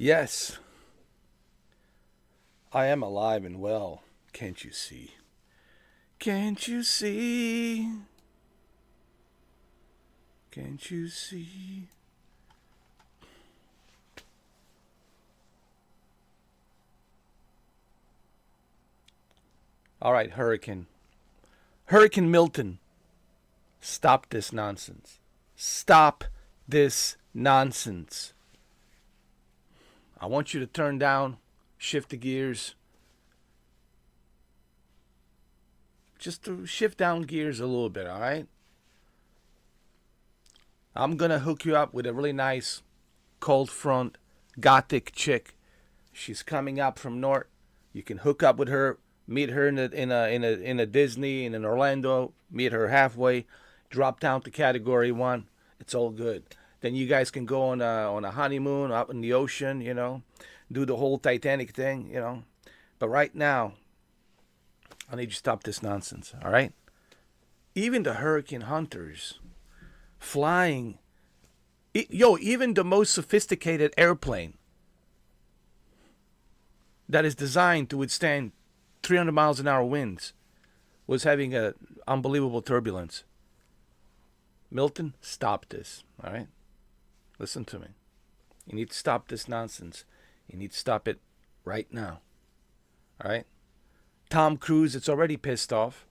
Yes, I am alive and well. Can't you see? Can't you see? Can't you see? All right, Hurricane. Hurricane Milton. Stop this nonsense. Stop this nonsense. I want you to turn down, shift the gears. Just to shift down gears a little bit, all right? I'm going to hook you up with a really nice cold front gothic chick. She's coming up from north. You can hook up with her, meet her in a Disney in Orlando, meet her halfway, drop down to category 1. It's all good. Then you guys can go on a honeymoon up in the ocean, do the whole Titanic thing, But right now, I need you to stop this nonsense, all right? Even the hurricane hunters flying, even the most sophisticated airplane that is designed to withstand 300 miles an hour winds was having a unbelievable turbulence. Milton, stop this, all right? Listen to me. You need to stop this nonsense. You need to stop it right now, all right? Tom Cruise, it's already pissed off.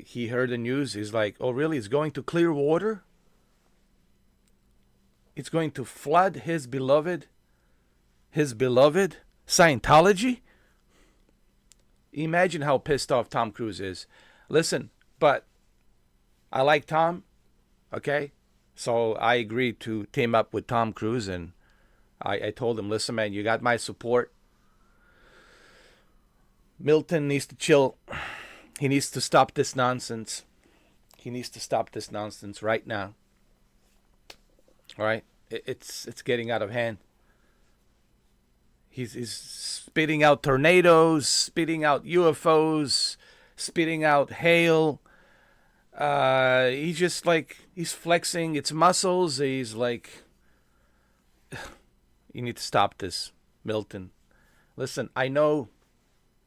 He heard the news. He's like, oh, really? It's going to Clearwater? It's going to flood his beloved Scientology? Imagine how pissed off Tom Cruise is. Listen, but I like Tom, okay? So I agreed to team up with Tom Cruise, and I told him, listen, man, you got my support. Milton needs to chill. He needs to stop this nonsense. He needs to stop this nonsense right now. All right? It's getting out of hand. He's spitting out tornadoes, spitting out UFOs, spitting out hail. He's just like, he's flexing its muscles. He's like, you need to stop this, Milton. Listen, I know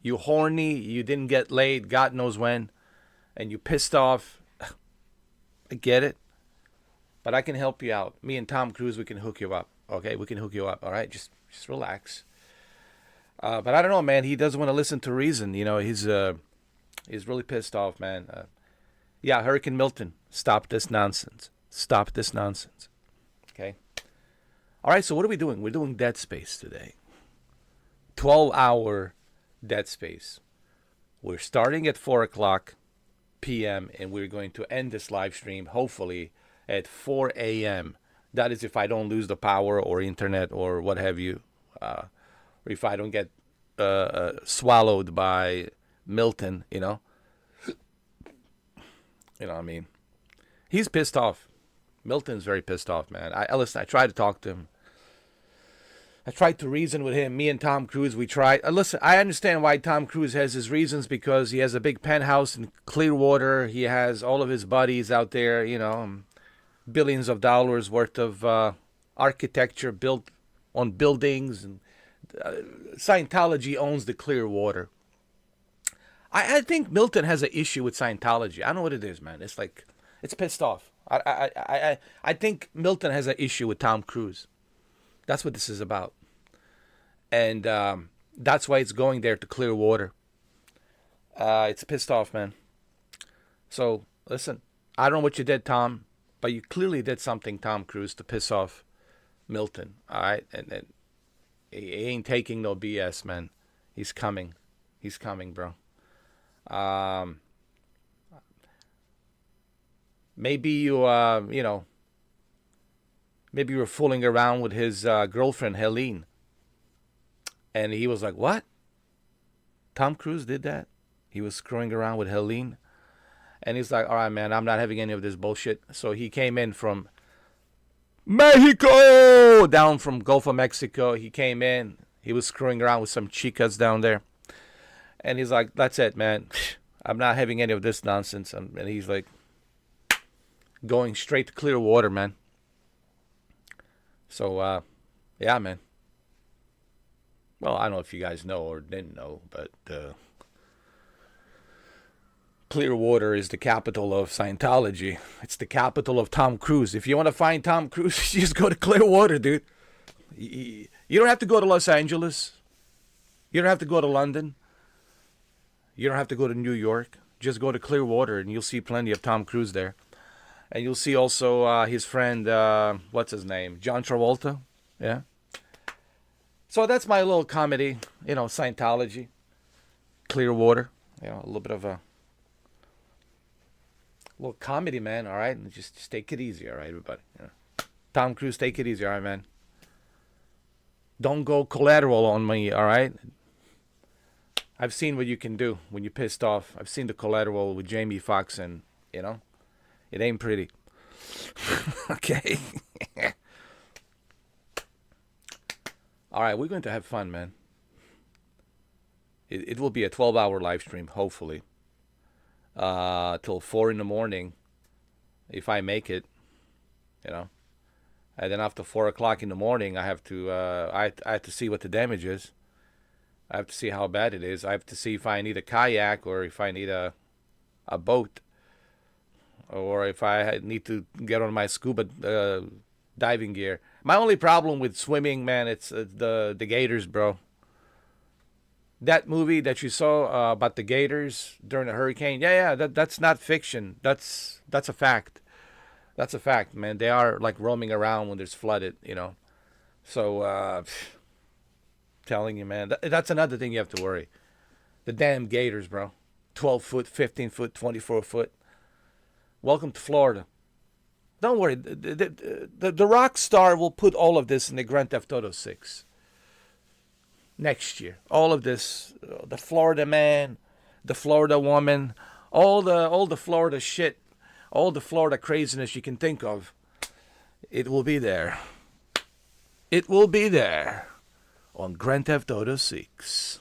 you horny, you didn't get laid, God knows when, and you pissed off. I get it. But I can help you out. Me and Tom Cruise, we can hook you up. Okay, we can hook you up. All right, just relax. But I don't know, man. He doesn't want to listen to reason. He's really pissed off, man. Yeah, Hurricane Milton, stop this nonsense. Stop this nonsense. Okay. All right. So what are we doing? We're doing Dead Space today. 12-hour Dead Space. We're starting at 4:00 p.m. and we're going to end this live stream hopefully at 4 a.m. That is if I don't lose the power or internet or what have you, or if I don't get swallowed by Milton. You know what I mean? He's pissed off. Milton's very pissed off, man. Listen, I tried to talk to him. I tried to reason with him. Me and Tom Cruise, we tried. Listen, I understand why Tom Cruise has his reasons, because he has a big penthouse in Clearwater. He has all of his buddies out there, billions of dollars worth of architecture built on buildings. And Scientology owns the Clearwater. I think Milton has an issue with Scientology. I don't know what it is, man. It's like, it's pissed off. I think Milton has an issue with Tom Cruise. That's what this is about. And that's why it's going there to Clearwater. It's pissed off, man. So, listen, I don't know what you did, Tom, but you clearly did something, Tom Cruise, to piss off Milton. All right? And he ain't taking no BS, man. He's coming. He's coming, bro. Maybe you, maybe you were fooling around with his girlfriend, Helene. And he was like, what? Tom Cruise did that? He was screwing around with Helene? And he's like, all right, man, I'm not having any of this bullshit. So he came in from Mexico, down from Gulf of Mexico. He came in. He was screwing around with some chicas down there. And he's like, that's it, man. I'm not having any of this nonsense. And he's like, going straight to Clearwater, man. So, Yeah, man. Well, I don't know if you guys know or didn't know, but Clearwater is the capital of Scientology. It's the capital of Tom Cruise. If you want to find Tom Cruise, you just go to Clearwater, dude. You don't have to go to Los Angeles. You don't have to go to London. You don't have to go to New York. Just go to Clearwater and you'll see plenty of Tom Cruise there. And you'll see also his friend, what's his name? John Travolta. Yeah. So that's my little comedy, Scientology, Clearwater. A little bit of a little comedy, man. All right, and just take it easy, all right, everybody. Tom Cruise, take it easy, all right, man. Don't go collateral on me, all right. I've seen what you can do when you're pissed off. I've seen the collateral with Jamie Foxx, and it ain't pretty. Okay. All right, we're going to have fun, man. It will be a 12-hour live stream, hopefully. Till 4 in the morning, if I make it, And then after 4 o'clock in the morning, I have to see what the damage is. I have to see how bad it is. I have to see if I need a kayak or if I need a boat, or if I need to get on my scuba diving gear. My only problem with swimming, man, it's the gators, bro. That movie that you saw about the gators during the hurricane, that's not fiction. That's a fact. That's a fact, man. They are like roaming around when there's flooded, So, telling you, man, that's another thing you have to worry. The damn gators, bro. 12 foot, 15 foot, 24 foot. Welcome to Florida. Don't worry. The rock star will put all of this in the Grand Theft Auto 6. Next year. All of this. The Florida man, the Florida woman, all the Florida shit, all the Florida craziness you can think of. It will be there. It will be there on Grand Theft Auto 6.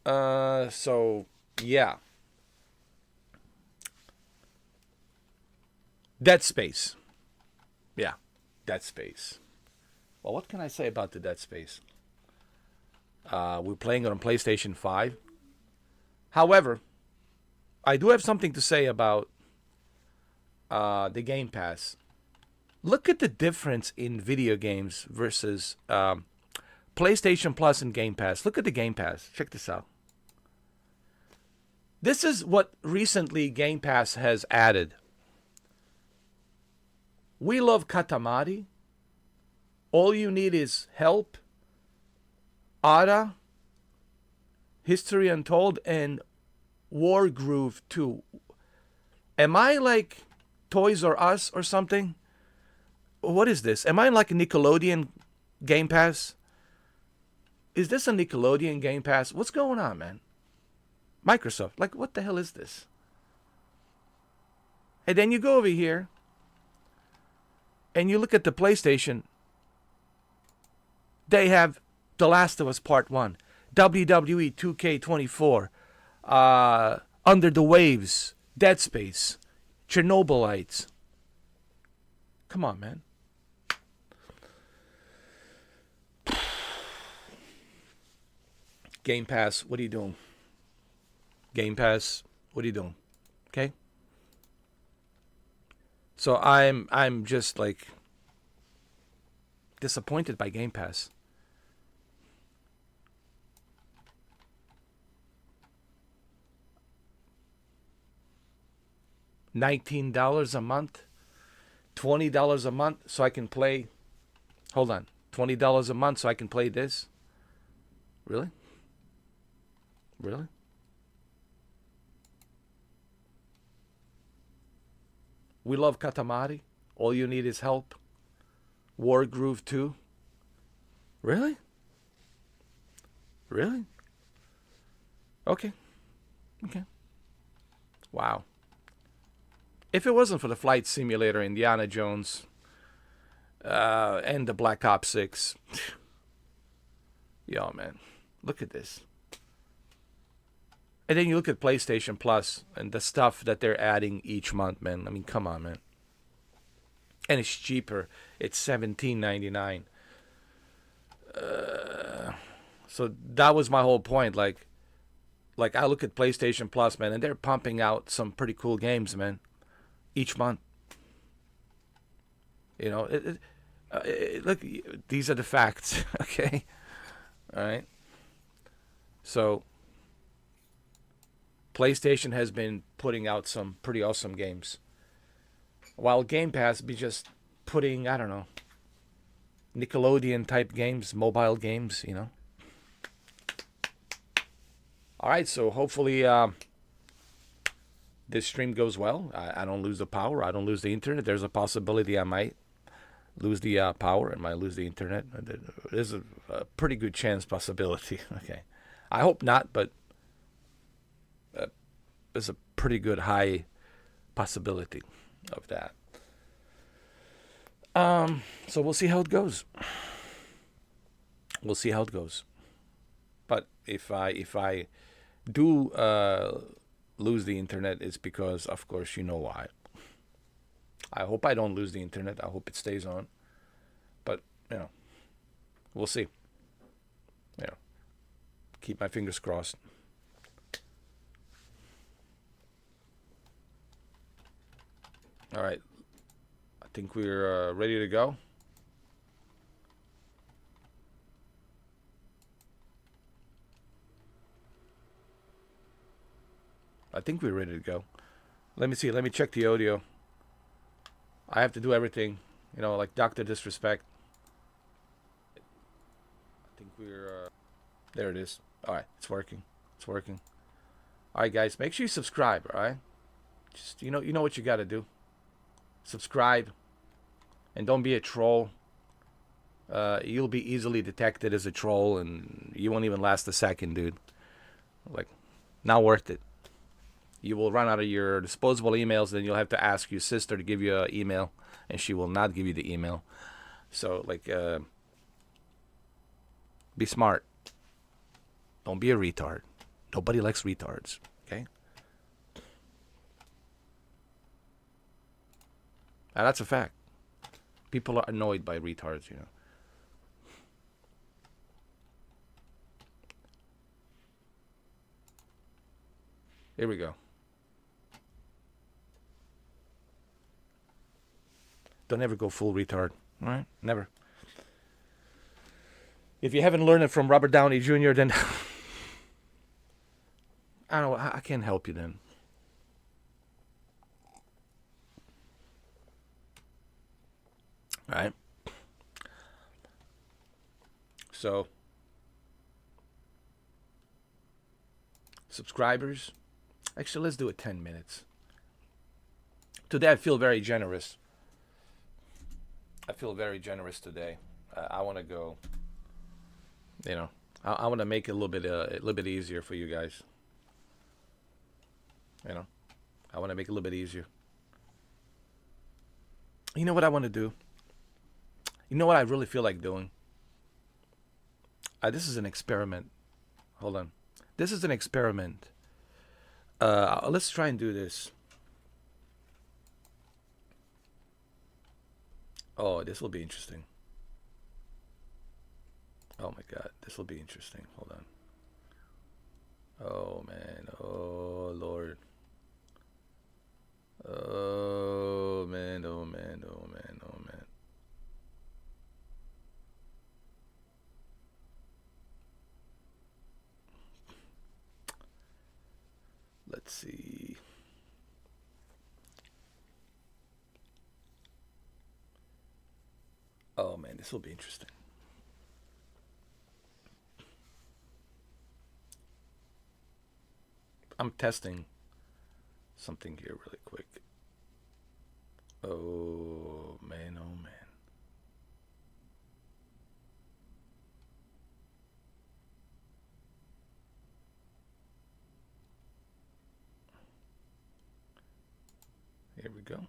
So, yeah. Dead Space. Yeah, Dead Space. Well, what can I say about the Dead Space? We're playing it on PlayStation 5. However, I do have something to say about the Game Pass. Look at the difference in video games versus PlayStation Plus and Game Pass. Look at the Game Pass. Check this out. This is what recently Game Pass has added. We Love Katamari. All You Need Is Help. Ada. History Untold. And War Groove 2. Am I like Toys R Us or something? What is this? Am I like a Nickelodeon Game Pass? Is this a Nickelodeon Game Pass? What's going on, man? Microsoft. Like, what the hell is this? And then you go over here and you look at the PlayStation. They have The Last of Us Part 1, WWE 2K24, Under the Waves, Dead Space, Chernobylites. Come on, man. Game Pass, what are you doing? Game Pass, what are you doing? Okay? So I'm just like disappointed by Game Pass. $19 a month, $20 a month, so I can play. Hold on, $20 a month so I can play this. Really? Really? We Love Katamari. All You Need Is Help. War Groove 2. Really? Really? Okay. Okay. Wow. If it wasn't for the Flight Simulator, Indiana Jones, and the Black Ops 6, yo, man, look at this. And then you look at PlayStation Plus and the stuff that they're adding each month, man. I mean, come on, man. and it's cheaper. It's $17.99. So that was my whole point. Like I look at PlayStation Plus, man, and they're pumping out some pretty cool games, man, each month. You know, look, these are the facts. Okay, all right. So PlayStation has been putting out some pretty awesome games, while Game Pass be just putting, I don't know, Nickelodeon type games, mobile games, you know. All right, so hopefully this stream goes well. I don't lose the power. I don't lose the internet. There's a possibility I might lose the power and might lose the internet. There's a pretty good chance possibility. Okay, I hope not, but there's a pretty good high possibility of that. So we'll see how it goes. We'll see how it goes. But if I do lose the internet, it's because, of course, you know why. I hope I don't lose the internet. I hope it stays on. But, you know, we'll see. You know, keep my fingers crossed. All right. I think we're ready to go. I think we're ready to go. Let me see. Let me check the audio. I have to do everything, you know, like Dr. Disrespect. I think we're... there it is. All right. It's working. It's working. All right, guys. Make sure you subscribe, all right? Just, you know what you got to do. Subscribe. And don't be a troll. You'll be easily detected as a troll, and you won't even last a second, dude. Like, not worth it. You will run out of your disposable emails, then you'll have to ask your sister to give you an email, and she will not give you the email. So, like, be smart. Don't be a retard. Nobody likes retards, okay? And that's a fact. People are annoyed by retards, you know. Here we go. Don't ever go full retard, all right? Never. If you haven't learned it from Robert Downey Jr., then I don't know. I can't help you then. All right. So, subscribers. Actually, let's do it 10 minutes. Today, I feel very generous. I feel very generous today. I want to go. You know, I want to make it a little bit easier for you guys. You know, I want to make it a little bit easier. You know what I want to do? You know what I really feel like doing? This is an experiment. Hold on. This is an experiment. Let's try and do this. Oh, this will be interesting. Oh my God, this will be interesting. Hold on. Oh man. Oh Lord. Oh man. Oh man. Oh man. Oh man. Let's see. Oh man, this will be interesting. I'm testing something here really quick. Oh man, oh man. Here we go.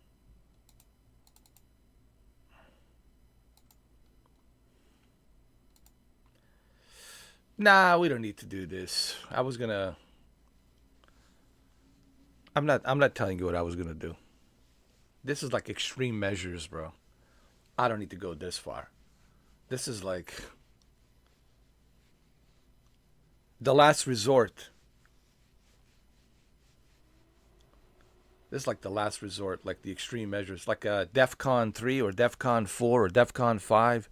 Nah, we don't need to do this. I'm not telling you what I was gonna do. This is like extreme measures, bro. I don't need to go this far. This is like the last resort. This is like the last resort, like the extreme measures, like a DEFCON 3 or DEFCON 4 or DEFCON 5.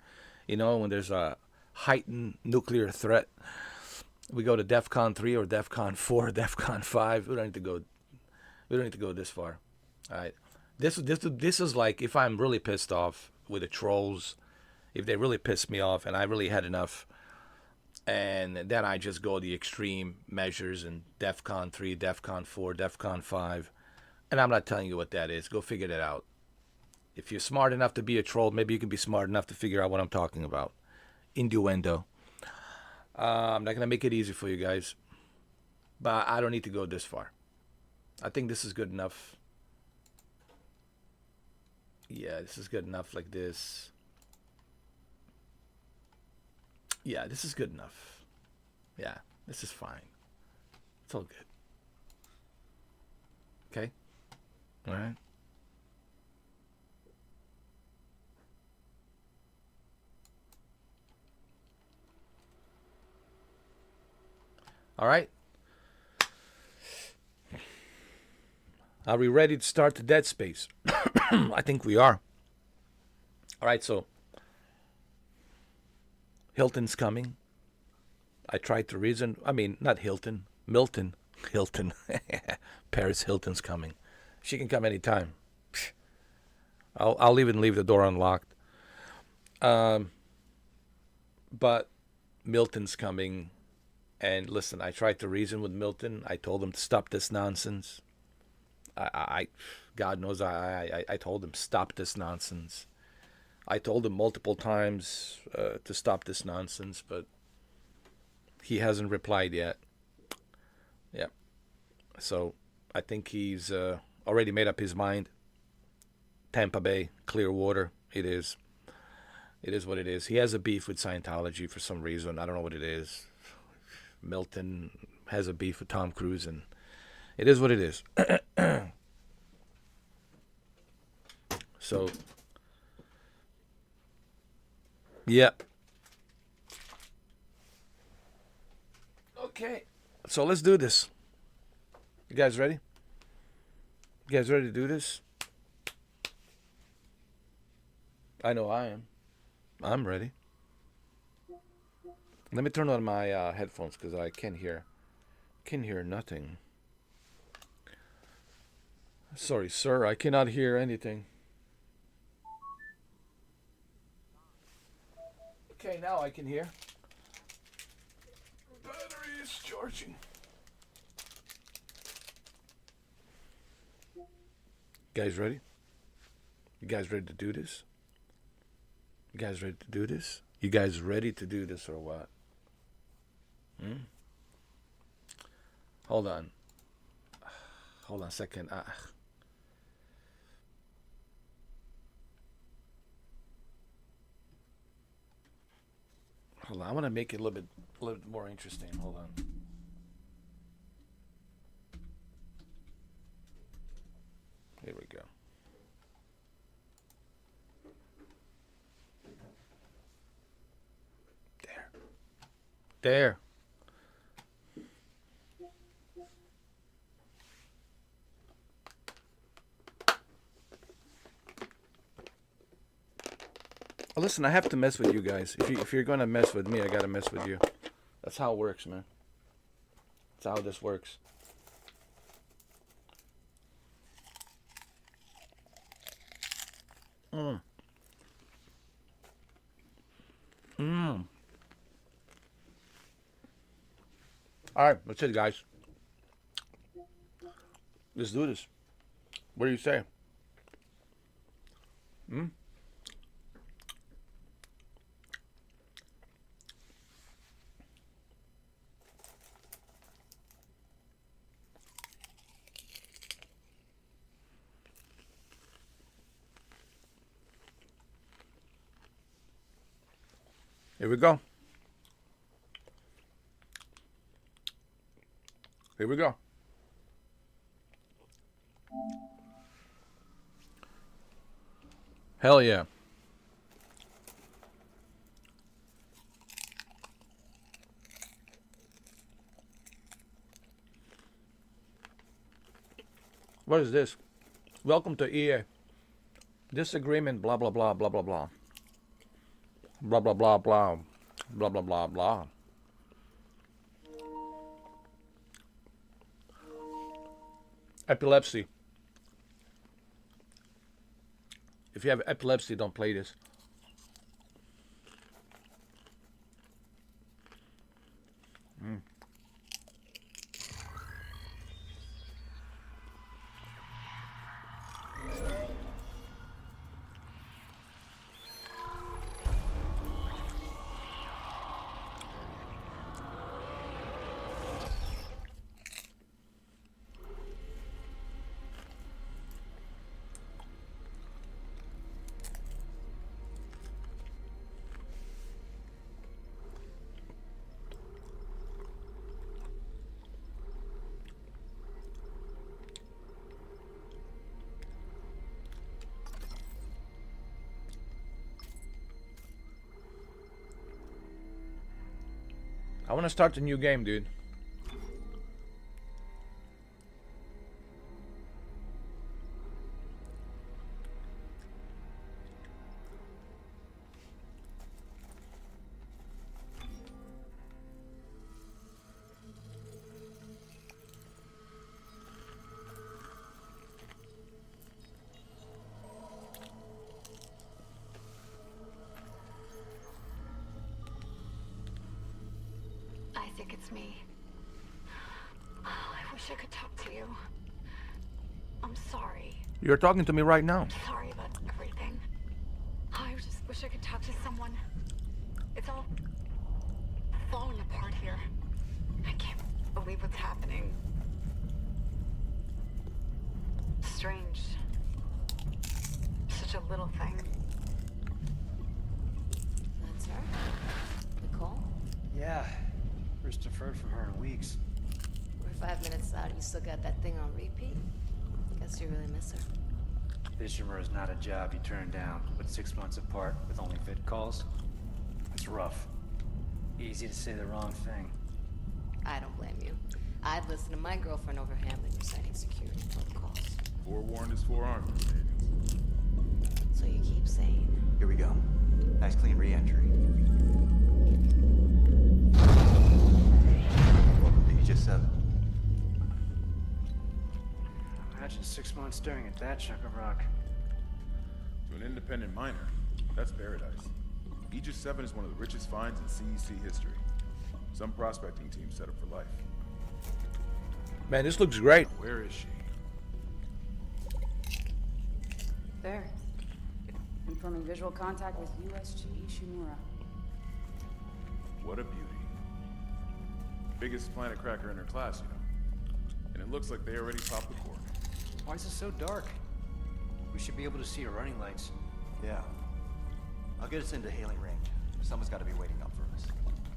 You know, when there's a heightened nuclear threat, we go to DEFCON 3 or DEFCON 4 or DEFCON 5. We don't need to go. We don't need to go this far. All right. This is like if I'm really pissed off with the trolls, if they really piss me off and I really had enough, and then I just go the extreme measures and DEFCON 3, DEFCON 4, DEFCON 5. And I'm not telling you what that is. Go figure that out. If you're smart enough to be a troll, maybe you can be smart enough to figure out what I'm talking about. Innuendo. I'm not going to make it easy for you guys. But I don't need to go this far. I think this is good enough. Yeah, this is good enough like this. Yeah, this is good enough. Yeah, this is fine. It's all good. Okay? All right? All right? Are we ready to start the Dead Space? I think we are. All right, so Hilton's coming. I tried to reason. I mean, not Hilton. Milton. Hilton. Paris Hilton's coming. She can come anytime. I'll even leave the door unlocked. But Milton's coming. And listen, I tried to reason with Milton. I told him to stop this nonsense. God knows, I told him, stop this nonsense. I told him multiple times to stop this nonsense, but he hasn't replied yet. Yeah. So I think he's already made up his mind. Tampa Bay, Clearwater, it is. It is what it is. He has a beef with Scientology for some reason. I don't know what it is. Milton has a beef with Tom Cruise, and it is what it is. So, yeah. Okay. So let's do this. You guys ready? You guys ready to do this? I know I am. I'm ready. Let me turn on my headphones because I can't hear nothing. Sorry, sir. I cannot hear anything. Okay, now I can hear. Battery is charging. You guys ready? You guys ready to do this? You guys ready to do this? You guys ready to do this or what? Hold on. Hold on a second. Hold on. I want to make it a little bit more interesting. Hold on. Here we go. There. Well, listen, I have to mess with you guys. If you're gonna mess with me, I gotta mess with you. That's how it works, man. That's how this works. All right, that's it, guys. Let's do this. What do you say? Here we go. Here we go. Hell yeah. What is this? Welcome to EA. Disagreement, blah, blah, blah, blah, blah, blah. Blah, blah, blah, blah. Blah, blah, blah, blah. Epilepsy. If you have epilepsy, don't play this. I want to start a new game, dude. It's me. Oh, I wish I could talk to you. I'm sorry. You're talking to me right now. I'm sorry about everything. I just wish I could talk to someone. It's all falling apart here. I can't believe what's happening. Strange. Such a little thing. That's her? Nicole? Yeah. First deferred from her in weeks. We're 5 minutes out and you still got that thing on repeat? Guess you really miss her. Fishermer is not a job you turn down, but 6 months apart with only vid calls. It's rough. Easy to say the wrong thing. I don't blame you. I'd listen to my girlfriend over Hamlin reciting security protocols. Forewarned is forearmed, Canadians. So you keep saying. Here we go. Nice clean re-entry. Welcome to Aegis 7. Imagine 6 months staring at that chunk of rock. To an independent miner, that's paradise. Aegis 7 is one of the richest finds in CEC history. Some prospecting team set up for life. Man, this looks great. Now, where is she? There. Confirming visual contact with USG Ishimura. What a beauty. Biggest planet cracker in her class, you know. And it looks like they already popped the cork. Why is it so dark? We should be able to see her running lights. Yeah. I'll get us into hailing range. Someone's got to be waiting up for us.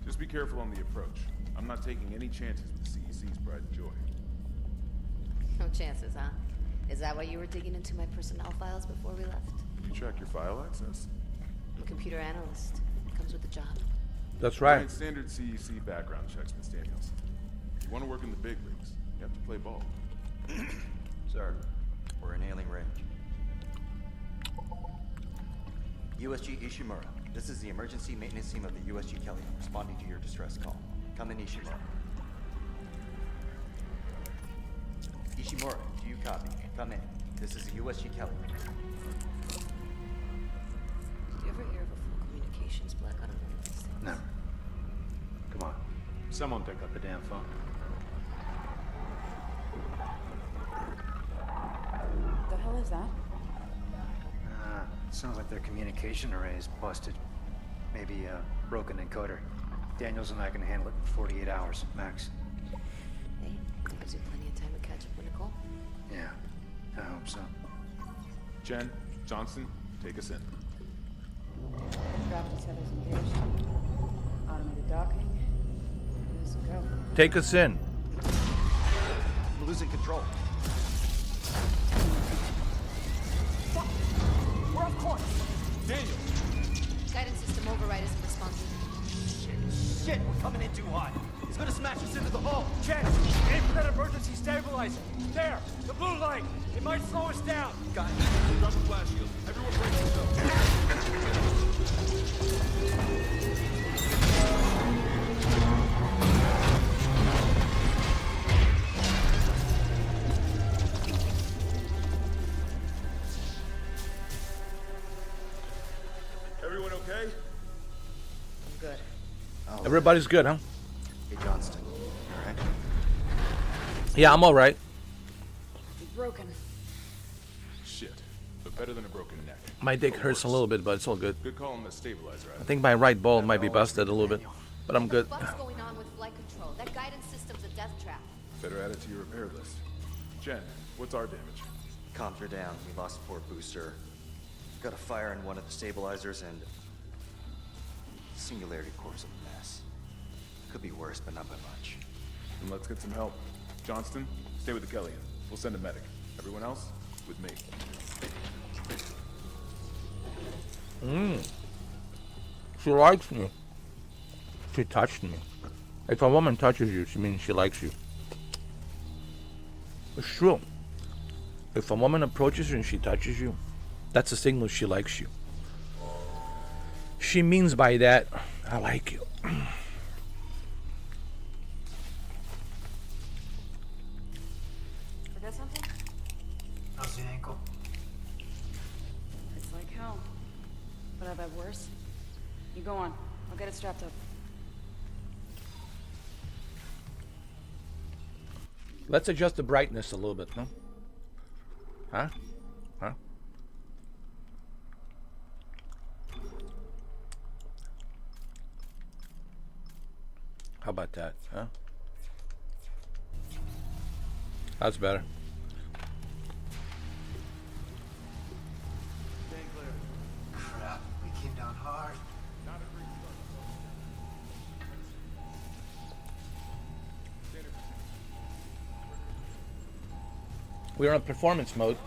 Just be careful on the approach. I'm not taking any chances with CEC's pride and joy. No chances, huh? Is that why you were digging into my personnel files before we left? You track your file access? I'm a computer analyst. Comes with the job. That's right. Right, standard CEC background checks, Miss Daniels. If you want to work in the big leagues, you have to play ball. Sir, we're in hailing range. USG Ishimura. This is the emergency maintenance team of the USG Kelly, responding to your distress call. Come in, Ishimura. Ishimura, do you copy? Come in. This is the USG Kelly. Did you ever hear of a full communications blackout on one of these things? Never. Come on. Someone pick up the damn phone. The hell is that? Sounds like their communication array is busted. Maybe a broken encoder. Daniels and I can handle it in 48 hours, max. Hey, that gives you plenty of time to catch up with Nicole. Yeah, I hope so. Jen, Johnson, take us in. Gravity setters engaged. Automated docking. Let's go. Take us in. I'm losing control. Fuck! We're off course! Daniel! Guidance system override isn't responding. Shit, we're coming in too hot. It's gonna smash us into the hull. Jen, aim for that emergency stabilizer. There, the blue light. It might slow us down. Got it. Grab a flash shield. Everyone brace yourself. Everyone okay? I'm good. Oh, Everybody's good, huh? hey, Johnston. All right? Yeah, I'm all right. He's broken. Shit. But better than a broken neck. My dick hurts a little bit, but it's all good. Good call on the stabilizer. I think my right ball might be busted a little bit, but I'm good. What's going on with flight control? That guidance system's a death trap. Better add it to your repair list. Jen, what's our damage? Comms are down. We lost a port booster. Got a fire in one of the stabilizers and... Singularity core's a mess. Could be worse, but not by much. Then let's get some help. Johnston, stay with the Kellion. We'll send a medic. Everyone else, with me. She likes me. She touched me. If a woman touches you, she means she likes you. It's true. If a woman approaches you and she touches you, that's a signal she likes you. She means by that, I like you. Forget something? How's the ankle? It's like hell. But I've had worse. You go on. I'll get it strapped up. Let's adjust the brightness a little bit, no? Huh? Huh? How about that, huh? That's better. Crap, we came down hard. We're on performance mode.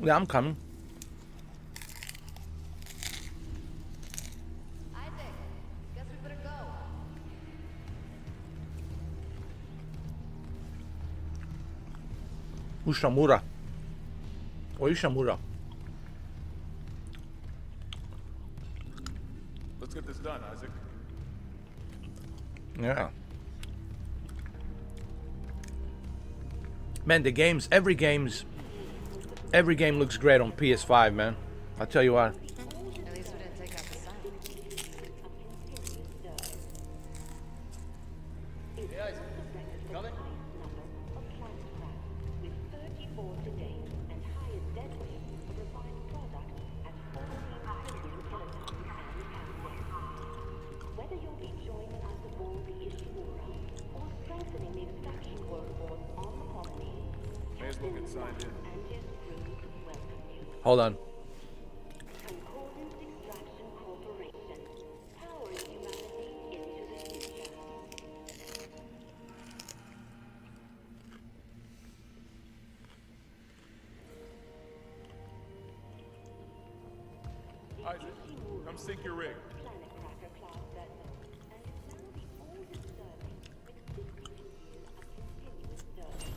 Yeah, I'm coming. Isaac, guess we better go. Ushamura. Or Ishamura. Let's get this done, Isaac. Yeah. Man, the games, every game looks great on PS5, man. I'll tell you what. At least we didn't take out the sun. Whether you'll be joining us aboard the Ishimura or strengthening the extraction workforce on the colony, May as well get signed in. and his crew welcome you. Hold on. Concordance Extraction Corporation, powering humanity into the future. Isaac, come sink your rig. Planet Cracker class vessel, and is now the oldest serving with 52 years of continuous service.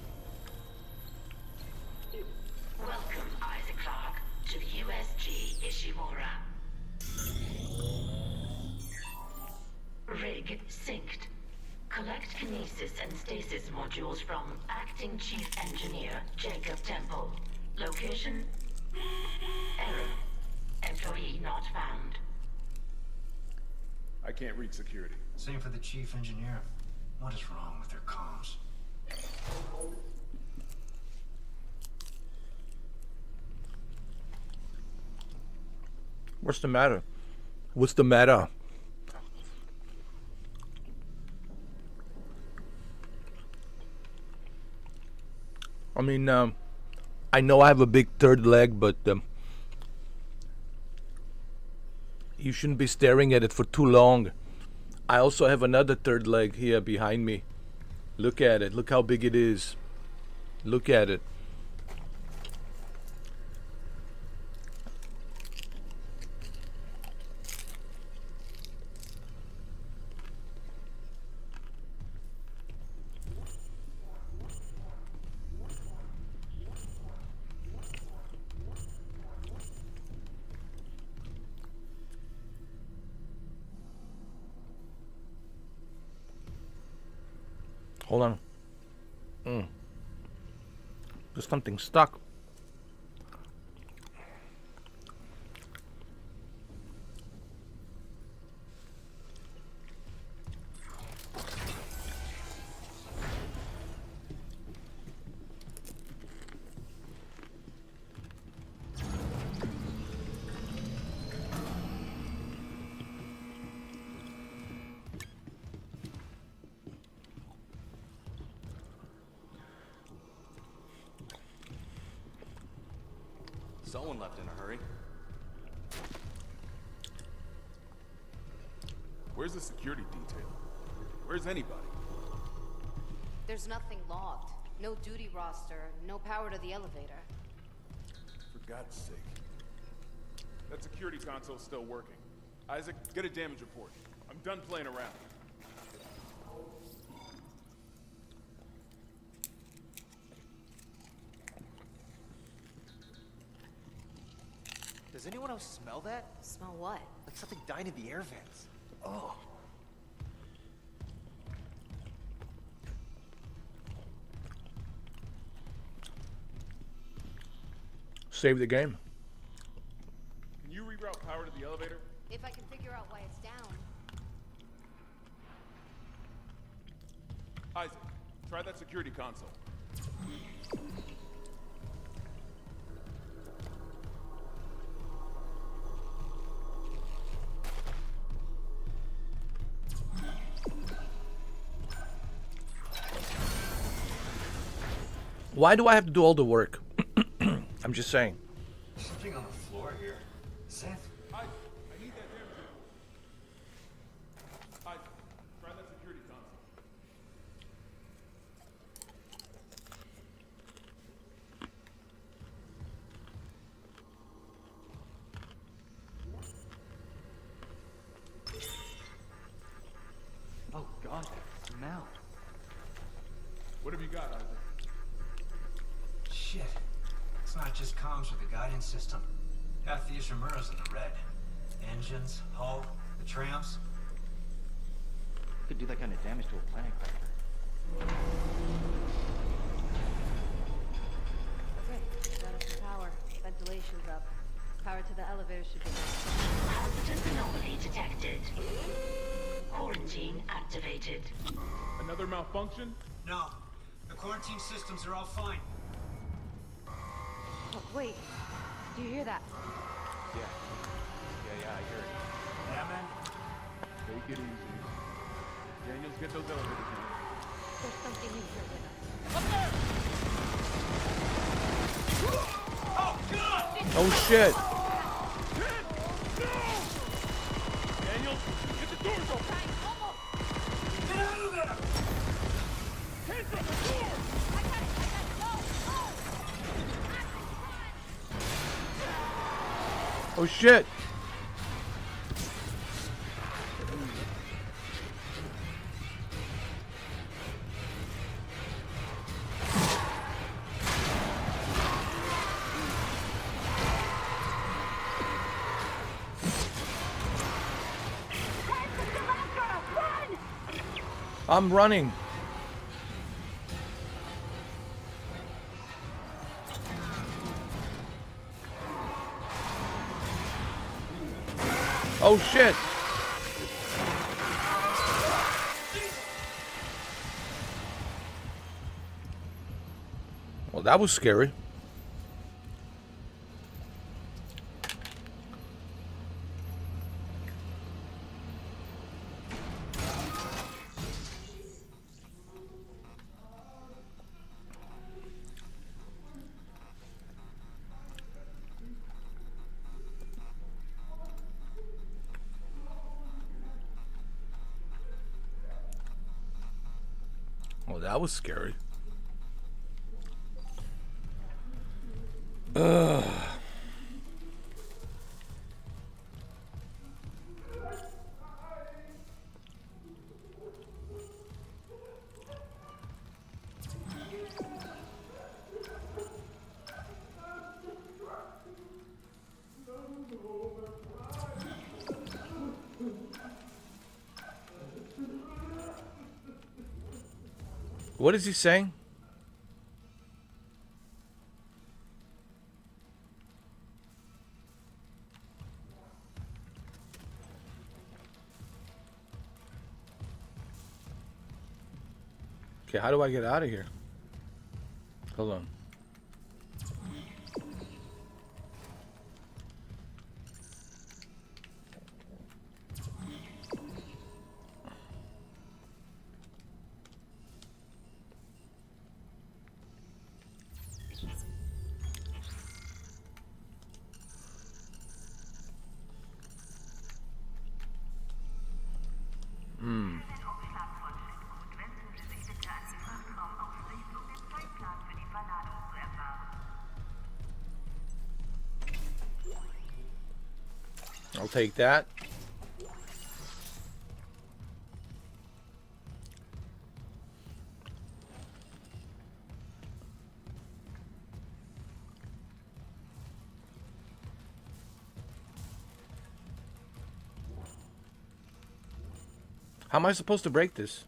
Welcome, Isaac Clarke, to the USG Ishimura. Rig synced. Collect kinesis and stasis modules from Acting Chief Engineer Jacob Temple. Location? Error. Employee not found. I can't reach security. Same for the chief engineer. What is wrong with their comms? What's the matter? What's the matter? I mean, I know I have a big third leg, but you shouldn't be staring at it for too long. I also have another third leg here behind me. Look at it. Look how big it is. Look at it. Hold on. There's something stuck. Someone left in a hurry. Where's the security detail? Where's anybody? There's nothing logged. No duty roster, no power to the elevator. For God's sake. That security console's still working. Isaac, get a damage report. I'm done playing around. Does anyone else smell that? Smell what? Like something died in the air vents. Oh. Save the game. Can you reroute power to the elevator? If I can figure out why it's down. Isaac, try that security console. Why do I have to do all the work? I'm just saying. Something on the floor here. Seth? Isaac, I need that damage report. Isaac, try that security console. Oh God, that smell. What have you got, Isaac? Shit. It's not just comms or the guidance system. Half the Ishimura's in the red. Engines, hull, the tramps. Could do that kind of damage to a planet cracker. Okay, got up the power. Ventilation's up. Power to the elevator should be Hazardous anomaly detected. Quarantine activated. Another malfunction? No. The quarantine systems are all fine. Oh, wait. Do you hear that? Yeah, I hear it. Yeah, man? Take it easy. Daniels, get those elevators in. There's something in here with us. Oh, God! Oh shit! Daniels, get the doors open! Get out of there! Hands on the door! Oh shit! I'm running. Oh shit! Well, that was scary. Oh, that was scary. What is he saying? Okay, how do I get out of here? Hold on. I'll take that. How am I supposed to break this?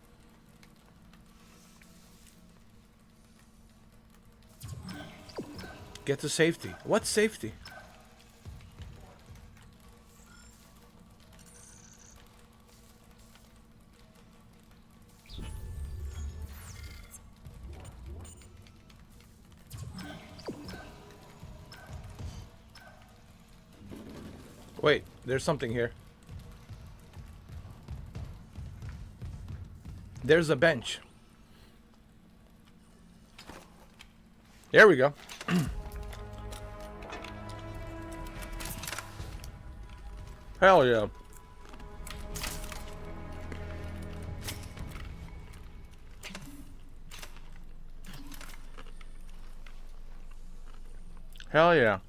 Get to safety. What safety? Wait, there's something here. There's a bench. There we go. Hell yeah. Hell yeah.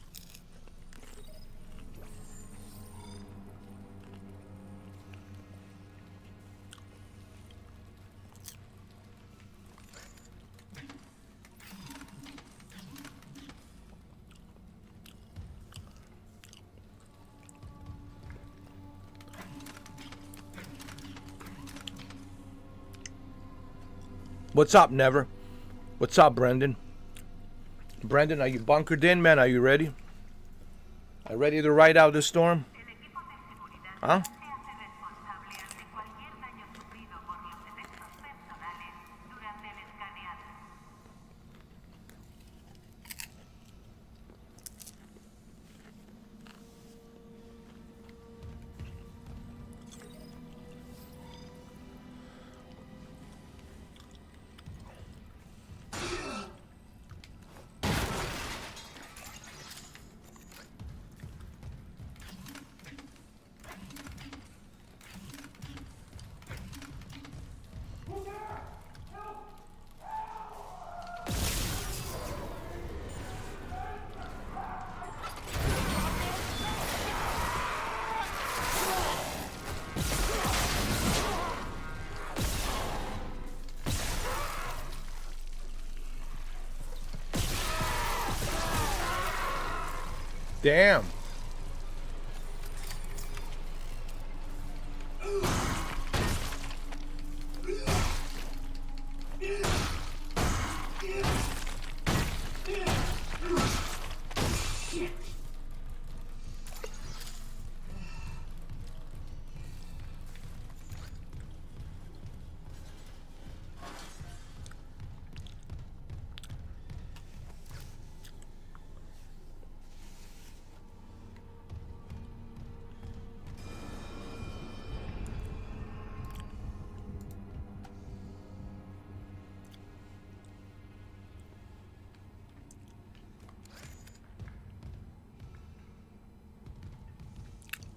What's up, Never? What's up, Brendan? Brendan, are you bunkered in, man? Are you ready? Are you ready to ride out the storm? Huh? Damn.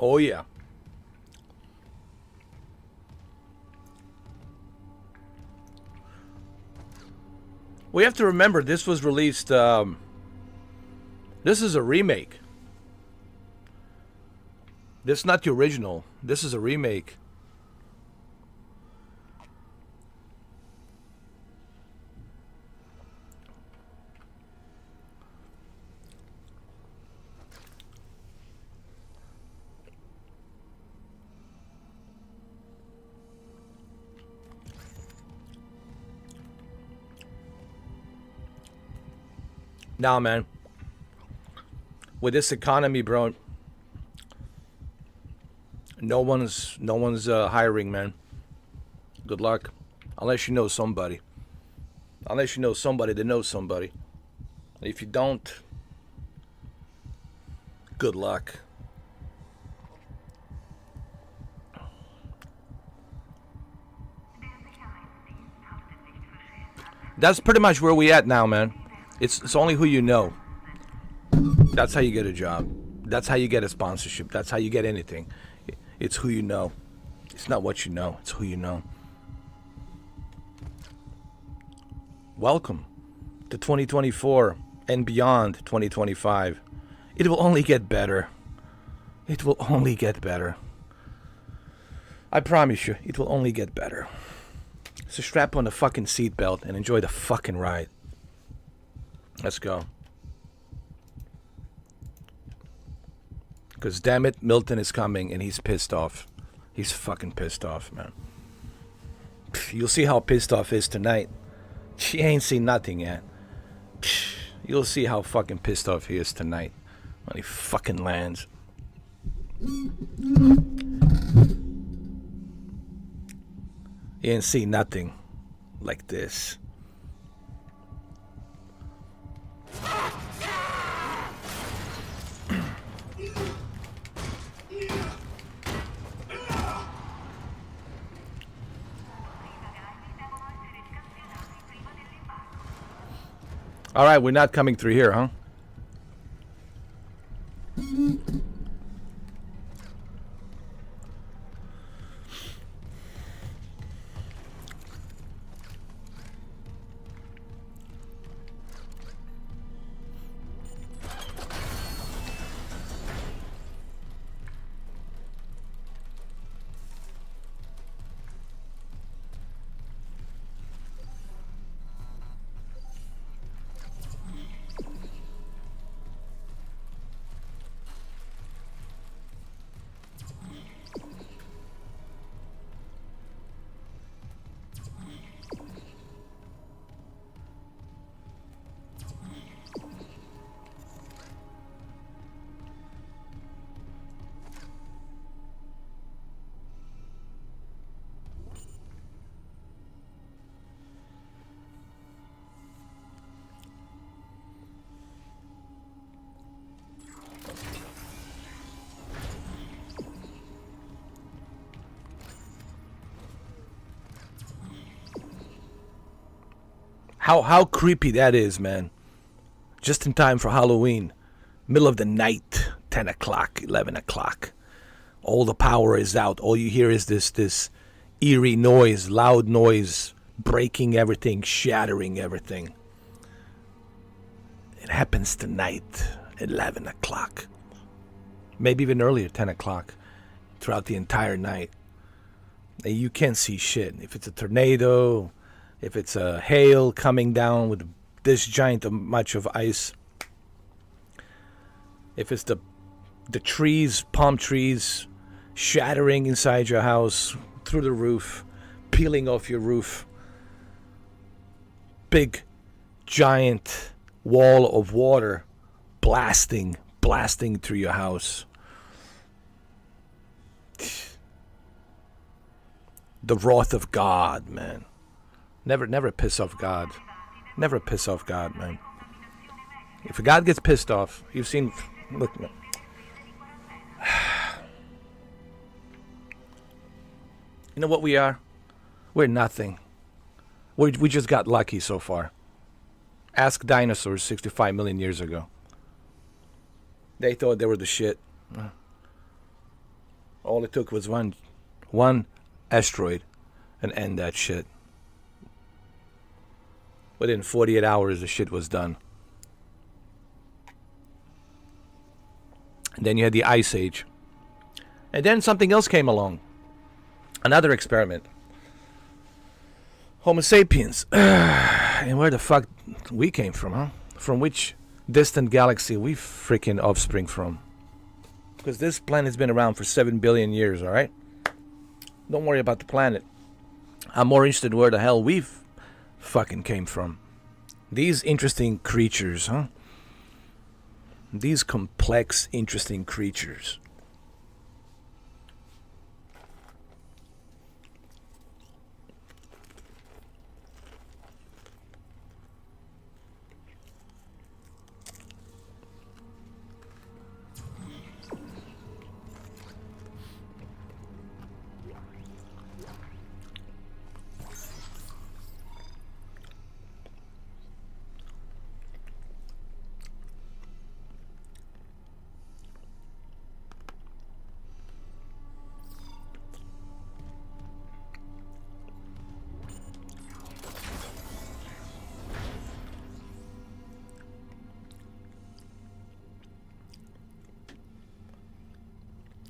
Oh yeah. We have to remember this was released. This is a remake. This is not the original. This is a remake. Nah, man. With this economy, bro, no one's hiring, man. Good luck, unless you know somebody. Unless you know somebody that knows somebody. If you don't, good luck. That's pretty much where we at now, man. It's only who you know. That's how you get a job. That's how you get a sponsorship. That's how you get anything. It's who you know. It's not what you know. It's who you know. Welcome to 2024 and beyond 2025. It will only get better. It will only get better. I promise you, it will only get better. So strap on the fucking seatbelt and enjoy the fucking ride. Let's go. Because damn it, Milton is coming and he's pissed off. He's fucking pissed off, man. You'll see how pissed off he is tonight. She ain't seen nothing yet. You'll see how fucking pissed off he is tonight when he fucking lands. He ain't seen nothing like this. All right, we're not coming through here, huh? How creepy that is, man. Just in time for Halloween. Middle of the night, 10 o'clock, 11 o'clock. All the power is out. All you hear is this eerie noise, loud noise, breaking everything, shattering everything. It happens tonight, 11 o'clock. Maybe even earlier, 10 o'clock. Throughout the entire night. And you can't see shit. If it's a tornado, if it's a hail coming down with this giant much of ice, if it's the trees, palm trees, shattering inside your house, through the roof, peeling off your roof, big, giant wall of water blasting through your house. The wrath of God, man. Never piss off God. Never piss off God, man. If God gets pissed off, you've seen... Look, man. You know what we are? We're nothing. We just got lucky so far. Ask dinosaurs 65 million years ago. They thought they were the shit. All it took was one asteroid and end that shit. Within 48 hours, the shit was done. And then you had the Ice Age. And then something else came along. Another experiment. Homo sapiens. And where the fuck we came from, huh? From which distant galaxy we freaking offspring from? Because this planet's been around for 7 billion years, alright? Don't worry about the planet. I'm more interested in where the hell we fucking came from. These interesting creatures, huh? These complex, interesting creatures.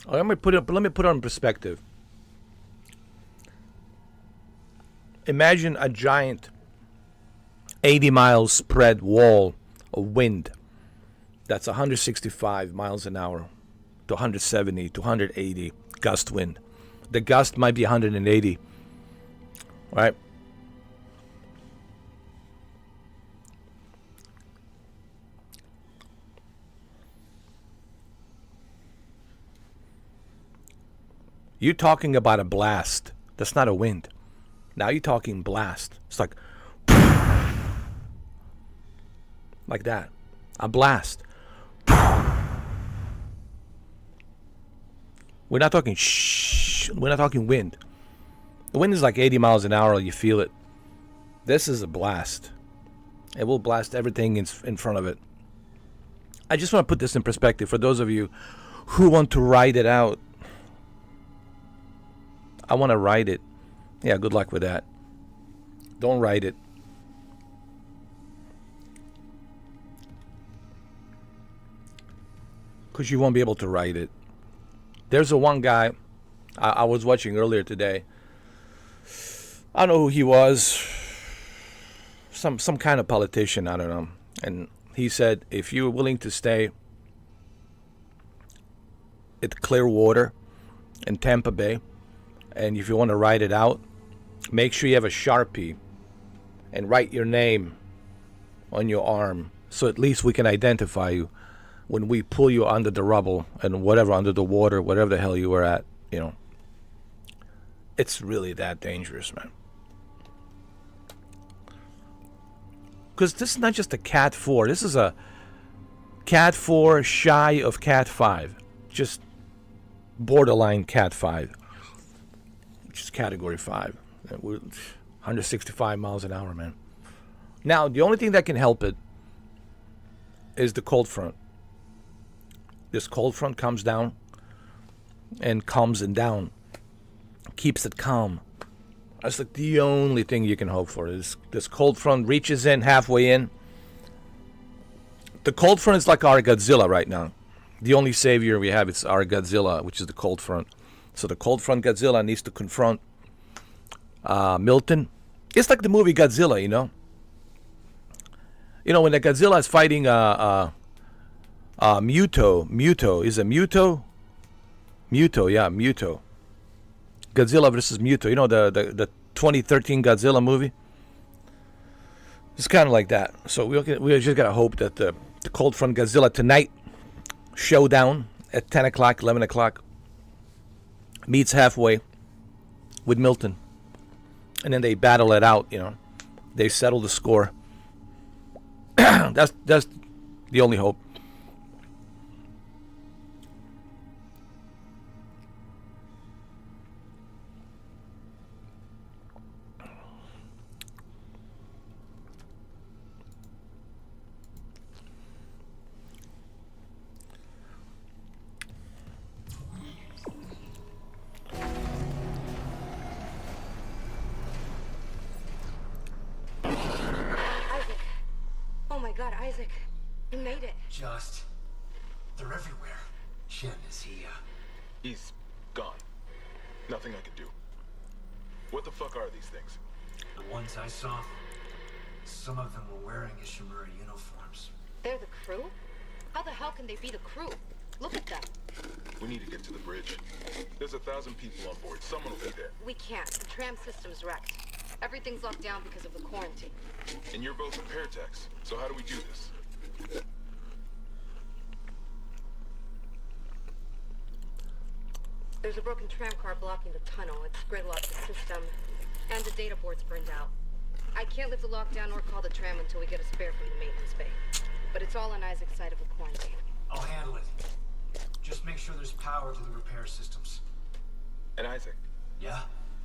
Let me put it in perspective. Imagine a giant 80-mile spread wall of wind that's 165 miles an hour to 170 to 180 gust wind. The gust might be 180, right? You're talking about a blast. That's not a wind. Now you're talking blast. It's like that. A blast. We're not talking shh. We're not talking wind. The wind is like 80 miles an hour. You feel it. This is a blast. It will blast everything in front of it. I just want to put this in perspective for those of you who want to ride it out. I want to ride it. Yeah, good luck with that. Don't ride it. Because you won't be able to ride it. There's a one guy I was watching earlier today. I don't know who he was. Some kind of politician, I don't know. And he said, if you're willing to stay at Clearwater in Tampa Bay, and if you want to ride it out, make sure you have a Sharpie and write your name on your arm so at least we can identify you when we pull you under the rubble and whatever, under the water, whatever the hell you were at, you know. It's really that dangerous, man. Because this is not just a Cat 4. This is a Cat 4 shy of Cat 5. Just borderline Cat 5. Which is Category 5. We're 165 miles an hour, man. Now, the only thing that can help it is the cold front. This cold front comes down and calms it down. Keeps it calm. That's like the only thing you can hope for. Is this cold front reaches in halfway in. The cold front is like our Godzilla right now. The only savior we have is our Godzilla, which is the cold front. So the cold front Godzilla needs to confront Milton. It's like the movie Godzilla, you know. You know, when the Godzilla is fighting Muto. Is it Muto? Muto, yeah, Muto. Godzilla versus Muto. You know, the 2013 Godzilla movie? It's kind of like that. So we just got to hope that the cold front Godzilla tonight, showdown at 10 o'clock, 11 o'clock, meets halfway with Milton. And then they battle it out, you know. They settle the score. That's the only hope. God, Isaac. You made it. Just... they're everywhere. Shen, is he, He's gone. Nothing I can do. What the fuck are these things? The ones I saw, some of them were wearing Ishimura uniforms. They're the crew? How the hell can they be the crew? Look at them. We need to get to the bridge. There's 1,000 people on board. Someone will be there. We can't. The tram system's wrecked. Everything's locked down because of the quarantine. And you're both repair techs. So how do we do this? There's a broken tram car blocking the tunnel. It's gridlocked the system. And the data board's burned out. I can't lift the lockdown or call the tram until we get a spare from the maintenance bay. But it's all on Isaac's side of the quarantine. I'll handle it. Just make sure there's power to the repair systems. And Isaac, Yeah?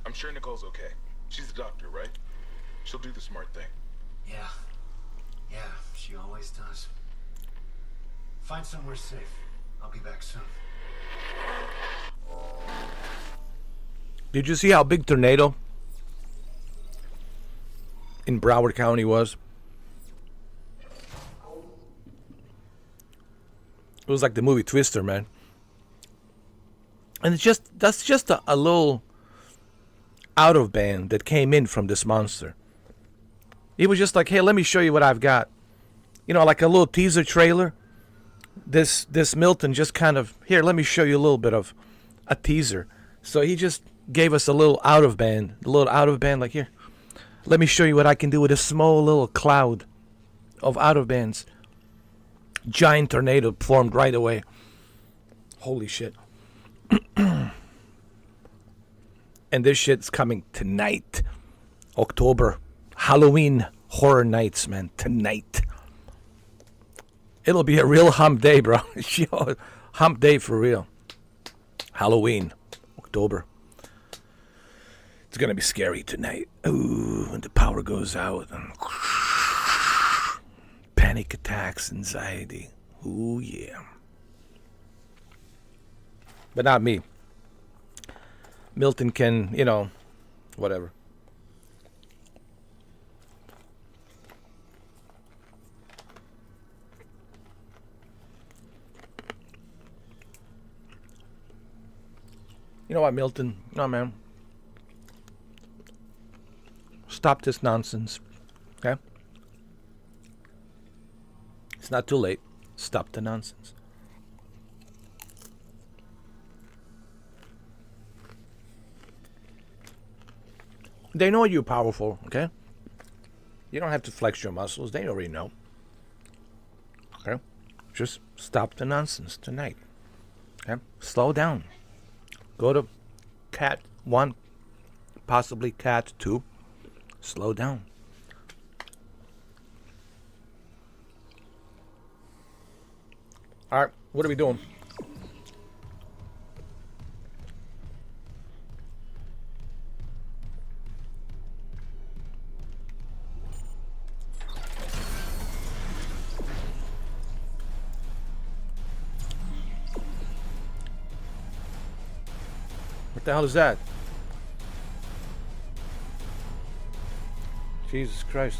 I'm sure Nicole's okay. She's a doctor, right? She'll do the smart thing. Yeah. Yeah, she always does. Find somewhere safe. I'll be back soon. Did you see how big tornado in Broward County was? It was like the movie Twister, man. And that's just a little out of band that came in from this monster. He was just like, hey, let me show you what I've got. You know, like a little teaser trailer. This Milton just kind of, here, let me show you a little bit of a teaser. So he just gave us a little out of band, like, here, let me show you what I can do with a small little cloud of out of bands. Giant tornado formed right away. Holy shit. And this shit's coming tonight. October. Halloween Horror Nights, man. Tonight. It'll be a real hump day, bro. Hump day for real. Halloween. October. It's gonna be scary tonight. Ooh, when the power goes out. And panic attacks, anxiety. Ooh, yeah. But not me. Milton can, you know, whatever. You know what, Milton? No, man. Stop this nonsense. Okay? It's not too late. Stop the nonsense. They know you're powerful, okay? You don't have to flex your muscles. They already know. Okay? Just stop the nonsense tonight. Okay? Slow down. Go to Cat 1, possibly Cat 2. Slow down. All right, what are we doing? What the hell is that? Jesus Christ.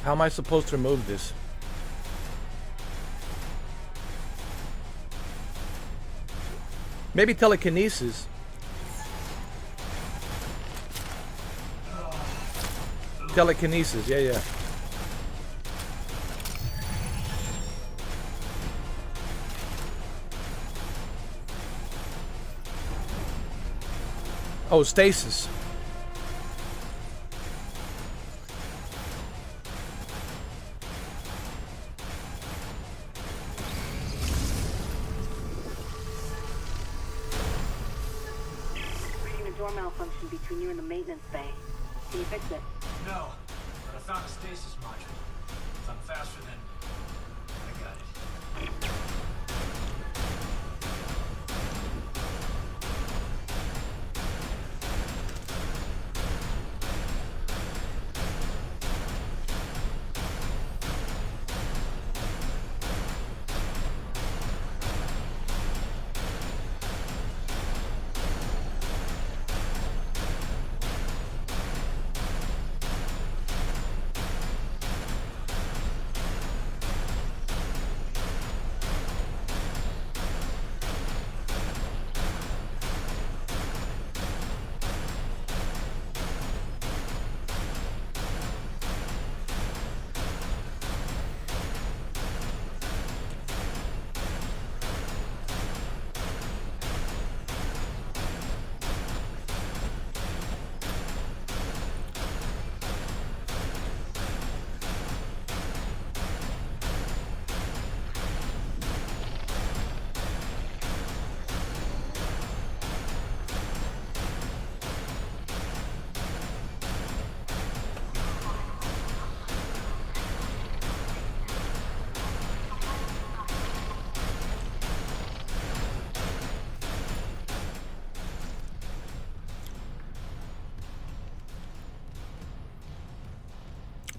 How am I supposed to remove this? Maybe telekinesis. Telekinesis, yeah. Oh, stasis. door malfunction between you and the maintenance bay. Can you fix it? No, but I found a stasis module. If I'm faster than... I got it.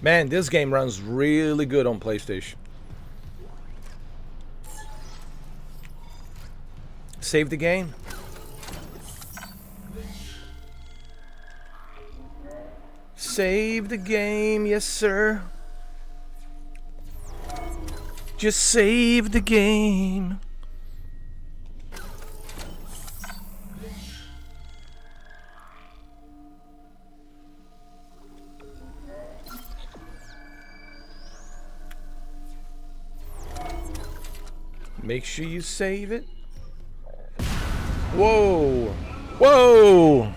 Man, this game runs really good on PlayStation. Save the game. Save the game, yes sir. Just save the game. Make sure you save it. Whoa! Whoa!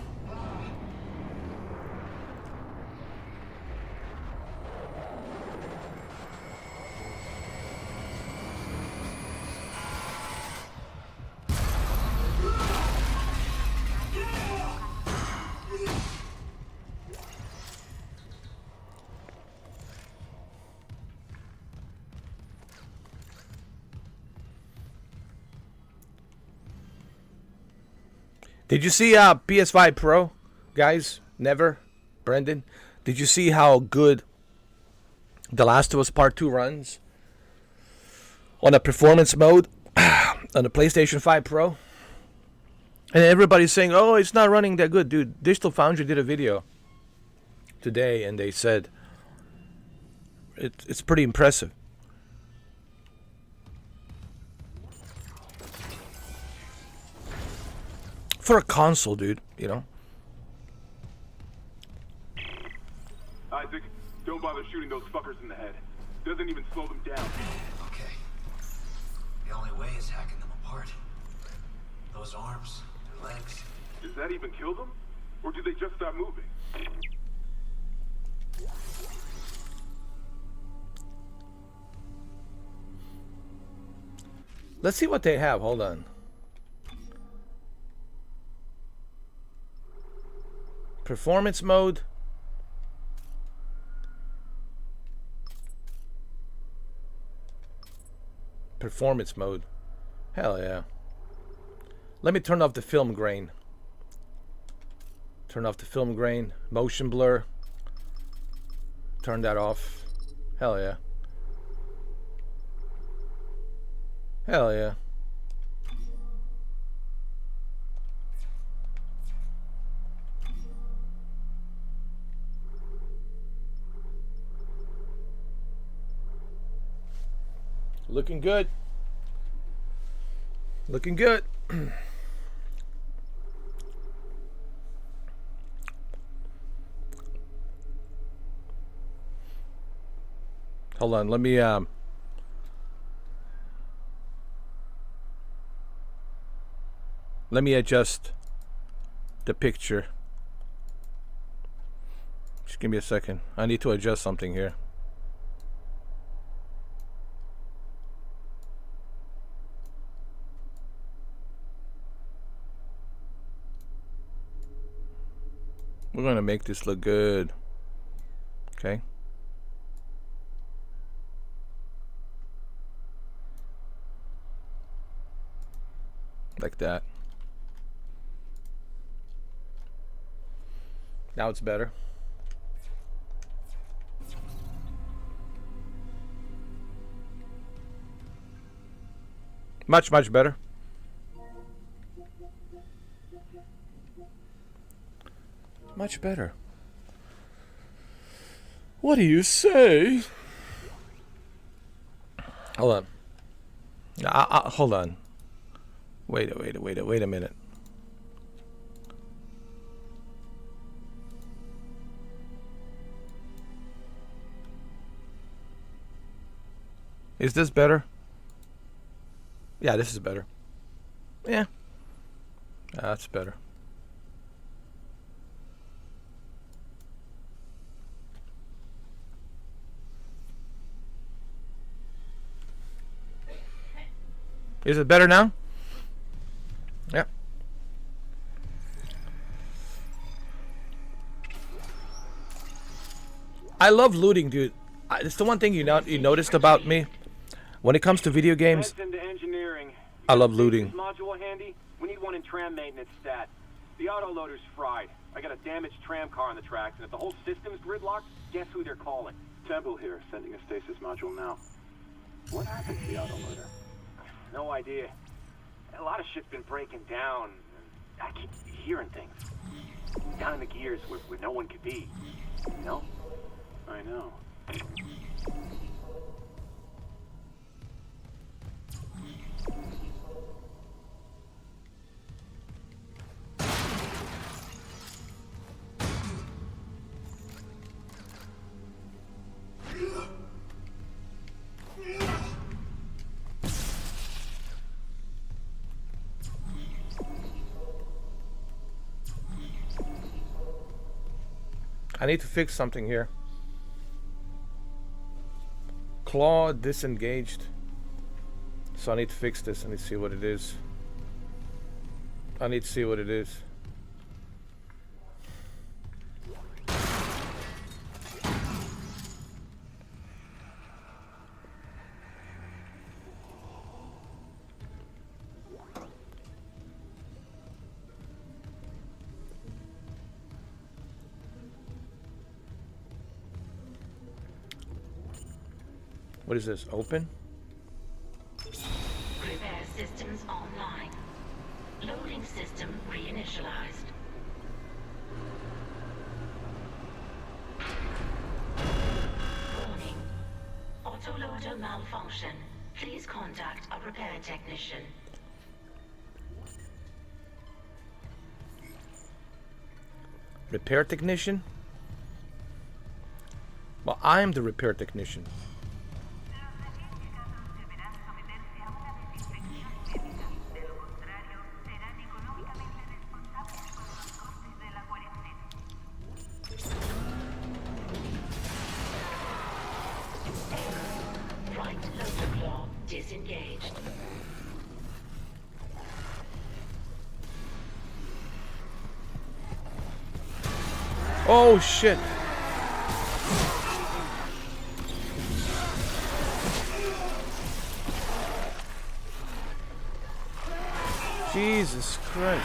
Did you see PS5 Pro, guys? Never, Brendan. Did you see how good The Last of Us Part 2 runs on a performance mode on the PlayStation 5 Pro? And everybody's saying, "Oh, it's not running that good, dude." Digital Foundry did a video today, and they said it's pretty impressive. For a console, dude, you know. Isaac, don't bother shooting those fuckers in the head. Doesn't even slow them down. Okay. The only way is hacking them apart. Those arms, their legs. Does that even kill them? Or do they just stop moving? Let's see what they have. Hold on. Performance mode. Performance mode. Hell yeah. Let me turn off the film grain. Turn off the film grain. Motion blur. Turn that off. Hell yeah. Hell yeah. Looking good. Looking good. Hold on, let me adjust the picture. Just give me a second. I need to adjust something here. We're going to make this look good. Okay. Like that. Now it's better. Much, much better. Much better. What do you say? Hold on. Hold on. Wait a minute. Is this better? Yeah, this is better. Yeah. That's better. Is it better now? Yeah. I love looting, dude. It's the one thing you noticed about me. When it comes to video games, Into engineering. I love looting. This module handy? We need one in tram maintenance stat. The autoloader's fried. I got a damaged tram car on the tracks, and if the whole system's gridlocked, guess who they're calling? Temple here, sending a stasis module now. What happened to the autoloader? No idea. A lot of shit's been breaking down. I keep hearing things. Down in the gears where no one could be. You know? I know. I need to fix something here. Claw disengaged. So I need to fix this. I need to see what it is. I need to see what it is. What is this? Open? Repair systems online. Loading system reinitialized. Warning. Autoloader malfunction. Please contact a repair technician. Repair technician? Well, I'm the repair technician. Right loader claw disengaged. Oh shit. Jesus Christ.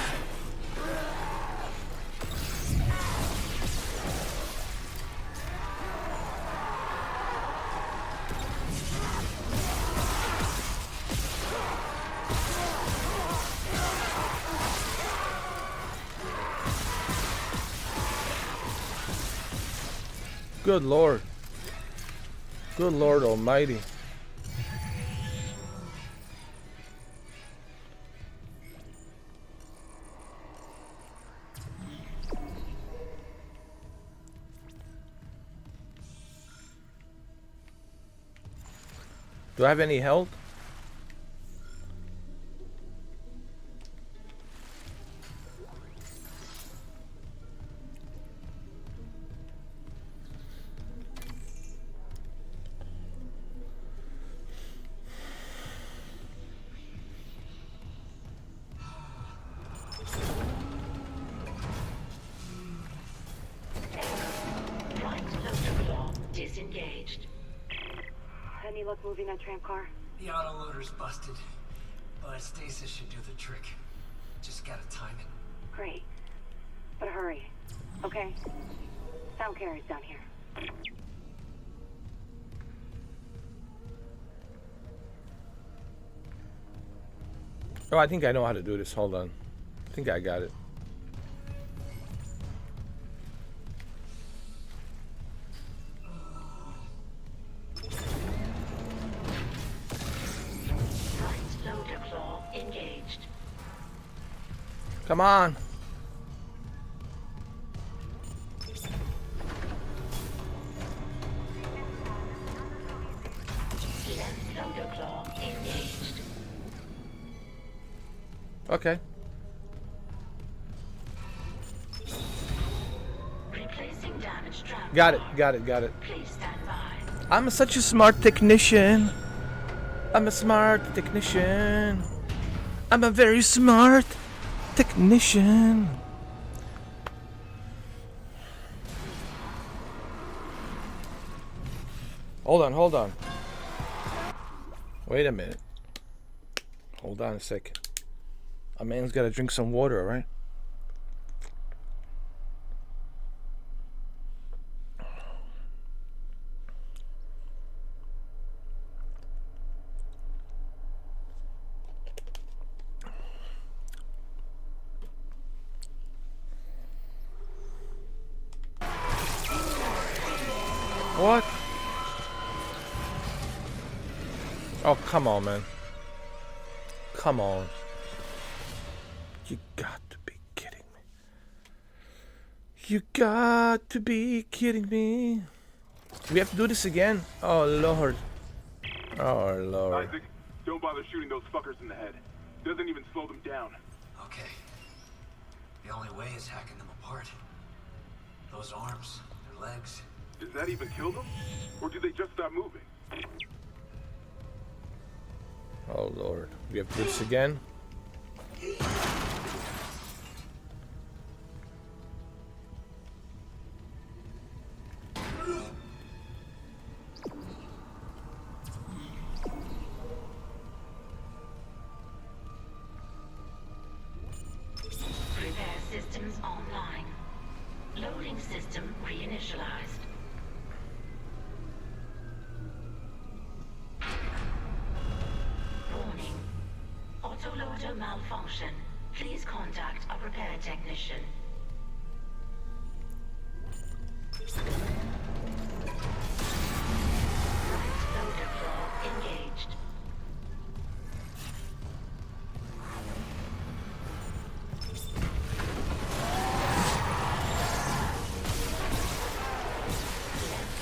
Good Lord. Good Lord Almighty. Do I have any health? Any luck moving that tram car? The autoloader's busted, but stasis should do the trick. Just gotta time it. Great. But hurry, okay? Sound carrier's down here. Oh, I think I know how to do this. Hold on. I think I got it. Loader claw engaged. Come on. Left loader claw engaged. Okay. Replacing damaged tram. Got it. Got it. Got it. Please stand by. I'm such a smart technician. I'm a smart technician. I'm a very smart technician. Hold on, hold on. Wait a minute. Hold on a second. A man's gotta drink some water, alright? What? Oh, come on, man. Come on. You got to be kidding me. You got to be kidding me. We have to do this again? Oh, Lord. Oh, Lord. Isaac, don't bother shooting those fuckers in the head. Doesn't even slow them down. Okay. The only way is hacking them apart. Those arms, their legs. Does that even kill them? Or do they just stop moving? Oh, Lord. We have to do this again? Repair systems online. Loading system reinitialized. Warning. Autoloader malfunction. Please contact a repair technician. Loader claw engaged.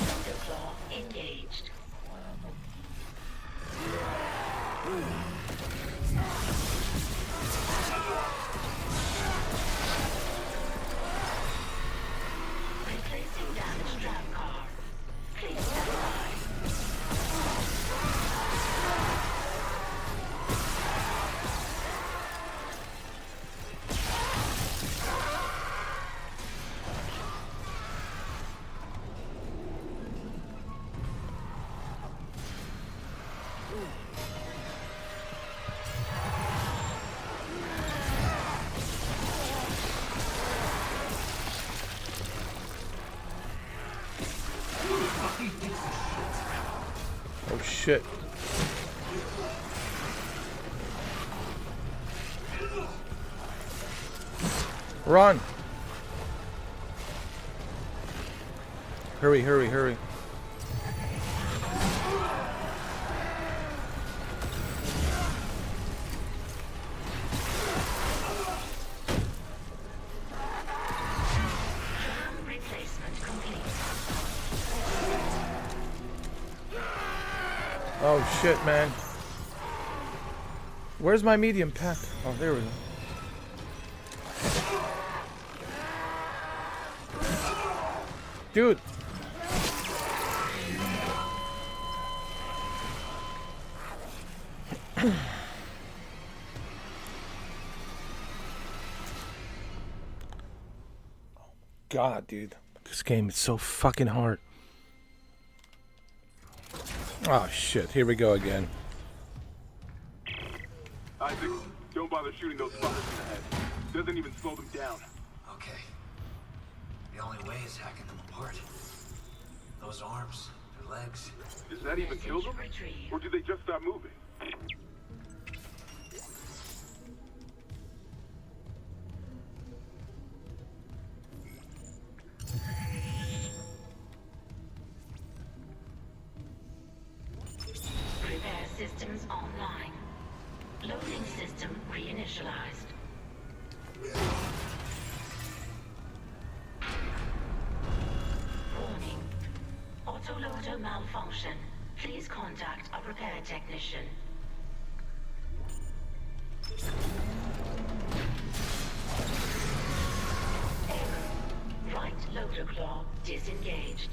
Loader claw engaged. Replacing damaged tram car. Please stand by. Oh, shit. Run! Hurry, hurry, hurry. Tram replacement complete. Oh, shit, man. Where's my medium pack? Oh, there we go. Dude. God, dude. This game is so fucking hard. Oh shit, here we go again. Isaac, don't bother shooting those fuckers in the head. Doesn't even slow them down. Okay. The only way is hacking them apart. Those arms, their legs. Does that even kill them? Or do they just stop moving? Repair systems online. Loading system reinitialized. Warning. Autoloader malfunction. Please contact a repair technician. Error. Right loader claw disengaged.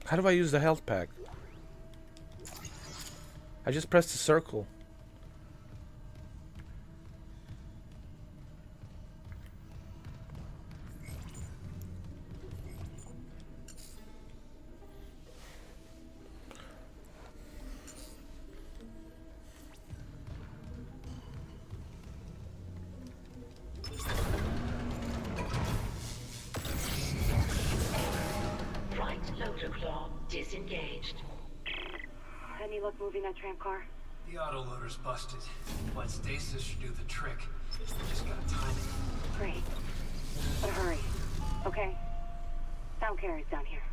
How do I use the health pack? I just pressed the circle. Disengaged. Any luck moving that tram car? The autoloader's busted, but stasis should do the trick. We just gotta time it. Great. But hurry, okay? Sound carries down here.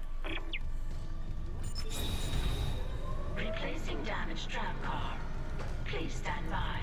Replacing damaged tram car. Please stand by.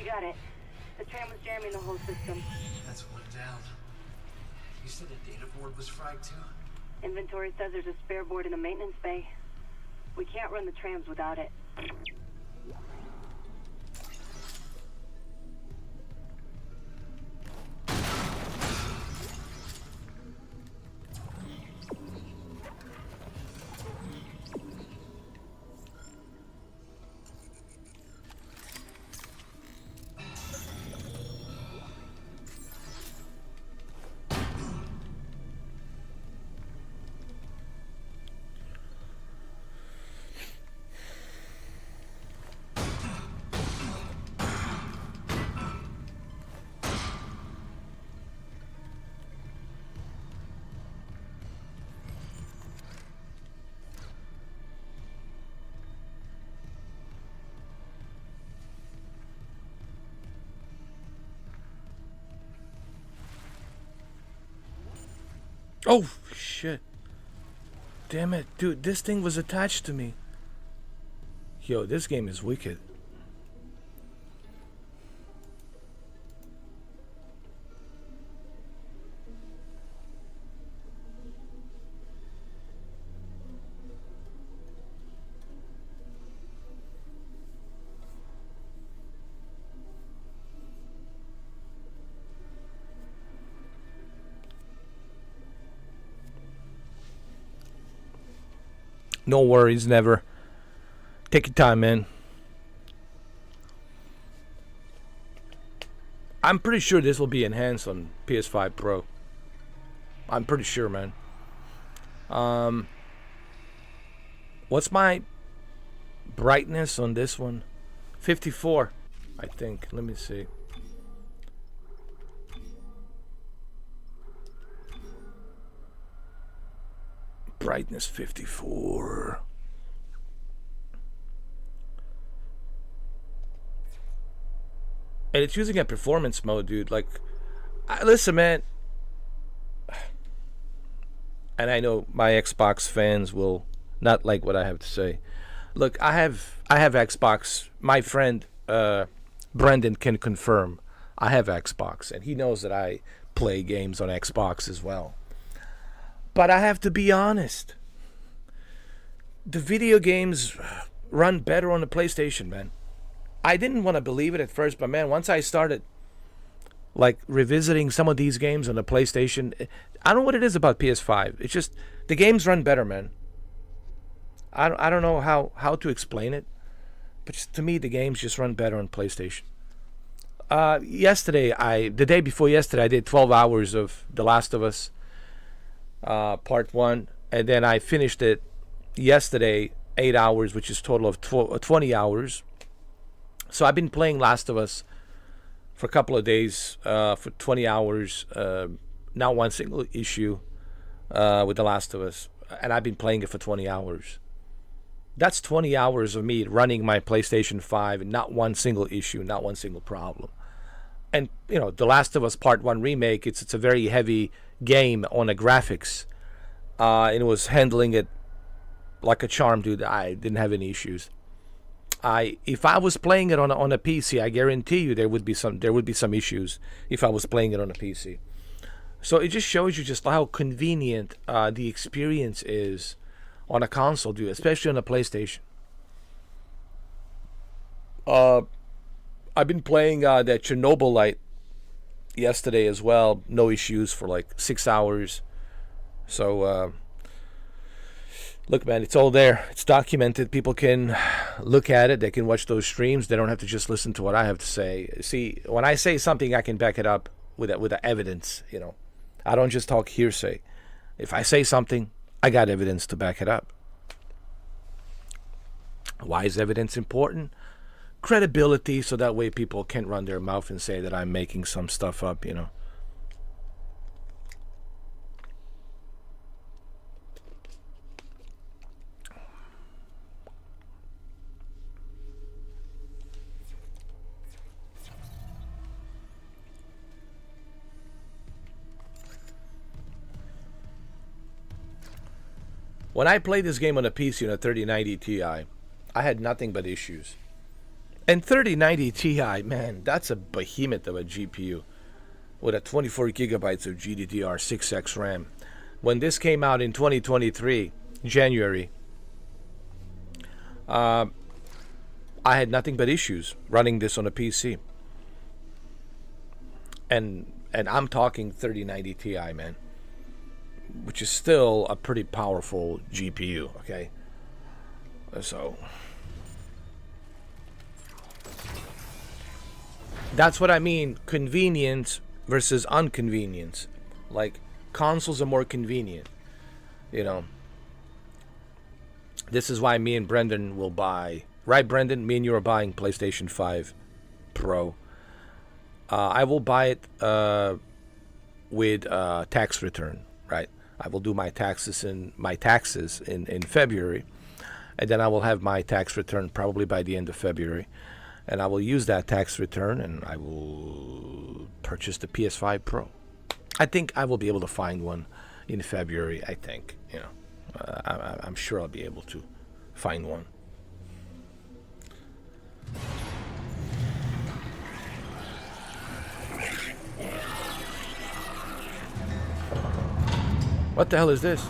Got it. The tram was jamming the whole system. That's one down. You said the data board was fried too? Inventory says there's a spare board in the maintenance bay. We can't run the trams without it. Oh, shit. Damn it. Dude, this thing was attached to me. Yo, this game is wicked. No worries, never. Take your time, man. I'm pretty sure this will be enhanced on PS5 Pro. I'm pretty sure, man. What's my brightness on this one? 54, I think. Let me see. Brightness 54. And it's using a performance mode, dude. Like, listen, man. And I know my Xbox fans will not like what I have to say. Look, I have Xbox. My friend Brendan can confirm I have Xbox, and he knows that I play games on Xbox as well. But I have to be honest. The video games run better on the PlayStation, man. I didn't want to believe it at first, but man, once I started like revisiting some of these games on the PlayStation, I don't know what it is about PS5. It's just the games run better, man. I don't know how to explain it, but just, to me, the games just run better on PlayStation. The day before yesterday, I did 12 hours of The Last of Us. Part 1, and then I finished it yesterday, 8 hours, which is total of 20 hours. So I've been playing Last of Us for a couple of days, for 20 hours, not one single issue with The Last of Us, and I've been playing it for 20 hours. That's 20 hours of me running my PlayStation 5, not one single issue, not one single problem. And, you know, The Last of Us Part 1 remake, it's a very heavy game on the graphics. And it was handling it like a charm, dude. I didn't have any issues. If I was playing it on a PC, I guarantee you there would be some issues if I was playing it on a PC. So it just shows you just how convenient the experience is on a console, dude, especially on a PlayStation. I've been playing that Chernobyl Light yesterday as well. No issues for like 6 hours. So, look, man, it's all there. It's documented. People can look at it. They can watch those streams. They don't have to just listen to what I have to say. See, when I say something, I can back it up with the evidence, you know. I don't just talk hearsay. If I say something, I got evidence to back it up. Why is evidence important? Credibility, so that way people can't run their mouth and say that I'm making some stuff up, you know. When I played this game on a PC on a 3090 Ti, I had nothing but issues. And 3090 Ti, man, that's a behemoth of a GPU with a 24 gigabytes of GDDR6X RAM. When this came out in 2023, January, I had nothing but issues running this on a PC. And I'm talking 3090 Ti, man, which is still a pretty powerful GPU, okay? So that's what I mean, convenience versus inconvenience. Like, consoles are more convenient, you know. This is why me and Brendan will buy, right, Brendan? Me and you are buying PlayStation 5 Pro. I will buy it with tax return, right? I will do my taxes in February, and then I will have my tax return probably by the end of February. And I will use that tax return, and I will purchase the PS5 Pro. I think I will be able to find one in February, I think. I'm sure I'll be able to find one. What the hell is this?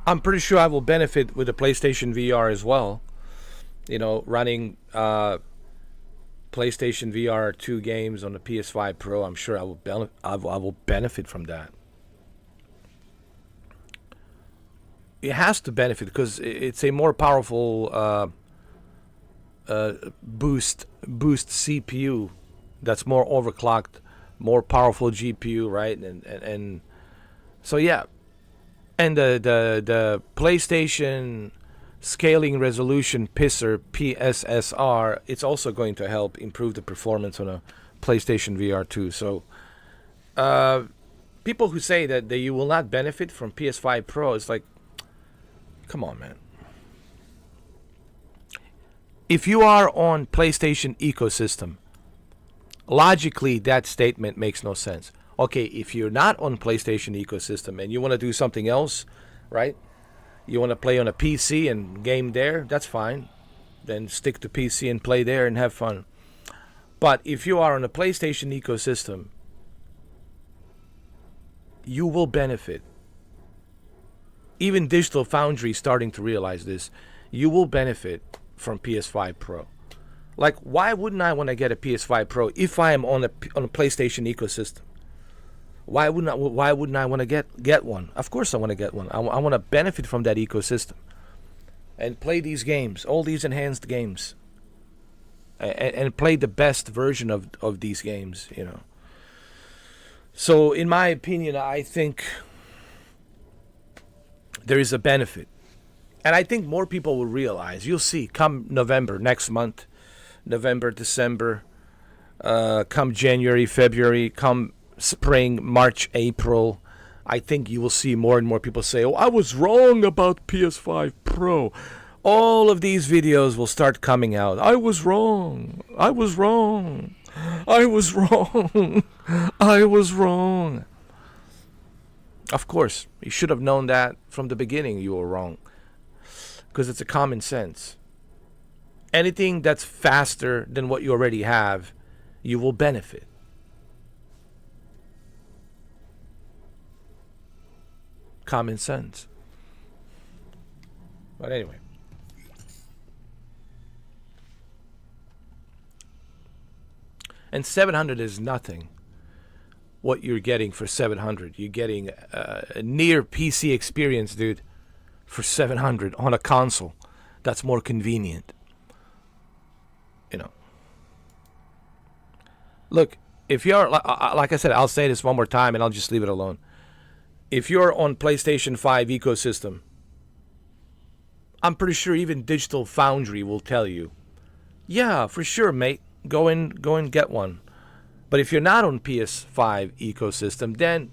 I'm pretty sure I will benefit with the PlayStation VR as well. Running PlayStation VR 2 games on the PS5 Pro, I'm sure I will benefit from that. It has to benefit because it's a more powerful boost CPU that's more overclocked, more powerful GPU, right? And so yeah. And the PlayStation Scaling Resolution Pisser PSSR, it's also going to help improve the performance on a PlayStation VR 2. So people who say that you will not benefit from PS5 Pro, it's like, come on, man. If you are on PlayStation ecosystem, logically that statement makes no sense. Okay, if you're not on PlayStation ecosystem and you want to do something else, right? You want to play on a PC and game there, that's fine. Then stick to PC and play there and have fun. But if you are on a PlayStation ecosystem, you will benefit. Even Digital Foundry is starting to realize this. You will benefit from PS5 Pro. Like, why wouldn't I want to get a PS5 Pro if I am on a PlayStation ecosystem? Why wouldn't I want to get one? Of course I want to get one. I want to benefit from that ecosystem and play these games, all these enhanced games, and play the best version of these games, So in my opinion, I think there is a benefit. And I think more people will realize. You'll see come November, next month, November, December, come January, February, come spring, March, April, I think you will see more and more people say, oh, I was wrong about PS5 Pro. All of these videos will start coming out. I was wrong. I was wrong. I was wrong. I was wrong. Of course, you should have known that from the beginning you were wrong. Because it's a common sense. Anything that's faster than what you already have, you will benefit. Common sense. But anyway. And 700 is nothing. What you're getting for 700. You're getting a near PC experience, dude, for 700 on a console. That's more convenient. Look, if you're, like I said, I'll say this one more time and I'll just leave it alone. If you're on PlayStation 5 ecosystem, I'm pretty sure even Digital Foundry will tell you, yeah, for sure, mate, go and get one. But if you're not on PS5 ecosystem, then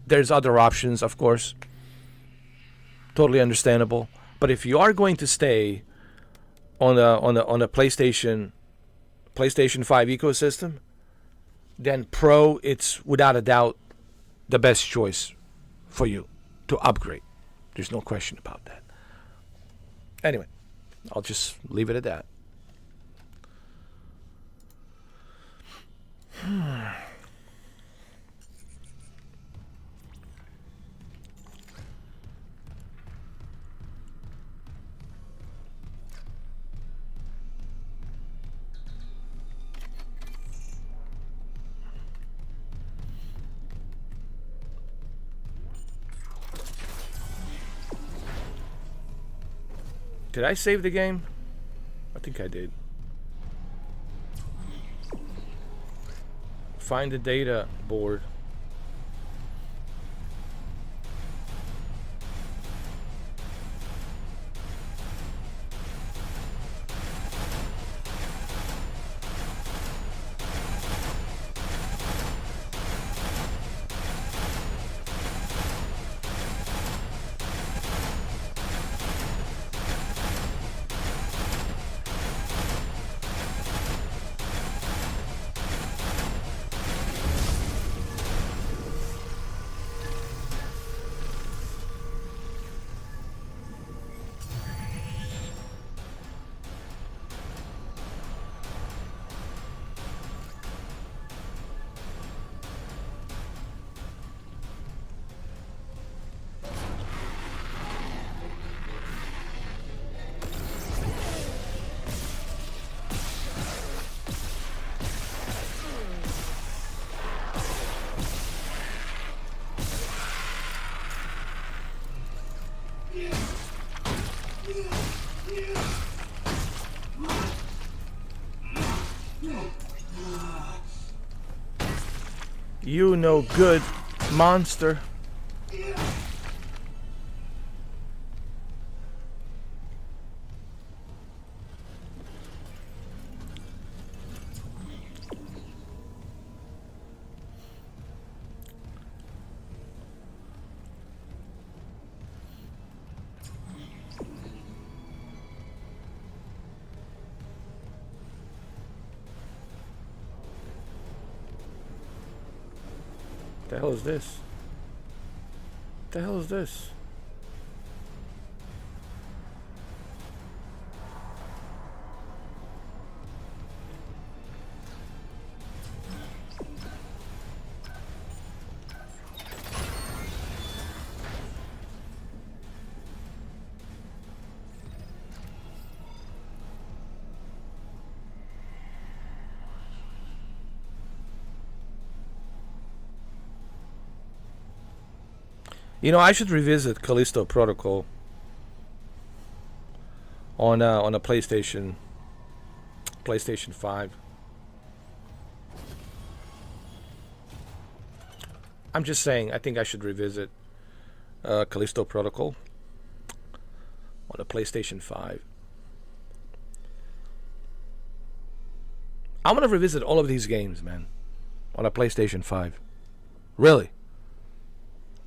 there's other options, of course. Totally understandable. But if you are going to stay on a PlayStation 5 ecosystem, then Pro, it's without a doubt the best choice for you to upgrade. There's no question about that. Anyway, I'll just leave it at that. Did I save the game? I think I did. Find the data board. You no good monster. The hell is this? The hell is this? You know, I should revisit Callisto Protocol on a PlayStation 5. I'm just saying, I think I should revisit Callisto Protocol on a PlayStation 5. I'm gonna revisit all of these games, man, on a PlayStation 5. Really.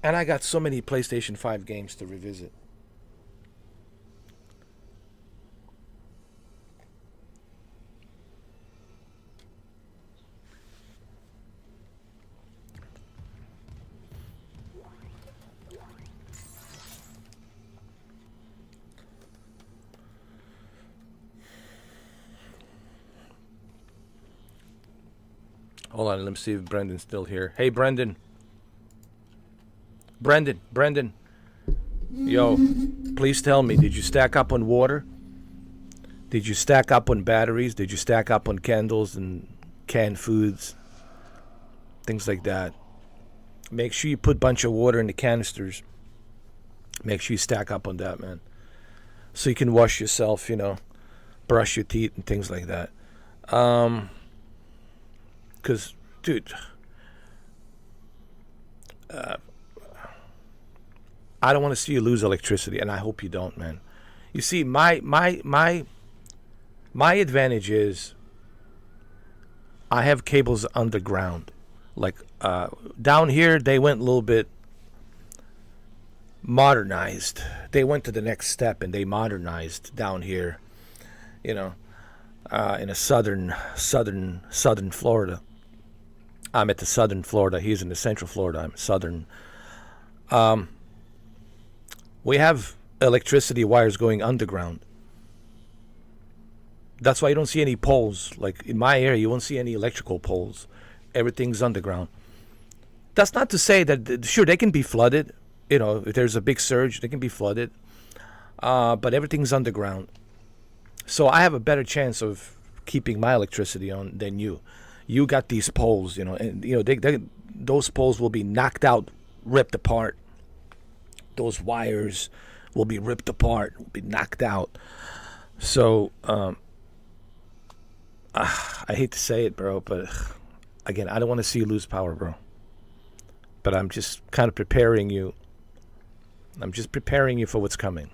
And I got so many PlayStation 5 games to revisit. Hold on, let me see if Brendan's still here. Hey, Brendan. Brendan. Yo, please tell me, did you stack up on water? Did you stack up on batteries? Did you stack up on candles and canned foods? Things like that. Make sure you put a bunch of water in the canisters. Make sure you stack up on that, man. So you can wash yourself, you know, brush your teeth and things like that. Because, dude, I don't want to see you lose electricity, and I hope you don't, man. You see, my advantage is I have cables underground. Like down here, they went a little bit modernized. They went to the next step, and they modernized down here. You know, in a southern Florida. I'm at the southern Florida. He's in the central Florida. I'm southern. We have electricity wires going underground. That's why you don't see any poles. Like in my area, you won't see any electrical poles. Everything's underground. That's not to say that, sure, they can be flooded. You know, if there's a big surge, they can be flooded. But everything's underground. So I have a better chance of keeping my electricity on than you. You got these poles, you know, and you know those poles will be knocked out, ripped apart. Those wires will be ripped apart, will be knocked out. So I hate to say it, bro, but again, I don't want to see you lose power, bro. But I'm just kind of preparing you. I'm just preparing you for what's coming.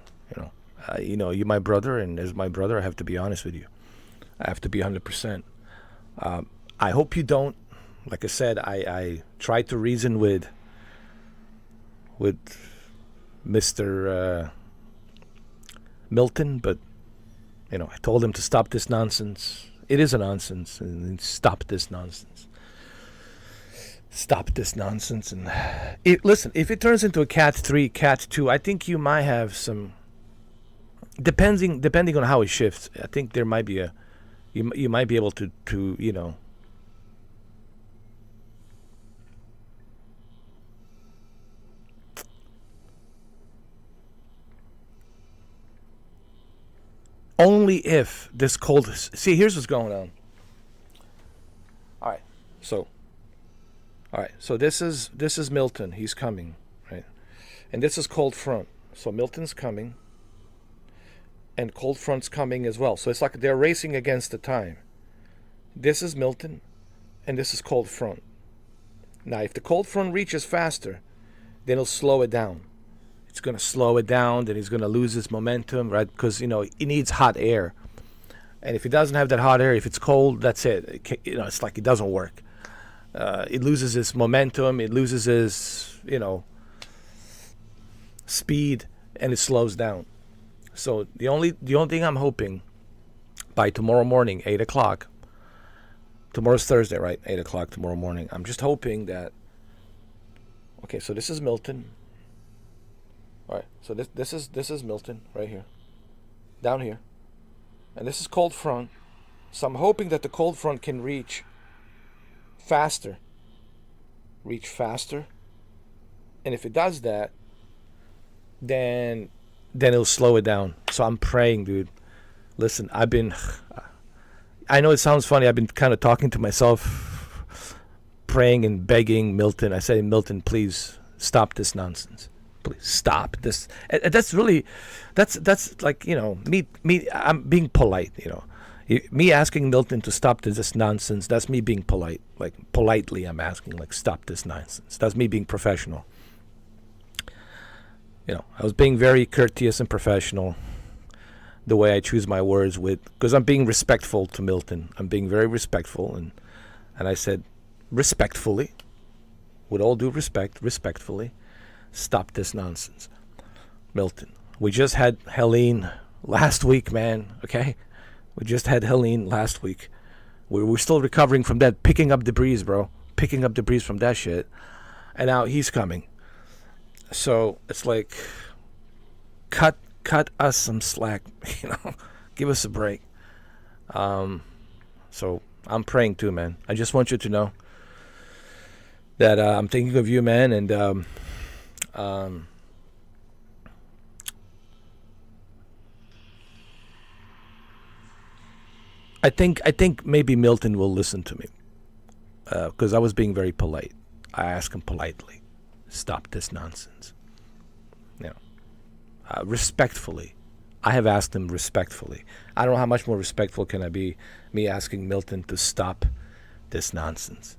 You know, you're my brother, and as my brother, I have to be honest with you. I have to be 100%. I hope you don't. Like I said, I tried to reason with Mr. Milton, but you know, I told him to stop this nonsense. It is a nonsense, and stop this nonsense. Stop this nonsense, and listen. If it turns into a Cat 3, Cat 2, I think you might have some. Depending on how it shifts, I think there might be you might be able to you know. Only if this cold. See, here's what's going on. All right, so this is Milton. He's coming, right? And this is cold front. So Milton's coming, and cold front's coming as well. So it's like they're racing against the time. This is Milton, and this is cold front. Now, if the cold front reaches faster, then it'll slow it down. It's going to slow it down, then he's going to lose its momentum, right? Because, you know, it needs hot air. And if it doesn't have that hot air, if it's cold, that's it. You know, it's like it doesn't work. It loses its momentum, it loses its, you know, speed, and it slows down. So the only thing I'm hoping by tomorrow morning, 8 o'clock, tomorrow's Thursday, right? 8 o'clock tomorrow morning. I'm just hoping that, okay, so this is Milton. All right, so this is Milton right here, down here. And this is cold front. So I'm hoping that the cold front can reach faster. And if it does that, then it'll slow it down. So I'm praying, dude. Listen, I know it sounds funny. I've been kind of talking to myself, praying and begging Milton. I say, Milton, please stop this nonsense. Please stop this. And that's really, that's like, you know, me. I'm being polite, you know. Me asking Milton to stop this nonsense, that's me being polite. Like, politely I'm asking, like, stop this nonsense. That's me being professional. You know, I was being very courteous and professional the way I choose my words with, because I'm being respectful to Milton. I'm being very respectful, and I said, respectfully, with all due respect, respectfully, stop this nonsense. Milton, we just had Helene last week, man, okay? We just had Helene last week. We're still recovering from that, picking up debris, bro. Picking up debris from that shit. And now he's coming. So it's like, cut us some slack, you know. Give us a break. So I'm praying too, man. I just want you to know that I'm thinking of you, man, and I think maybe Milton will listen to me, because I was being very polite. I asked him politely, stop this nonsense. You know, respectfully. I have asked him respectfully. I don't know how much more respectful can I be, me asking Milton to stop this nonsense.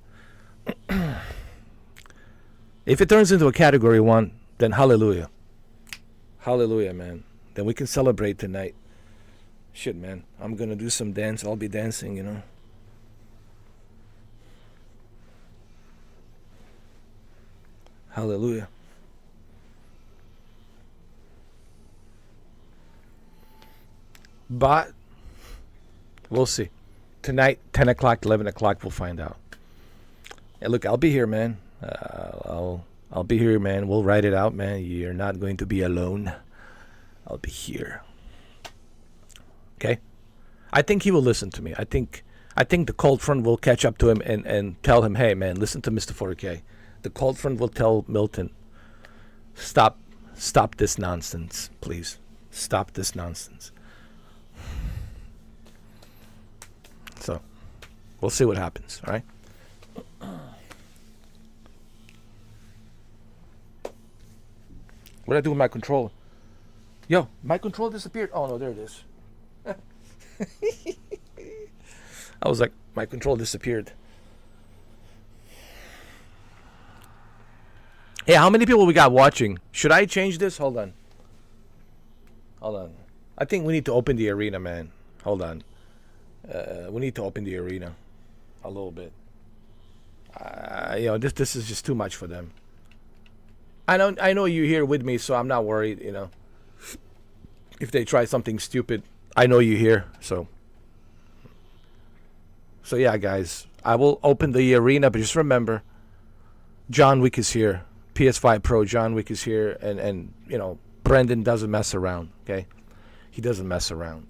If it turns into a category 1, then hallelujah. Hallelujah, man. Then we can celebrate tonight. Shit, man. I'm gonna do some dance. I'll be dancing, you know. Hallelujah. But we'll see. Tonight, 10 o'clock, 11 o'clock, we'll find out. And look, I'll be here, man. I'll be here, man. We'll write it out, man. You're not going to be alone. I'll be here. Okay? I think he will listen to me. I think the cold front will catch up to him and tell him, hey, man, listen to Mr. 4K. The cold front will tell Milton, stop this nonsense, please. Stop this nonsense. So, we'll see what happens, all right? What did I do with my controller? Yo, my controller disappeared. Oh, no, there it is. I was like, my control disappeared. Hey, how many people we got watching? Should I change this? Hold on. I think we need to open the arena, man. Hold on. We need to open the arena a little bit. You know, this is just too much for them. I know you're here with me, so I'm not worried, you know. If they try something stupid, I know you're here, so yeah, guys. I will open the arena, but just remember, John Wick is here. PS5 Pro, John Wick is here, and you know, Brendan doesn't mess around, okay? He doesn't mess around.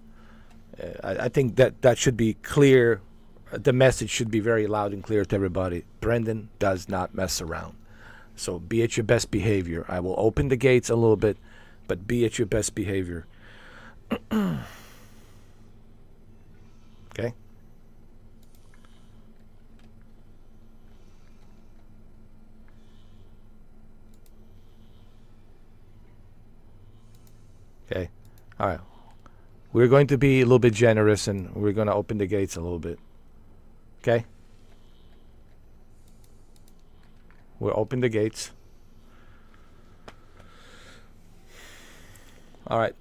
I think that should be clear. The message should be very loud and clear to everybody. Brendan does not mess around. So be at your best behavior. I will open the gates a little bit, but be at your best behavior. Okay? Okay. All right. We're going to be a little bit generous, and we're going to open the gates a little bit. Okay? We'll open the gates. All right.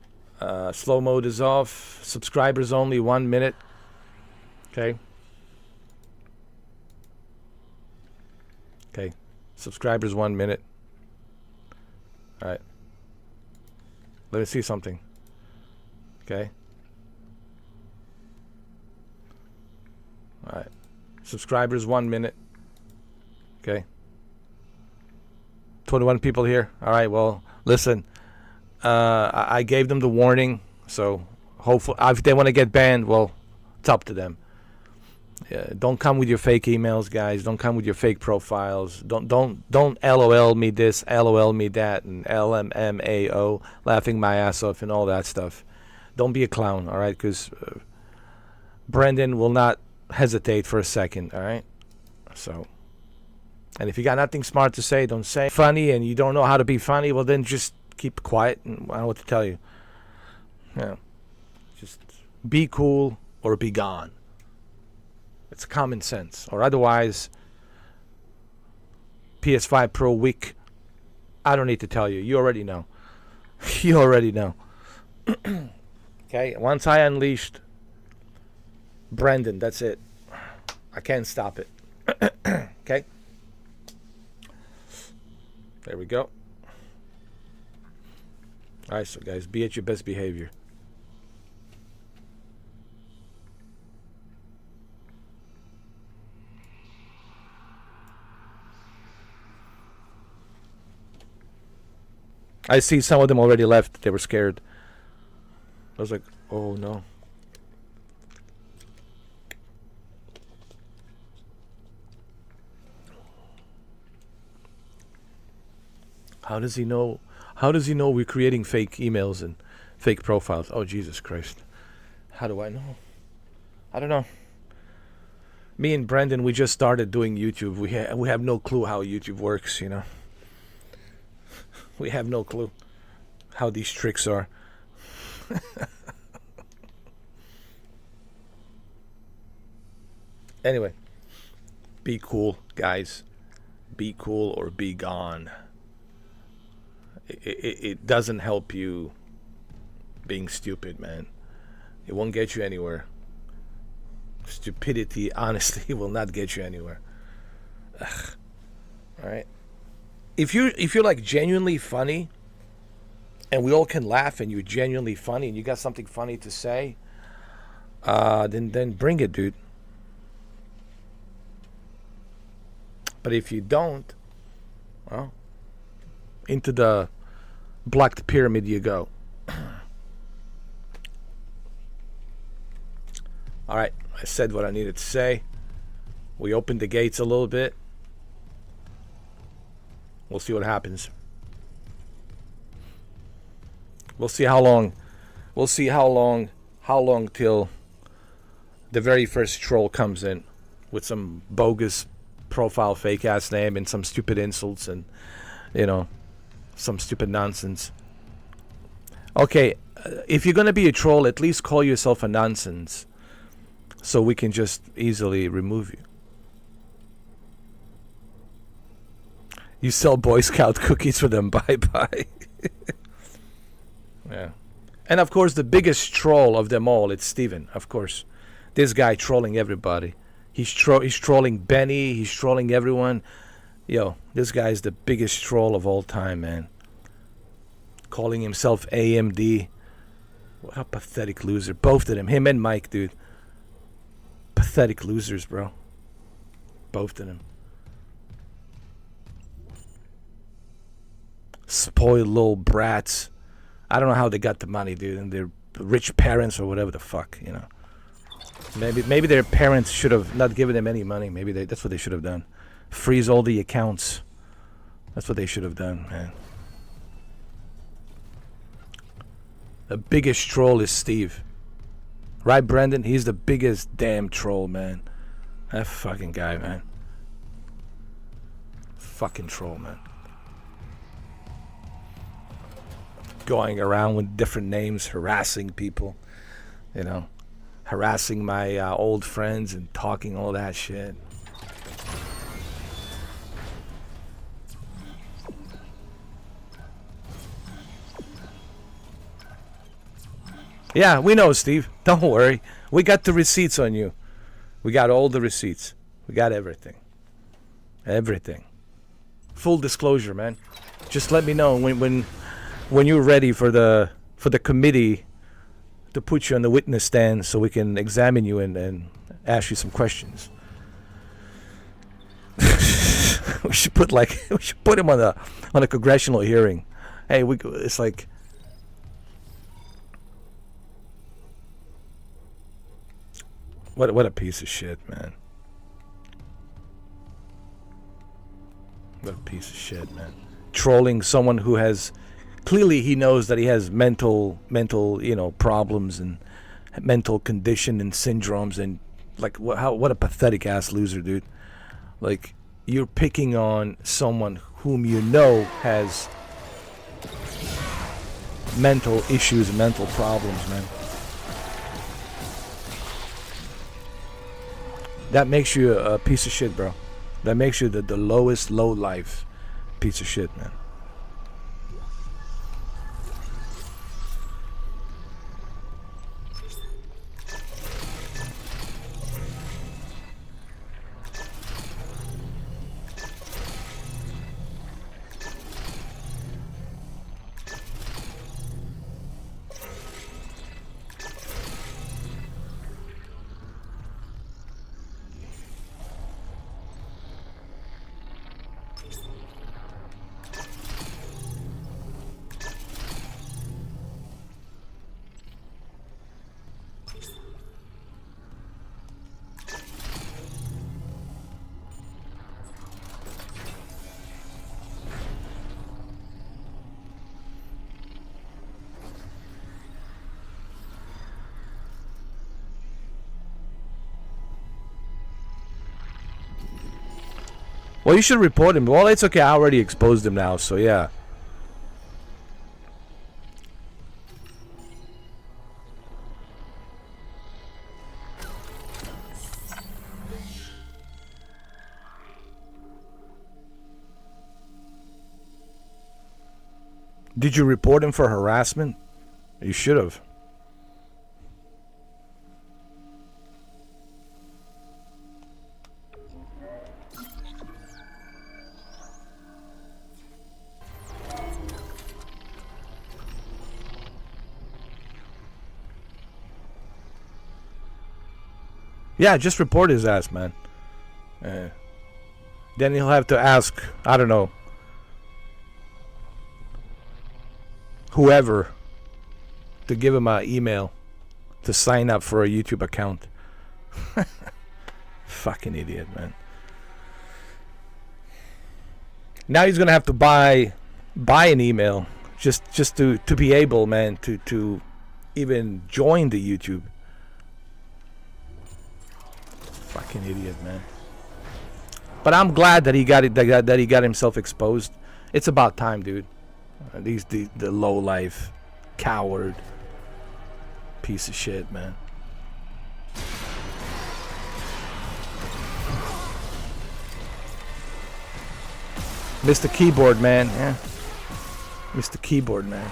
Slow mode is off. Subscribers only, 1 minute. Okay. Okay. Subscribers 1 minute. All right. Let me see something. Okay. All right. Subscribers 1 minute. Okay. 21 people here. All right. Well, listen. I gave them the warning, so hopefully, if they want to get banned, well, it's up to them. Don't come with your fake emails, guys. Don't come with your fake profiles. Don't LOL me this, LOL me that, and LMMAO, laughing my ass off, and all that stuff. Don't be a clown, all right? Because Brendan will not hesitate for a second, all right? So, and if you got nothing smart to say, don't say funny, and you don't know how to be funny, well, then just keep quiet, and I don't know what to tell you. Yeah. Just be cool or be gone. It's common sense. Or otherwise, PS5 Pro week, I don't need to tell you. You already know. You already know. Okay? Once I unleashed Brendan, that's it. I can't stop it. Okay? There we go. Alright, so guys, be at your best behavior. I see some of them already left. They were scared. I was like, oh no. How does he know? How does he know we're creating fake emails and fake profiles? Oh, Jesus Christ. How do I know? I don't know. Me and Brendan, we just started doing YouTube. We have no clue how YouTube works, you know. We have no clue how these tricks are. Anyway, be cool, guys. Be cool or be gone. It doesn't help you being stupid, man. It won't get you anywhere. Stupidity, honestly, will not get you anywhere. Ugh. All right. If you're like genuinely funny, and we all can laugh, and you're genuinely funny, and you got something funny to say, then bring it, dude. But if you don't, well, into the blocked pyramid you go. All right, I said what I needed to say. We opened the gates a little bit. We'll see what happens. We'll see how long. We'll see how long till the very first troll comes in with some bogus profile, fake ass name, and some stupid insults, and some stupid nonsense. Okay, if you're gonna be a troll, at least call yourself a nonsense, so we can just easily remove you. You sell Boy Scout cookies for them. Bye bye. Yeah. And of course, the biggest troll of them all, it's Steven. Of course, this guy trolling everybody. He's trolling Benny. He's trolling everyone. Yo, this guy's the biggest troll of all time, man. Calling himself AMD. What a pathetic loser. Both of them. Him and Mike, dude. Pathetic losers, bro. Both of them. Spoiled little brats. I don't know how they got the money, dude. And they're rich parents or whatever the fuck, you know. Maybe their parents should have not given them any money. Maybe that's what they should have done. Freeze all the accounts. That's what they should have done, man. The biggest troll is Steve. Right, Brendan? He's the biggest damn troll, man. That fucking guy, man. Fucking troll, man. Going around with different names, harassing people. You know. Harassing my old friends and talking all that shit. Yeah, we know, Steve. Don't worry. We got the receipts on you. We got all the receipts. We got everything. Everything. Full disclosure, man. Just let me know when you're ready for the committee to put you on the witness stand so we can examine you and ask you some questions. we should put him on a congressional hearing. Hey, it's like what a piece of shit, man. What a piece of shit, man. Trolling someone who has clearly he knows that he has mental problems and mental condition and syndromes, and like what a pathetic ass loser, dude. Like, you're picking on someone whom you know has mental issues, mental problems, man. That makes you a piece of shit, bro. That makes you the lowest low life piece of shit, man. Well, you should report him. Well, it's okay. I already exposed him now, so yeah. Did you report him for harassment? You should have. Yeah, just report his ass, man. Then he'll have to ask, I don't know, whoever to give him an email to sign up for a YouTube account. Fucking idiot, man. Now he's gonna have to buy an email just to be able, man, to even join the YouTube. Fucking idiot, man. But I'm glad that he got it. That he got himself exposed. It's about time, dude. The low life, coward, piece of shit, man. Mr. Keyboard Man, yeah. Mr. Keyboard Man.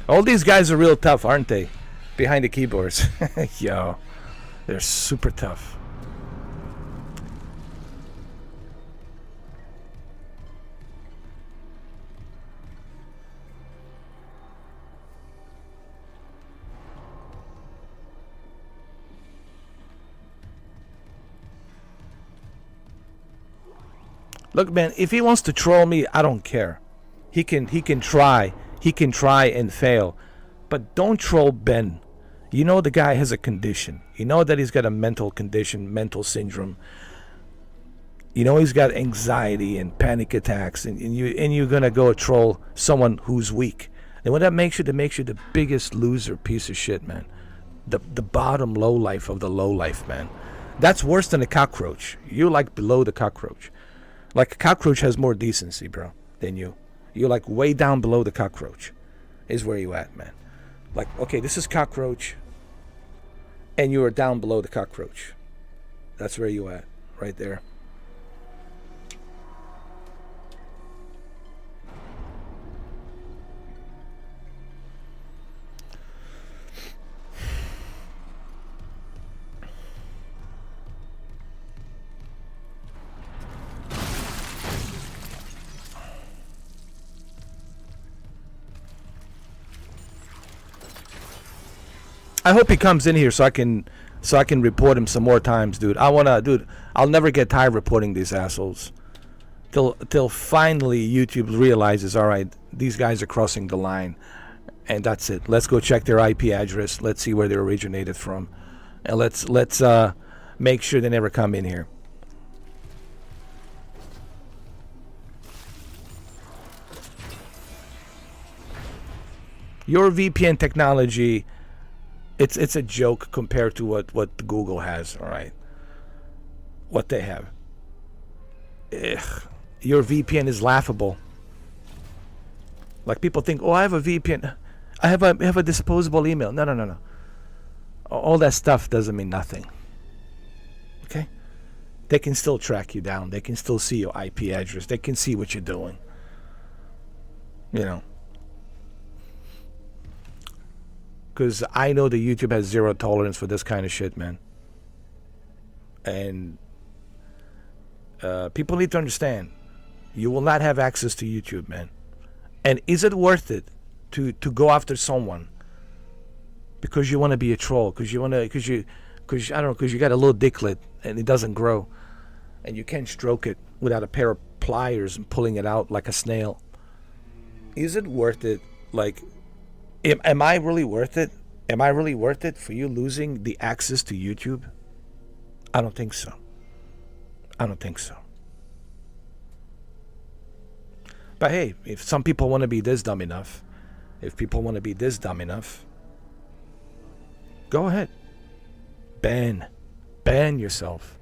All these guys are real tough, aren't they? Behind the keyboards. Yo, they're super tough. Look, man, if he wants to troll me, I don't care. He can try. He can try and fail. But don't troll Ben. You know the guy has a condition. You know that he's got a mental condition, mental syndrome. You know he's got anxiety and panic attacks, and you're gonna go troll someone who's weak. And what that makes you the biggest loser piece of shit, man. The bottom low life of the low life, man. That's worse than a cockroach. You're like below the cockroach. Like a cockroach has more decency, bro, than you. You're like way down below the cockroach. is where you at, man. Like, okay, this is cockroach, and you are down below the cockroach. That's where you at, right there. I hope he comes in here so I can report him some more times, dude. I'll never get tired reporting these assholes. Till finally YouTube realizes, all right, these guys are crossing the line, and that's it. Let's go check their IP address. Let's see where they originated from, and let's make sure they never come in here. Your VPN technology, it's a joke compared to what Google has, all right? What they have. Ugh. Your VPN is laughable. Like, people think, oh, I have a VPN. I have a disposable email. No. All that stuff doesn't mean nothing. Okay? They can still track you down. They can still see your IP address. They can see what you're doing. You know. Because I know that YouTube has zero tolerance for this kind of shit, man. And people need to understand, you will not have access to YouTube, man. And is it worth it to go after someone because you want to be a troll, because you got a little dicklet and it doesn't grow, and you can't stroke it without a pair of pliers and pulling it out like a snail? Is it worth it? Like, am I really worth it? Am I really worth it for you losing the access to YouTube? I don't think so. But hey, if some people want to be this dumb enough, go ahead. Ban yourself.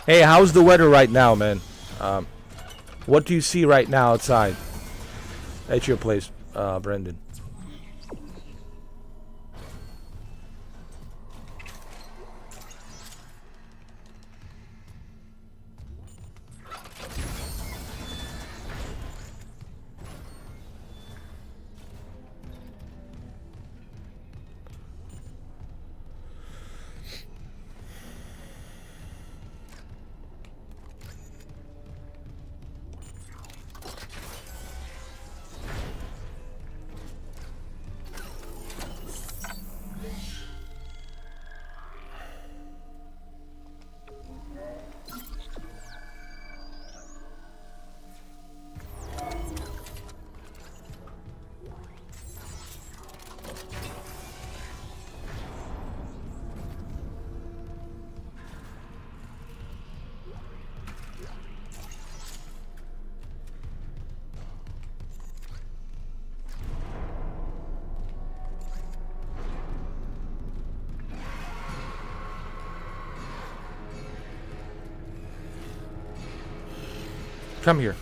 Hey, how's the weather right now, man? What do you see right now outside at your place, Brendan? Come here.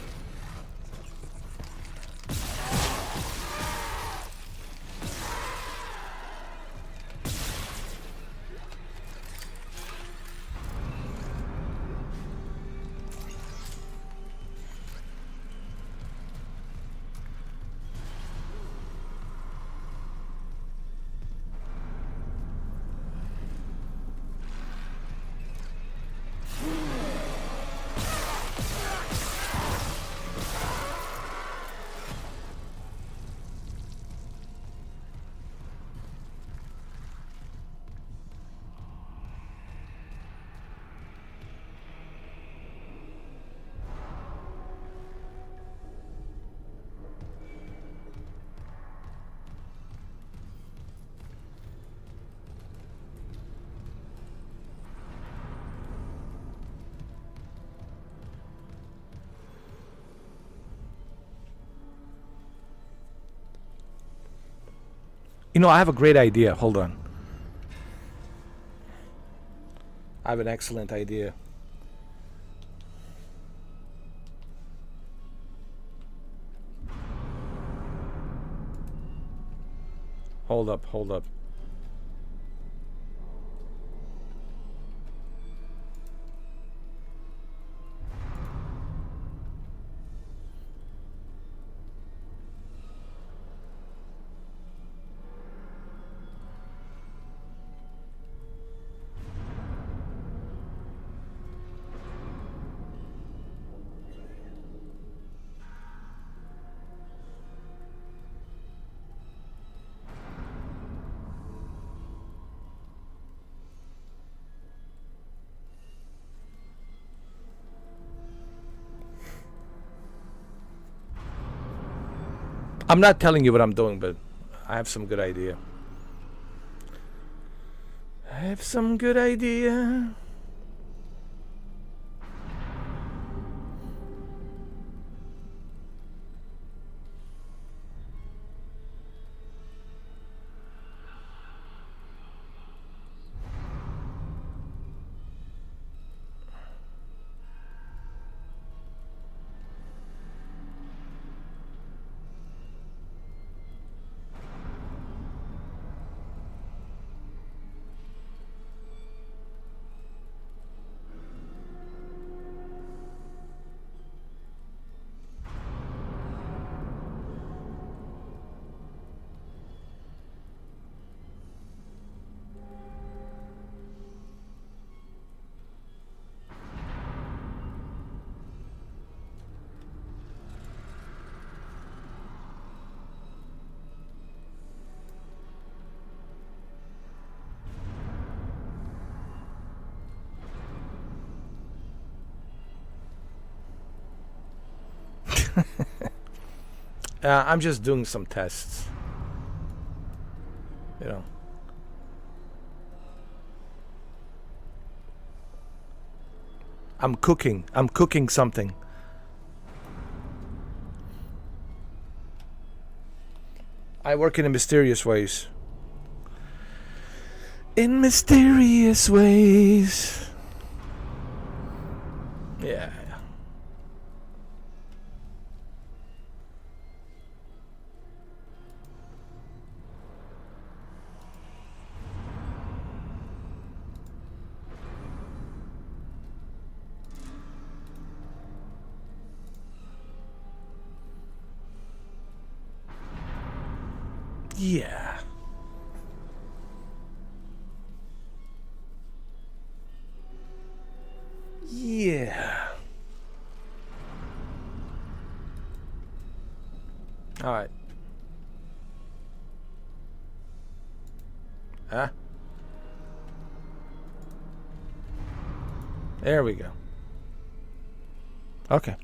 You know, I have a great idea. Hold on. I have an excellent idea. Hold up, hold up. I'm not telling you what I'm doing, but I have some good idea. I have some good idea. I'm just doing some tests. You know. I'm cooking something. I work in mysterious ways. In mysterious ways. Yeah. Yeah. Yeah. All right. Huh? There we go. Okay.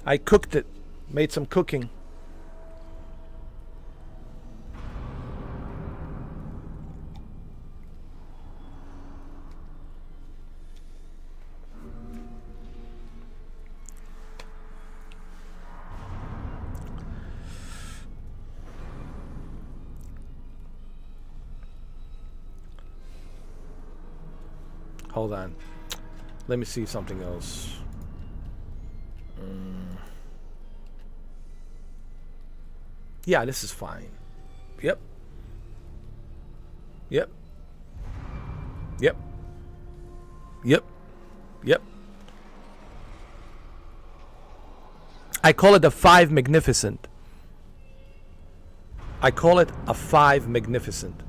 I cooked it. Made some cooking. Hold on. Let me see something else. Yeah, this is fine. Yep. Yep. Yep. Yep. Yep. I call it a 5 magnificent. I call it a 5 magnificent.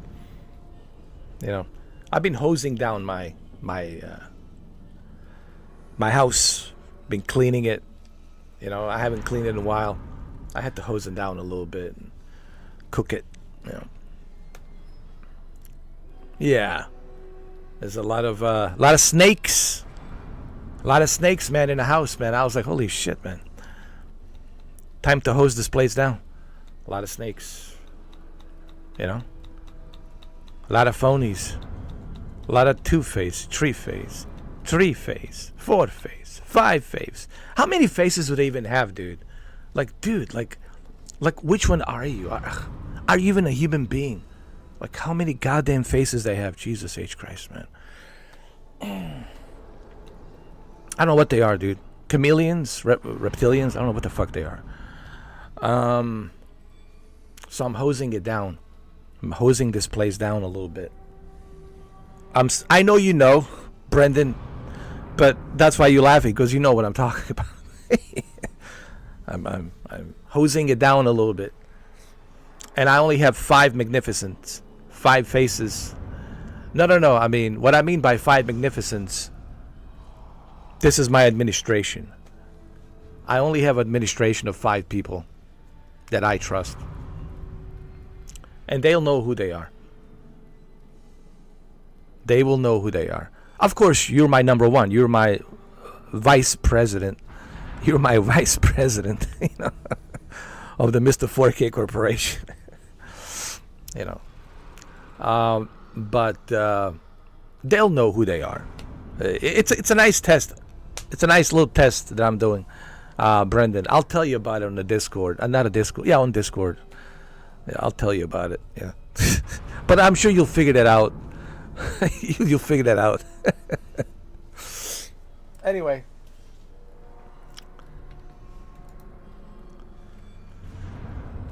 You know, I've been hosing down my house, been cleaning it. You know, I haven't cleaned it in a while. I had to hose it down a little bit and cook it. You know. Yeah, there's a lot of snakes. A lot of snakes, man, in the house, man. I was like, holy shit, man. Time to hose this place down. A lot of snakes. You know, a lot of phonies. A lot of 2-face, 3-face, 3-face, 4-face, 5-face. How many faces would they even have, dude? Like, dude, like which one are you? are you even a human being? Like, how many goddamn faces they have? Jesus H. Christ, man. I don't know what they are, dude. Chameleons? Reptilians? I don't know what the fuck they are. So I'm hosing it down. I'm hosing this place down a little bit. I know you know, Brendan, but that's why you're laughing, because you know what I'm talking about. I'm hosing it down a little bit. And I only have 5 magnificents. 5 faces. No. I mean, what I mean by 5 magnificents, this is my administration. I only have administration of 5 people that I trust. And they'll know who they are. They will know who they are. Of course, you're my number one. You're my vice president. You're my vice president, you know, of the Mr. 4K Corporation. You know. But they'll know who they are. It's a nice test. It's a nice little test that I'm doing, Brendan. I'll tell you about it on the Discord. Not a Discord. Yeah, on Discord. Yeah, I'll tell you about it. Yeah. But I'm sure you'll figure that out. You'll figure that out. Anyway.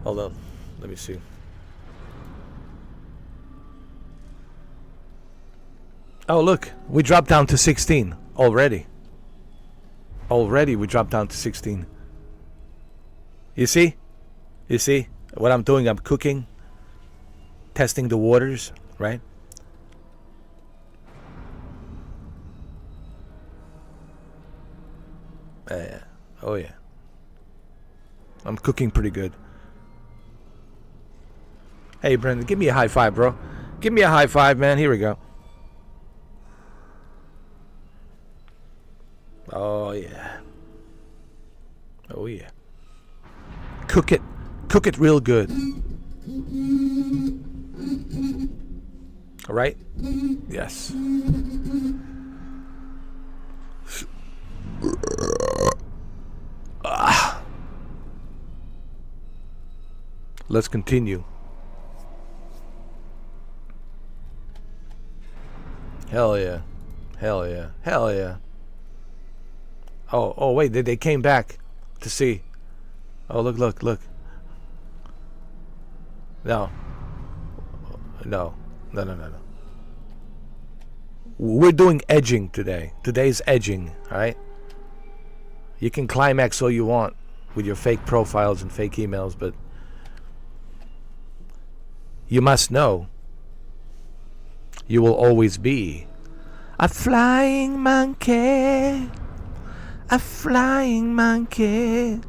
Hold on. Let me see. Oh, look. We dropped down to 16 already. Already we dropped down to 16. You see? You see? What I'm doing, I'm cooking. Testing the waters, right? Yeah. Oh, yeah. I'm cooking pretty good. Hey, Brendan, give me a high five, bro. Give me a high five, man. Here we go. Oh, yeah. Oh, yeah. Cook it. Cook it real good. All right? Yes. Let's continue. Hell yeah. Hell yeah. Hell yeah. Oh, wait, they came back to see. Oh, look. No. We're doing edging today. Today's edging, alright? You can climax all you want with your fake profiles and fake emails, but you must know you will always be a flying monkey. A flying monkey.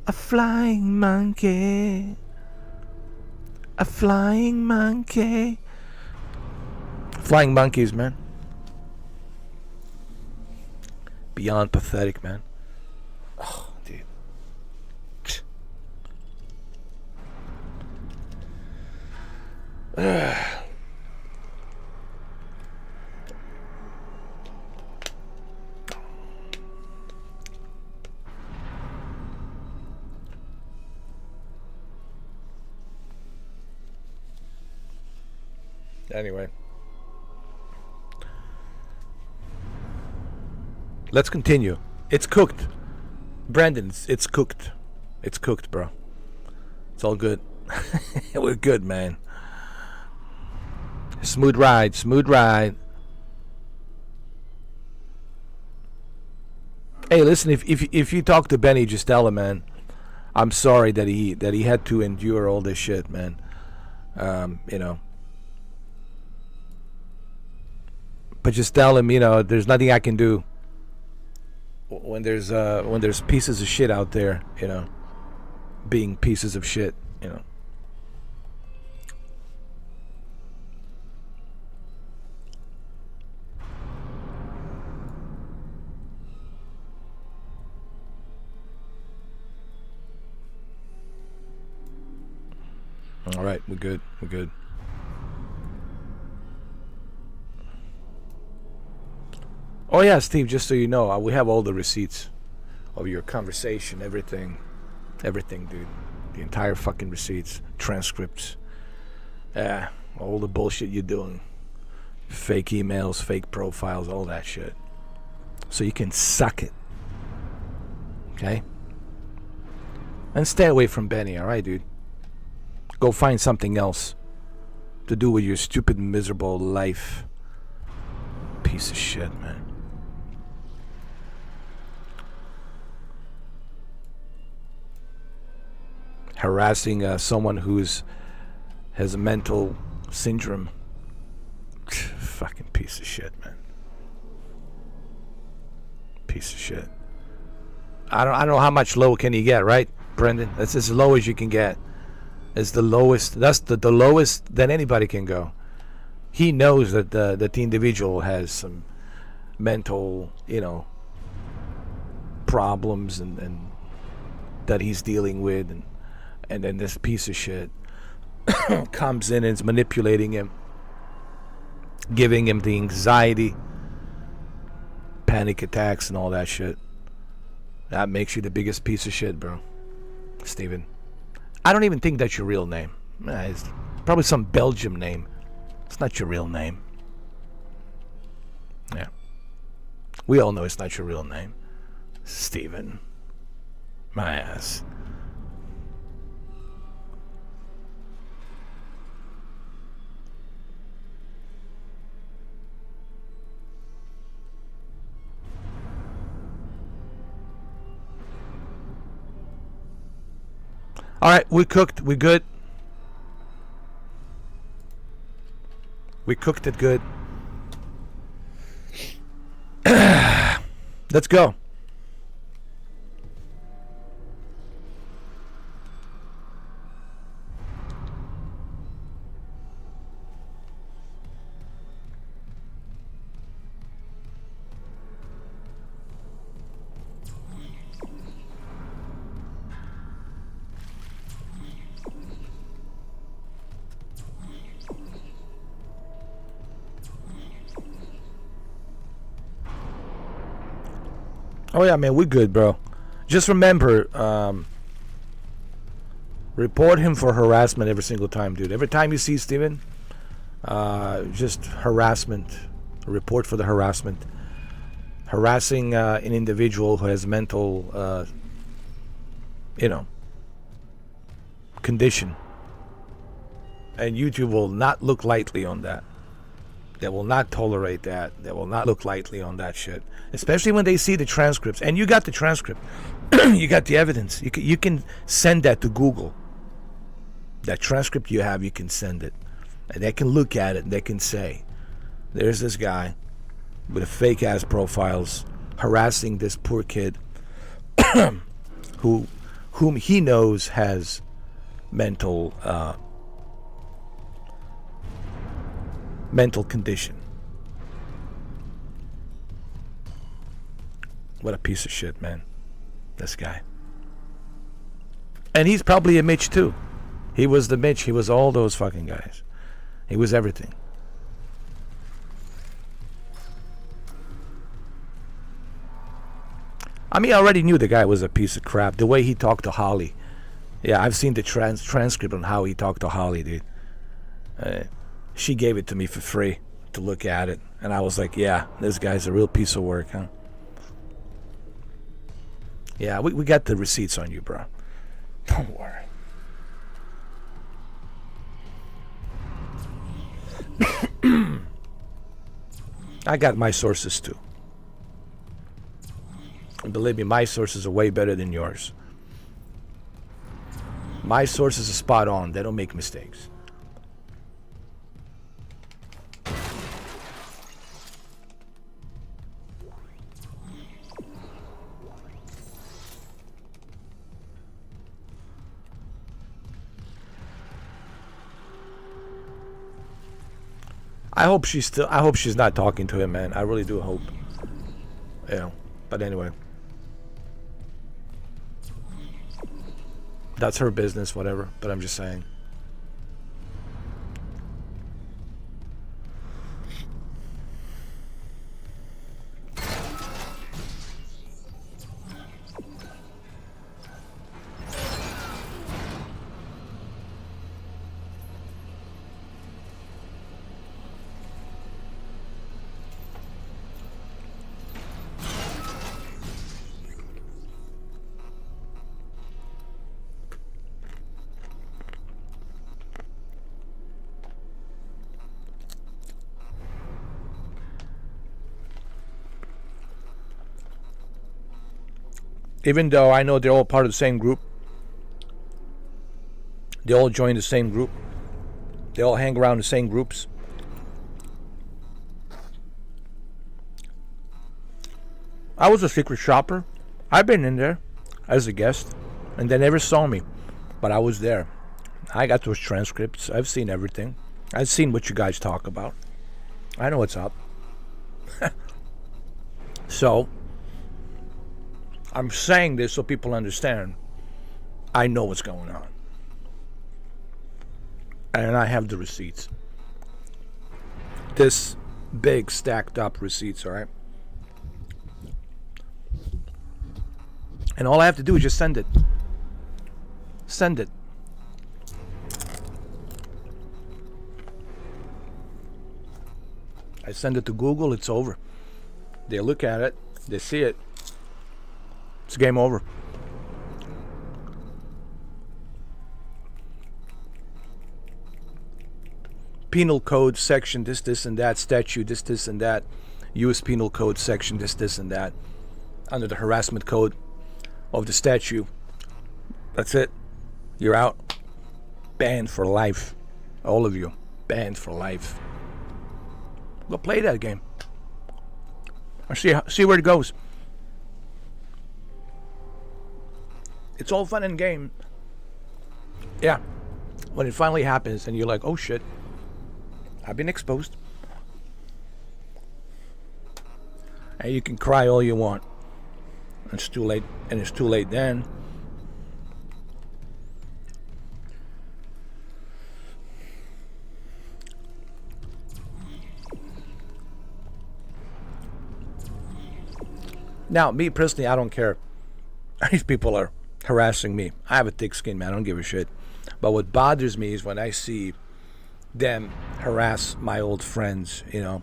A flying monkey. A flying monkey. Flying monkeys, man. Beyond pathetic, man. Oh, dude. Anyway. Let's continue. It's cooked. Brandon, it's cooked. It's cooked, bro. It's all good. We're good, man. Smooth ride, smooth ride. Hey, listen, if you talk to Benny, just tell him, man, I'm sorry that he had to endure all this shit, man. You know. But just tell him, you know, there's nothing I can do when there's pieces of shit out there, you know, being pieces of shit, you know. All right, we're good. We're good. Oh yeah, Steve, just so you know, we have all the receipts of your conversation, everything, dude. The entire fucking receipts, transcripts. All the bullshit you're doing. Fake emails, fake profiles, all that shit. So you can suck it. Okay? And stay away from Benny, alright, dude? Go find something else to do with your stupid, miserable life. Piece of shit, man. Harassing someone who's has a mental syndrome. Fucking piece of shit, man. Piece of shit. I don't know how much low can you get, right, Brendan? That's as low as you can get. It's the lowest. That's the lowest that anybody can go. He knows that the individual has some mental, problems and that he's dealing with, and then this piece of shit comes in and is manipulating him, giving him the anxiety, panic attacks, and all that shit. That makes you the biggest piece of shit, bro. Steven. I don't even think that's your real name. It's probably some Belgium name. It's not your real name. Yeah. We all know it's not your real name. Steven. My ass. All right, we cooked. We good. We cooked it good. Let's go. Oh yeah, man, we're good, bro. Just remember, report him for harassment every single time, dude. Every time you see Steven, just harassment. Report for the harassment. Harassing an individual who has mental, condition. And YouTube will not look lightly on that. They will not tolerate that. They will not look lightly on that shit. Especially when they see the transcripts. And you got the transcript. You got the evidence. You can send that to Google. That transcript you have, you can send it. And they can look at it and they can say, there's this guy with a fake-ass profiles harassing this poor kid whom he knows has mental condition. What a piece of shit, man. This guy. And he's probably a Mitch too. He was the Mitch. He was all those fucking guys. He was everything. I mean, I already knew the guy was a piece of crap. The way he talked to Holly. Yeah, I've seen the transcript on how he talked to Holly, dude. She gave it to me for free to look at it. And I was like, yeah, this guy's a real piece of work, huh? Yeah, we got the receipts on you, bro. Don't worry. I got my sources too. And believe me, my sources are way better than yours. My sources are spot on. They don't make mistakes. I hope she's not talking to him, man. I really do hope. But anyway. That's her business, whatever. But I'm just saying. Even though I know they're all part of the same group. They all join the same group. They all hang around the same groups. I was a secret shopper. I've been in there as a guest, and they never saw me, but I was there. I got those transcripts. I've seen everything. I've seen what you guys talk about. I know what's up. So, I'm saying this so people understand. I know what's going on. And I have the receipts. This big stacked up receipts, all right? And all I have to do is just send it. Send it. I send it to Google, it's over. They look at it, they see it. It's game over. Penal Code section, this, and that. Statute, this, and that. U.S. Penal Code section, this, and that. Under the harassment code of the statute. That's it. You're out. Banned for life. All of you. Banned for life. Go play that game. Or see where it goes. It's all fun and game. Yeah. When it finally happens and you're like, oh shit, I've been exposed. And you can cry all you want. It's too late, and it's too late then. Now, me personally, I don't care. These people are harassing me. I have a thick skin, man. I don't give a shit. But what bothers me is when I see them harass my old friends, you know.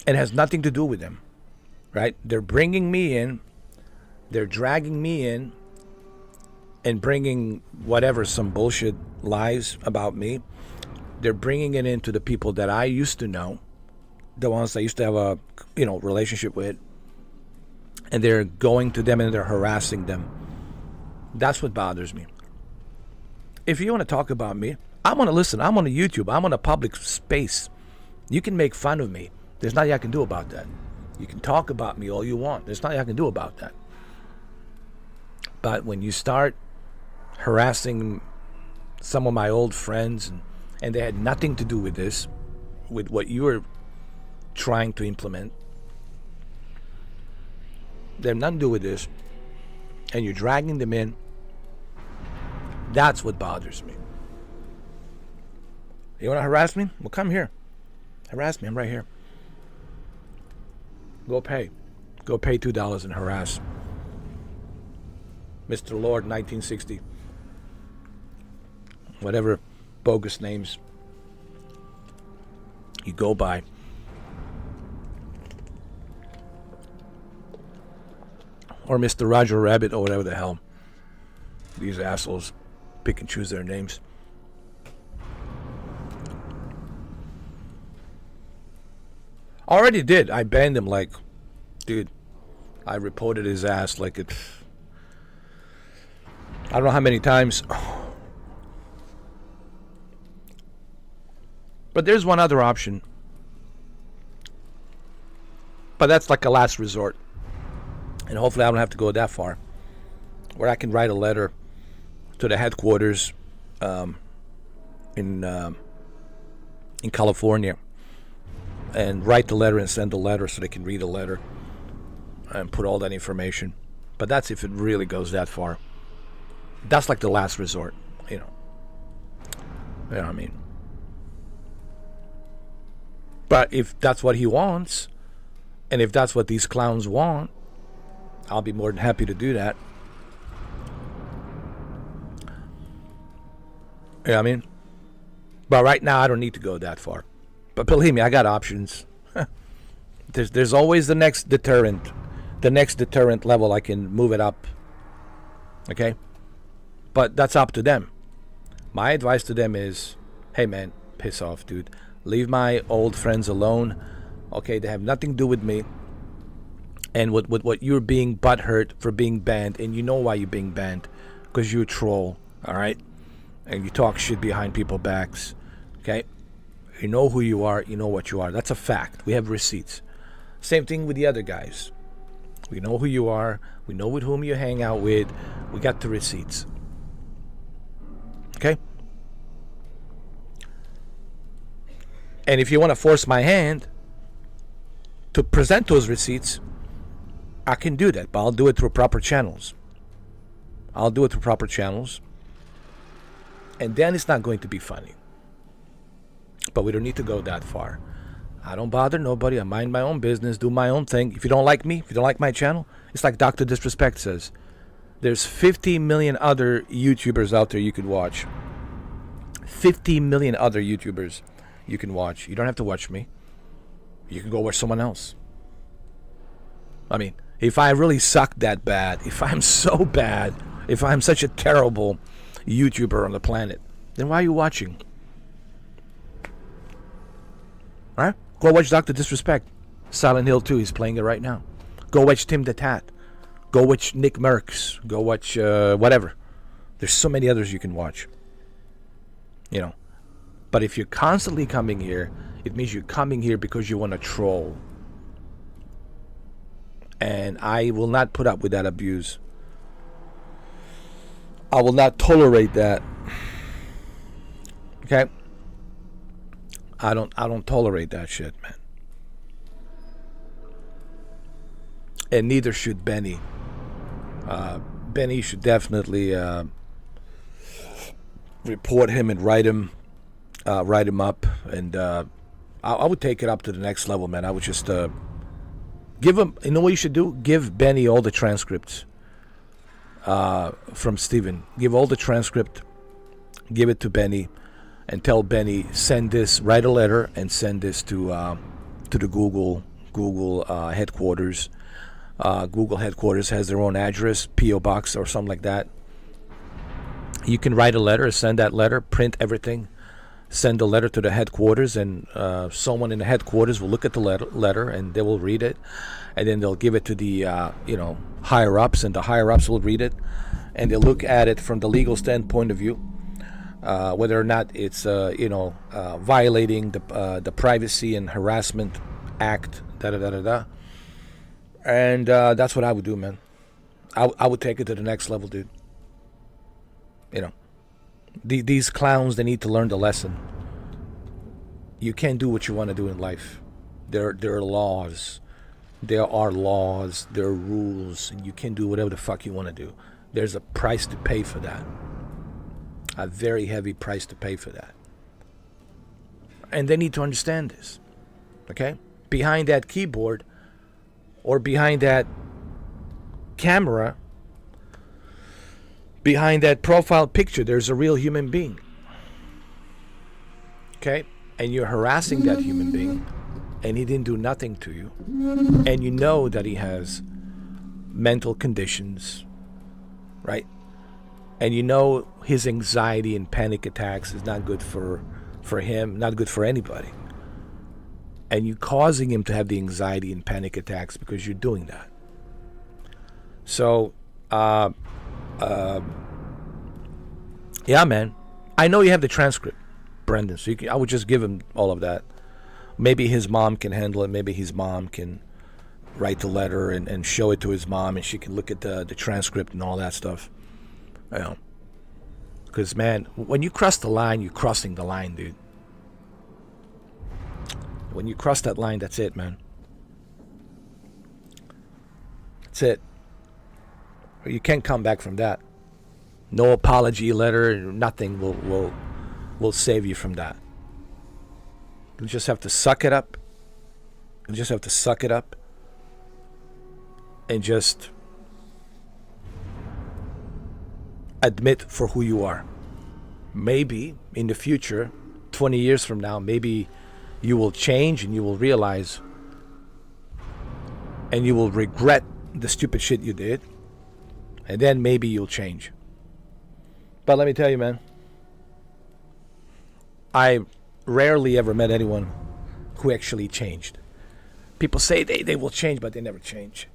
It has nothing to do with them, right? They're bringing me in. They're dragging me in and bringing whatever, some bullshit lies about me. They're bringing it into the people that I used to know, the ones I used to have a, relationship with. And they're going to them and they're harassing them. That's what bothers me. If you want to talk about me, I'm going to listen. I'm on YouTube. I'm on a public space. You can make fun of me. There's nothing I can do about that. You can talk about me all you want. There's nothing I can do about that. But when you start harassing some of my old friends, and they had nothing to do with this, with what you were trying to implement, they have nothing to do with this, and you're dragging them in, that's what bothers me. You want to harass me? Well, come here. Harass me. I'm right here. Go pay. Go pay $2 and harass Mr. Lord 1960. Whatever bogus names you go by. Or Mr. Roger Rabbit, or whatever the hell. These assholes pick and choose their names. Already did. I banned him like, dude, I reported his ass like it. I don't know how many times. But there's one other option. But that's like a last resort. And hopefully I don't have to go that far. Where I can write a letter to the headquarters in California. And write the letter and send the letter so they can read the letter. And put all that information. But that's if it really goes that far. That's like the last resort, you know. You know what I mean? But if that's what he wants, and if that's what these clowns want, I'll be more than happy to do that. You know what I mean? But right now, I don't need to go that far. But believe me, I got options. There's always the next deterrent. The next deterrent level, I can move it up. Okay? But that's up to them. My advice to them is, hey man, piss off, dude. Leave my old friends alone. Okay, they have nothing to do with me. And what you're being butthurt for being banned, and you know why you're being banned, because you're a troll, all right? And you talk shit behind people's backs, okay? You know who you are, you know what you are. That's a fact. We have receipts. Same thing with the other guys. We know who you are. We know with whom you hang out with. We got the receipts. Okay? And if you want to force my hand to present those receipts, I can do that, but I'll do it through proper channels. I'll do it through proper channels. And then it's not going to be funny. But we don't need to go that far. I don't bother nobody. I mind my own business, do my own thing. If you don't like me, if you don't like my channel, it's like Dr. Disrespect says. There's 50 million other YouTubers out there you could watch. 50 million other YouTubers you can watch. You don't have to watch me. You can go watch someone else. I mean, if I really suck that bad, if I'm so bad, if I'm such a terrible YouTuber on the planet, then why are you watching? All right? Go watch Dr. Disrespect. Silent Hill 2, he's playing it right now. Go watch Tim the Tat. Go watch Nick Merckx. Go watch whatever. There's so many others you can watch. You know. But if you're constantly coming here, it means you're coming here because you want to troll. And I will not put up with that abuse. I will not tolerate that. Okay? I don't tolerate that shit, man. And neither should Benny. Benny should definitely report him and write him up, and I would take it up to the next level, man. I would just give him. You know what you should do? Give Benny all the transcripts from Steven. Give all the transcript. Give it to Benny. And tell Benny, send this, write a letter and send this to the Google headquarters. Google headquarters has their own address, P.O. Box or something like that. You can write a letter, send that letter, print everything, send the letter to the headquarters, and someone in the headquarters will look at the letter and they will read it, and then they'll give it to the higher ups, and the higher ups will read it, and they'll look at it from the legal standpoint of view. Whether or not it's violating the Privacy and Harassment Act, and that's what I would do, man. I would take it to the next level, dude. You know, these clowns, they need to learn the lesson. You can't do what you want to do in life. There are laws. There are laws. There are rules, and you can't do whatever the fuck you want to do. There's a price to pay for that. A very heavy price to pay for that. And they need to understand this. Okay? Behind that keyboard or behind that camera, behind that profile picture, there's a real human being. Okay? And you're harassing that human being, and he didn't do nothing to you. And you know that he has mental conditions, right? And you know his anxiety and panic attacks is not good for him, not good for anybody. And you're causing him to have the anxiety and panic attacks because you're doing that. So, yeah, man. I know you have the transcript, Brendan, so I would just give him all of that. Maybe his mom can handle it. Maybe his mom can write the letter and show it to his mom, and she can look at the transcript and all that stuff. You know, because, man, when you cross the line, you're crossing the line, dude. When you cross that line, that's it, man. That's it. You can't come back from that. No apology letter, nothing will save you from that. You just have to suck it up. You just have to suck it up and just admit for who you are. Maybe in the future, 20 years from now, maybe you will change and you will realize and you will regret the stupid shit you did, and then maybe you'll change. But let me tell you, man, I rarely ever met anyone who actually changed. People say they will change, but they never change.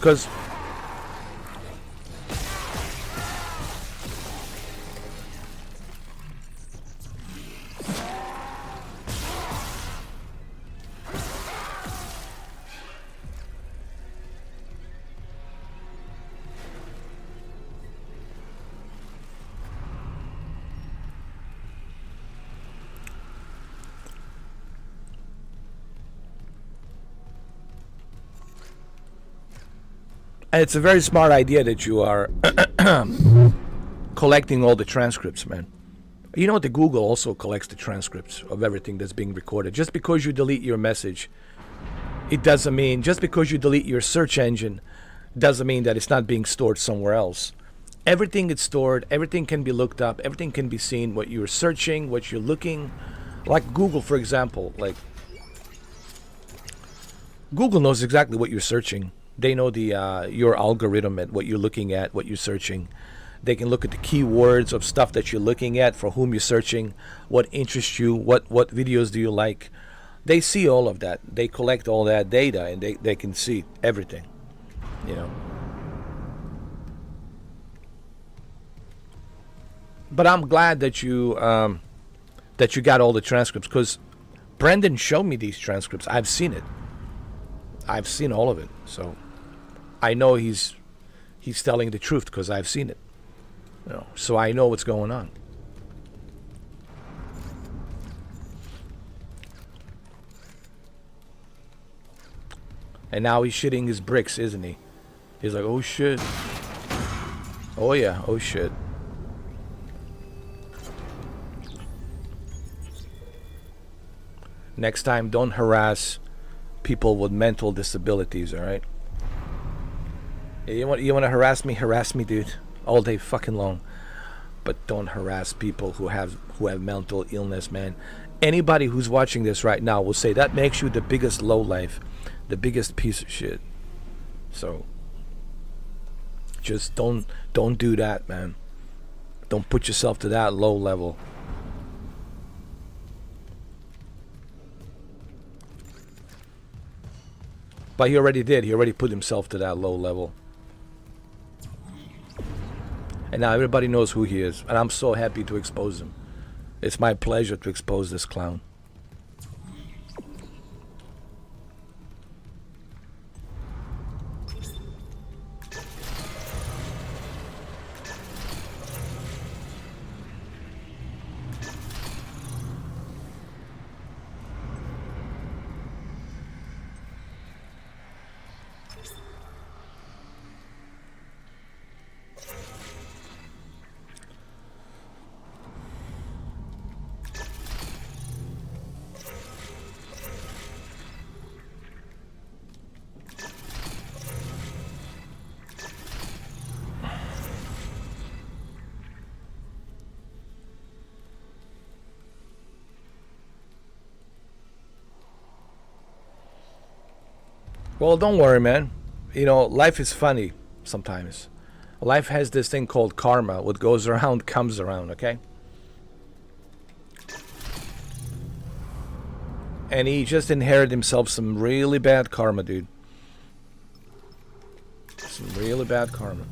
Because it's a very smart idea that you are collecting all the transcripts, man. You know what? The Google also collects the transcripts of everything that's being recorded. Just because you delete your message, it doesn't mean, just because you delete your search engine, doesn't mean that it's not being stored somewhere else. Everything is stored, everything can be looked up, everything can be seen, what you're searching, what you're looking. Like Google, for example, like Google knows exactly what you're searching. They know the your algorithm at what you're looking at, what you're searching. They can look at the keywords of stuff that you're looking at, for whom you're searching, what interests you, what videos do you like. They see all of that. They collect all that data, and they can see everything, you know. But I'm glad that you got all the transcripts, because Brendan showed me these transcripts. I've seen it. I've seen all of it. So I know he's telling the truth because I've seen it. You know, so I know what's going on. And now he's shitting his bricks, isn't he? He's like, oh shit. Oh yeah, oh shit. Next time, don't harass people with mental disabilities, alright? You want to harass me, dude, all day fucking long. But don't harass people who have mental illness, man. Anybody who's watching this right now will say that makes you the biggest lowlife, the biggest piece of shit. So just don't do that, man. Don't put yourself to that low level. But he already did. He already put himself to that low level. And now everybody knows who he is. And I'm so happy to expose him. It's my pleasure to expose this clown. Well, don't worry, man. You know, life is funny sometimes. Life has this thing called karma. What goes around comes around, okay? And he just inherited himself some really bad karma, dude. Some really bad karma.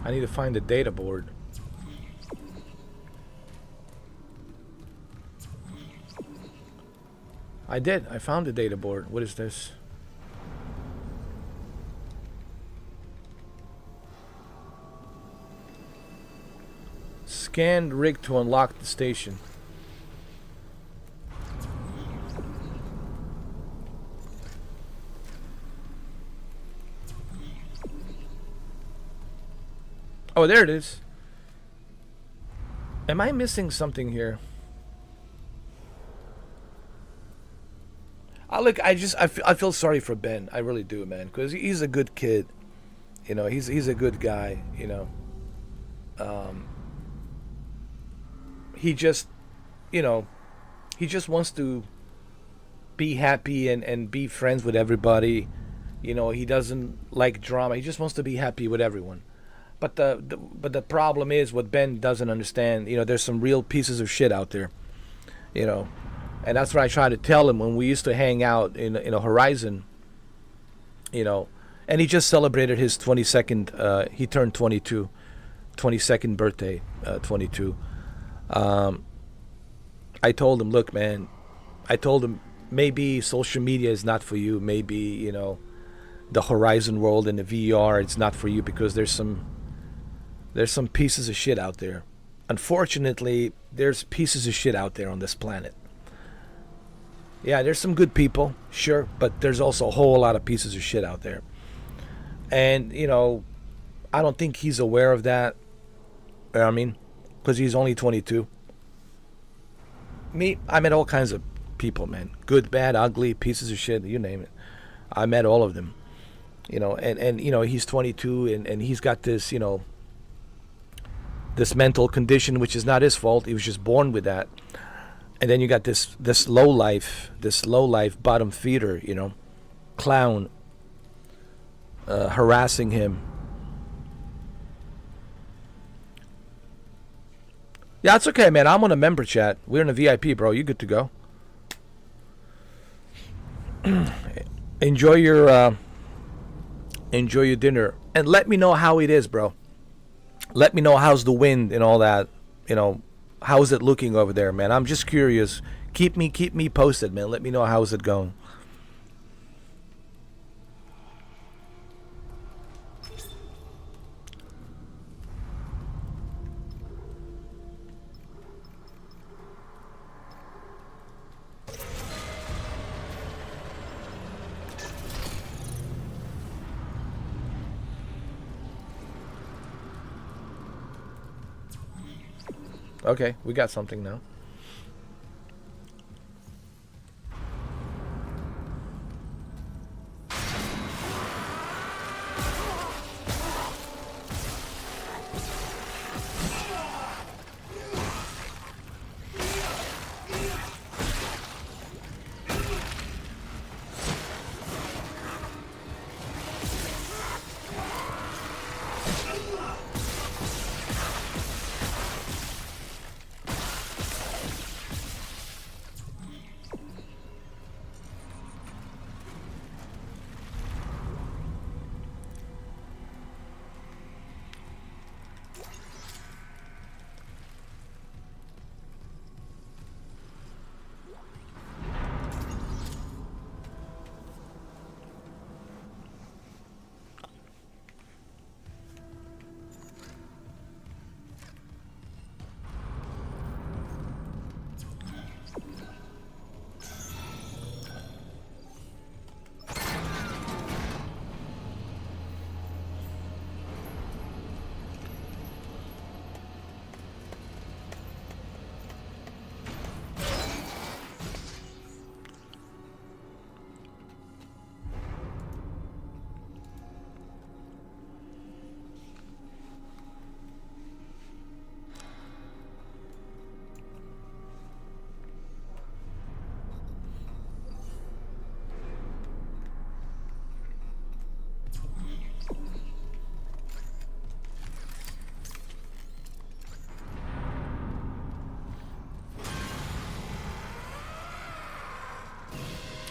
I need to find the data board. I did. I found the data board. What is this? Scan rig to unlock the station. Oh, there it is. Am I missing something here? I feel sorry for Ben. I really do, man, because he's a good kid. You know, he's a good guy. You know, he just, you know, he just wants to be happy and be friends with everybody. You know, he doesn't like drama. He just wants to be happy with everyone. But the problem is what Ben doesn't understand. You know, there's some real pieces of shit out there. You know, and that's what I try to tell him when we used to hang out in a Horizon. You know, and he just celebrated his 22nd. He turned 22, 22nd birthday, 22. I told him, look, man. I told him maybe social media is not for you. Maybe, you know, the Horizon world and the VR, it's not for you because there's some pieces of shit out there. Unfortunately, there's pieces of shit out there on this planet. Yeah, there's some good people, sure, but there's also a whole lot of pieces of shit out there. And, you know, I don't think he's aware of that. You know what I mean? Because he's only 22. Me, I met all kinds of people, man. Good, bad, ugly, pieces of shit, you name it. I met all of them. You know, and you know, he's 22 and he's got this, you know, this mental condition, which is not his fault. He was just born with that. And then you got this low life bottom feeder, you know, clown harassing him. Yeah, it's okay, man. I'm on a member chat. We're in a VIP, bro. You good to go. Enjoy your dinner and let me know how it is, bro. Let me know how's the wind and all that. You know, how's it looking over there, man? I'm just curious. Keep me posted, man. Let me know how's it going. Okay, we got something now.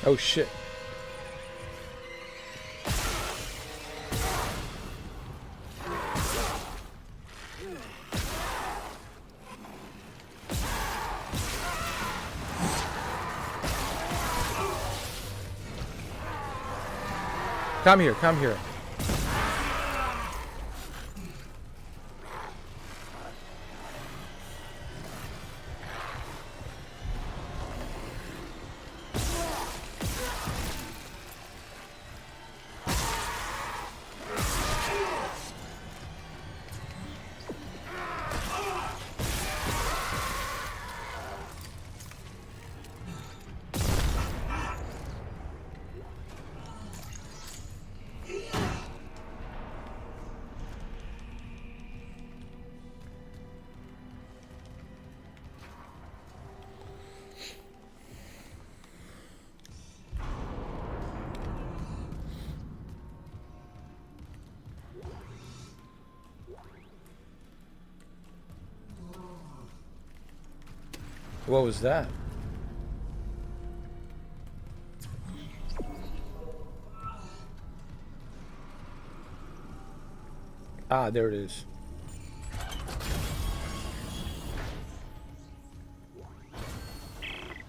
Oh shit. Come here, come here. What was that? Ah, there it is.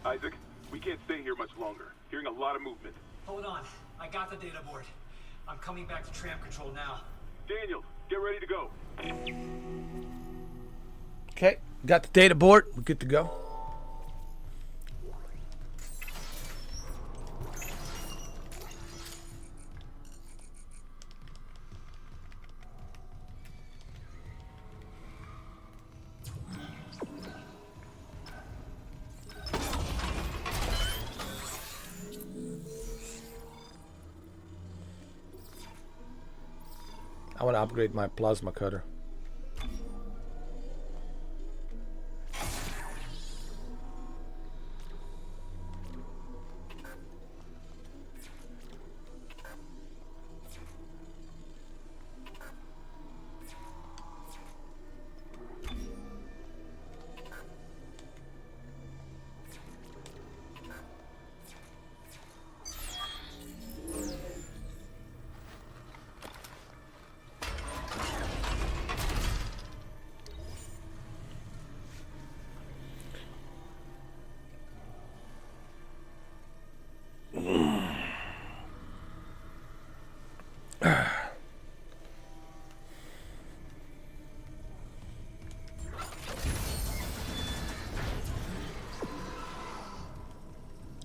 Isaac, we can't stay here much longer. Hearing a lot of movement. Hold on. I got the data board. I'm coming back to tram control now. Daniel, get ready to go. Okay, got the data board. We're good to go. I want to upgrade my plasma cutter.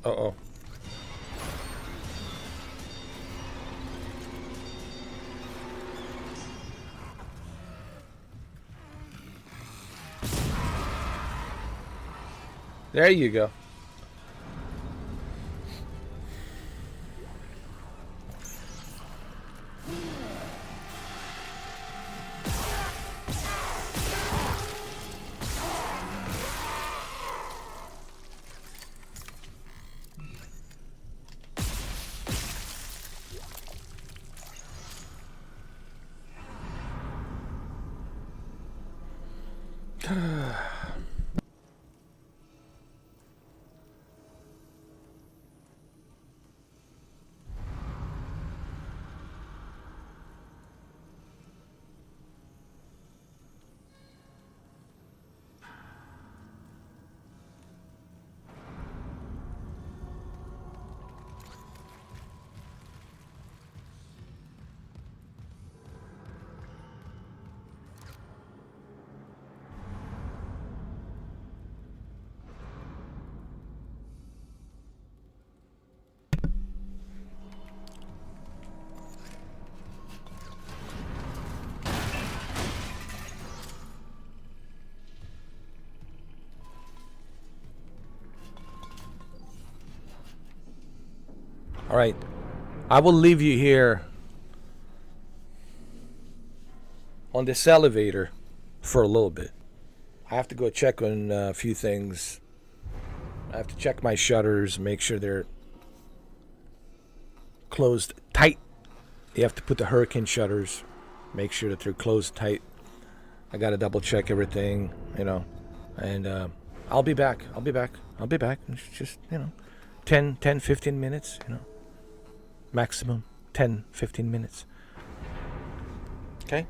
Uh-oh. There you go. All right, I will leave you here on this elevator for a little bit. I have to go check on a few things. I have to check my shutters, make sure they're closed tight. You have to put the hurricane shutters, make sure that they're closed tight. I got to double check everything, you know, and I'll be back. I'll be back. It's just, 10, 15 minutes, maximum 10, 15 minutes. Okay?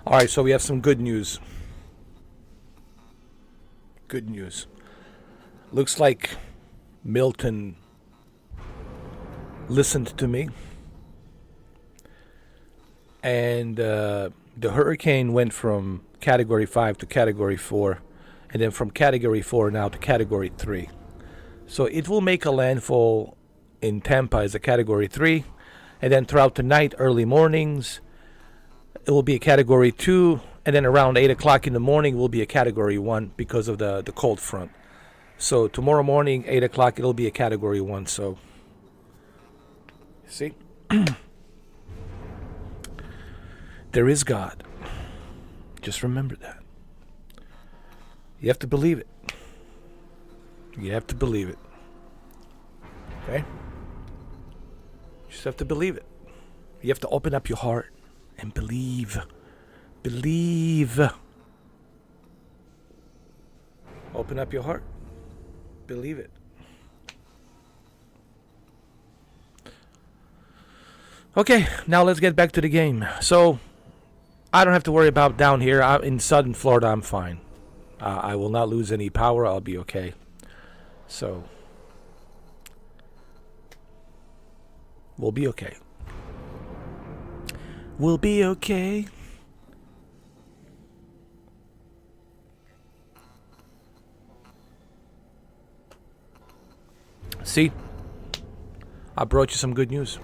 All right, so we have some good news. Good news. Looks like Milton listened to me. And the hurricane went from Category 5 to Category 4. And then from Category 4 now to Category 3. So it will make a landfall in Tampa as a Category 3. And then throughout the night, early mornings, it will be a Category 2. And then around 8 o'clock in the morning, it will be a Category 1 because of the cold front. So tomorrow morning, 8 o'clock, it'll be a Category 1. So, see? There is God. Just remember that. You have to believe it. You have to believe it. Okay? You just have to believe it. You have to open up your heart and believe. Believe. Open up your heart. Believe it. Okay, now let's get back to the game. So, I don't have to worry about down here. In southern Florida, I'm fine. I will not lose any power. I'll be okay. So, we'll be okay. We'll be okay. See? I brought you some good news.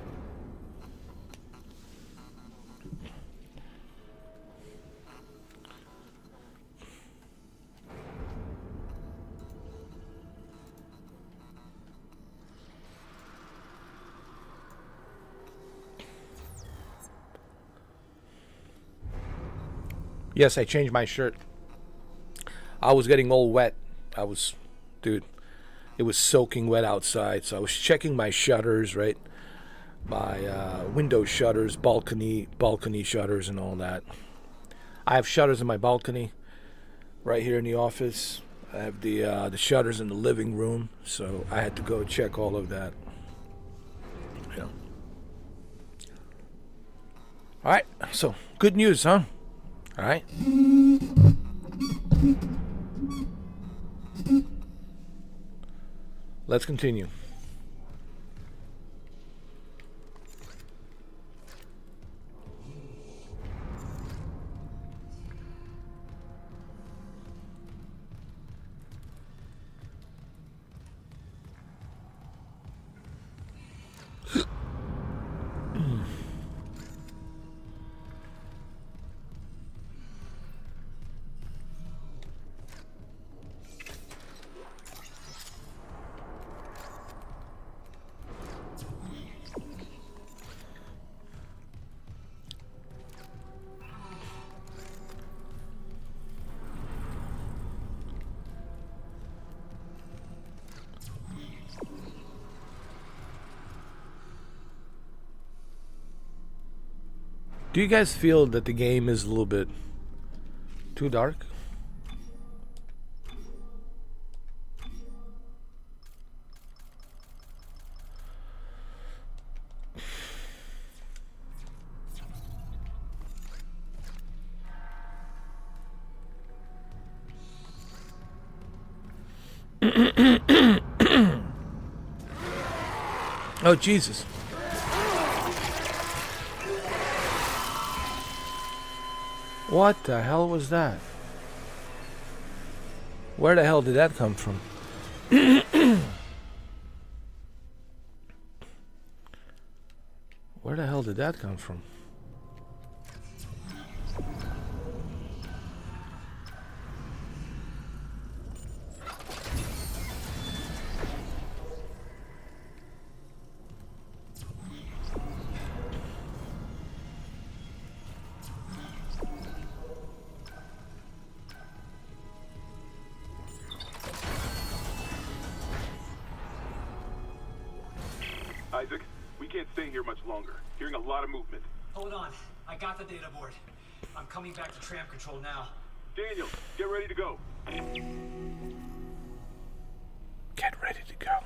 Yes, I changed my shirt. I was getting all wet. Dude, it was soaking wet outside. So I was checking my shutters, right? My window shutters, balcony shutters and all that. I have shutters in my balcony right here in the office. I have the shutters in the living room. So I had to go check all of that. Yeah. All right, so good news, huh? All right. Let's continue. Do you guys feel that the game is a little bit too dark? Oh, Jesus. What the hell was that? Where the hell did that come from? Where the hell did that come from? Isaac, we can't stay here much longer. Hearing a lot of movement. Hold on. I got the data board. I'm coming back to tram control now. Daniel, get ready to go. Get ready to go.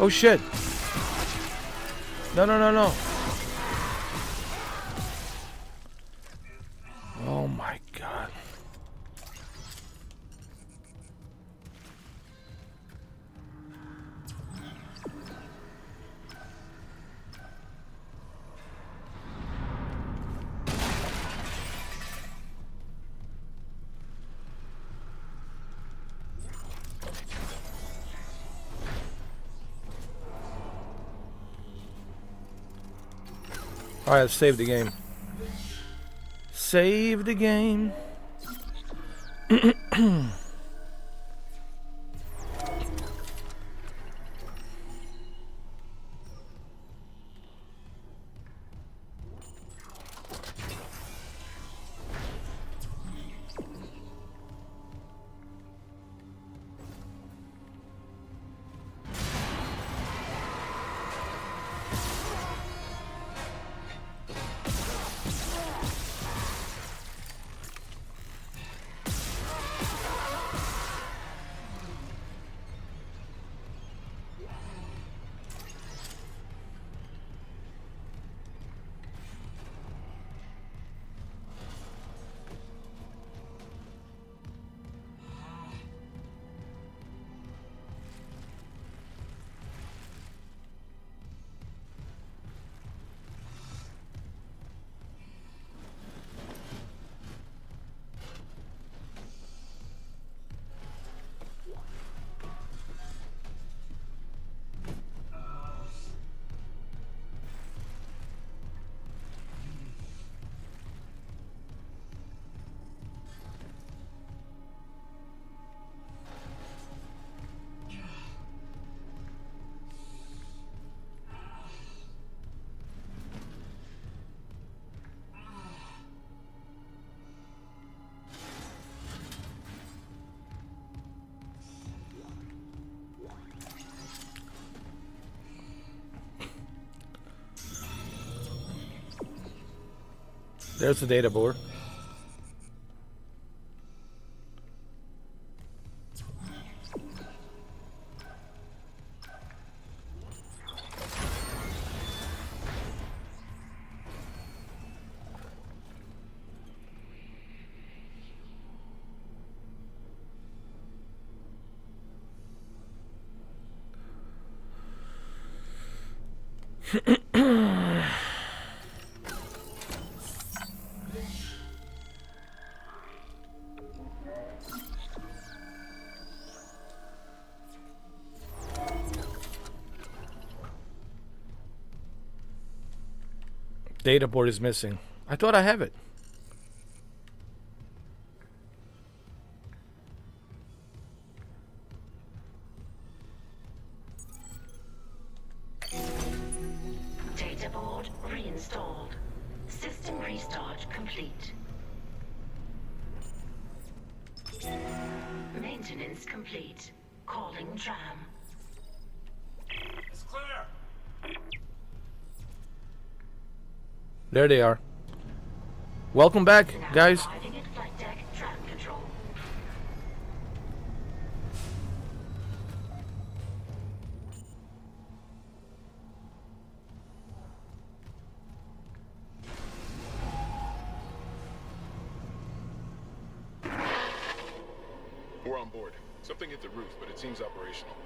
Oh shit. No, no, no, no. Oh my god. Alright, let's save the game. Save the game. There's the data board. Data board is missing. I thought I have it. Data board reinstalled. System restart complete. Maintenance complete. Calling tram. It's clear. There they are. Welcome back, guys. Arriving at flight deck tram control. We're on board. Something hit the roof, but it seems operational.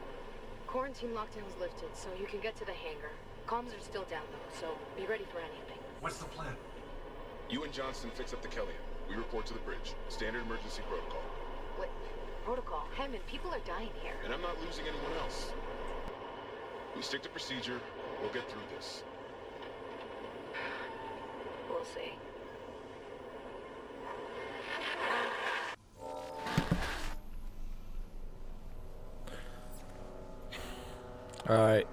Quarantine lockdown's lifted, so you can get to the hangar. Comms are still down though, so be ready for anything. What's the plan? You and Johnston fix up the Kellyan. We report to the bridge. Standard emergency protocol. What? Protocol? Hammond, people are dying here. And I'm not losing anyone else. We stick to procedure. We'll get through this. We'll see. All right.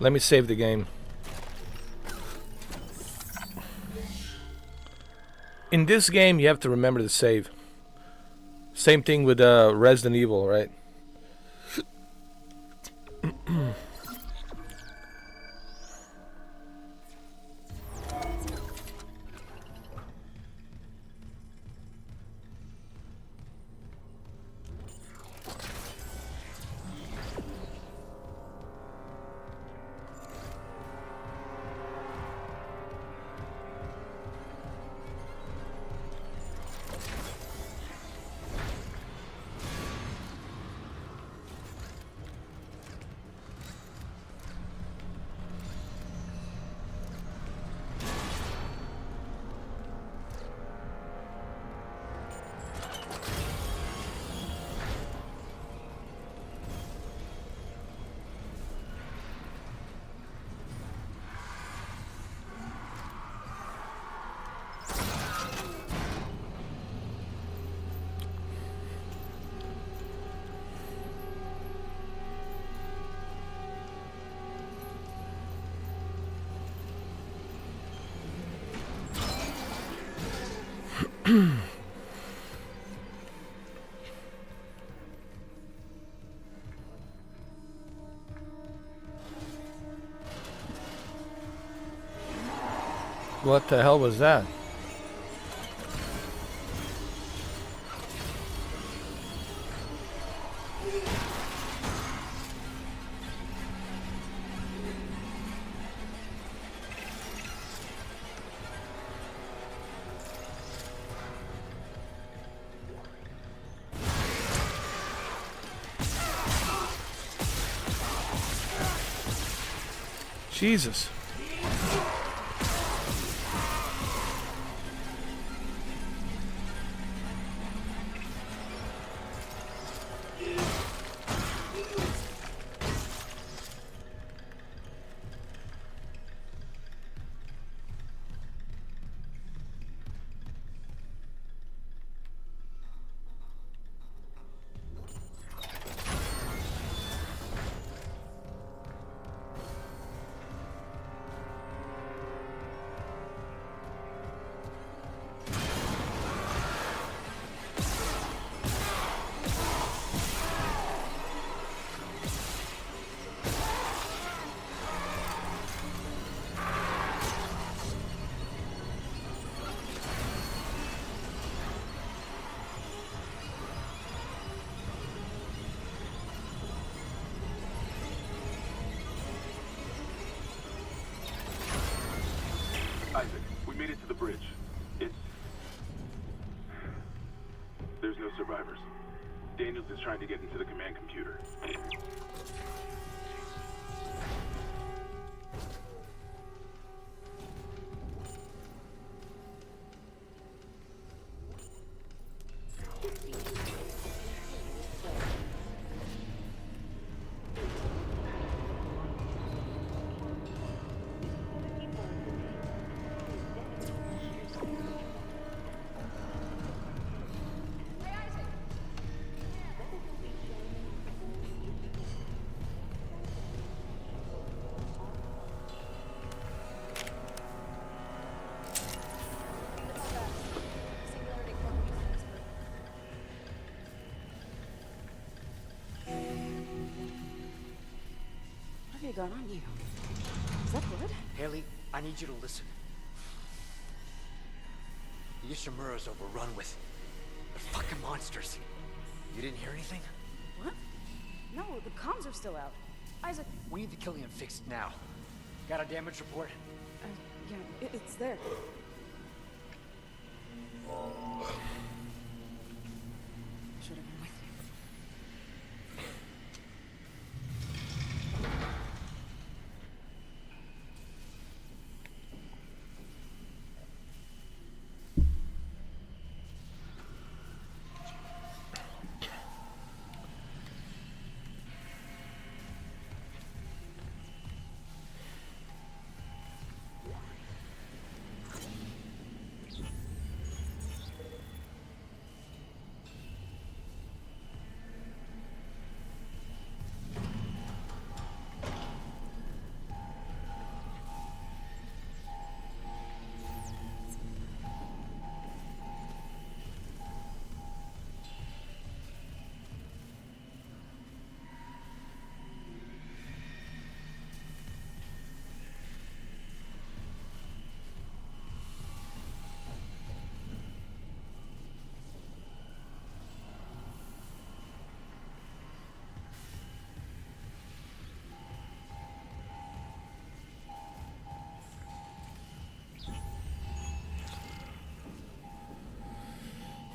Let me save the game. In this game, you have to remember to save. Same thing with Resident Evil, right? What the hell was that? Jesus. Isaac, we made it to the bridge. There's no survivors. Daniels is trying to get into the command computer. What have you got on you? Is that blood? Haley, I need you to listen. The Ishimura's overrun with... they're fucking monsters. You didn't hear anything? What? No, the comms are still out. Isaac... We need the Killian fixed now. Got a damage report? Yeah, it's there. Should have been with you.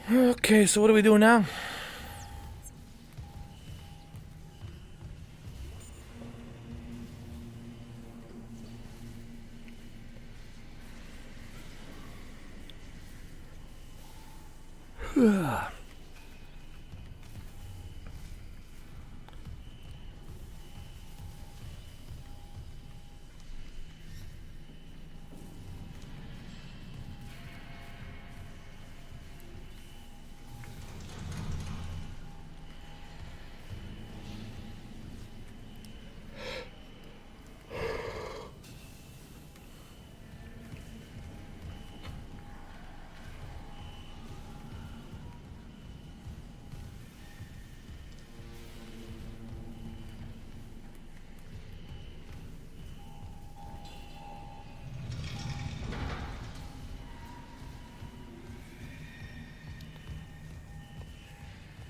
Okay, so what do we do now?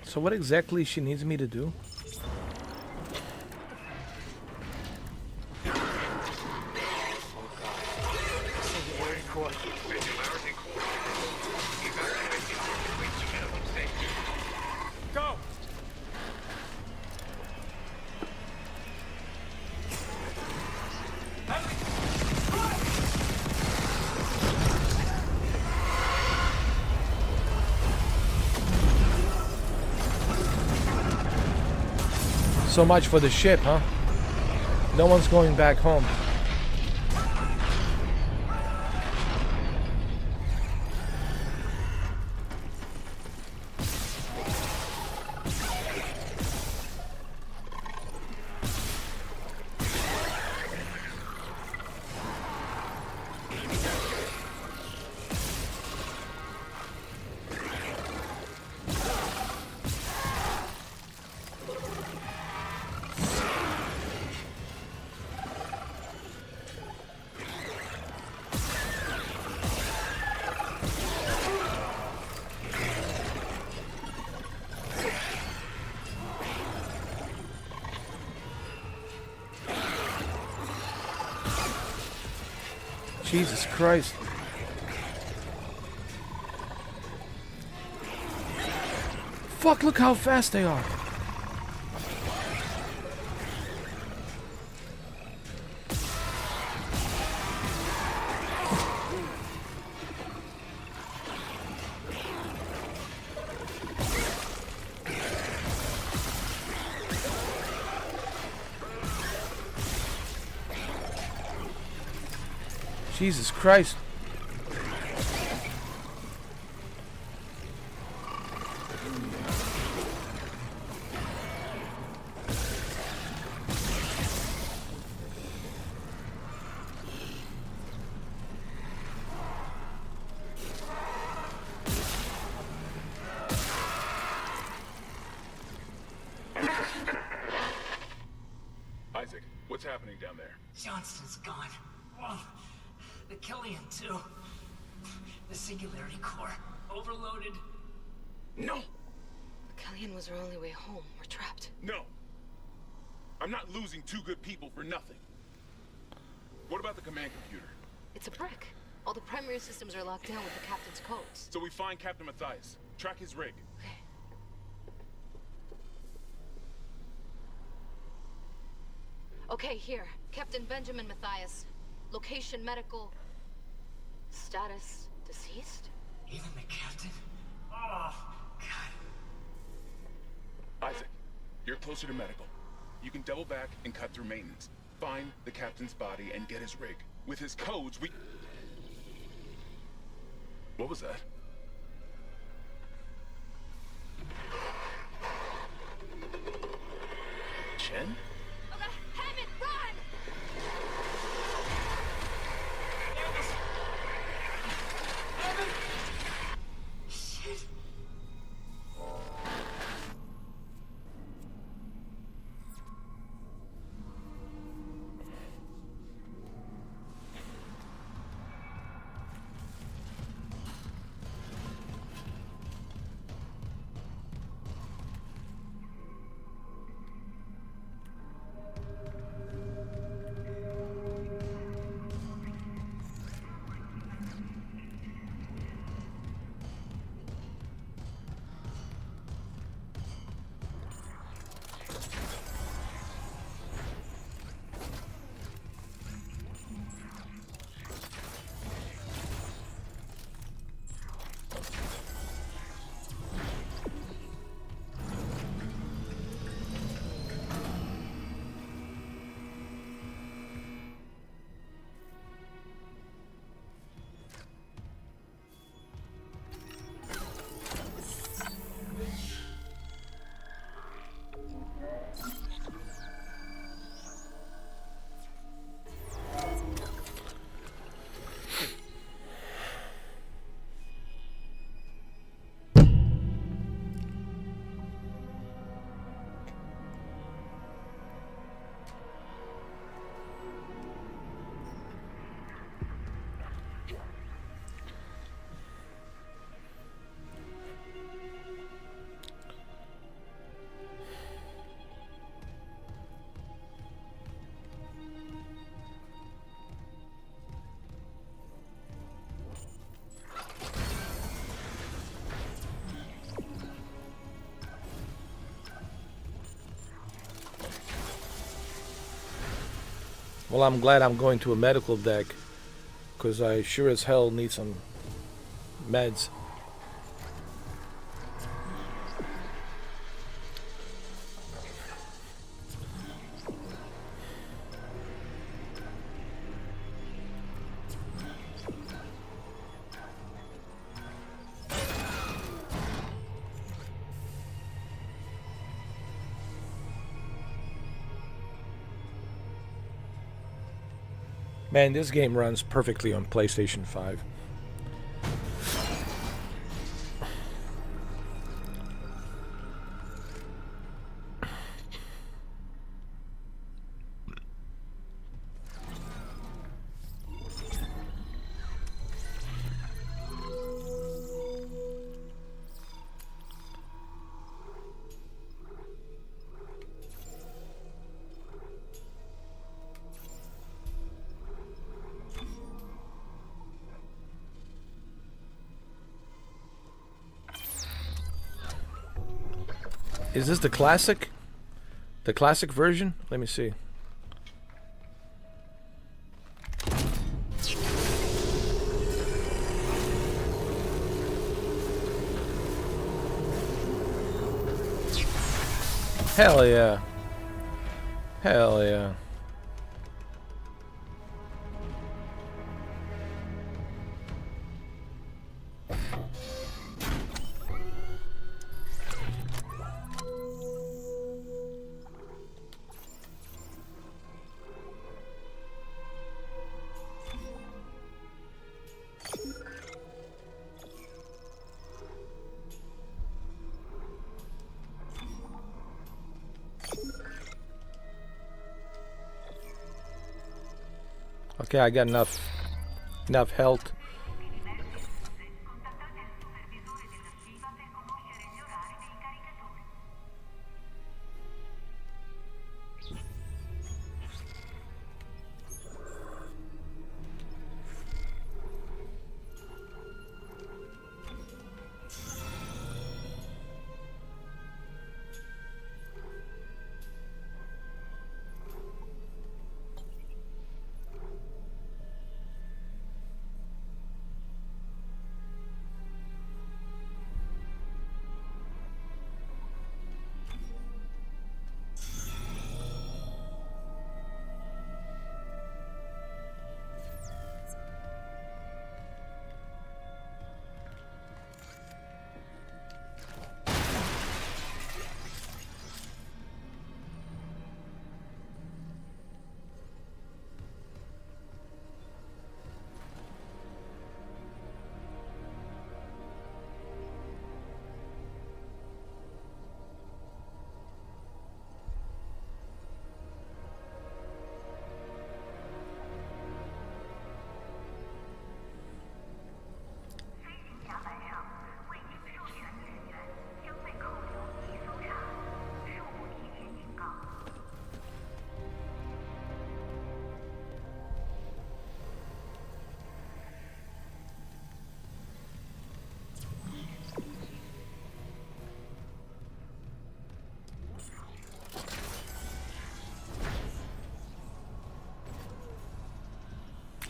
So what exactly she needs me to do? Go! So much for the ship, huh? No one's going back home. Jesus Christ. Fuck, look how fast they are. Jesus Christ. Isaac, what's happening down there? Johnston's gone. Oh, the Killian, too. The Singularity Core. Overloaded. No! Killian was our only way home. We're trapped. No! I'm not losing two good people for nothing. What about the command computer? It's a brick. All the primary systems are locked down with the captain's codes. So we find Captain Matthias. Track his rig. Okay, here. Captain Benjamin Matthias. Location medical. Status deceased? Even the captain? Oh, God. Isaac, you're closer to medical. You can double back and cut through maintenance. Find the captain's body and get his rig. With his codes, we... What was that? Chen? Hammond, run! Shit. Well, I'm glad I'm going to a medical deck, because I sure as hell need some meds. Man, this game runs perfectly on PlayStation 5. Is this the classic? The classic version? Let me see. Hell yeah. Hell yeah. Okay, I got enough health.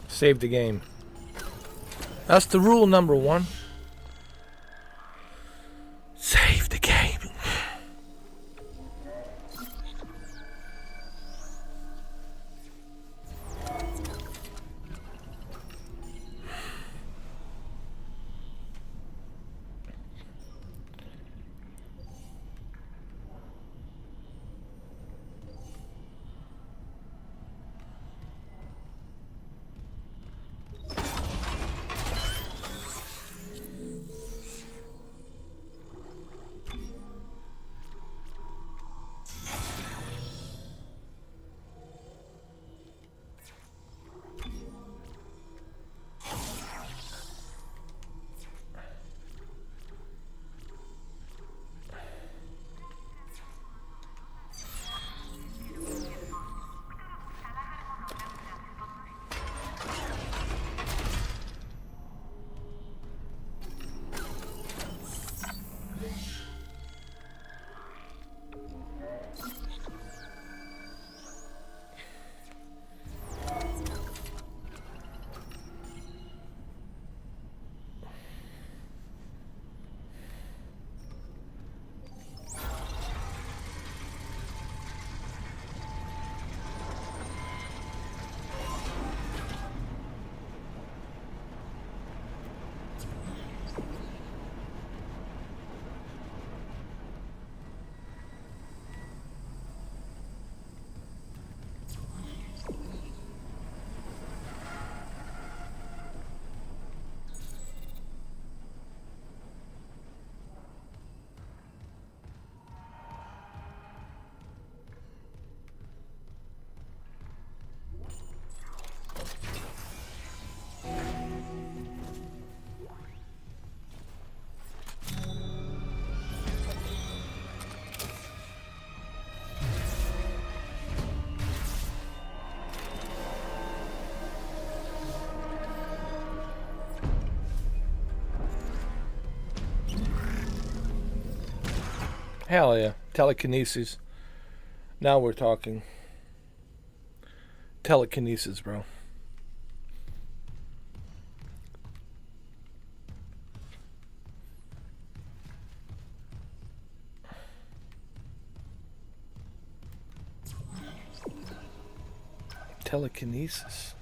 Save the game. That's the rule number one. Save the game. Hell yeah. Telekinesis. Now we're talking. Telekinesis, bro. Telekinesis.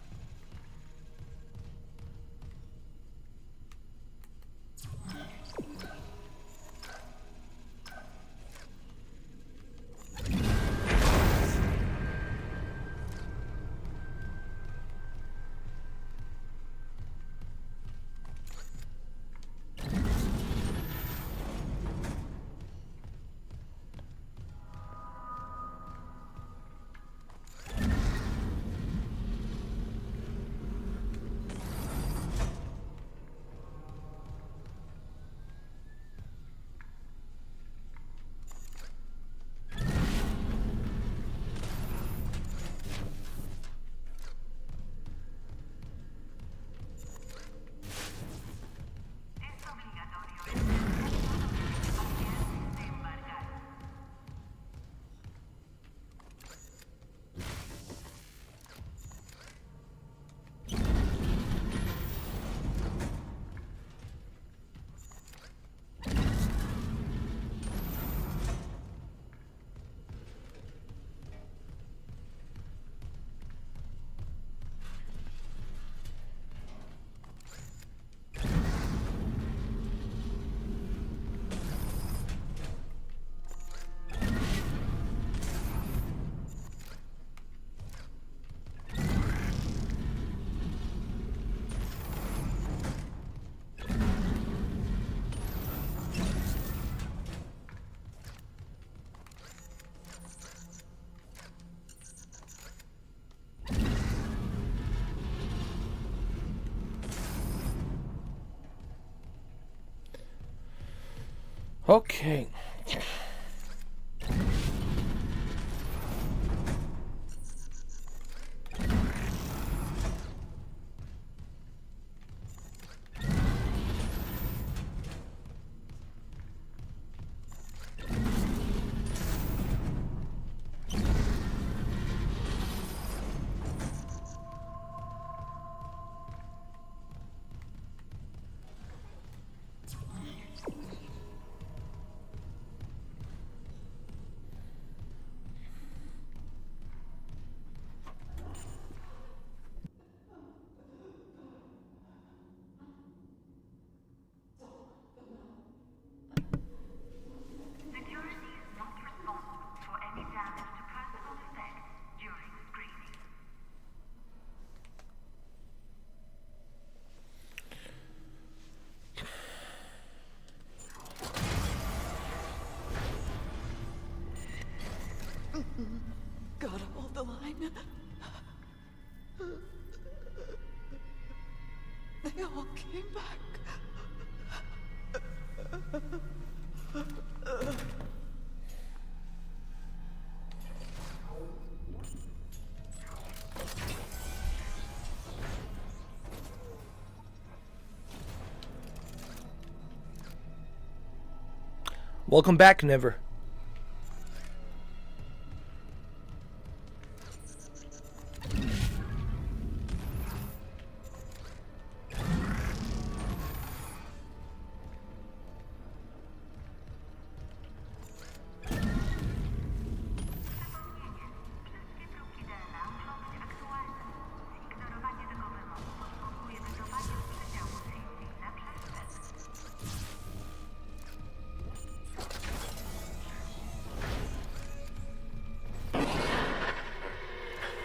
Okay. Gotta hold the line. They all came back. Welcome back, Never.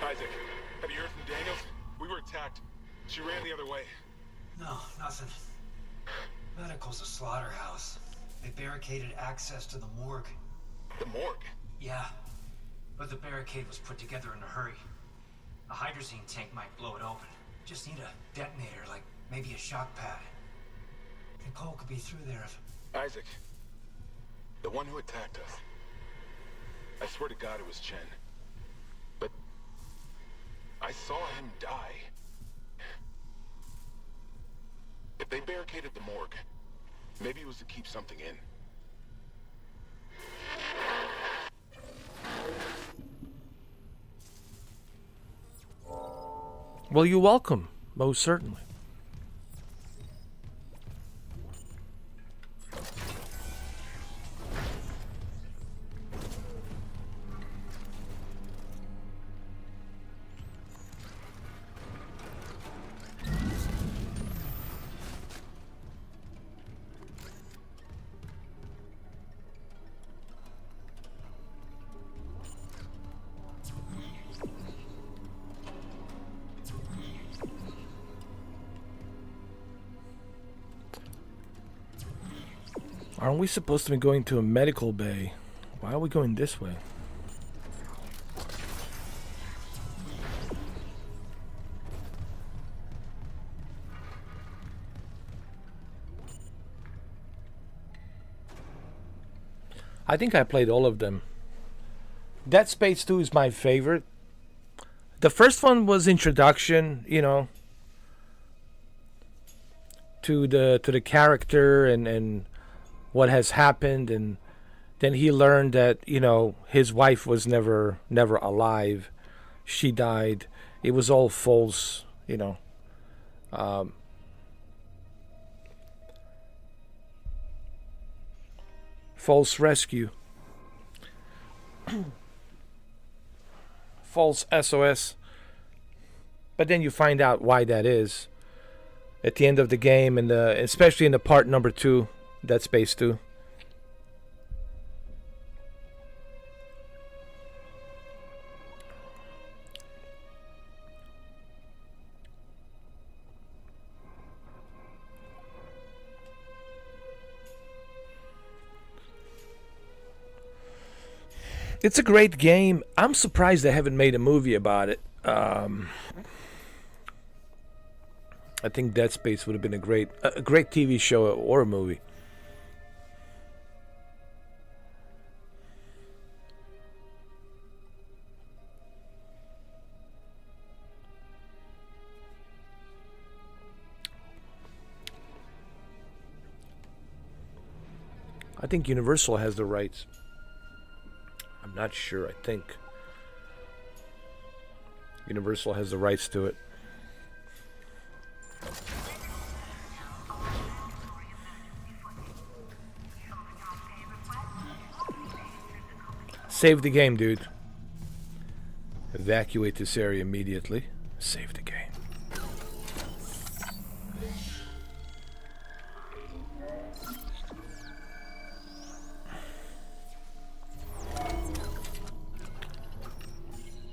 Isaac, have you heard from Daniels? We were attacked. She ran the other way. No, nothing. Medical's a slaughterhouse. They barricaded access to the morgue. The morgue? Yeah, but the barricade was put together in a hurry. A hydrazine tank might blow it open. Just need a detonator, like maybe a shock pad. Nicole could be through there if... Isaac, the one who attacked us. I swear to God it was Chen. But I saw him die. If they barricaded the morgue, maybe it was to keep something in. Well, you're welcome. Most certainly. Aren't we supposed to be going to a medical bay? Why are we going this way? I think I played all of them. Dead Space 2 is my favorite. The first one was introduction, you know, to the character and what has happened, and then he learned that, you know, his wife was never alive. She died. It was all false, you know. False rescue. False SOS. But then you find out why that is at the end of the game, and especially in the part number 2, Dead Space 2. It's a great game. I'm surprised they haven't made a movie about it. I think Dead Space would have been a great TV show or a movie. I think Universal has the rights. I'm not sure. I think Universal has the rights to it. Save the game, dude. Evacuate this area immediately. Save the game.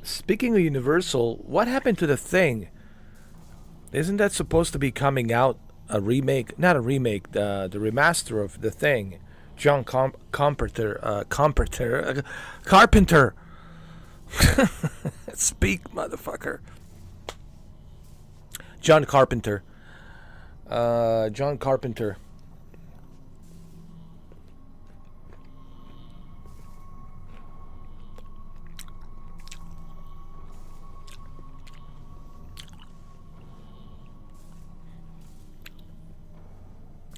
Speaking of Universal, what happened to The Thing? Isn't that supposed to be coming out a remake? Not a remake, the remaster of The Thing. John Carpenter. Speak, motherfucker. John Carpenter. John Carpenter.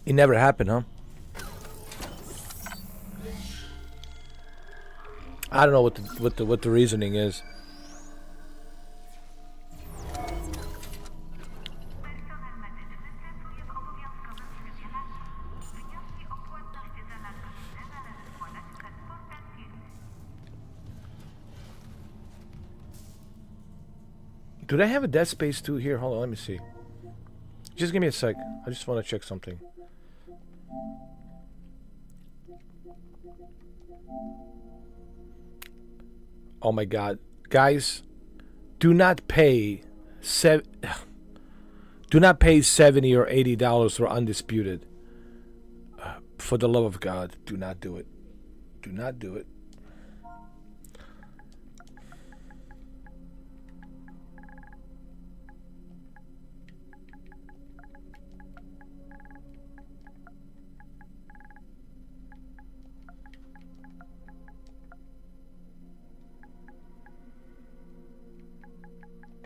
It never happened, huh? I don't know what the reasoning is. Do they have a Dead Space 2 here? Hold on, let me see. Just give me a sec. I just want to check something. Oh my God, guys, do not pay $70 or $80 for Undisputed. For the love of God, do not do it. Do not do it.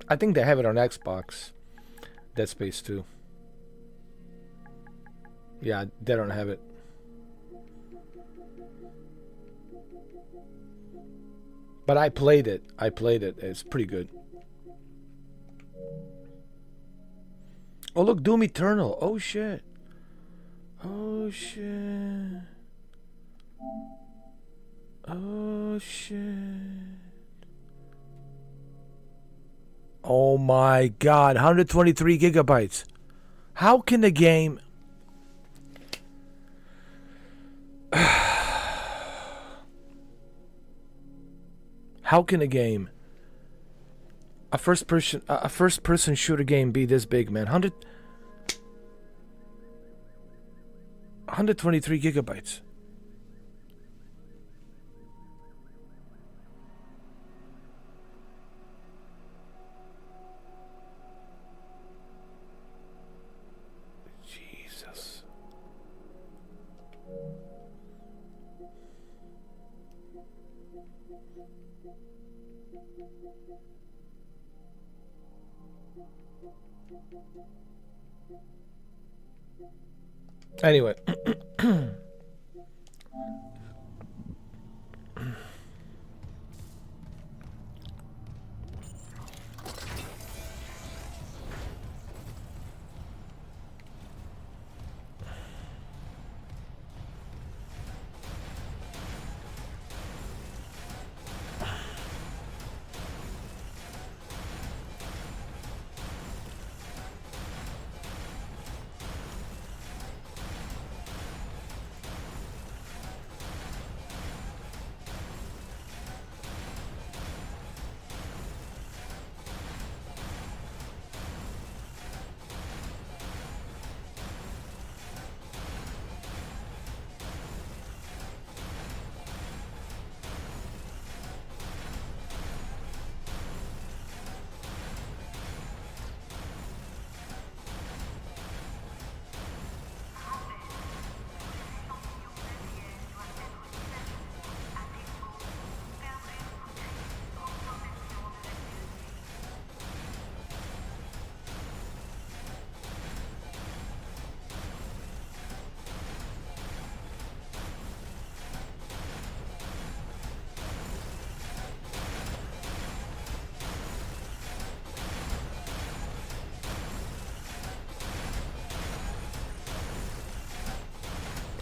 I think they have it on Xbox. Dead Space 2. Yeah, they don't have it. But I played it. It's pretty good. Oh, look, Doom Eternal. Oh, shit. Oh, shit. Oh, shit. Oh, my God. 123 gigabytes. How can the game... How can a game... A first-person shooter game be this big, man? 123 gigabytes. Jesus. Anyway.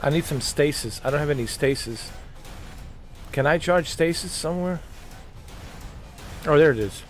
I need some stasis. I don't have any stasis. Can I charge stasis somewhere? Oh, there it is.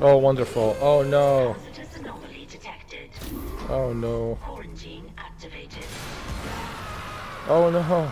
Oh, wonderful. Oh, no. Hazardous anomaly detected. Oh, no. Quarantine activated. Oh, no.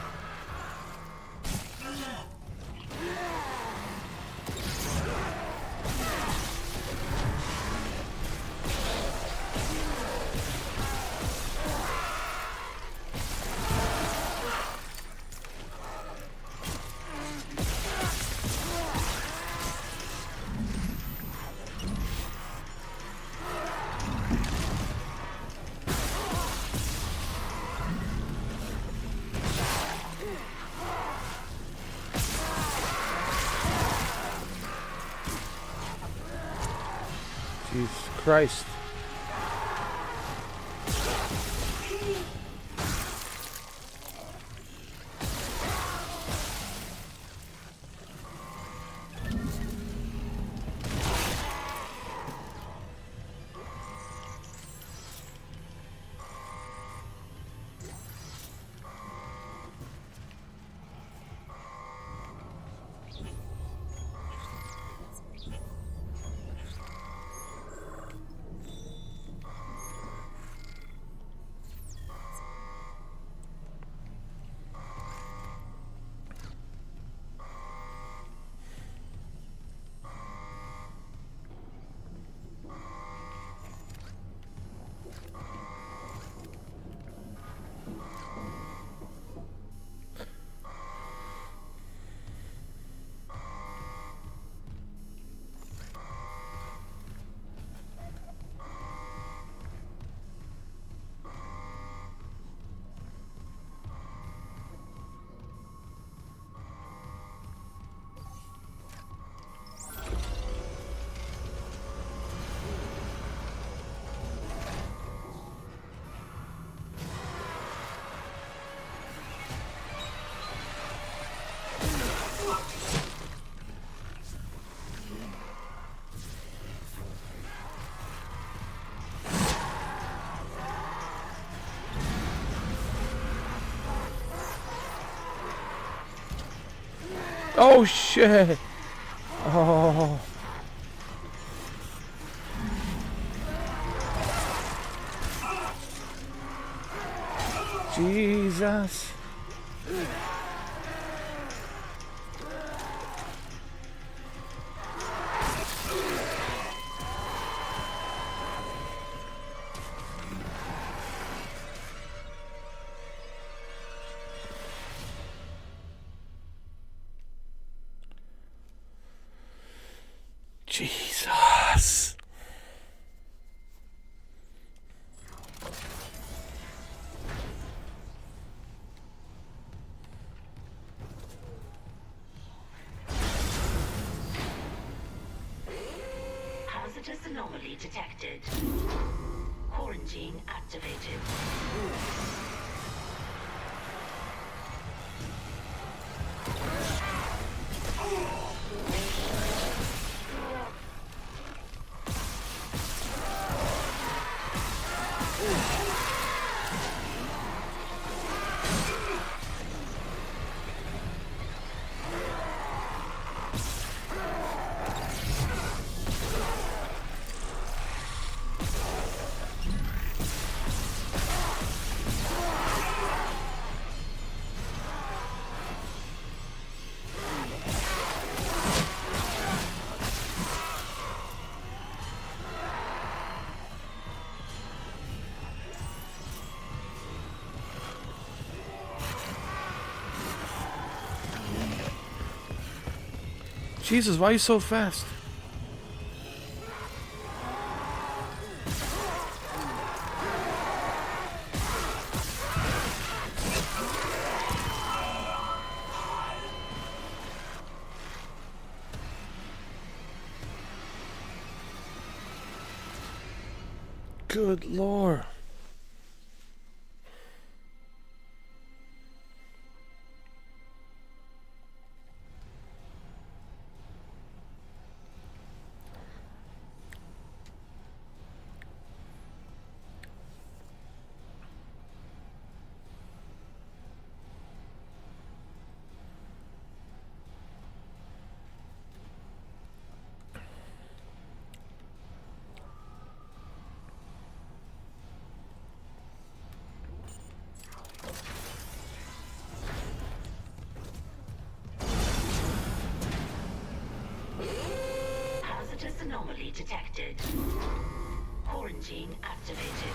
Jesus Christ. Oh shit. Oh. Jesus. Jesus. Hazardous anomaly detected. Quarantine activated. Jesus, why are you so fast? Good Lord. Hazardous anomaly detected. Quarantine activated.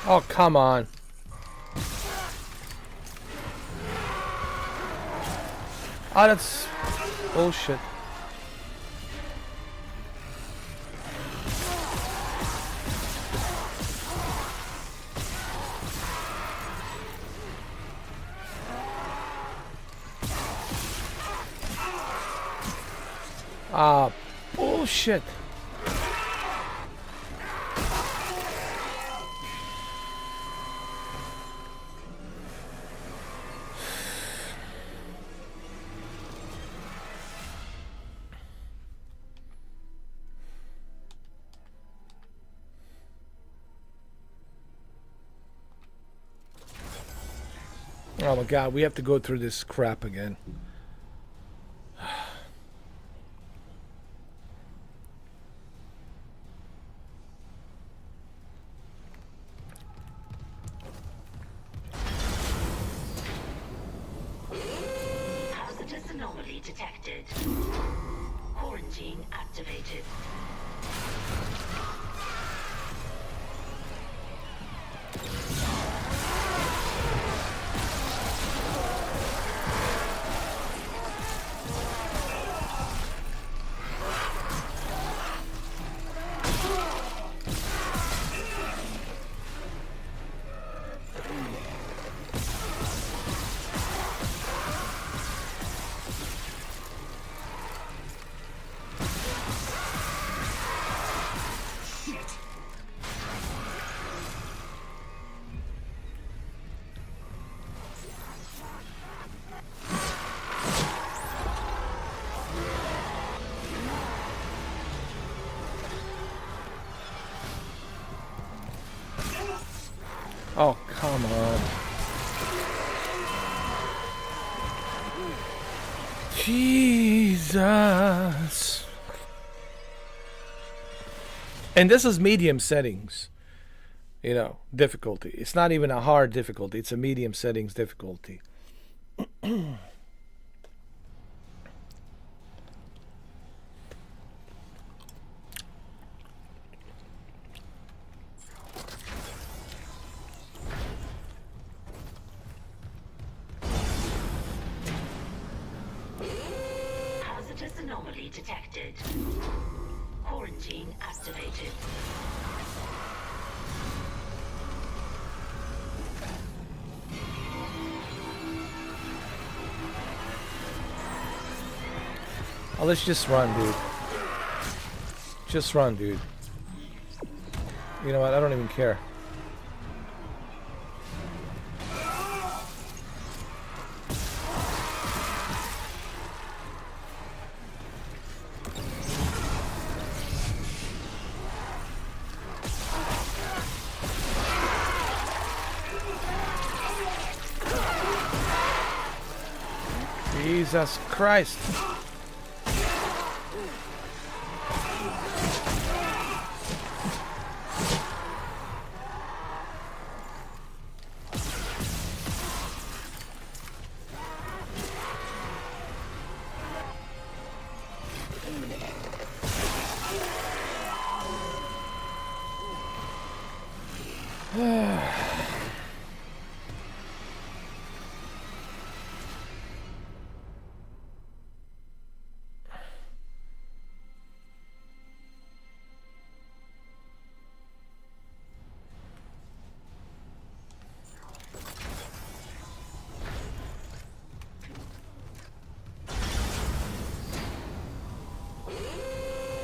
Oh, come on. Oh, that's bullshit. Ah, bullshit. Oh my god, we have to go through this crap again. Hazardous anomaly detected. Quarantine activated. Oh, come on. Jesus. And this is medium settings. You know, difficulty. It's not even a hard difficulty. It's a medium settings difficulty. Hazardous anomaly detected. Quarantine activated. Oh, let's just run, dude. Just run, dude. You know what? I don't even care. Jesus Christ.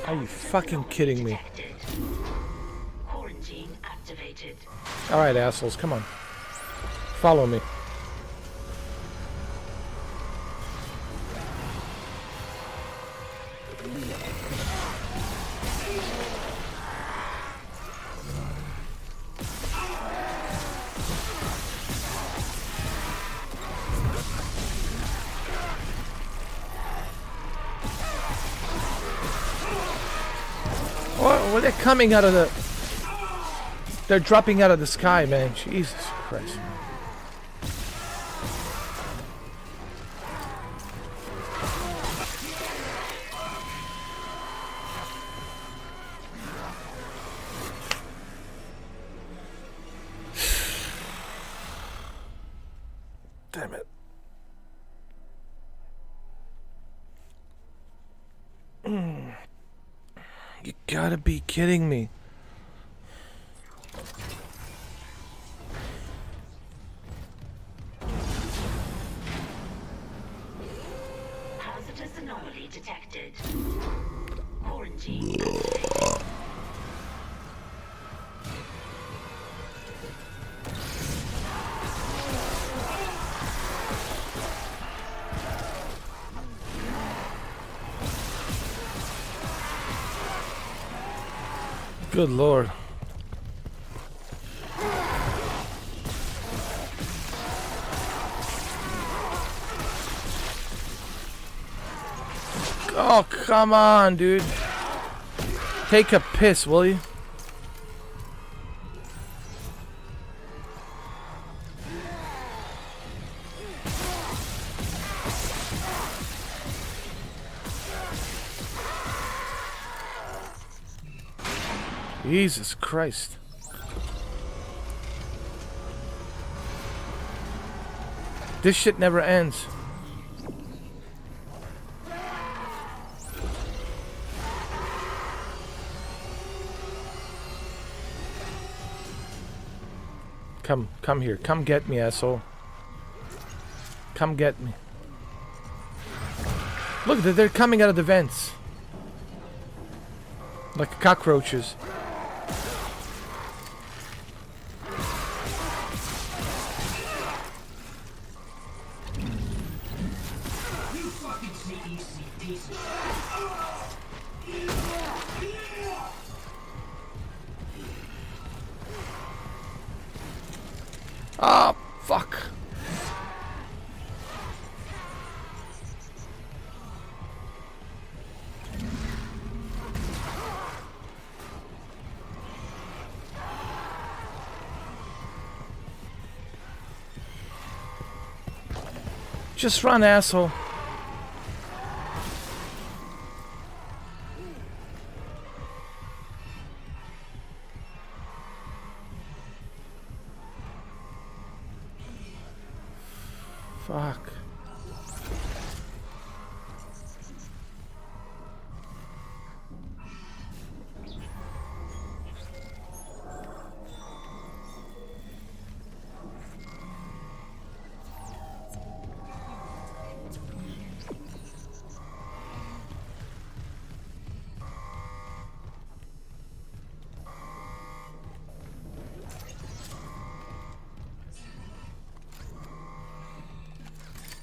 Are you fucking kidding me? Quarantine activated. Alright, assholes, come on. Follow me. Well, they're coming out of the... They're dropping out of the sky, man. Jesus Christ. You gotta be kidding me. Hazardous anomaly detected. Quarantine. Good lord. Oh, come on, dude. Take a piss, will you? Jesus Christ. This shit never ends. Come here. Come get me, asshole. Come get me. Look, they're coming out of the vents. Like cockroaches. Ah, fuck. Just run, asshole. Fuck.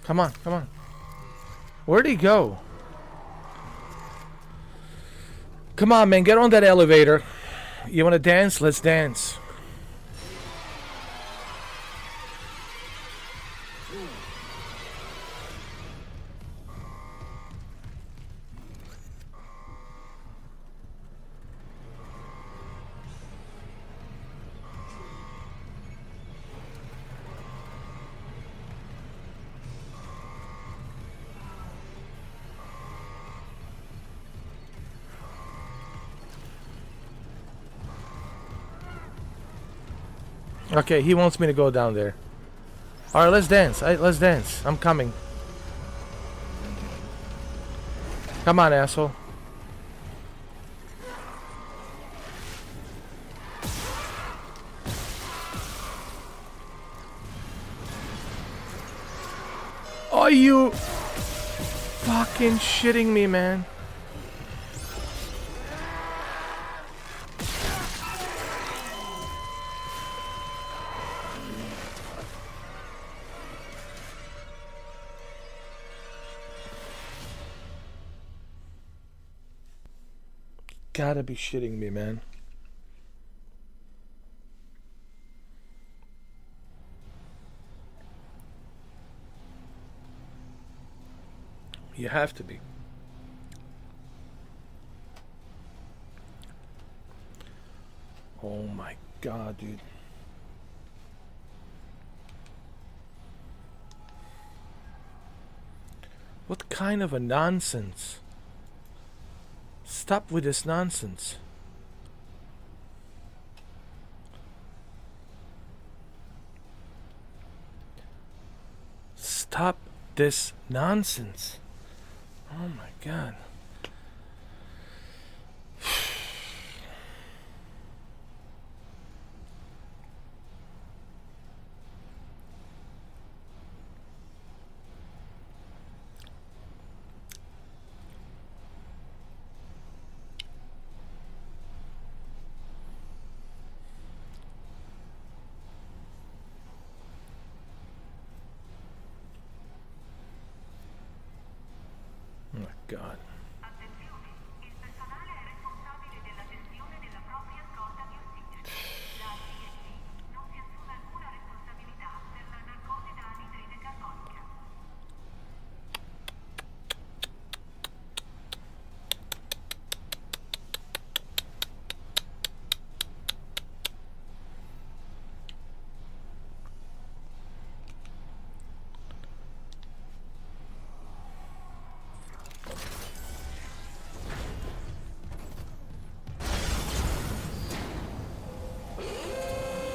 Come on, come on. Where'd he go? Come on, man, get on that elevator. You wanna dance? Let's dance. Okay, he wants me to go down there. Alright, let's dance. Let's dance. I'm coming. Come on, asshole. Are you fucking shitting me, man? Gotta be shitting me, man. You have to be. Oh my god, dude. What kind of a nonsense? Stop with this nonsense. Stop this nonsense. Oh my god. God.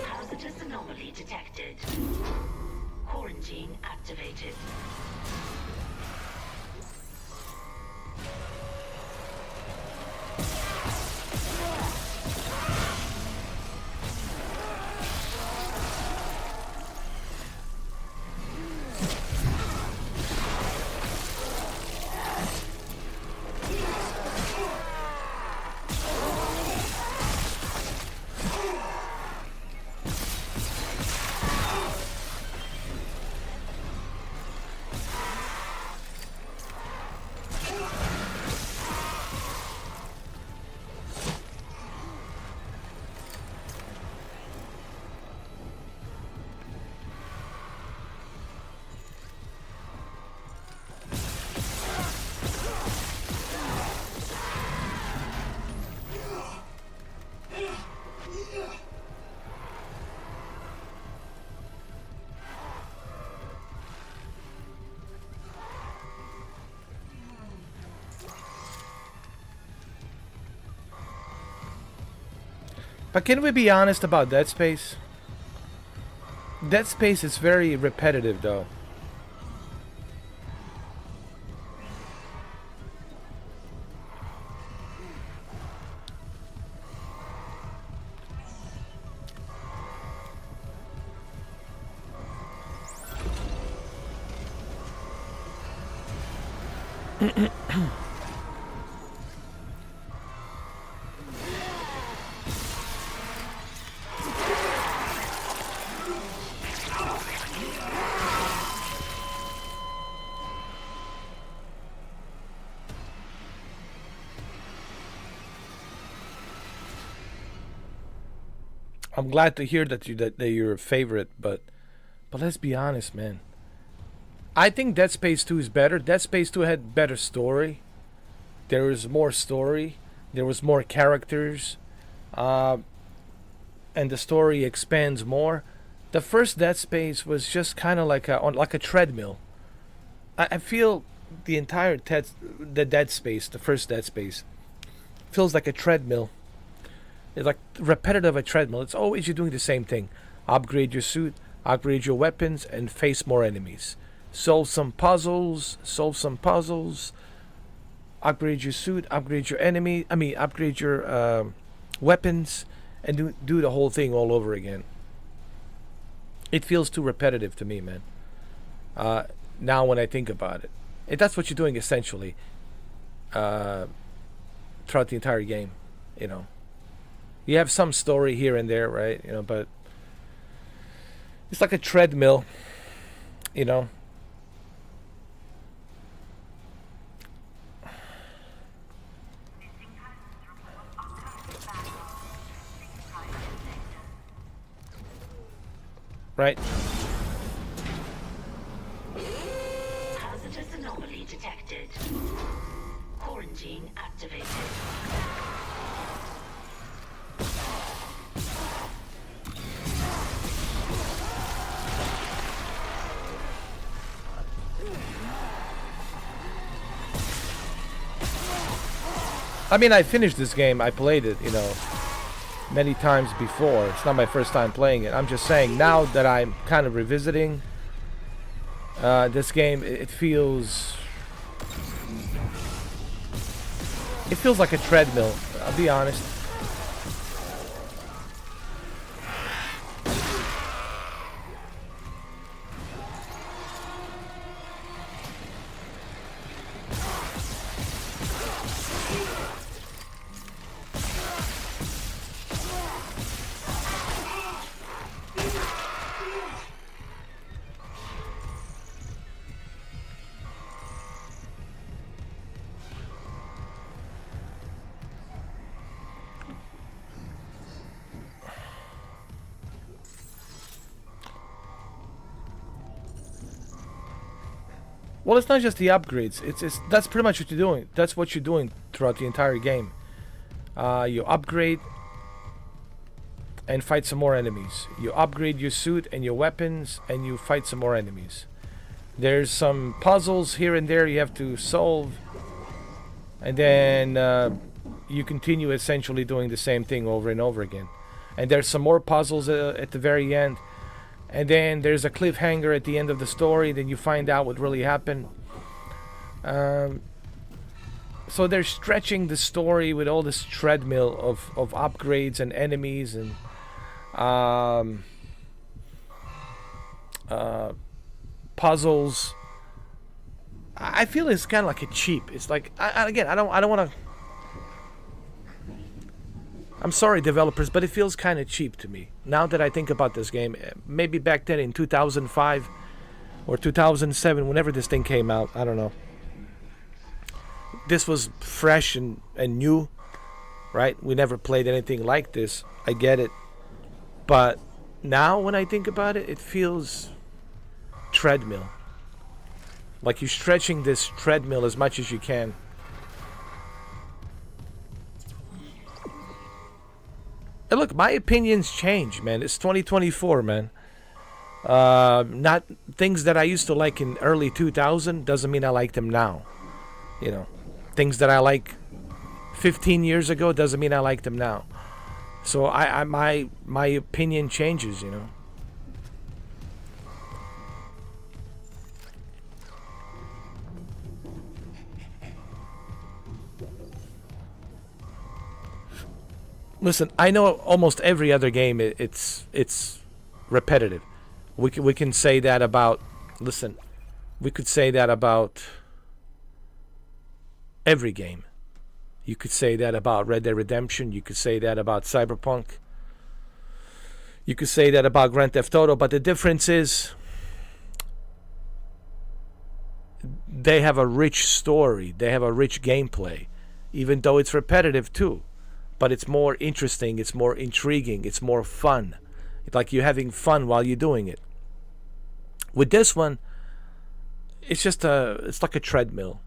Hazardous anomaly detected. Quarantine activated. But can we be honest about Dead Space? Dead Space is very repetitive, though. I'm glad to hear that that you're a favorite, but let's be honest, man. I think Dead Space 2 is better. Dead Space 2 had better story. There was more story. There was more characters, and the story expands more. The first Dead Space was just kind of like a treadmill. I feel the entire the Dead Space, the first Dead Space, feels like a treadmill. It's like repetitive a treadmill. It's always you're doing the same thing. Upgrade your suit, upgrade your weapons, and face more enemies. Solve some puzzles, upgrade your suit, upgrade your upgrade your weapons, and do the whole thing all over again. It feels too repetitive to me, man. Now when I think about it, that's what you're doing essentially throughout the entire game, you know. You have some story here and there, right? You know, but it's like a treadmill, you know. Right? Hazardous anomaly detected. Quarantine activated. I mean, I finished this game. I played it, you know, many times before. It's not my first time playing it. I'm just saying, now that I'm kind of revisiting this game, it feels like a treadmill. I'll be honest. Well, it's not just the upgrades. It's that's pretty much what you're doing. That's what you're doing throughout the entire game. You upgrade and fight some more enemies. You upgrade your suit and your weapons, and you fight some more enemies. There's some puzzles here and there you have to solve, and then you continue essentially doing the same thing over and over again. And there's some more puzzles at the very end, and then there's a cliffhanger at the end of the story. Then you find out what really happened. So they're stretching the story with all this treadmill of upgrades and enemies and puzzles. I feel it's kind of like a cheap. It's like I don't want to. I'm sorry, developers, but it feels kind of cheap to me. Now that I think about this game, maybe back then in 2005 or 2007, whenever this thing came out, I don't know. This was fresh and new, right? We never played anything like this. I get it. But now when I think about it, it feels treadmill. Like you're stretching this treadmill as much as you can. And look, my opinions change, man. It's 2024, man. Not things that I used to like in early 2000 doesn't mean I like them now. You know, things that I like 15 years ago doesn't mean I like them now. So my opinion changes, you know. Listen, I know almost every other game it's repetitive. We can say that about. Listen, we could say that about every game. You could say that about Red Dead Redemption. You could say that about Cyberpunk. You could say that about Grand Theft Auto. But the difference is they have a rich story. They have a rich gameplay, even though it's repetitive too. But it's more interesting, it's more intriguing, it's more fun. It's like you're having fun while you're doing it. With this one, it's like a treadmill.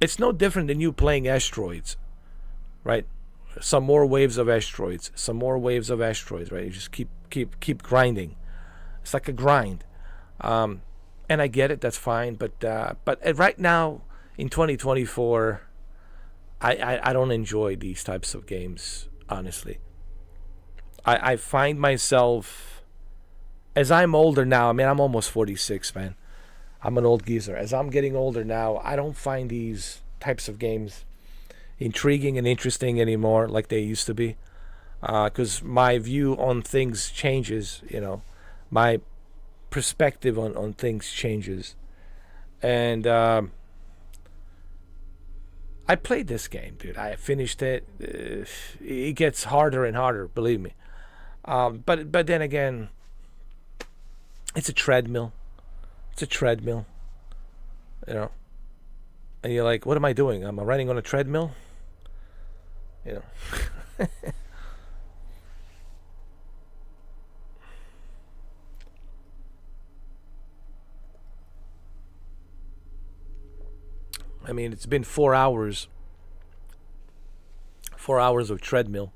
It's no different than you playing asteroids, right? Some more waves of asteroids, some more waves of asteroids, right? You just keep grinding. It's like a grind. And I get it, that's fine. But right now, in 2024, I don't enjoy these types of games, honestly. I find myself, as I'm older now, I mean, I'm almost 46, man. I'm an old geezer. As I'm getting older now, I don't find these types of games intriguing and interesting anymore like they used to be. Because my view on things changes, you know. My perspective on things changes. And I played this game, dude. I finished it. It gets harder and harder, believe me. But then again, it's a treadmill. It's a treadmill. You know. And you're like, what am I doing? Am I running on a treadmill? You know. I mean, it's been 4 hours. 4 hours of treadmill.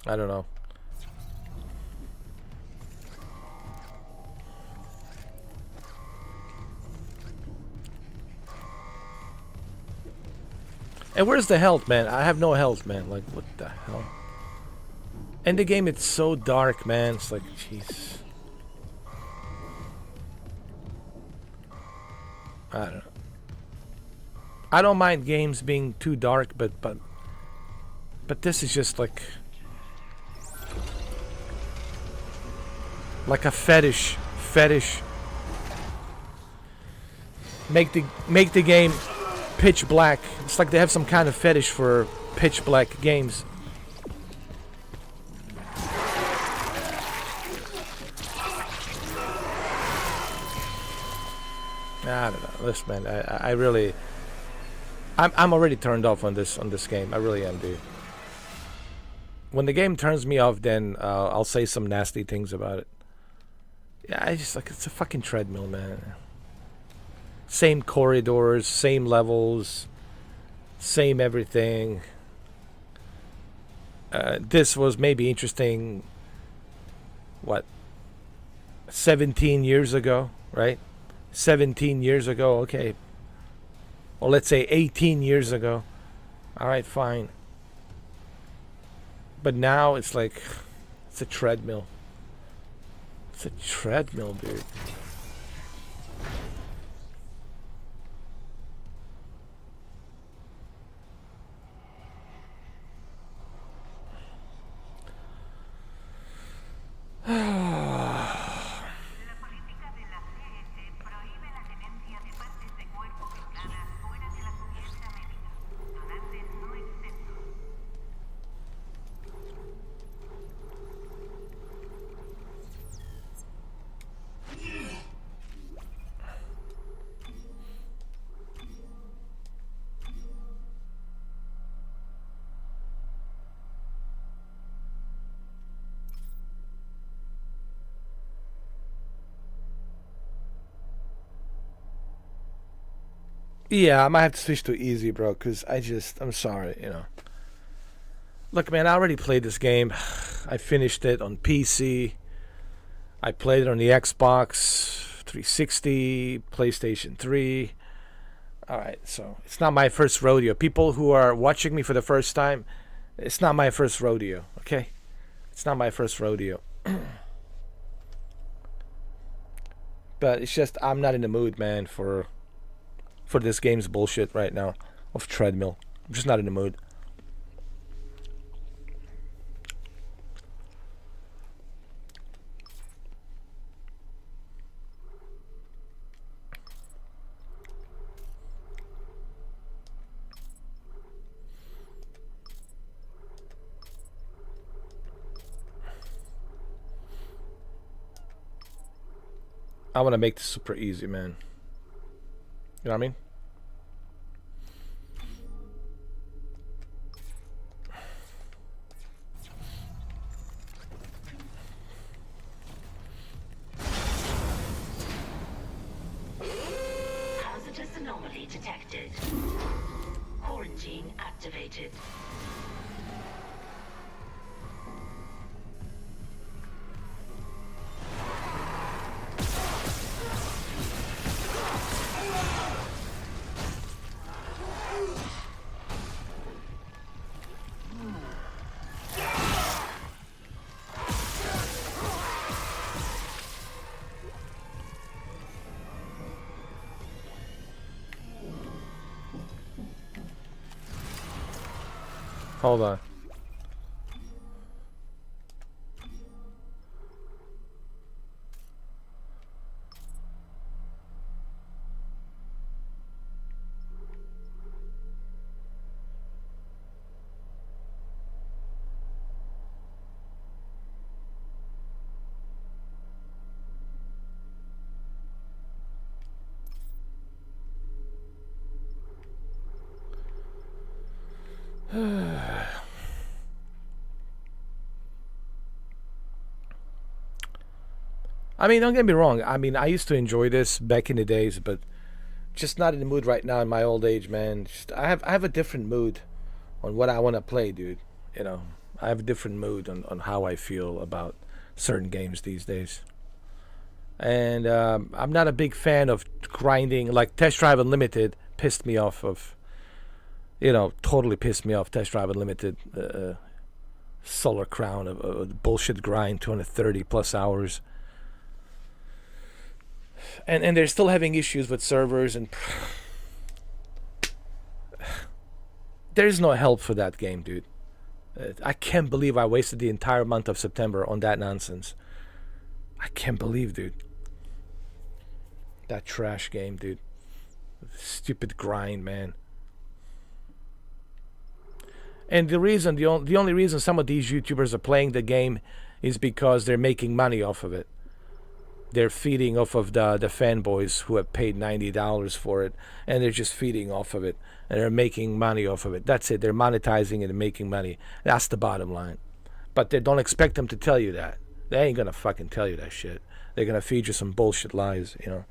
I don't know. And where's the health, man? I have no health, man. Like, what the hell? And the game, it's so dark, man. It's like, jeez. I don't know. I don't mind games being too dark, but this is just like a fetish. Make the game pitch black. It's like they have some kind of fetish for pitch black games. I don't know. Listen, man, I really, I'm already turned off on this game. I really am, dude. When the game turns me off, then I'll say some nasty things about it. Yeah, I just like it's a fucking treadmill, man. Same corridors, same levels, same everything. This was maybe interesting. What? 17 years ago, right? 17 years ago, okay. Or let's say 18 years ago. All right, fine. But now it's like, it's a treadmill. It's a treadmill, dude. Yeah, I might have to switch to easy, bro, because I'm sorry, you know. Look, man, I already played this game. I finished it on PC. I played it on the Xbox 360, PlayStation 3. All right, so it's not my first rodeo. People who are watching me for the first time, it's not my first rodeo, okay? It's not my first rodeo. But it's just I'm not in the mood, man, for this game's bullshit right now of treadmill. I'm just not in the mood. I want to make this super easy, man. You know what I mean? Hazardous anomaly detected. Quarantine activated. Hold on. I mean, don't get me wrong. I mean, I used to enjoy this back in the days, but just not in the mood right now in my old age, man. Just, I have a different mood on what I want to play, dude. You know, I have a different mood on how I feel about certain games these days. And I'm not a big fan of grinding. Like Test Drive Unlimited pissed me off of, you know, totally pissed me off. Test Drive Unlimited, Solar Crown, a bullshit grind, 230 plus hours. And they're still having issues with servers, and there's no help for that game, dude. I can't believe I wasted the entire month of September on that nonsense. I can't believe, dude. That trash game, dude. Stupid grind, man. And the only reason some of these YouTubers are playing the game is because they're making money off of it. They're feeding off of the fanboys who have paid $90 for it, and they're just feeding off of it, and they're making money off of it. That's it. They're monetizing it and making money. That's the bottom line. But they don't expect them to tell you that. They ain't gonna fucking tell you that shit. They're gonna feed you some bullshit lies, you know.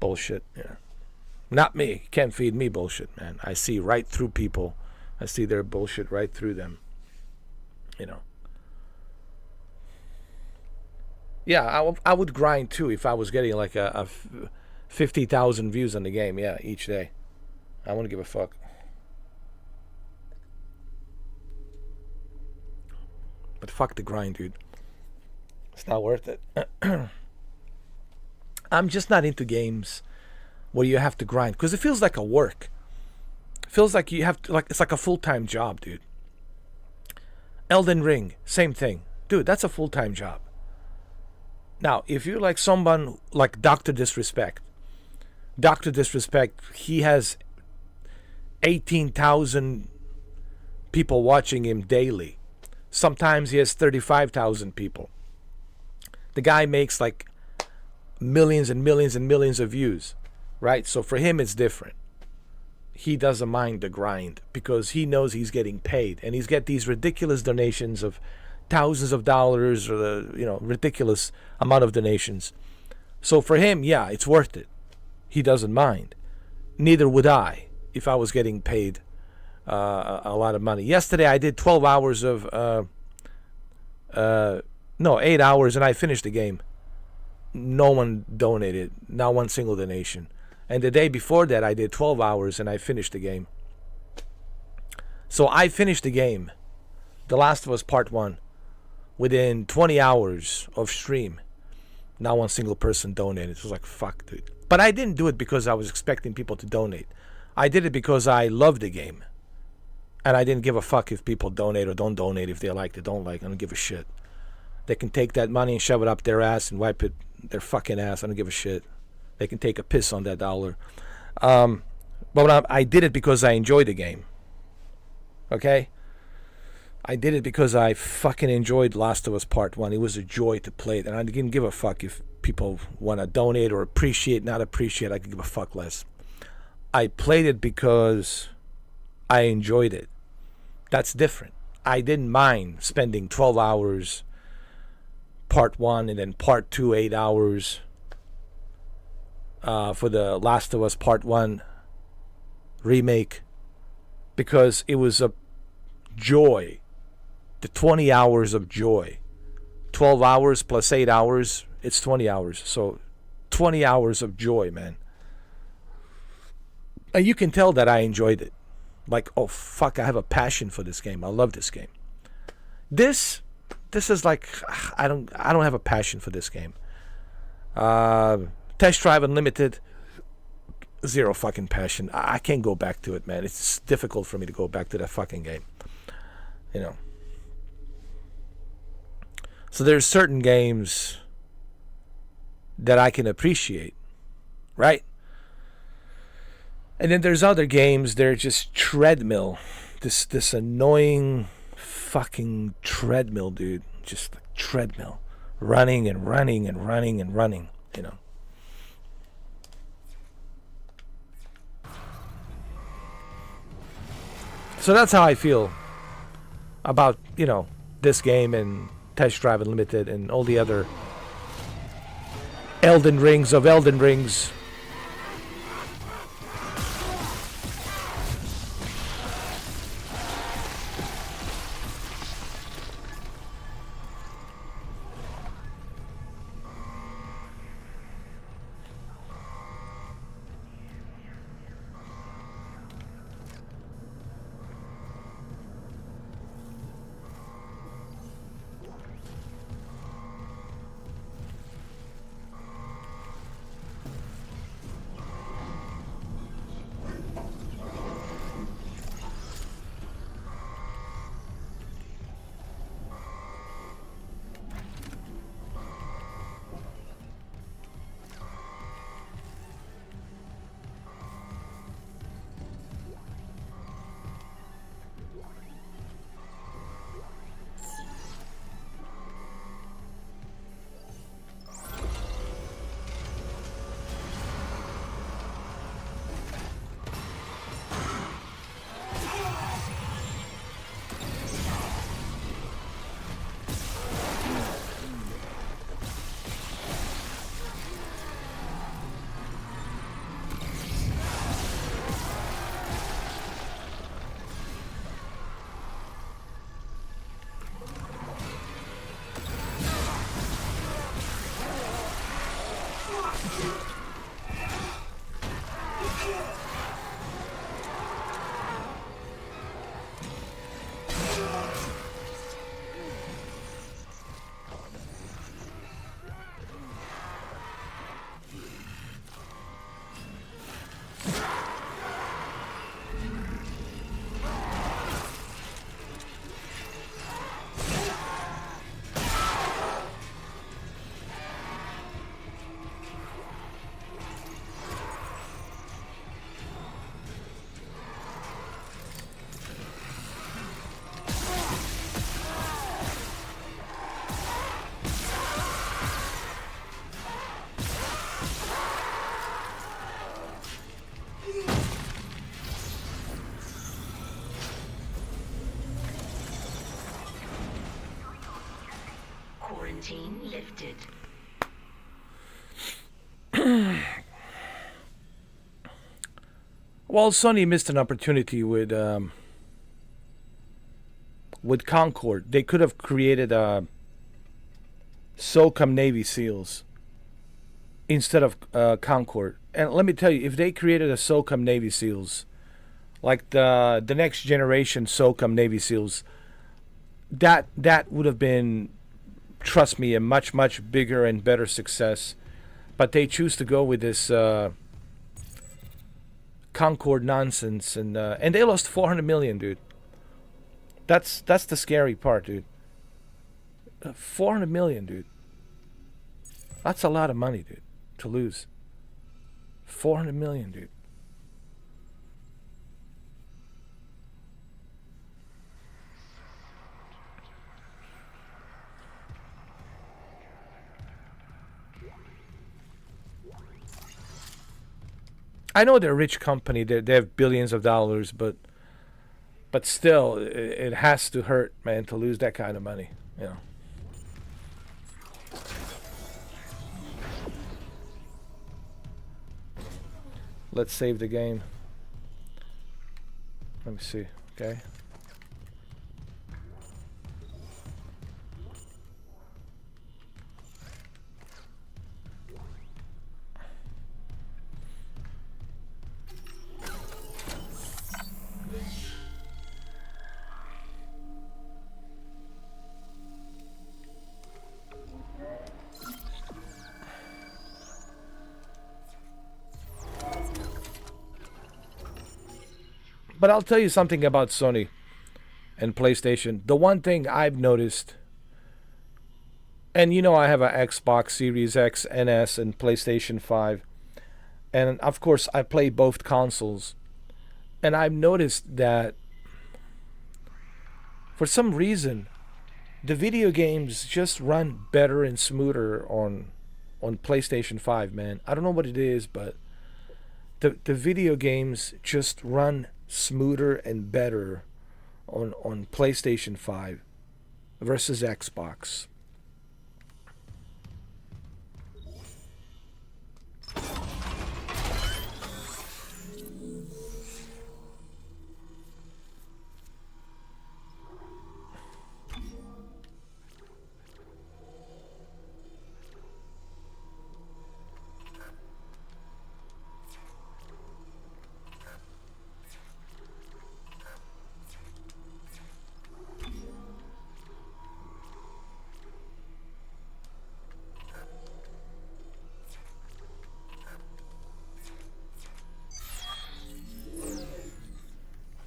Bullshit, yeah. Not me. You can't feed me bullshit, man. I see right through people. I see their bullshit right through them. You know. Yeah, I would grind too if I was getting like a 50,000 views on the game, yeah, each day. I wouldn't give a fuck. But fuck the grind, dude. It's not worth it. I'm just not into games where you have to grind, because it feels like a work. It feels like you have to, like, it's like a full-time job, dude. Elden Ring, same thing. Dude, that's a full-time job. Now, if you're like someone like Dr. Disrespect, he has 18,000 people watching him daily. Sometimes he has 35,000 people. The guy makes like millions and millions and millions of views, right? So for him, it's different. He doesn't mind the grind because he knows he's getting paid, and he's get these ridiculous donations of thousands of dollars, or the, you know, ridiculous amount of donations. So for him, yeah, it's worth it. He doesn't mind. Neither would I if I was getting paid a lot of money. Yesterday I did 12 hours of 8 hours, and I finished the game. No one donated, not one single donation. And the day before that I did 12 hours and I finished the game. So I finished the game, The Last of Us Part 1, within 20 hours of stream. Not one single person donated. It was like, fuck, dude. But I didn't do it because I was expecting people to donate. I did it because I loved the game. And I didn't give a fuck if people donate or don't donate. If they like it, don't like it. I don't give a shit. They can take that money and shove it up their ass and wipe it their fucking ass. I don't give a shit. They can take a piss on that dollar. But I did it because I enjoyed the game. Okay? I did it because I fucking enjoyed Last of Us Part 1. It was a joy to play it. And I didn't give a fuck if people want to donate or appreciate, not appreciate. I could give a fuck less. I played it because I enjoyed it. That's different. I didn't mind spending 12 hours, Part 1, and then Part 2, 8 hours for the Last of Us Part 1 remake, because it was a joy. The 20 hours of joy. 12 hours plus 8 hours, it's 20 hours. So 20 hours of joy, man. And you can tell that I enjoyed it. Like, oh fuck, I have a passion for this game. I love this game. This is like, I don't have a passion for this game. Test Drive Unlimited, zero fucking passion. I can't go back to it, man. It's difficult for me to go back to that fucking game. You know. So there's certain games that I can appreciate, right? And then there's other games, they're just treadmill. This annoying fucking treadmill, dude. Just like treadmill. Running and running and running and running, you know. So that's how I feel about, you know, this game and Test Drive Unlimited and all the other Elden Rings of Elden Rings. Quarantine lifted. Well, Sony missed an opportunity with Concord. They could have created SOCOM Navy SEALs instead of Concord. And let me tell you, if they created a SOCOM Navy SEALs, like the next generation SOCOM Navy SEALs, that would have been, trust me, a much bigger and better success. But they choose to go with this Concord nonsense, and they lost 400 million, dude. That's the scary part, dude. 400 million, dude. That's a lot of money, dude, to lose. 400 million, dude. I know they're a rich company. They have billions of dollars, but still, it has to hurt, man, to lose that kind of money. You know. Let's save the game. Let me see. Okay. But I'll tell you something about Sony and PlayStation. The one thing I've noticed, and you know I have an Xbox Series X, NS, and PlayStation 5. And of course I play both consoles. And I've noticed that for some reason the video games just run better and smoother on PlayStation 5, man. I don't know what it is, but the video games just run smoother and better on PlayStation 5 versus Xbox.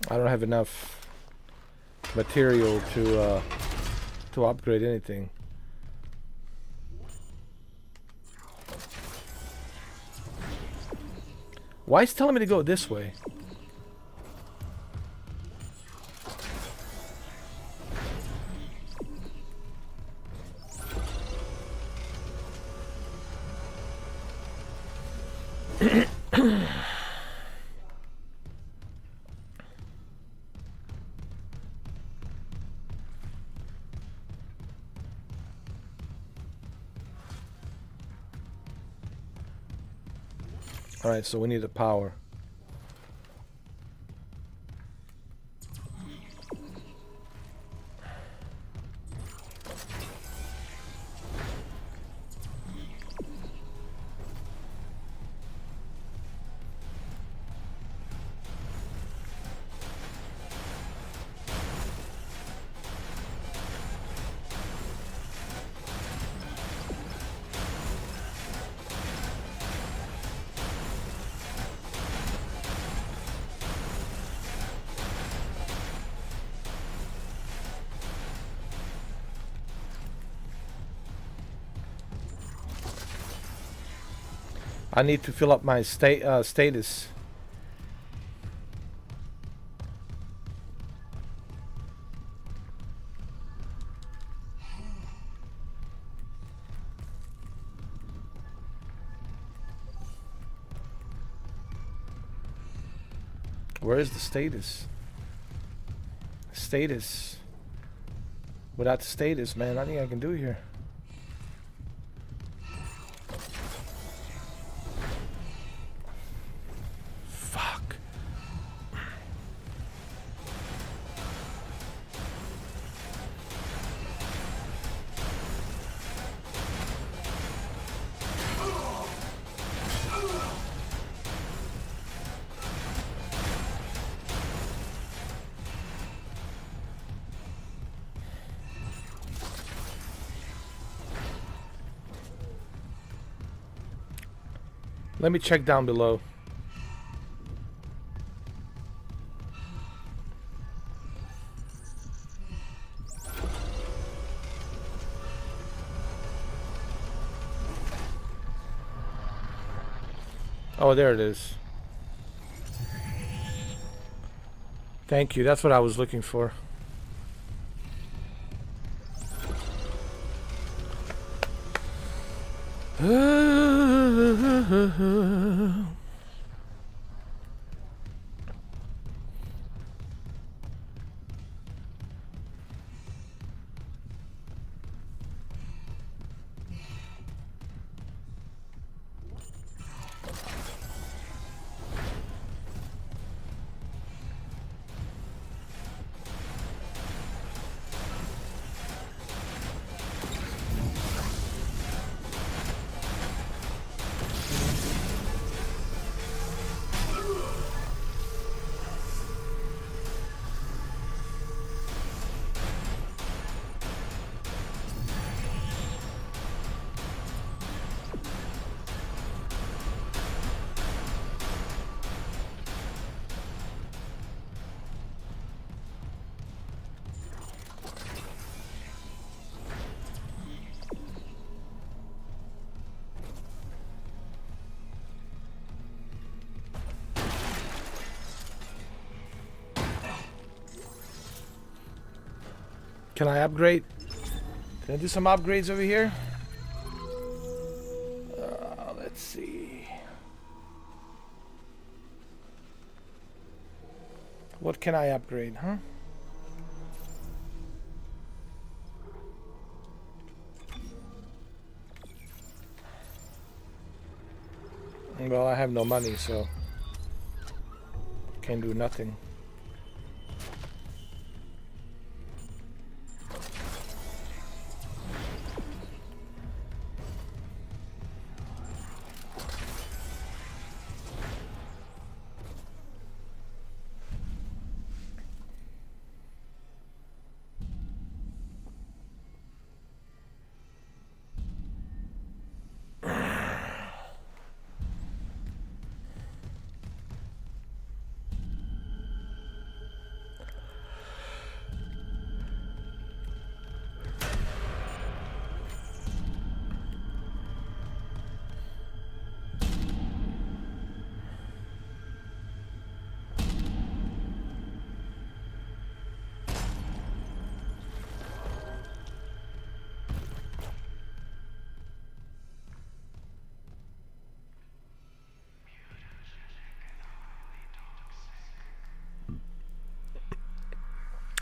I don't have enough material to upgrade anything. Why is it telling me to go this way? Alright, so we need the power. I need to fill up my status. Where is the status? Status. Without the status, man, nothing I can do here. Fuck. Let me check down below. Oh, there it is. Thank you. That's what I was looking for. Can I upgrade? Can I do some upgrades over here? Let's see. What can I upgrade, huh? Well, I have no money, so can't do nothing.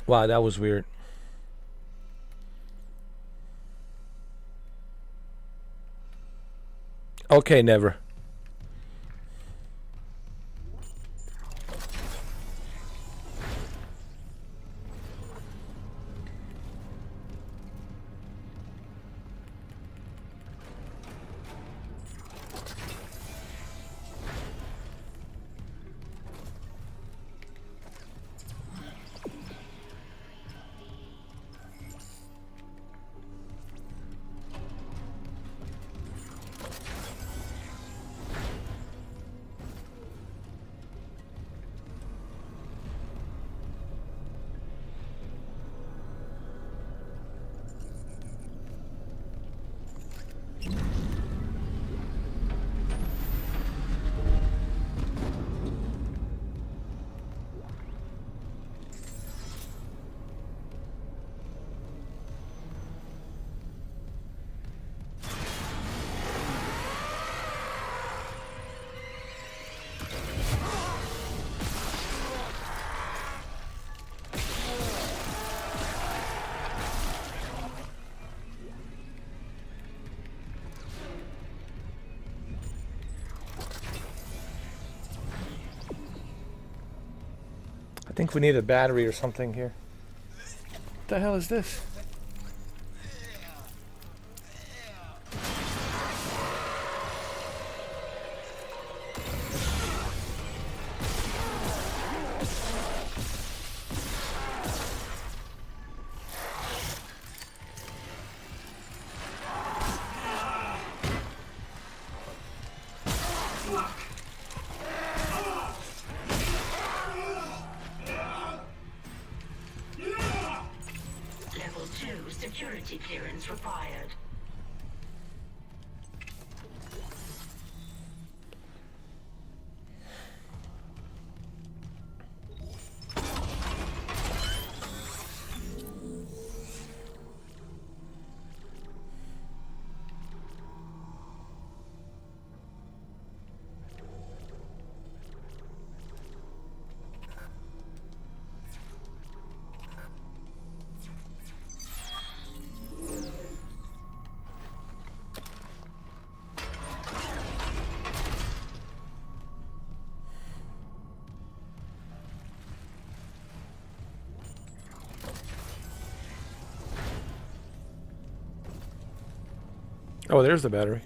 Wow, that was weird. Okay, never. think we need a battery or something here. What the hell is this? Level 2 security clearance required. Oh, there's the battery.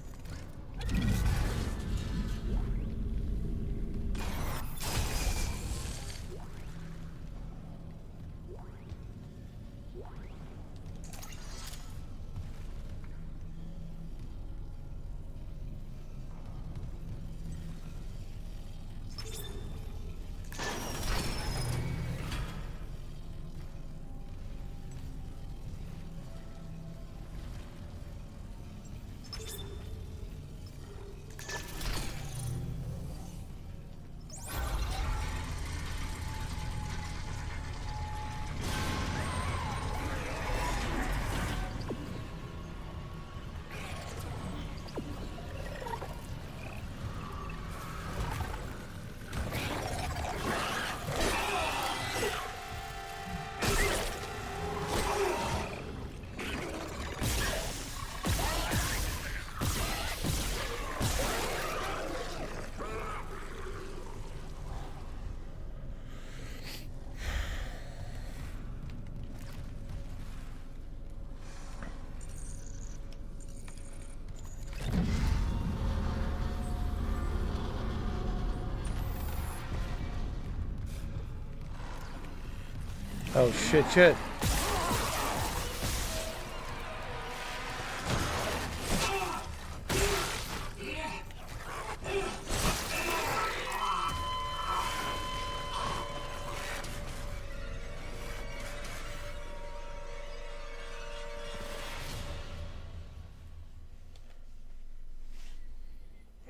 Oh shit.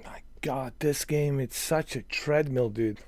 My God, this game, it's such a treadmill, dude.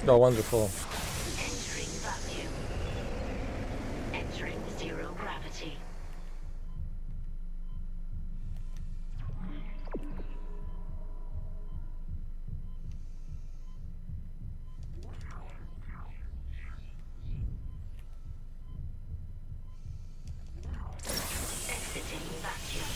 Oh, wonderful. Entering vacuum. Entering zero gravity. Exiting vacuum.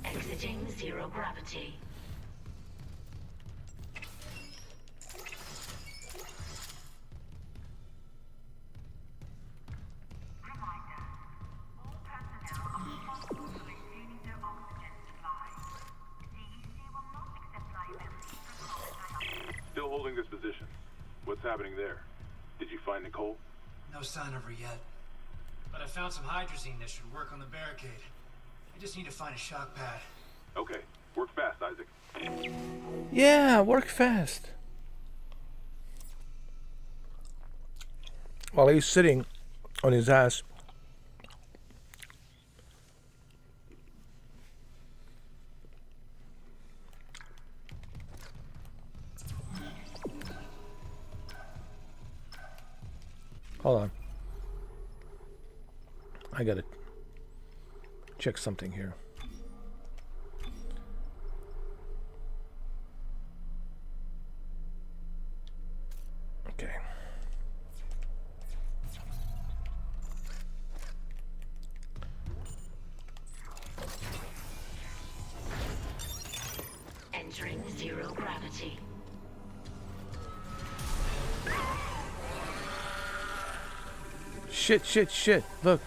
Exiting zero gravity. Still holding this position. What's happening there? Did you find Nicole? No sign of her yet. But I found some hydrazine that should work on the barricade. I just need to find a shock pad. Okay. Work fast, Isaac. Yeah, work fast. While he's sitting on his ass. Hold on. I gotta check something here. Okay. Entering zero gravity. Shit, shit, shit. Look.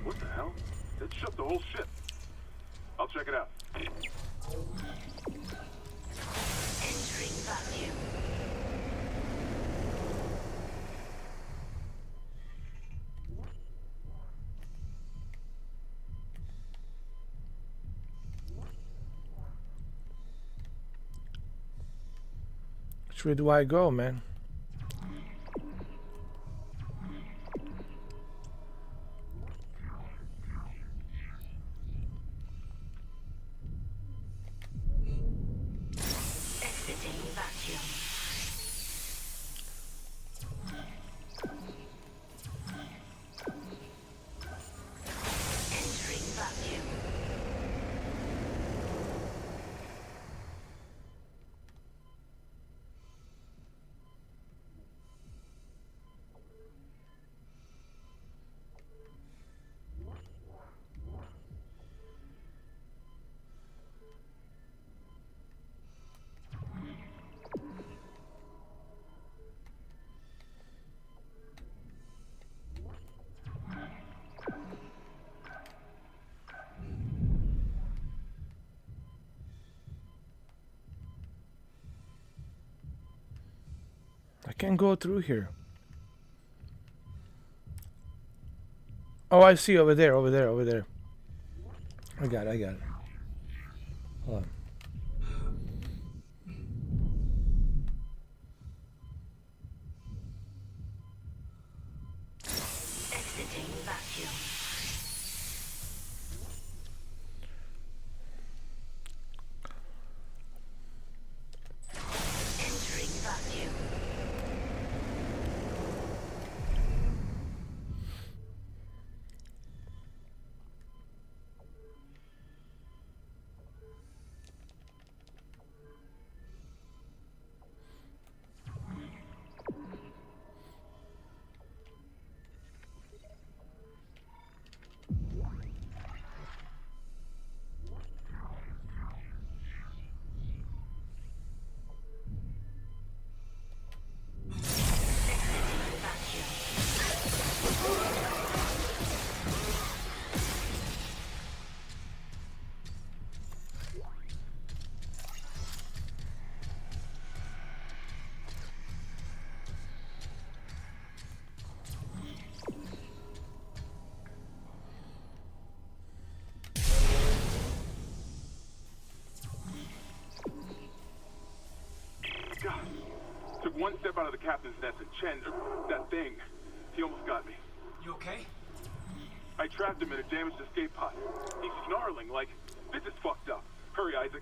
What the hell? It shut the whole ship. I'll check it out. Entering vacuum. where do I go, man? Exiting vacuum. Entering vacuum. I can't go through here. Oh, I see over there, over there, over there. I got it, I got it. Hold on. Exiting vacuum. Entering vacuum. God. Took one step out of the captain's nest and Chen, that thing, he almost got me. You okay? I trapped him in a damaged escape pod. He's snarling like, this is fucked up. Hurry, Isaac.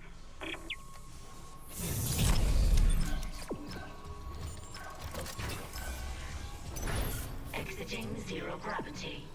Exiting zero gravity.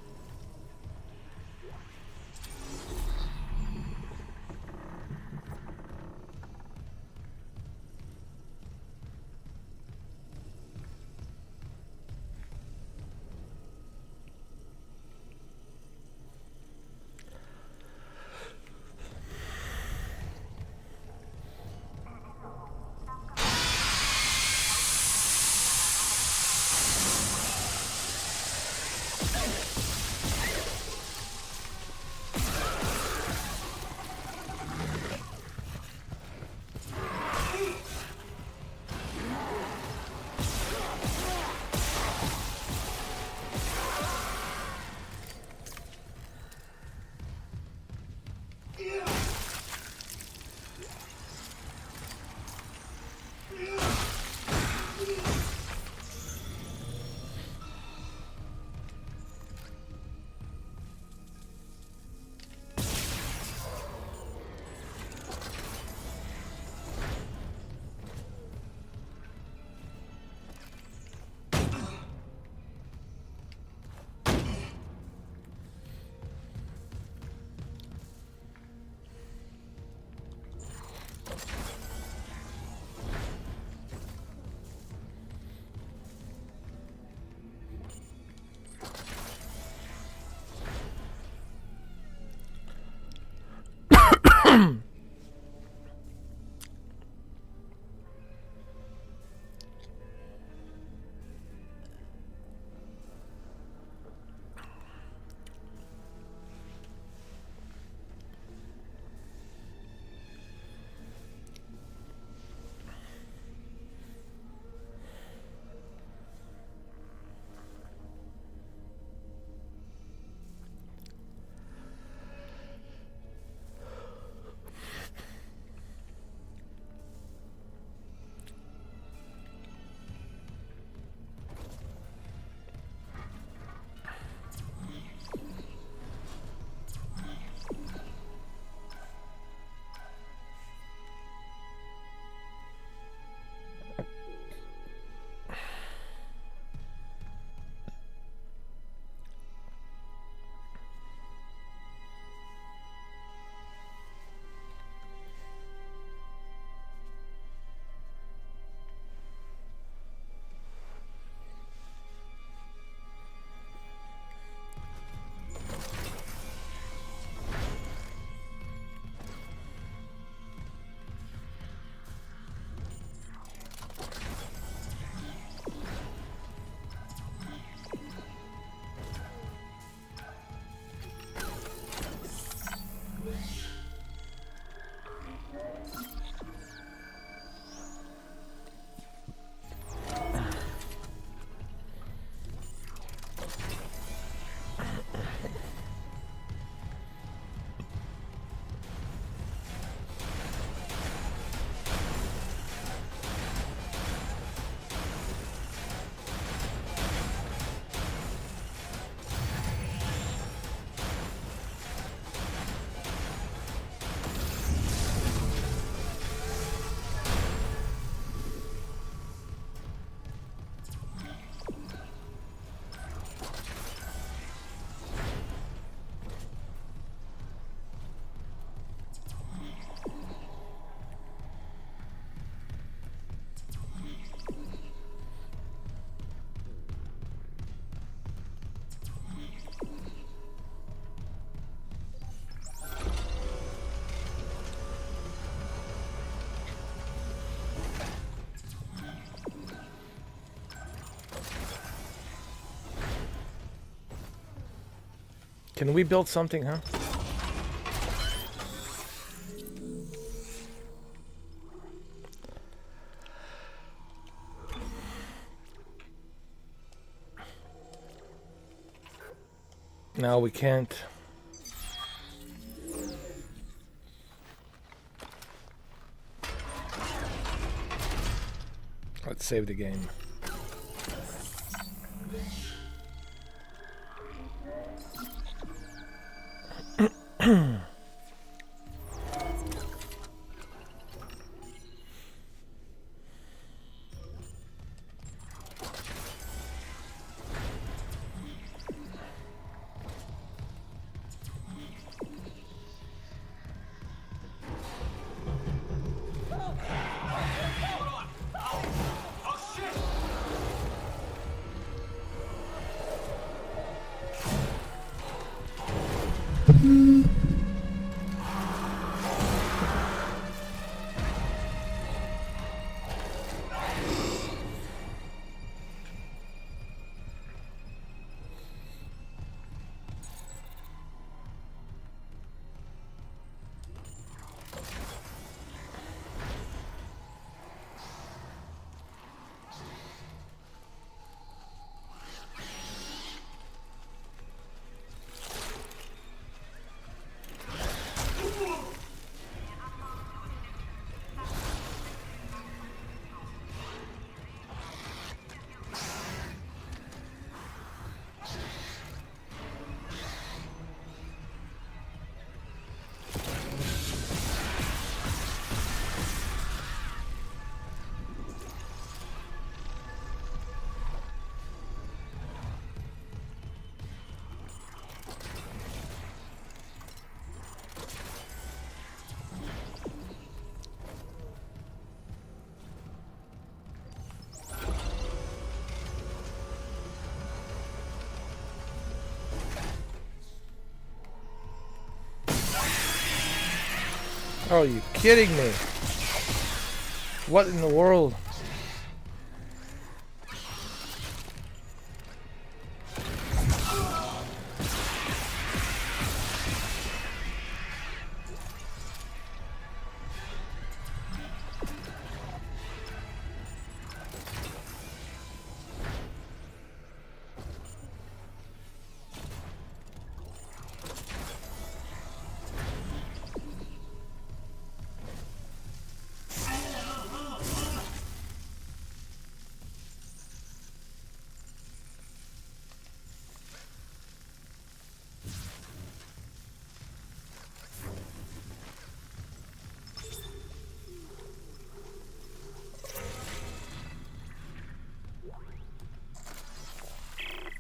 Can we build something, huh? No, we can't. Let's save the game. Are you kidding me? What in the world?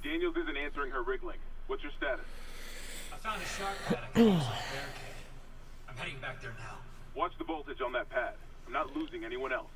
Daniels isn't answering her rig link. What's your status? I found a shark pad I can use on the barricade. I'm heading back there now. Watch the voltage on that pad. I'm not losing anyone else.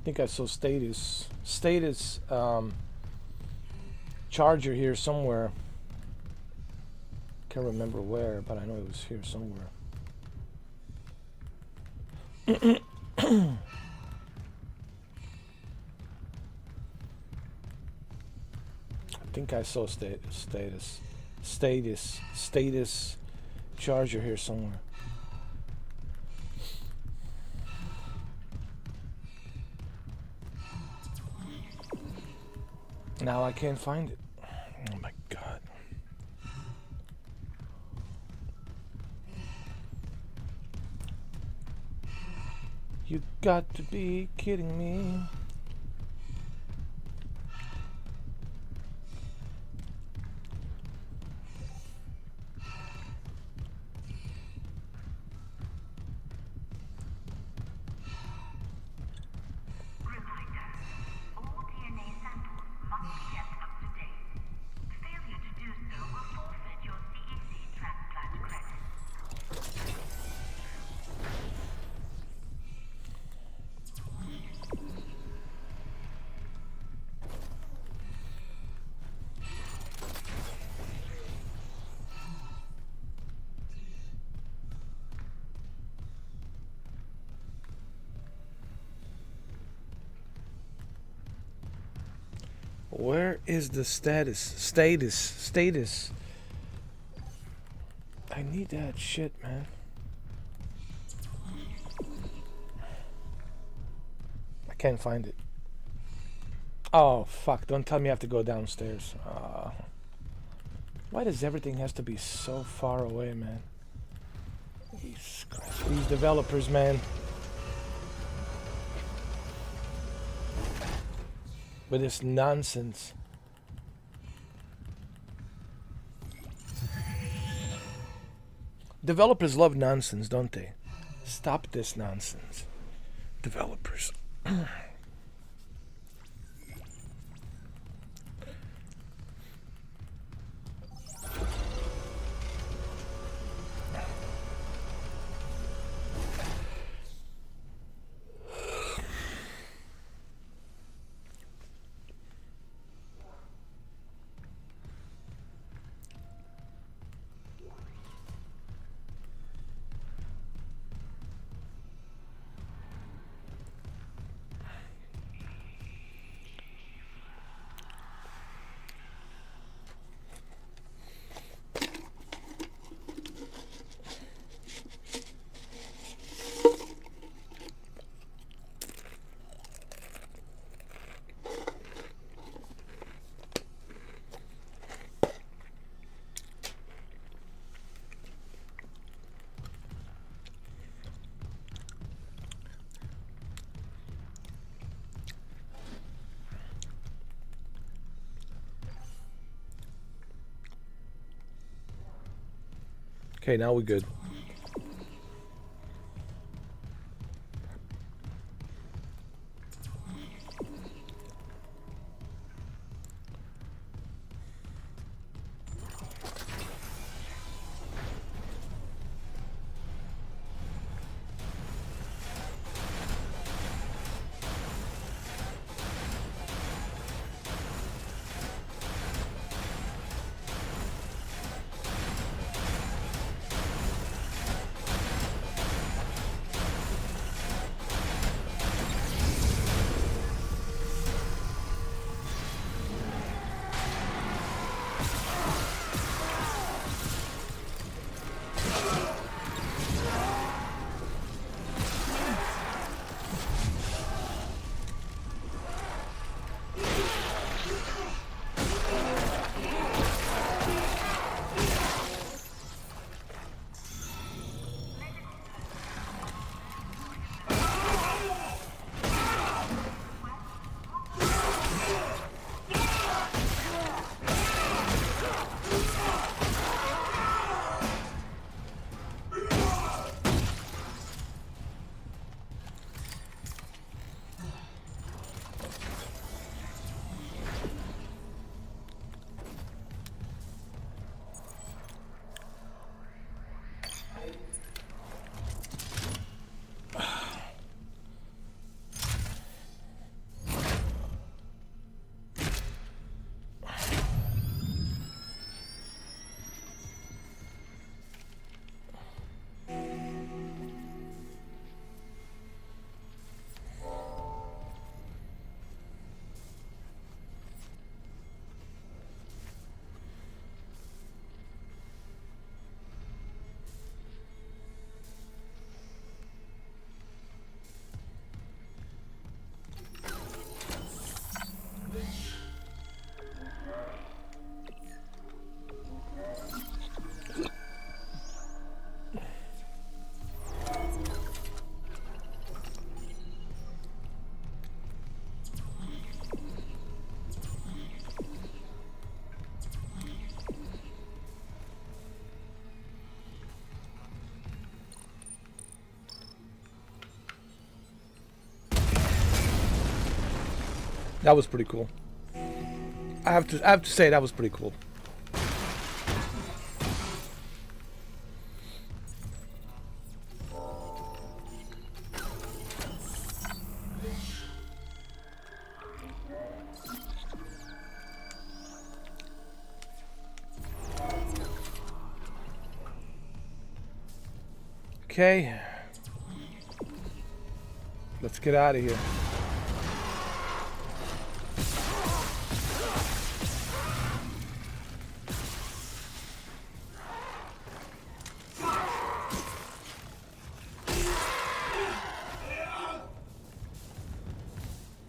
think I saw status charger here somewhere. Can't remember where, but I know it was here somewhere. I think I saw status charger here somewhere. Now I can't find it. Oh my god. You got to be kidding me. Where is the status? I need that shit, man. I can't find it. Oh, fuck. Don't tell me I have to go downstairs. Why does everything has to be so far away, man? Jesus Christ. These developers, man. With this nonsense. Developers love nonsense, don't they? Stop this nonsense. Developers. Okay, now we're good. That was pretty cool. I have to say that was pretty cool. Okay. Let's get out of here.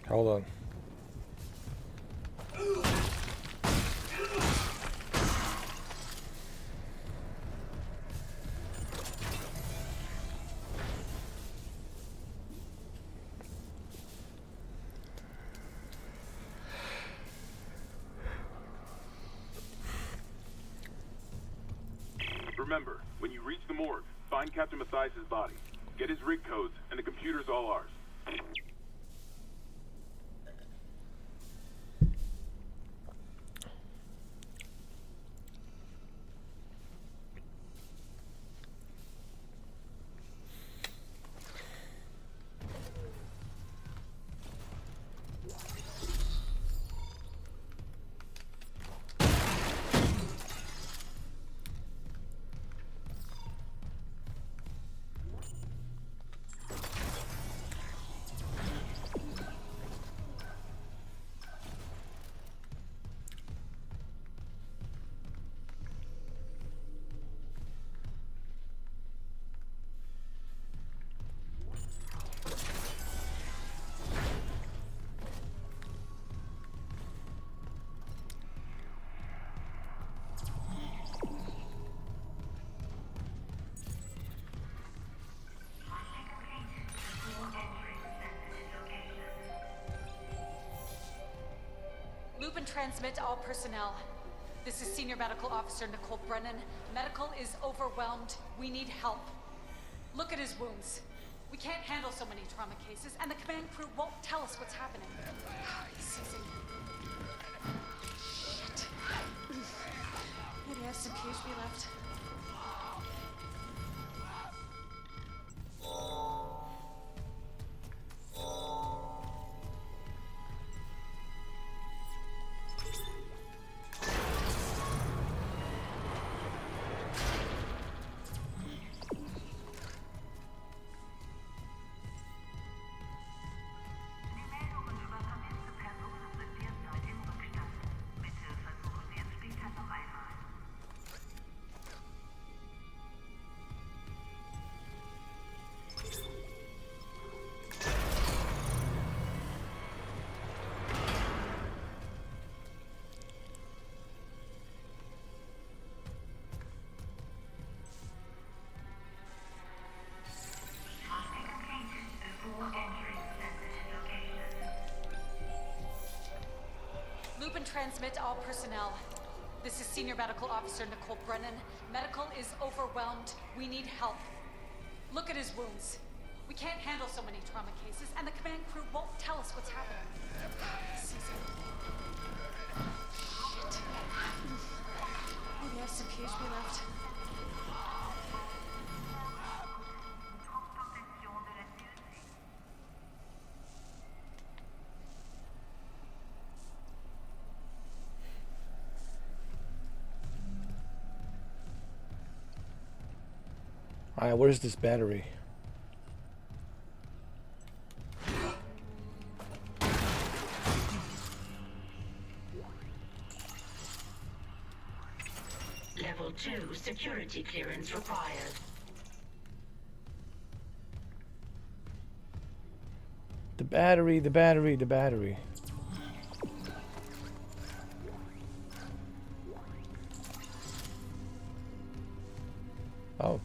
Hold on. Remember, when you reach the morgue, find Captain Mathias' body. Get his rig codes, and the computer's all ours. Loop and transmit to all personnel. This is Senior Medical Officer Nicole Brennan. Medical is overwhelmed. We need help. Look at his wounds. We can't handle so many trauma cases, and the command crew won't tell us what's happening. He's seizing. Shit. Maybe I have some PHP left. Loop and transmit to all personnel. This is Senior Medical Officer Nicole Brennan. Medical is overwhelmed. We need help. Look at his wounds. We can't handle so many trauma cases, and the command crew won't tell us what's happening. He's seizing. Shit. Maybe I have some PHP left. Alright, where's this battery? Level 2 security clearance required. The battery, the battery, the battery. Oh.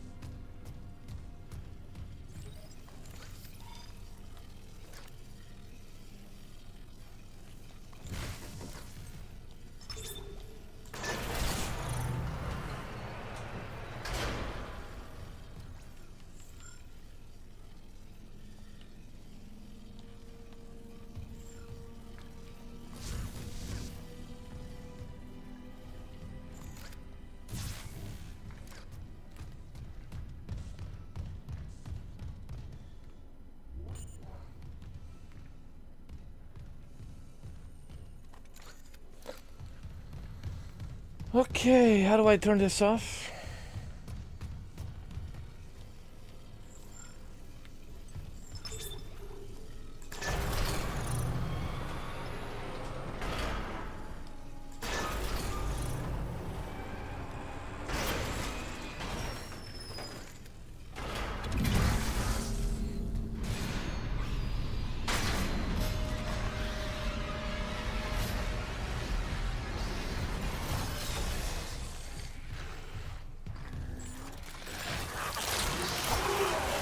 Okay, how do I turn this off?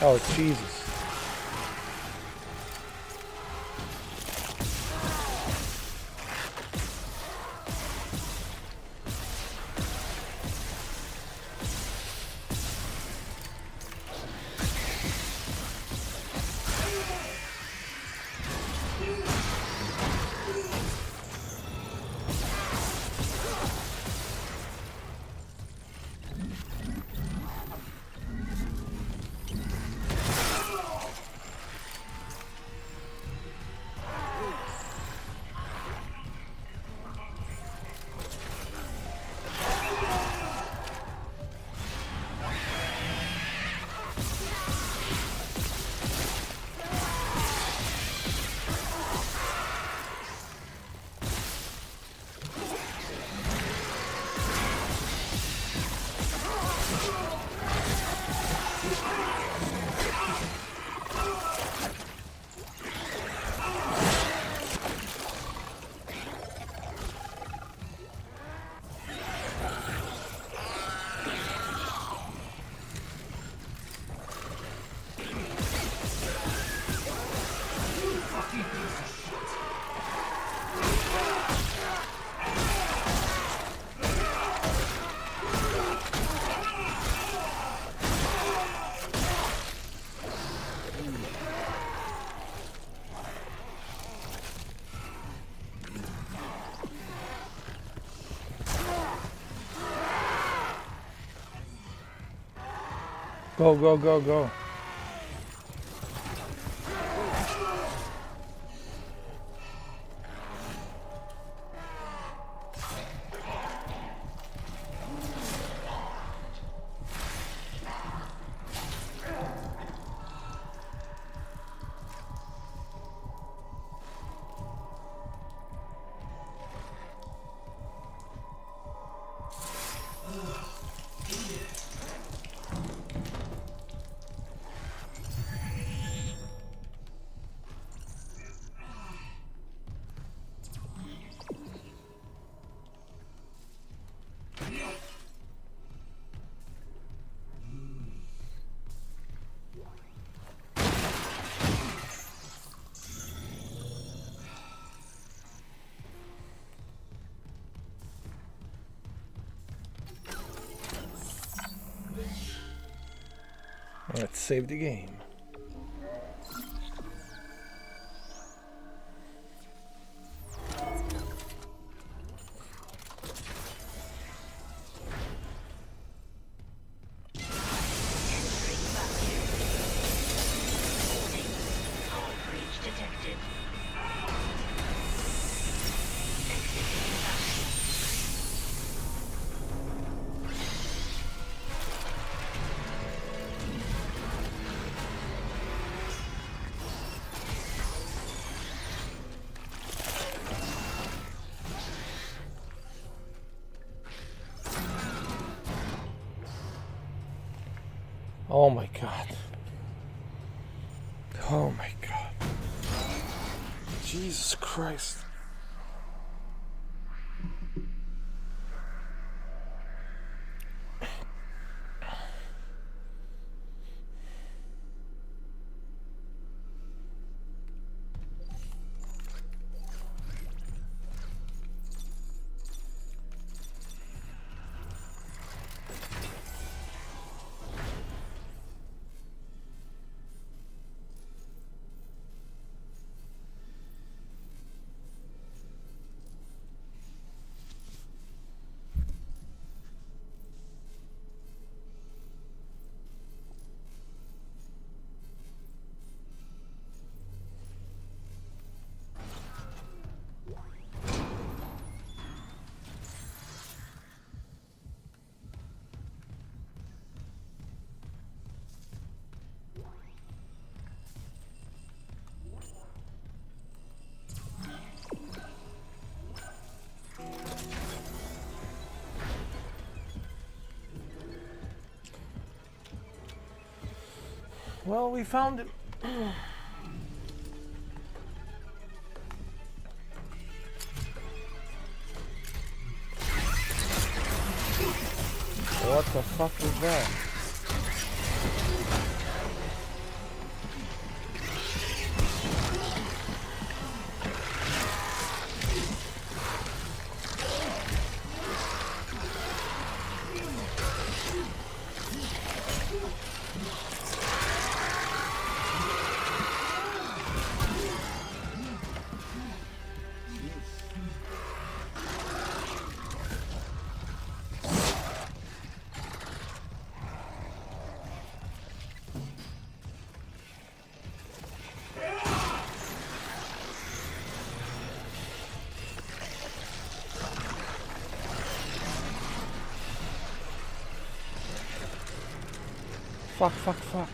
Oh, Jesus. Go, go, go, go. Let's save the game. Oh my God. Oh my God. Jesus Christ. Well, we found it. What the fuck was that? Fuck.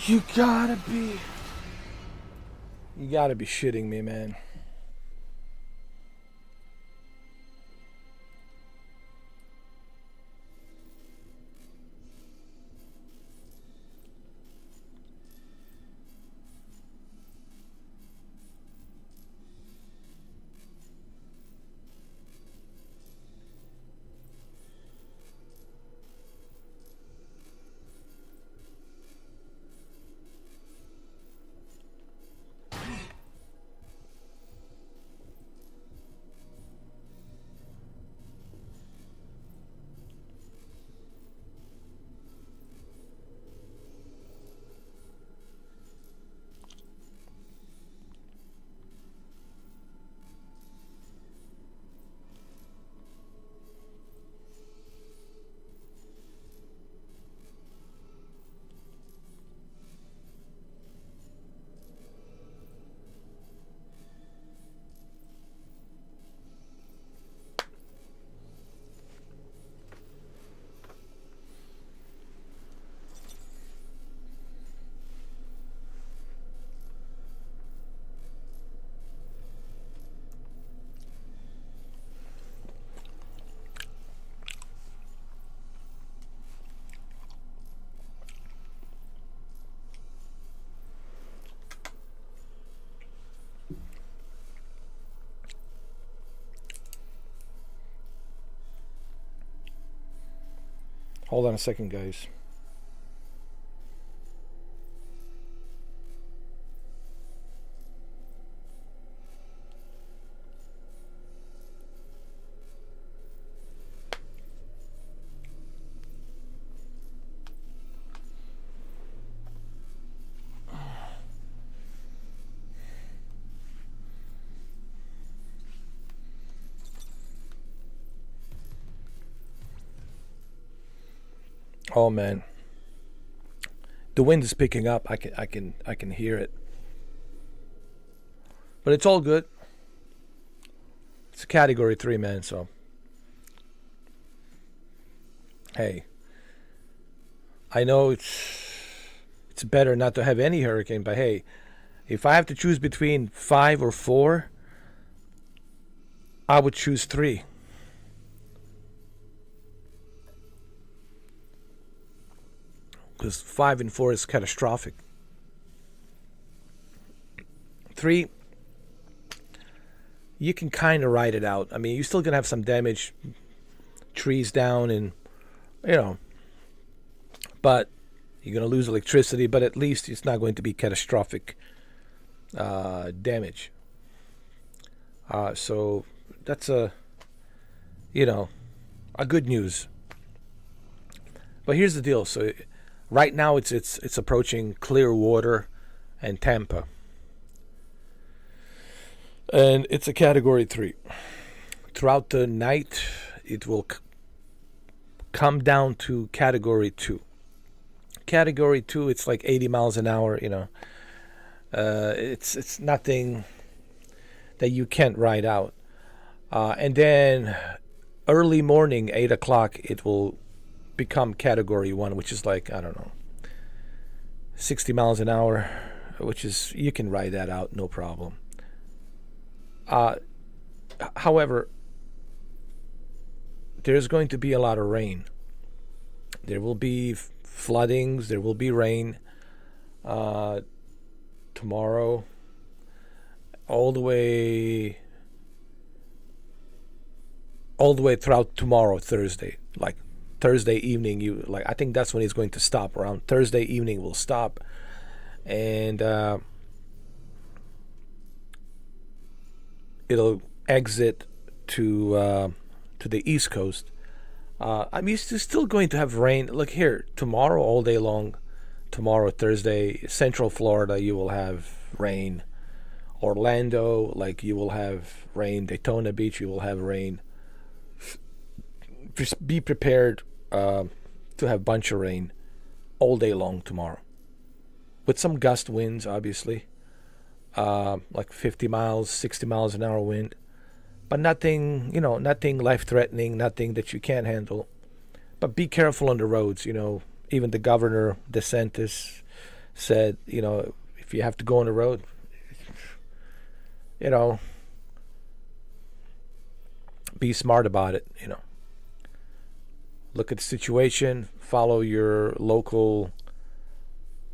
You gotta be shitting me, man. Hold on a second, guys. Oh man, the wind is picking up. I can hear it, but it's all good. It's a category 3, man. So hey, I know it's better not to have any hurricane, but hey, if I have to choose between 5 or 4, I would choose 3. Because 5 and 4 is catastrophic. 3, you can kind of ride it out. I mean, you're still going to have some damage, trees down, and, but you're going to lose electricity, but at least it's not going to be catastrophic damage. So that's a good news. But here's the deal. So right now it's approaching Clearwater and Tampa. And it's a Category 3. Throughout the night, it will come down to Category 2. Category 2, it's like 80 miles an hour, It's nothing that you can't ride out. And then early morning, 8 o'clock, it will become Category 1, which is like, 60 miles an hour, which is, you can ride that out, no problem. However, there's going to be a lot of rain. There will be floodings, there will be rain tomorrow, all the way throughout tomorrow, Thursday. Like Thursday evening, I think that's when it's going to stop. Around Thursday evening will stop, and it'll exit to the East Coast. I'm still going to have rain. Look here, tomorrow all day long. Tomorrow, Thursday, Central Florida, you will have rain. Orlando, you will have rain. Daytona Beach, you will have rain. Just be prepared to have a bunch of rain all day long tomorrow, with some gust winds, obviously, like 50 miles, 60 miles an hour wind, but nothing, nothing life-threatening, nothing that you can't handle. But be careful on the roads. Even the governor, DeSantis, said, if you have to go on the road, be smart about it. Look at the situation, follow your local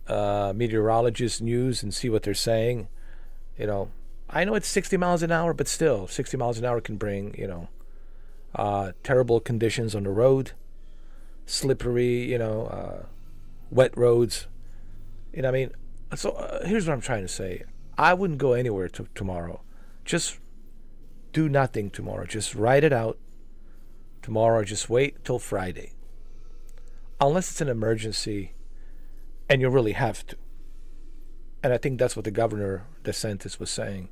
meteorologist news and see what they're saying. I know it's 60 miles an hour, but still, 60 miles an hour can bring, terrible conditions on the road, slippery, wet roads. So here's what I'm trying to say. I wouldn't go anywhere tomorrow. Just do nothing tomorrow. Just ride it out. Tomorrow, just wait till Friday. Unless it's an emergency and you really have to. And I think that's what the governor, DeSantis, was saying.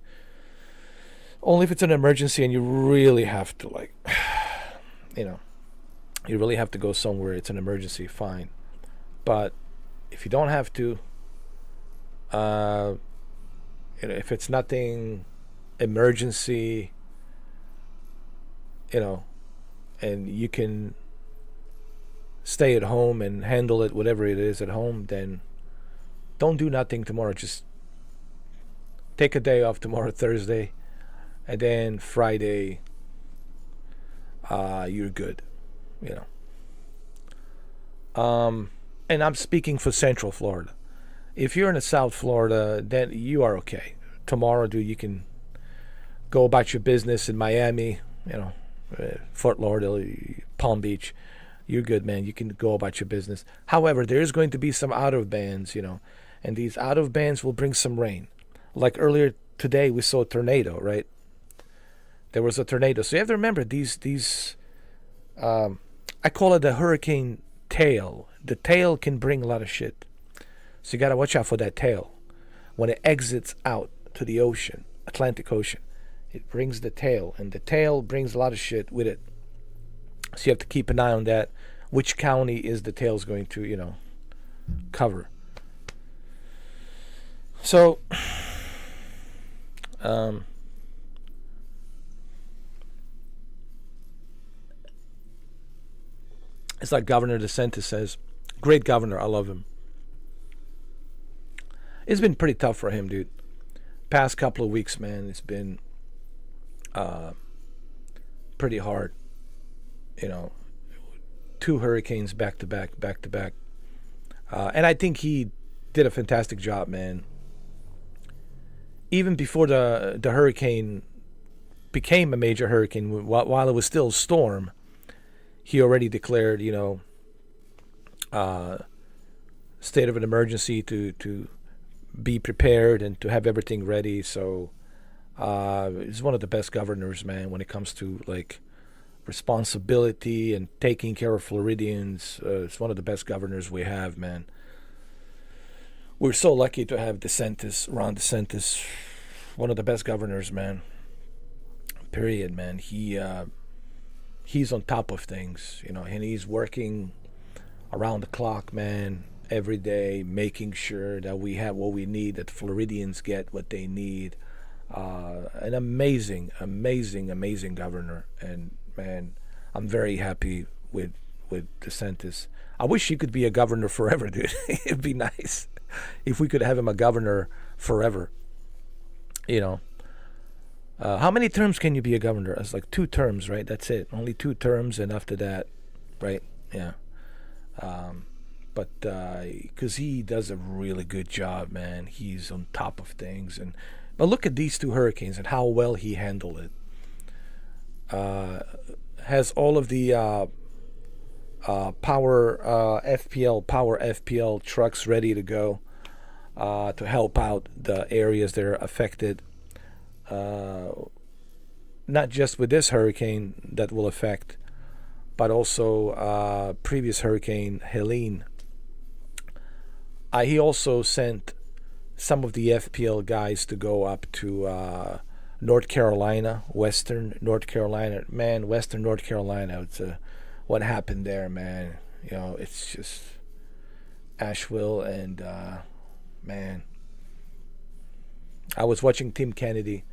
Only if it's an emergency and you really have to, you really have to go somewhere, it's an emergency, fine. But if you don't have to, if it's nothing emergency, and you can stay at home and handle it, whatever it is at home, then don't do nothing tomorrow. Just take a day off tomorrow, Thursday, and then Friday, you're good, and I'm speaking for Central Florida. If you're in South Florida, then you are okay. Tomorrow, dude, you can go about your business in Miami, Fort Lauderdale, Palm Beach. You're good, man. You can go about your business. However, there is going to be some out of bands, and these out of bands will bring some rain. Like earlier today, we saw a tornado, right? There was a tornado. So you have to remember these. I call it a hurricane tail. The tail can bring a lot of shit. So you got to watch out for that tail. When it exits out to the ocean, Atlantic Ocean, it brings the tail, and the tail brings a lot of shit with it. So you have to keep an eye on that. Which county is the tail's going to, cover? So, it's like Governor DeSantis says. Great governor, I love him. It's been pretty tough for him, dude. Past couple of weeks, man, it's been pretty hard. 2 hurricanes back to back. And I think he did a fantastic job, man. even before the hurricane became a major hurricane, while it was still a storm, he already declared, state of an emergency to be prepared and to have everything ready. So he's one of the best governors, man, when it comes to like responsibility and taking care of Floridians. It's one of the best governors we have, man. We're so lucky to have Ron DeSantis, one of the best governors, man. Period, man. He's on top of things, and he's working around the clock, man, every day, making sure that we have what we need, that Floridians get what they need. An amazing governor, and man, I'm very happy with DeSantis. I wish he could be a governor forever, dude. It'd be nice if we could have him a governor forever. How many terms can you be a governor? It's like 2 terms, right? That's it. Only 2 terms, and after that, right? Yeah. But because he does a really good job, man. He's on top of things. But look at these 2 hurricanes and how well he handled it. Has all of the power FPL trucks ready to go to help out the areas that are affected. Not just with this hurricane that will affect, but also previous hurricane Helene. He also sent some of the FPL guys to go up to North Carolina, Western North Carolina. Man, Western North Carolina, it's what happened there, man. It's just Asheville, and man, I was watching Tim Kennedy,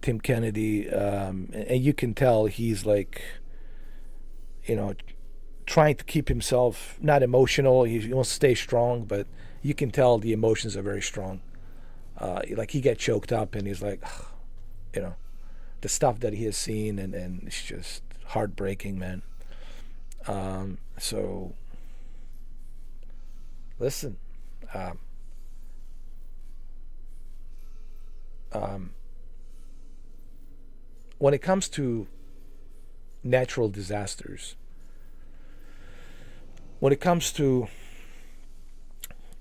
and you can tell he's like, trying to keep himself not emotional. He wants to stay strong, but you can tell the emotions are very strong. Like he gets choked up, and he's like, the stuff that he has seen, and it's just heartbreaking, man. So listen, when it comes to natural disasters, when it comes to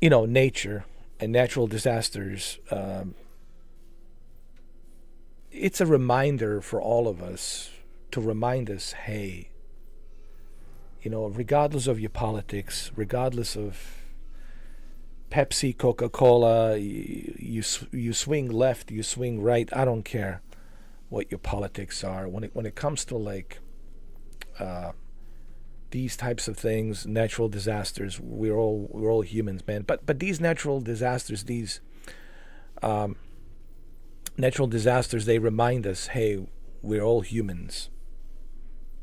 nature and natural disasters, it's a reminder for all of us to remind us, hey, regardless of your politics, regardless of Pepsi, Coca-Cola, you swing left, you swing right, I don't care what your politics are. When it comes to like these types of things, natural disasters, we're all humans, man. But these natural disasters, they remind us, hey, we're all humans,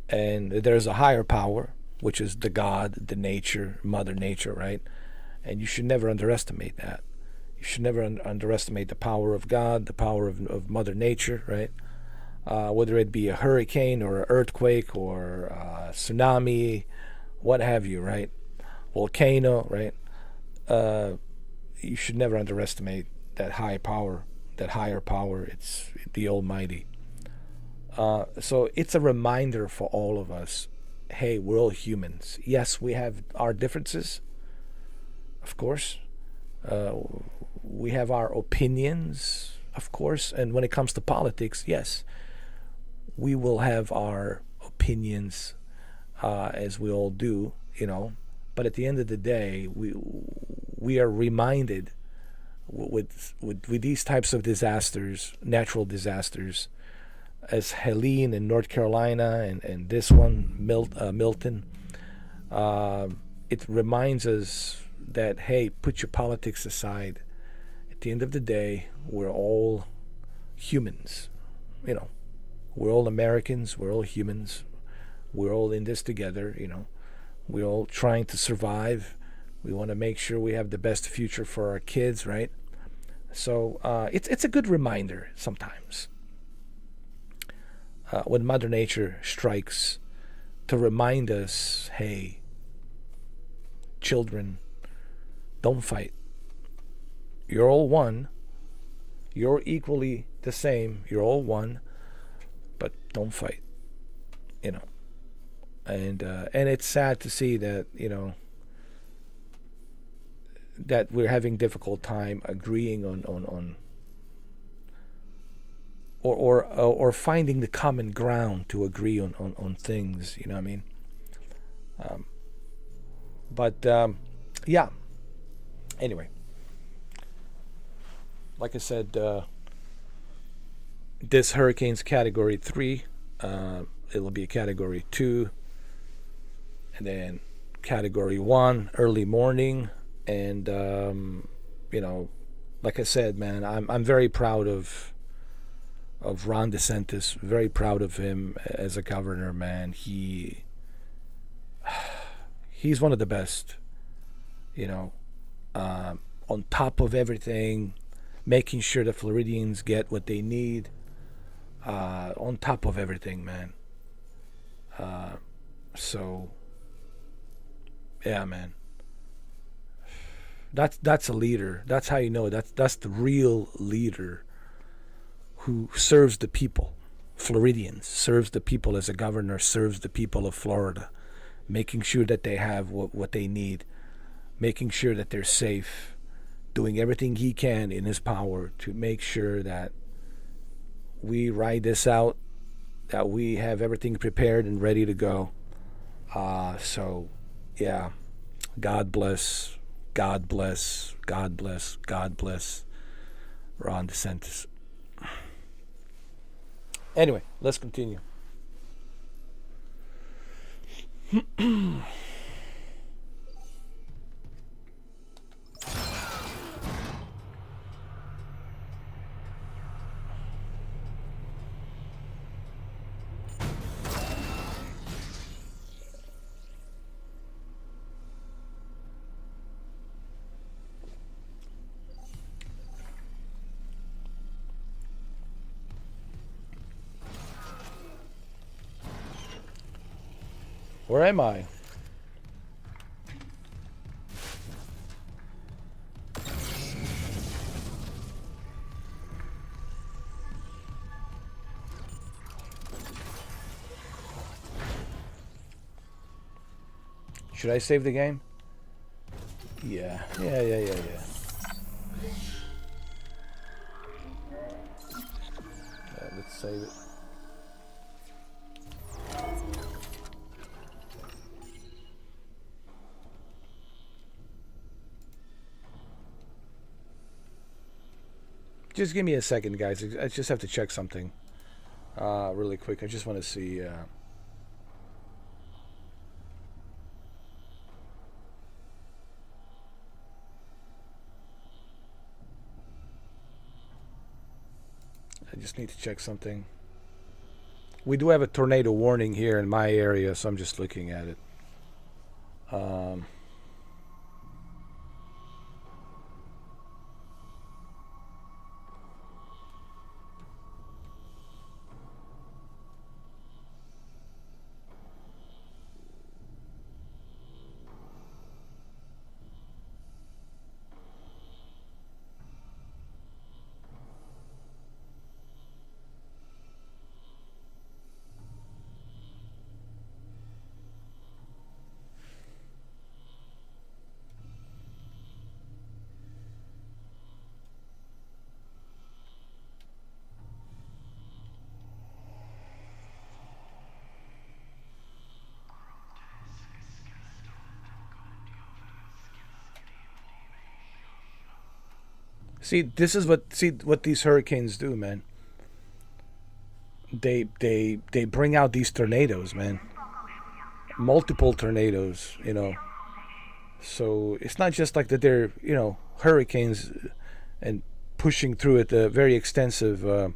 and there's a higher power, which is the God, the nature, Mother Nature, right? And you should never underestimate that. You should never underestimate the power of God, the power of Mother Nature, right? Whether it be a hurricane or an earthquake or a tsunami, what have you, right? Volcano, right? You should never underestimate that higher power. It's the Almighty. So it's a reminder for all of us, hey, we're all humans. Yes, we have our differences, of course. We have our opinions, of course. And when it comes to politics, yes, we will have our opinions, as we all do, But at the end of the day, we are reminded with these types of disasters, natural disasters, as Helene in North Carolina and this one, Milton, it reminds us that, hey, put your politics aside. At the end of the day, we're all humans. We're all Americans. We're all humans. We're all in this together. We're all trying to survive. We want to make sure we have the best future for our kids, right? So it's a good reminder sometimes when Mother Nature strikes to remind us, hey, children, don't fight. You're all one. You're equally the same. You're all one, but don't fight. You know, and it's sad to see that, you know, that we're having difficult time agreeing on or finding the common ground to agree on things. You know what I mean? Yeah. Anyway, like I said, this hurricane's Category 3. It'll be a Category 2, and then Category 1 early morning. And you know, like I said, man, I'm very proud of Ron DeSantis. Very proud of him as a governor, man. He's one of the best. You know, on top of everything, making sure the Floridians get what they need. On top of everything, man. So yeah, man. That's a leader. That's how you know that's the real leader who serves the people. Floridians, serves the people as a governor, serves the people of Florida, making sure that they have what they need, making sure that they're safe, doing everything he can in his power to make sure that we ride this out, that we have everything prepared and ready to go. So yeah, God bless, God bless, God bless, God bless Ron DeSantis. Anyway, let's continue. Where am I? Should I save the game? Yeah. Let's save it. Just give me a second, guys. I just have to check something really quick. I just want to see. I just need to check something. We do have a tornado warning here in my area, so I'm just looking at it. See, this is what these hurricanes do, man. They bring out these tornadoes, man. Multiple tornadoes, you know. So it's not just like that they're, you know, hurricanes and pushing through at a very extensive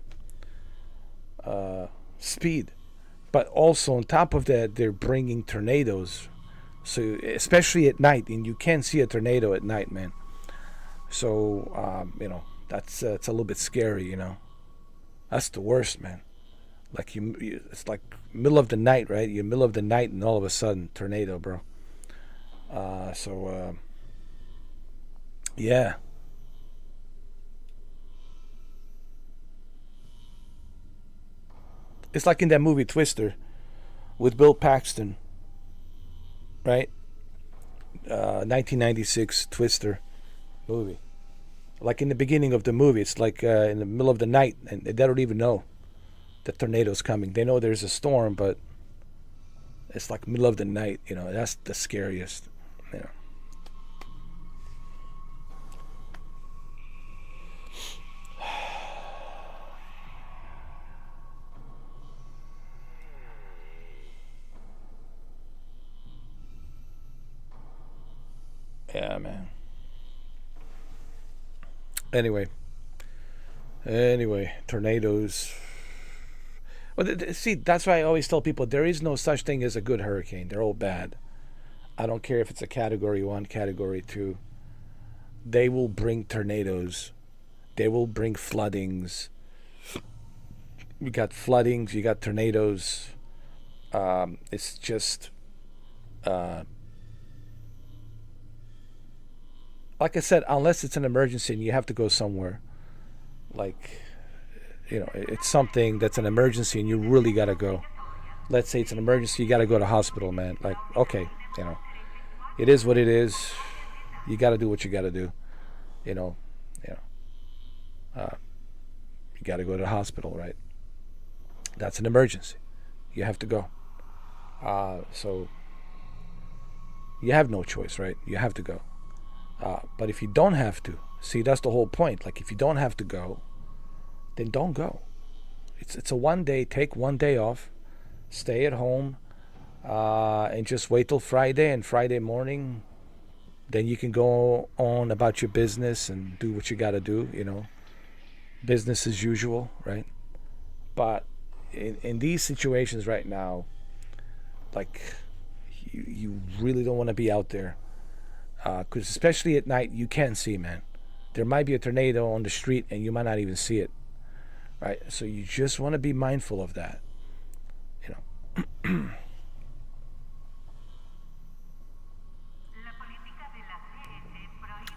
speed, but also on top of that, they're bringing tornadoes. So especially at night, and you can't see a tornado at night, man. So, you know, it's a little bit scary, you know. That's the worst, man. Like it's like middle of the night, right? You're middle of the night, and all of a sudden, tornado, bro. So, yeah. It's like in that movie Twister with Bill Paxton, right? 1996 Twister movie. Like in the beginning of the movie, it's like in the middle of the night, and they don't even know the tornado's coming. They know there's a storm, but it's like middle of the night. You know, that's the scariest. You know. Yeah, man. Anyway, tornadoes. Well, see, that's why I always tell people there is no such thing as a good hurricane. They're all bad. I don't care if it's a Category 1, Category 2. They will bring tornadoes. They will bring floodings. You got floodings, you got tornadoes. It's just... like I said, unless it's an emergency and you have to go somewhere, like, you know, it's something that's an emergency and you really got to go. Let's say it's an emergency, you got to go to hospital, man. Like, okay, you know, it is what it is. You got to do what you got to do. You know, you got to go to the hospital, right? That's an emergency. You have to go. So you have no choice, right? You have to go. But if you don't have to, see, that's the whole point. Like, if you don't have to go, then don't go. It's a one day, take one day off, stay at home, and just wait till Friday, and Friday morning, then you can go on about your business and do what you got to do, you know, business as usual, right? But in these situations right now, like, you really don't want to be out there. Because especially at night, you can't see, man. There might be a tornado on the street and you might not even see it, right? So you just want to be mindful of that, you know.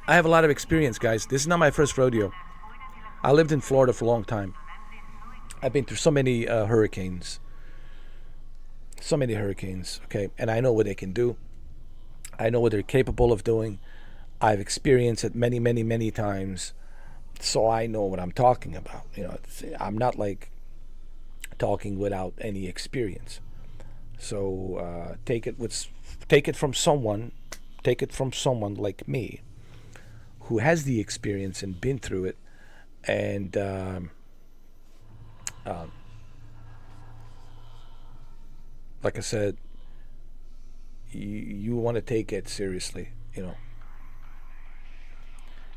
I have a lot of experience, guys. This is not my first rodeo. I lived in Florida for a long time. I've been through so many hurricanes. Okay? And I know what they can do. I know what they're capable of doing. I've experienced it many, many, many times. So I know what I'm talking about. You know, I'm not like talking without any experience. So take it from someone like me who has the experience and been through it. And like I said, you want to take it seriously, you know.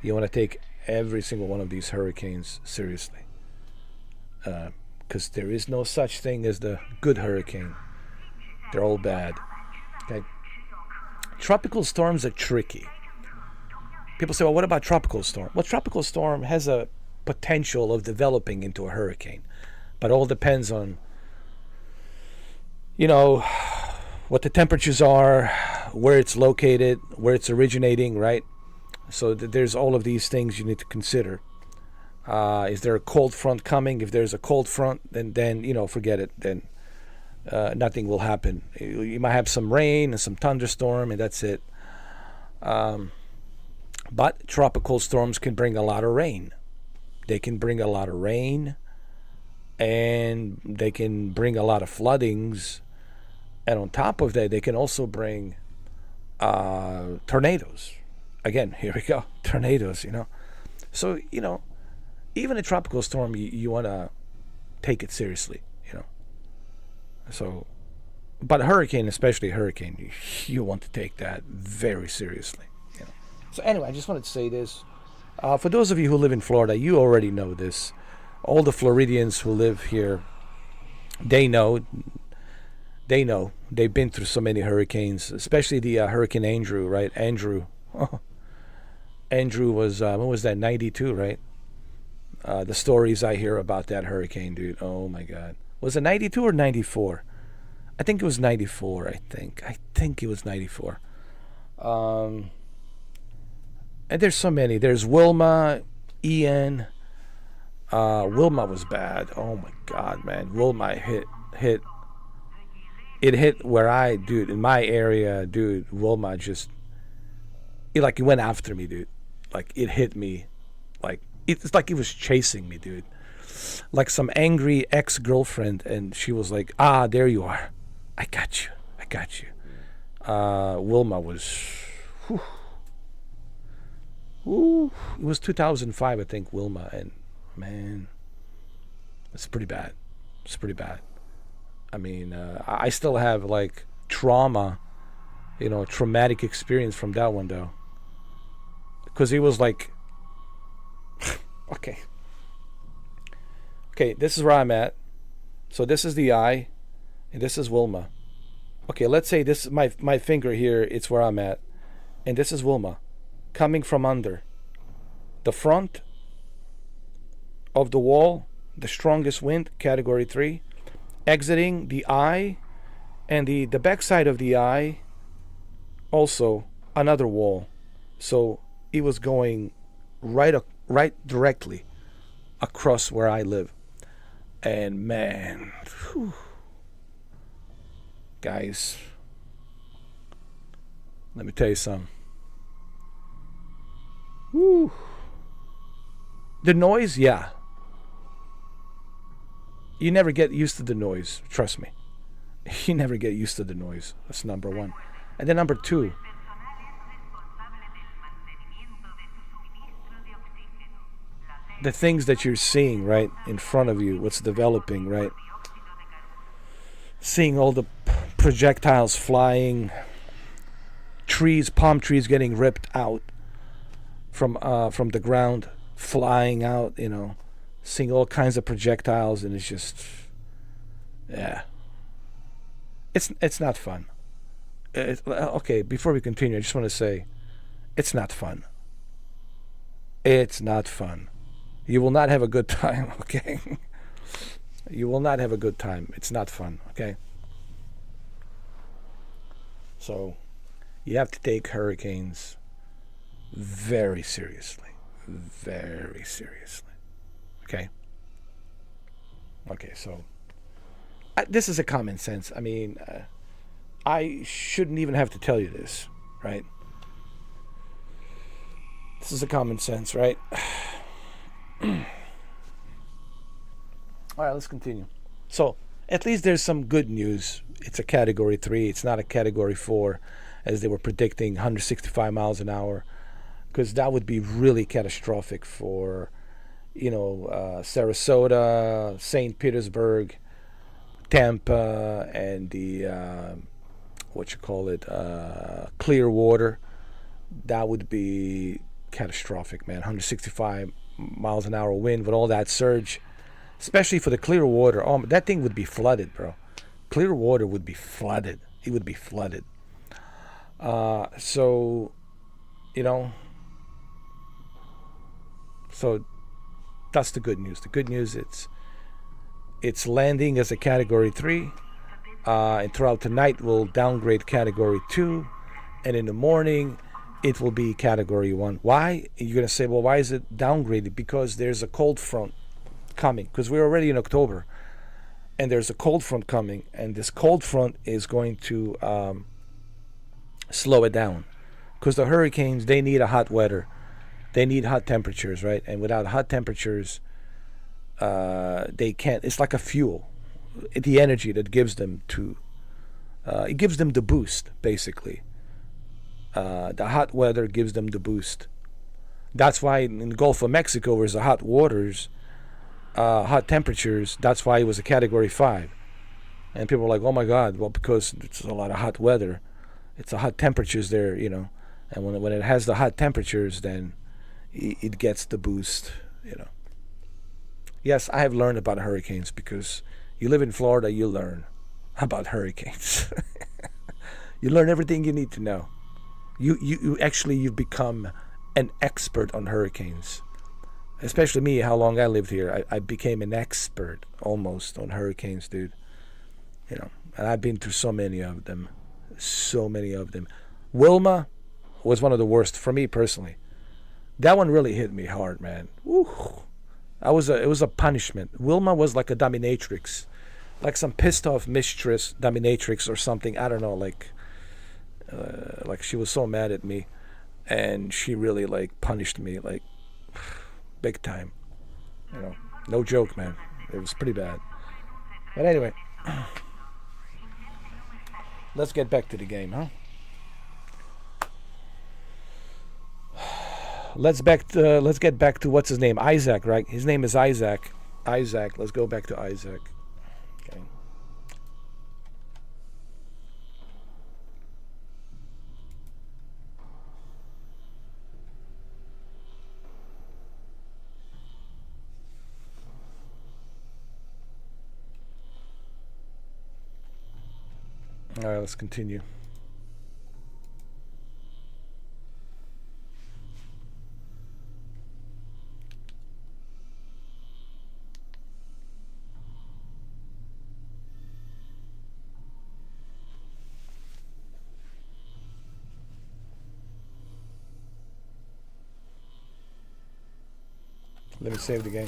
You want to take every single one of these hurricanes seriously, because there is no such thing as the good hurricane. They're all bad. Okay. Tropical storms are tricky. People say, well, what about tropical storm? Well, tropical storm has a potential of developing into a hurricane, but it all depends on, you know, what the temperatures are, where it's located, where it's originating, right? So there's all of these things you need to consider. Is there a cold front coming? If there's a cold front, then you know, forget it. Then nothing will happen. You might have some rain and some thunderstorm, and that's it. But tropical storms can bring a lot of rain. They can bring a lot of rain, and they can bring a lot of floodings. And on top of that, they can also bring tornadoes. Again, here we go, tornadoes, you know. So, you know, even a tropical storm, you want to take it seriously, you know. So, but hurricane, especially hurricane, you want to take that very seriously, you know. So anyway, I just wanted to say this. For those of you who live in Florida, you already know this. All the Floridians who live here, they know. They've been through so many hurricanes, especially the Hurricane Andrew, right? Andrew was, what was that, 92, right? The stories I hear about that hurricane, dude, oh my God. Was it 92 or 94? I think it was 94, I think it was 94. And there's so many. There's Wilma, Ian, Wilma was bad. Oh my God, man. Wilma hit. It hit where dude, in my area, dude. Wilma just, it went after me, dude. Like it hit me, like it's like it was chasing me, dude. Like some angry ex-girlfriend, and she was like, "Ah, there you are. I got you. I got you." Wilma was, whew. Ooh, it was 2005, I think, Wilma, and man, it's pretty bad. It's pretty bad. I mean, I still have like trauma, traumatic experience from that one though, because it was like, okay, this is where I'm at. So this is the eye, and this is Wilma. Okay, let's say this is my finger here. It's where I'm at, and this is Wilma, coming from under the front of the wall, the strongest wind, category 3, exiting the eye, and the backside of the eye, also another wall. So it was going right directly across where I live. And man, whew, guys, let me tell you something. Woo. The noise, yeah. You never get used to the noise, trust me. You never get used to the noise. That's number one. And then number two, the things that you're seeing right in front of you, what's developing, right? Seeing all the projectiles flying, trees, palm trees getting ripped out from the ground, flying out, seeing all kinds of projectiles, and it's just, yeah, it's not fun. Okay, before we continue, I just want to say, it's not fun. It's not fun. You will not have a good time, okay? You will not have a good time. It's not fun, okay? So, you have to take hurricanes very seriously. Very seriously. Okay? Okay, so, this is a common sense. I mean, I shouldn't even have to tell you this, right? This is a common sense, right? All right, let's continue. So, at least there's some good news. It's a category 3. It's not a category 4, as they were predicting, 165 miles an hour, because that would be really catastrophic for, Sarasota, St. Petersburg, Tampa, and the, Clearwater. That would be catastrophic, man. 165 miles an hour wind with all that surge, especially for the Clearwater. Oh, that thing would be flooded, bro. Clearwater would be flooded. It would be flooded. So that's the good news. The good news, it's landing as a category 3, and throughout the night will downgrade category 2, and in the morning it will be category 1. Why? You're going to say, well, why is it downgraded? Because there's a cold front coming, because we're already in October, and there's a cold front coming, and this cold front is going to slow it down, because the hurricanes, they need a hot weather. They need hot temperatures, right? And without hot temperatures, they can't. It's like a fuel. The energy that gives them it gives them the boost, basically. The hot weather gives them the boost. That's why in the Gulf of Mexico, there's the hot waters, hot temperatures. That's why it was a category 5. And people were like, oh my God, well, because it's a lot of hot weather. It's the hot temperatures there, And when it has the hot temperatures, then it gets the boost, Yes, I have learned about hurricanes, because you live in Florida, you learn about hurricanes. You learn everything you need to know. You've become an expert on hurricanes. Especially me, how long I lived here. I became an expert almost on hurricanes, dude. And I've been through so many of them. So many of them. Wilma was one of the worst for me personally. That one really hit me hard, man. Woo. It was a punishment. Wilma was like a dominatrix, like some pissed off mistress dominatrix or something. I don't know, like she was so mad at me, and she really like punished me like big time. You know, no joke, man. It was pretty bad. But anyway, let's get back to the game, huh? Let's get back to what's his name, Isaac, right? His name is Isaac. Isaac. Let's go back to Isaac. Okay. All right, let's continue. Let me save the game.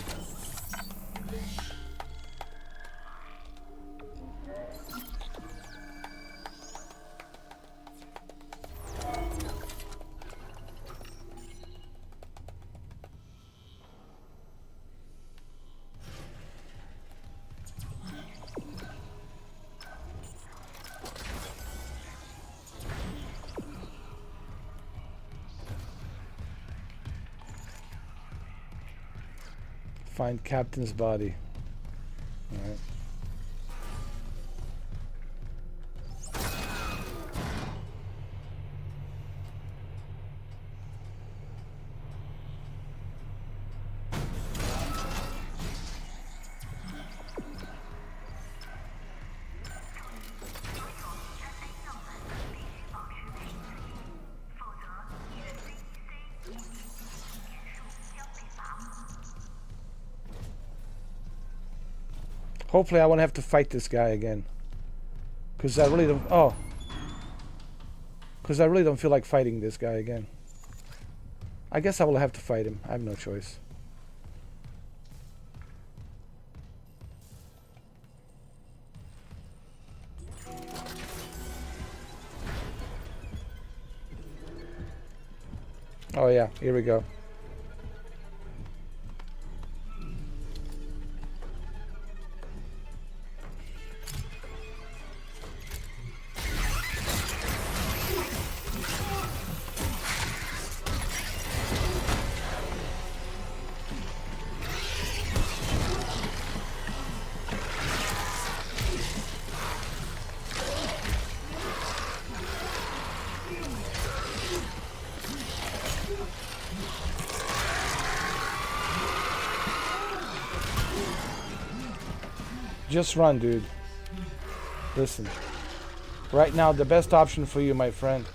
Find Captain's body. All right. Hopefully I won't have to fight this guy again. Because I really don't... Oh. Because I really don't feel like fighting this guy again. I guess I will have to fight him. I have no choice. Oh yeah, here we go. Just run, dude. Listen. Right now, the best option for you, my friend.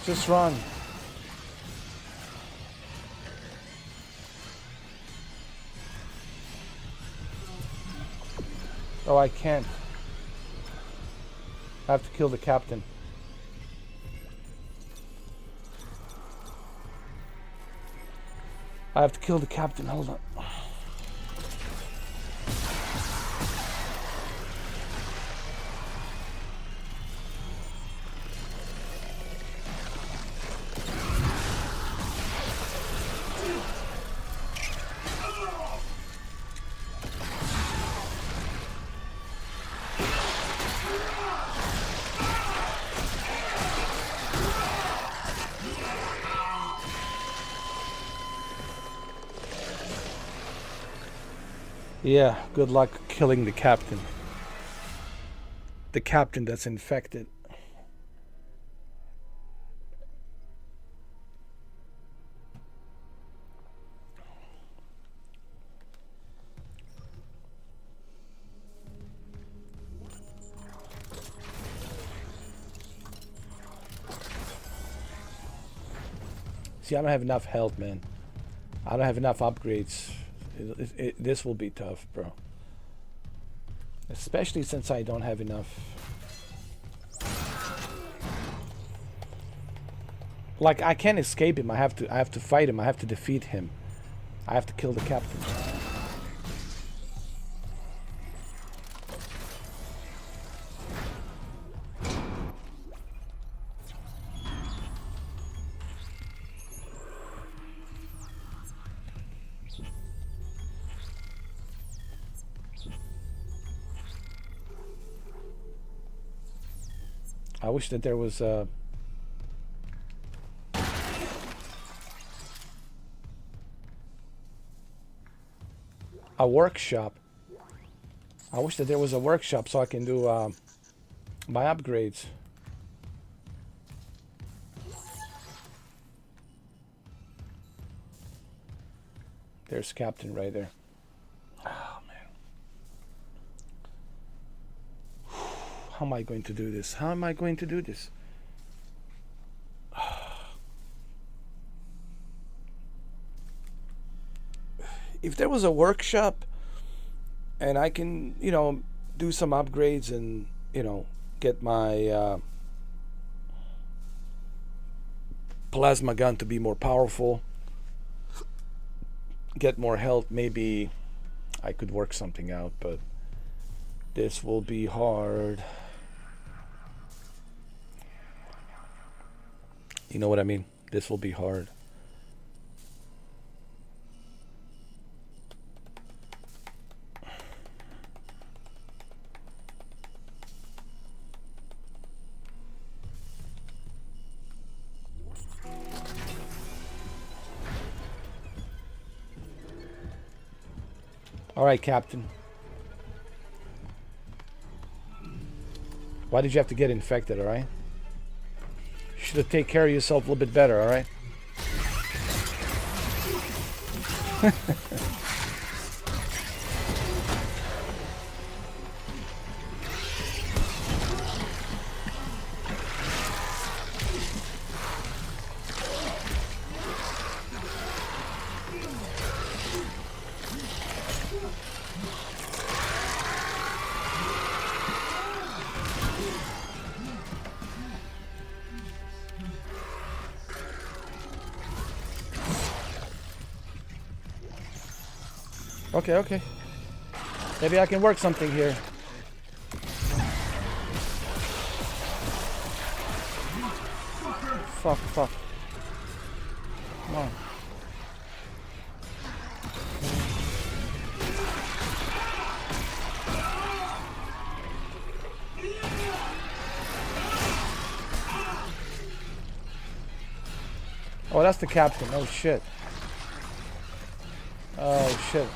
Just run. Oh, I can't. I have to kill the captain. I have to kill the captain. Hold on. Yeah, good luck killing the captain. The captain that's infected. See, I don't have enough health, man. I don't have enough upgrades. This will be tough, bro. Especially since I don't have enough. Like, I can't escape him. I have to fight him. I have to defeat him. I have to kill the captain. I wish that there was a workshop. I wish that there was a workshop so I can do my upgrades. There's Captain right there. Oh man. How am I going to do this? How am I going to do this? If there was a workshop and I can, you know, do some upgrades and, you know, get my plasma gun to be more powerful, get more health, maybe I could work something out, but this will be hard. You know what I mean? This will be hard. All right, Captain. Why did you have to get infected, all right? You should have taken care of yourself a little bit better, all right? Okay, okay. Maybe I can work something here. Fuck, fuck. Come on. Oh, that's the captain. Oh, shit. Oh, shit.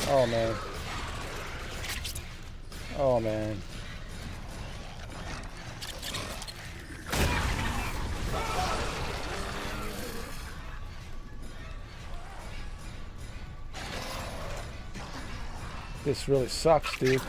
Oh man. Oh man. This really sucks, dude.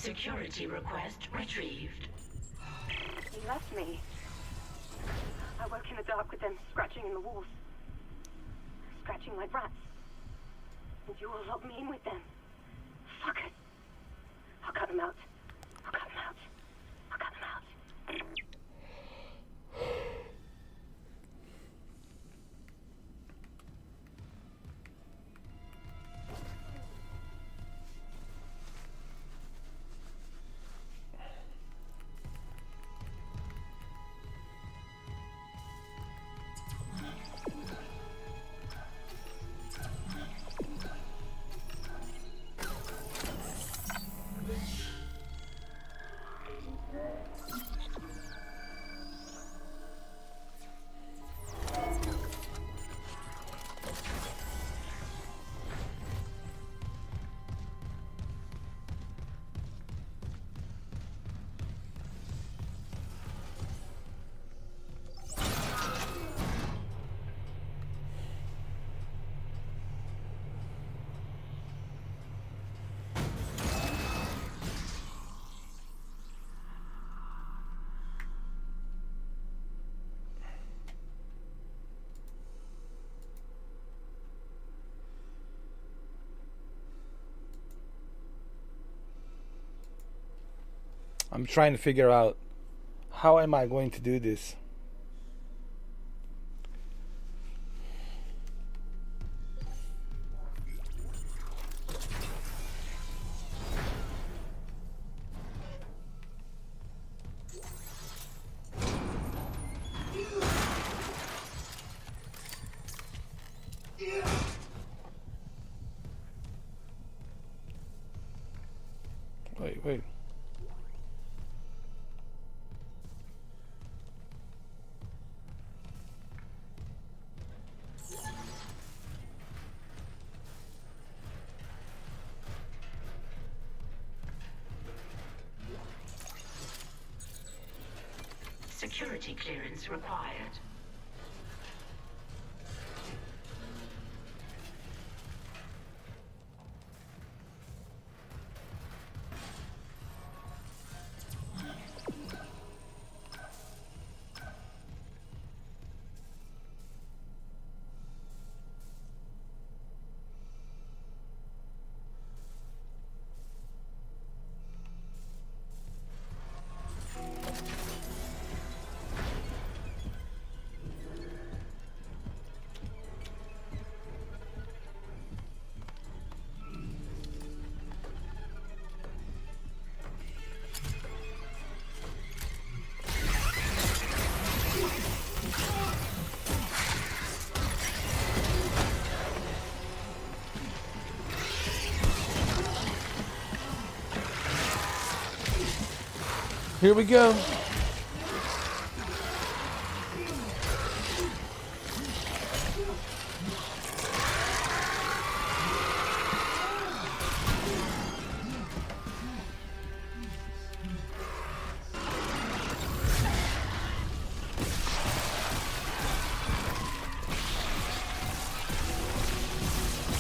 Security request retrieved. He left me. I woke in the dark with them scratching in the walls. Scratching like rats. And you all locked me in with them. Fuckers. I'll cut them out. I'll cut them out. I'll cut them out. I'm trying to figure out how am I going to do this. Wait. Security clearance required. Here we go.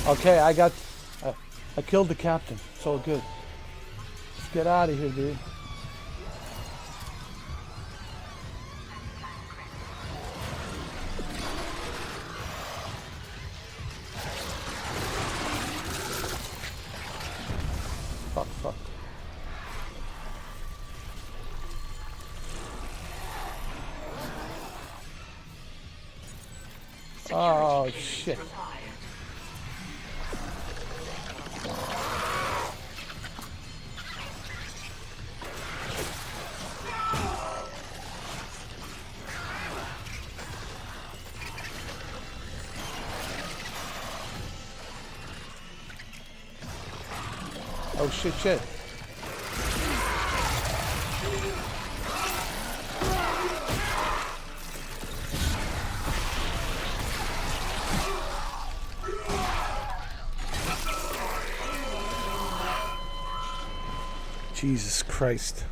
Okay, I killed the captain. So good. Let's get out of here, dude. Fuck. Oh, shit. Oh, shit. Jesus Christ.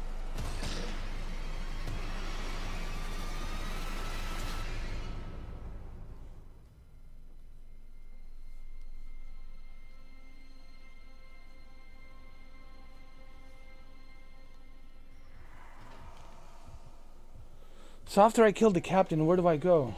So after I killed the captain, where do I go?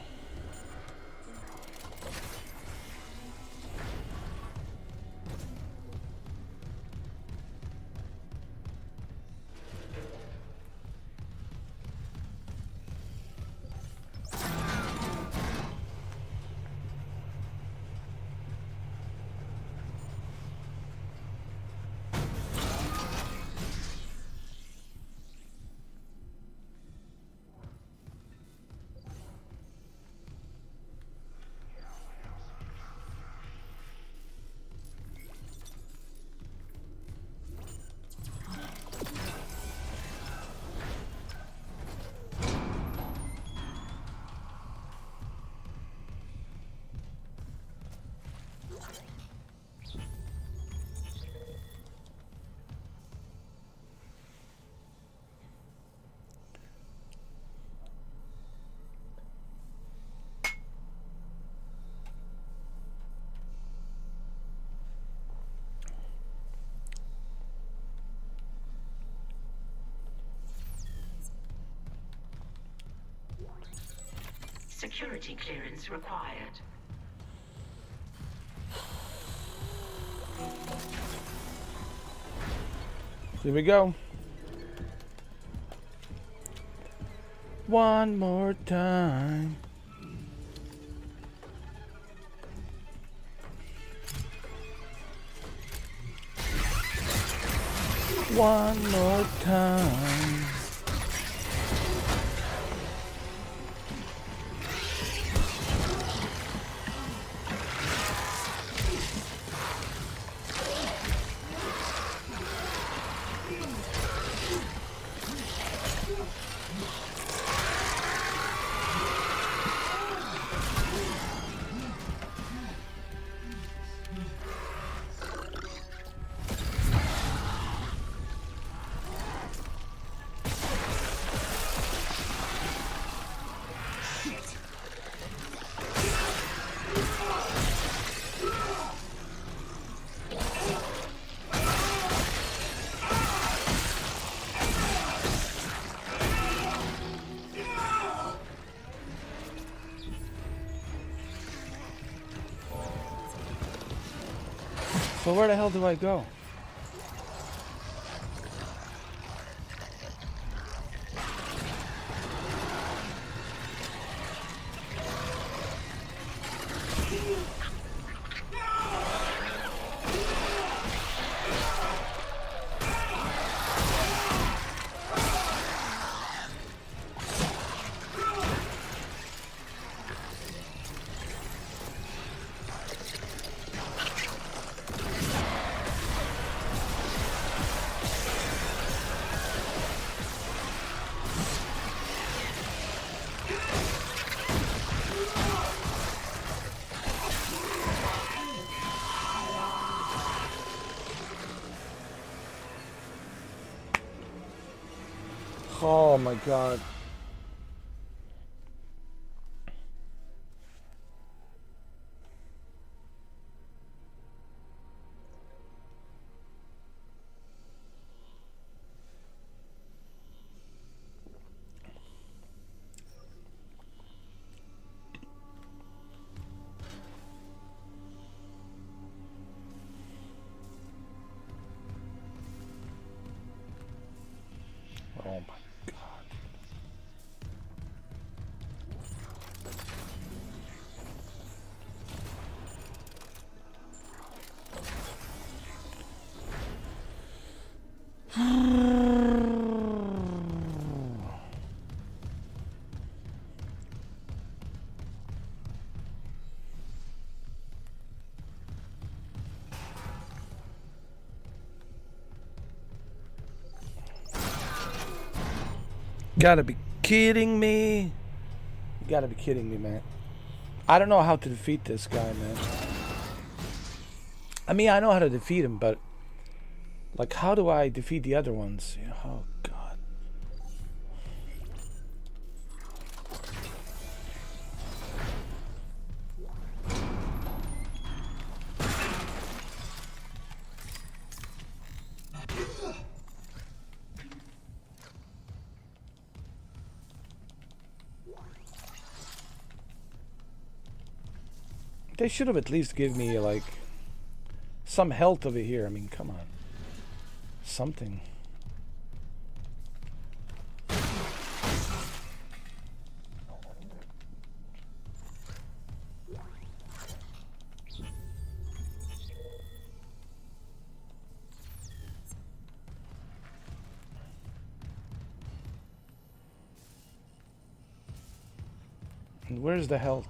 Security clearance required. Here we go. One more time. One more time. So where the hell do I go? Oh my god. Oh my god. Gotta be kidding me. You gotta be kidding me, man. I don't know how to defeat this guy, man. I mean, I know how to defeat him, but like, how do I defeat the other ones? You know, oh god. They should have at least given me like some health over here. I mean, come on. Something. And where's the health?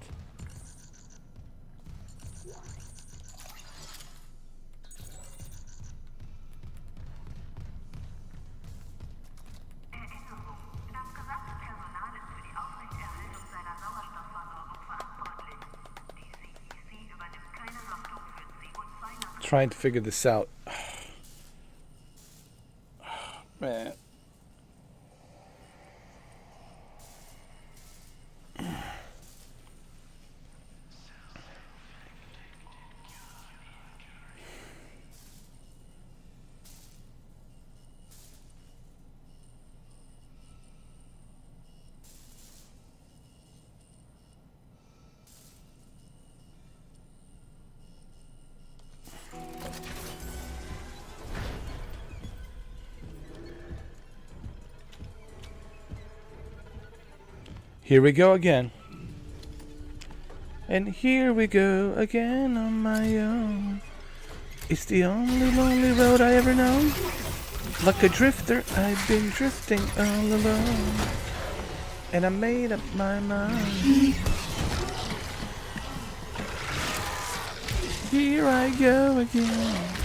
Trying to figure this out. Man. Here we go again. And here we go again on my own. It's the only lonely road I ever known. Like a drifter, I've been drifting all alone. And I made up my mind. Here I go again.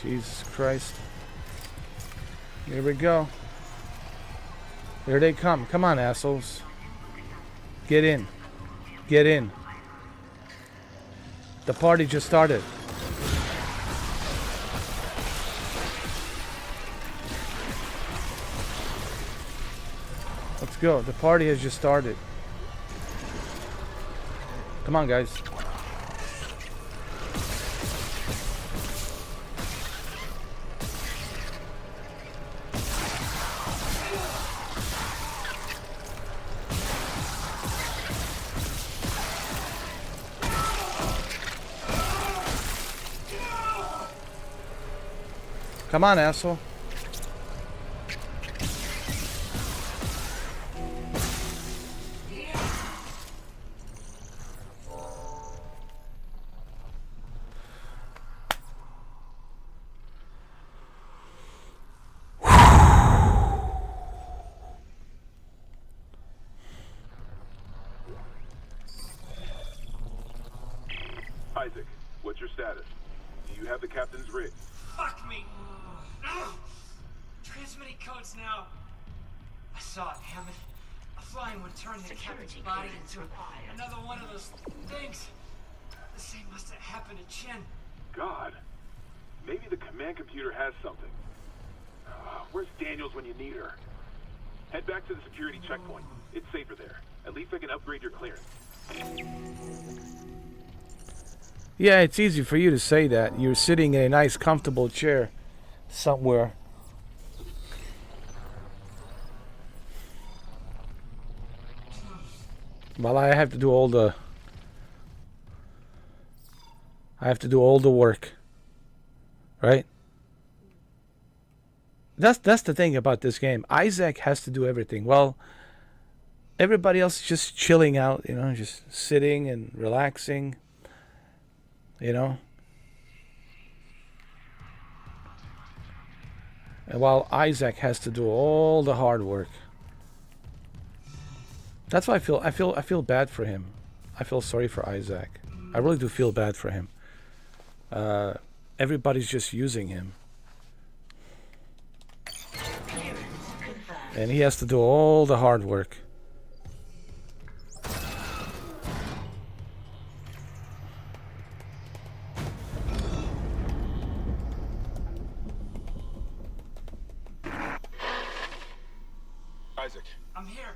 Jesus Christ. Here we go. Here they come. Come on, assholes. Get in. Get in. The party just started. Let's go. The party has just started. Come on, guys. Come on, asshole. Isaac, what's your status? Do you have the captain's rig? Fuck me! Ugh. Transmitting codes now. I saw it, Hammond. A flying would turn the captain's body into another one of those things. The same must have happened to Chen. God. Maybe the command computer has something. Where's Daniels when you need her? Head back to the security checkpoint. It's safer there. At least I can upgrade your clearance. Yeah, it's easy for you to say that. You're sitting in a nice, comfortable chair somewhere. While I have to do all the... work. Right? That's the thing about this game. Isaac has to do everything. Well, everybody else is just chilling out, you know, just sitting and relaxing. You know? And while Isaac has to do all the hard work. That's why I feel bad for him. I feel sorry for Isaac. I really do feel bad for him. Everybody's just using him. And he has to do all the hard work. Isaac. I'm here.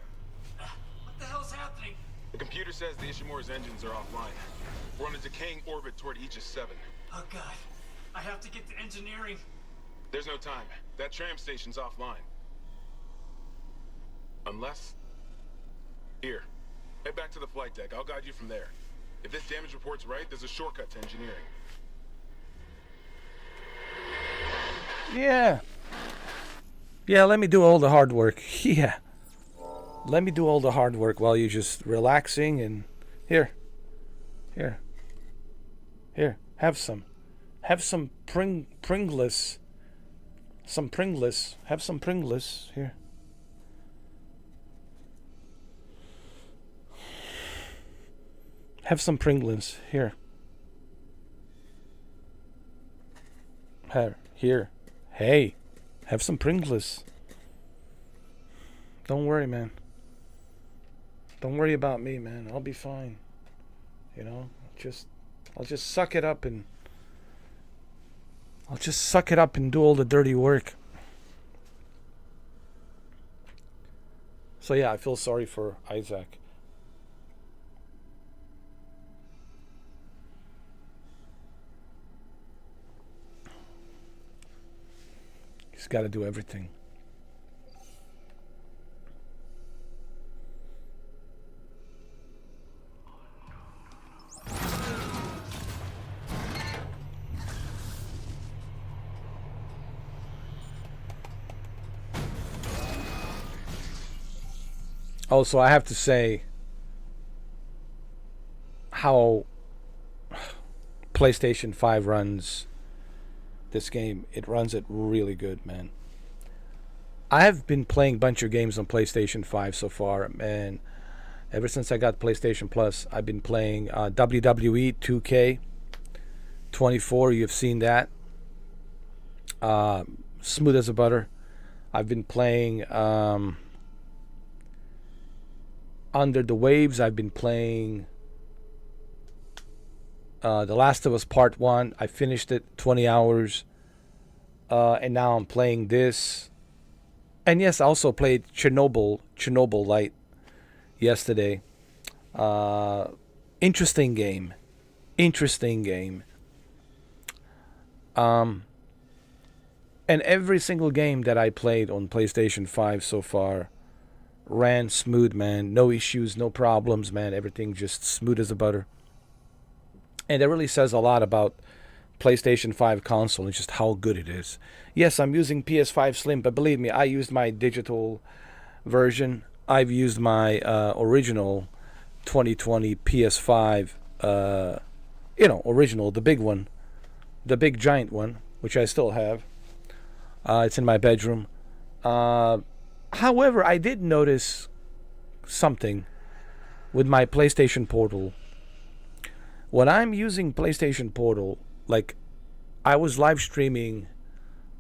What the hell's happening? The computer says the Ishimura's engines are offline. We're on a decaying orbit toward Aegis 7. Oh god. I have to get to engineering. There's no time. That tram station's offline. Unless... Here. Head back to the flight deck. I'll guide you from there. If this damage report's right, there's a shortcut to engineering. Yeah. Yeah, let me do all the hard work. Yeah. Let me do all the hard work while you're just relaxing and... Here. Here. Here. Have some. Have some Pringles. Some Pringles. Have some Pringles. Here. Have some Pringles. Here. Here. Hey. Have some Pringles. Don't worry, man. Don't worry about me, man. I'll be fine. You know? I'll just suck it up and... I'll just suck it up and do all the dirty work. So yeah, I feel sorry for Isaac. He's got to do everything. Also, I have to say how PlayStation 5 runs this game. It runs it really good, man. I have been playing a bunch of games on PlayStation 5 so far, and ever since I got PlayStation Plus, I've been playing WWE 2K24. You've seen that. Smooth as a butter. I've been playing Under the Waves. I've been playing The Last of Us Part 1. I finished it, 20 hours. And now I'm playing this. And yes, I also played Chernobyl Light yesterday. Interesting game. And every single game that I played on PlayStation 5 so far ran smooth, man. No issues, no problems, man. Everything just smooth as a butter. And it really says a lot about PlayStation 5 console and just how good it is. Yes, I'm using PS5 Slim, but believe me, I used my digital version. I've used my original 2020 PS5, original, the big one, the big giant one, which I still have. It's in my bedroom. However, I did notice something with my PlayStation Portal. When I'm using PlayStation Portal, like I was live streaming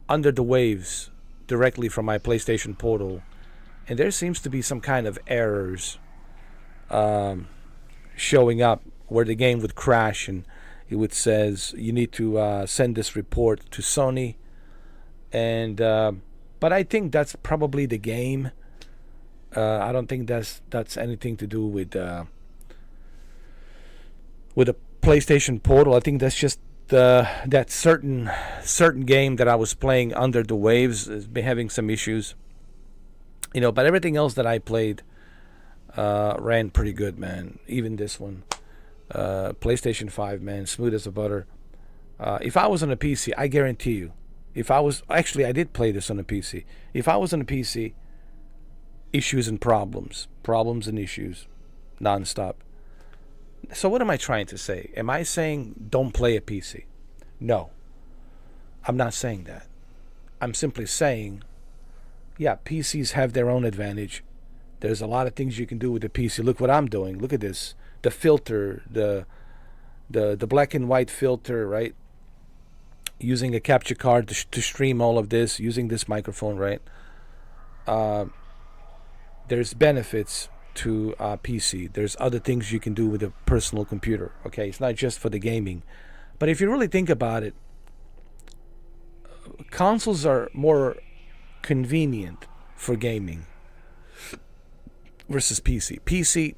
Under the Waves directly from my PlayStation Portal, and there seems to be some kind of errors showing up where the game would crash and it would says you need to send this report to Sony. And but I think that's probably the game. I don't think that's anything to do with the PlayStation Portal. I think that's just that certain game that I was playing, Under the Waves, has been having some issues. But everything else that I played ran pretty good, man. Even this one, PlayStation 5, man, smooth as a butter. If I was on a PC, I guarantee you. I did play this on a PC. If I was on a PC, issues and problems and issues, nonstop. So what am I trying to say? Am I saying don't play a PC? No. I'm not saying that. I'm simply saying, yeah, PCs have their own advantage. There's a lot of things you can do with the PC. Look what I'm doing. Look at this. The filter, the black and white filter, right? Using a capture card to stream all of this, using this microphone, right? There's benefits to PC. There's other things you can do with a personal computer, okay? It's not just for the gaming. But if you really think about it, consoles are more convenient for gaming. versus PC. PC,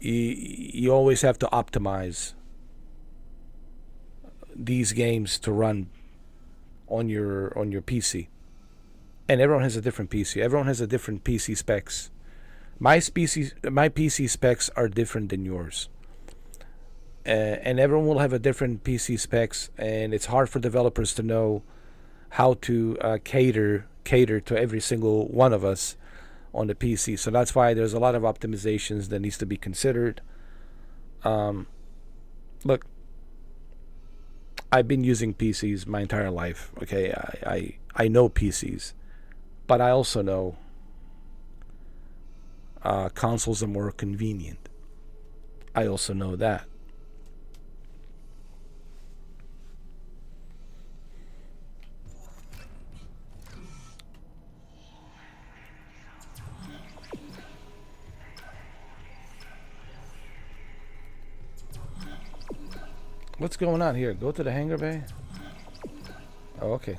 you always have to optimize these games to run on your PC, and everyone has a different PC. Everyone has a different PC specs. My PC specs are different than yours, and everyone will have a different PC specs, and it's hard for developers to know how to cater to every single one of us on the PC. So that's why there's a lot of optimizations that needs to be considered. Look, I've been using PCs my entire life. Okay, I know PCs, but I also know consoles are more convenient. I also know that. What's going on here? Go to the hangar bay? Oh, okay.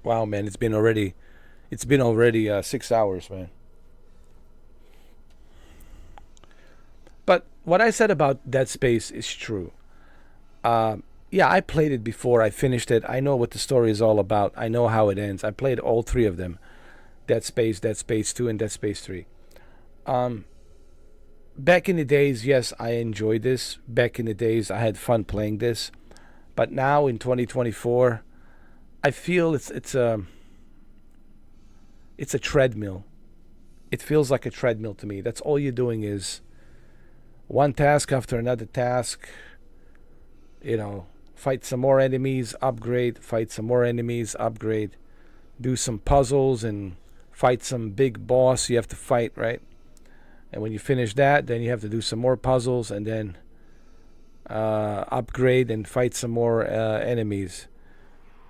Wow, man, it's been already 6 hours, man. But what I said about Dead Space is true. Yeah, I played it before. I finished it. I know what the story is all about. I know how it ends. I played all three of them. Dead Space 2, and Dead Space 3. Back in the days, yes, I enjoyed this. Back in the days, I had fun playing this. But now in 2024, I feel it's a treadmill. It feels like a treadmill to me. That's all you're doing is one task after another task. You know, fight some more enemies, upgrade, fight some more enemies, upgrade, do some puzzles and fight some big boss you have to fight, right? And when you finish that, then you have to do some more puzzles and then upgrade and fight some more enemies.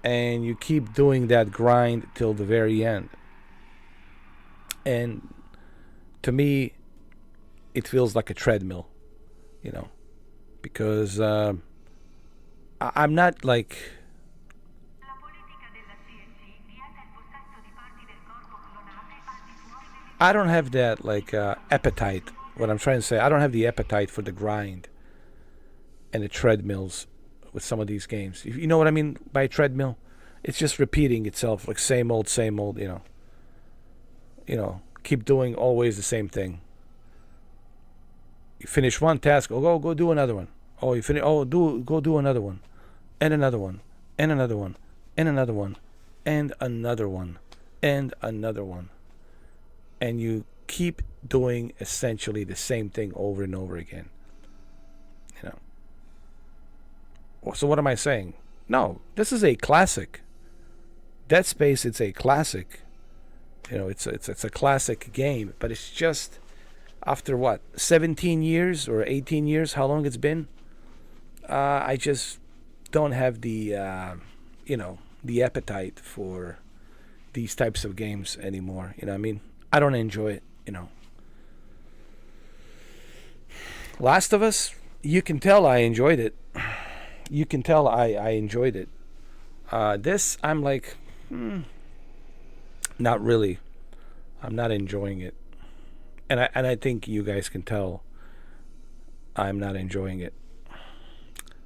And you keep doing that grind till the very end. And to me, it feels like a treadmill, you know, because I'm not like... I don't have that like appetite. What I'm trying to say, I don't have the appetite for the grind and the treadmills with some of these games. You know what I mean by treadmill? It's just repeating itself, like same old, you know, keep doing always the same thing. You finish one task, go do another one. Oh, you finish, go do another one, and another one, and another one, and another one, and another one, and another one. And you keep doing essentially the same thing over and over again. You know. So what am I saying? No, this is a classic. Dead Space, it's a classic. You know, it's a classic game, but it's just after what, 17 years or 18 years, how long it's been? I just don't have the you know, the appetite for these types of games anymore. You know what I mean? I don't enjoy it, you know. Last of Us, you can tell I enjoyed it. You can tell I enjoyed it. This, I'm like, not really. I'm not enjoying it. And I think you guys can tell I'm not enjoying it.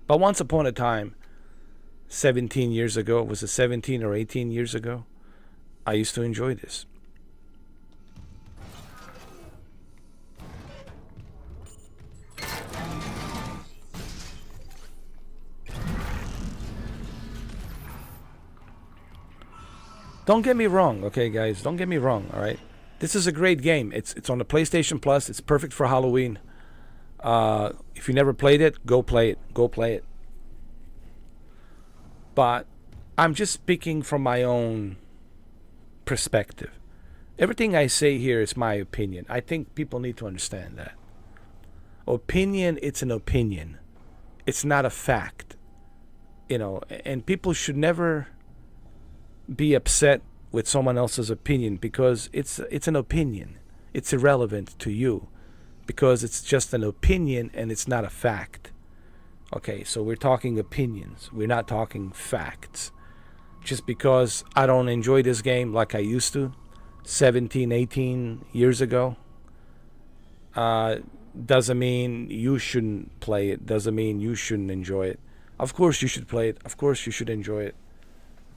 But once upon a time, 17 years ago, was it 17 or 18 years ago, I used to enjoy this. Don't get me wrong, okay, guys? Don't get me wrong, all right? This is a great game. It's on the PlayStation Plus. It's perfect for Halloween. If you never played it, go play it. Go play it. But I'm just speaking from my own perspective. Everything I say here is my opinion. I think people need to understand that. Opinion, it's an opinion. It's not a fact. You know, and people should never be upset with someone else's opinion because it's an opinion. it's irrelevant to you because it's just an opinion and it's not a fact. Okay, so we're talking opinions. We're not talking facts. Just because I don't enjoy this game like I used to 17, 18 years ago, doesn't mean you shouldn't play it. Doesn't mean you shouldn't enjoy it. Of course you should play it. Of course you should enjoy it.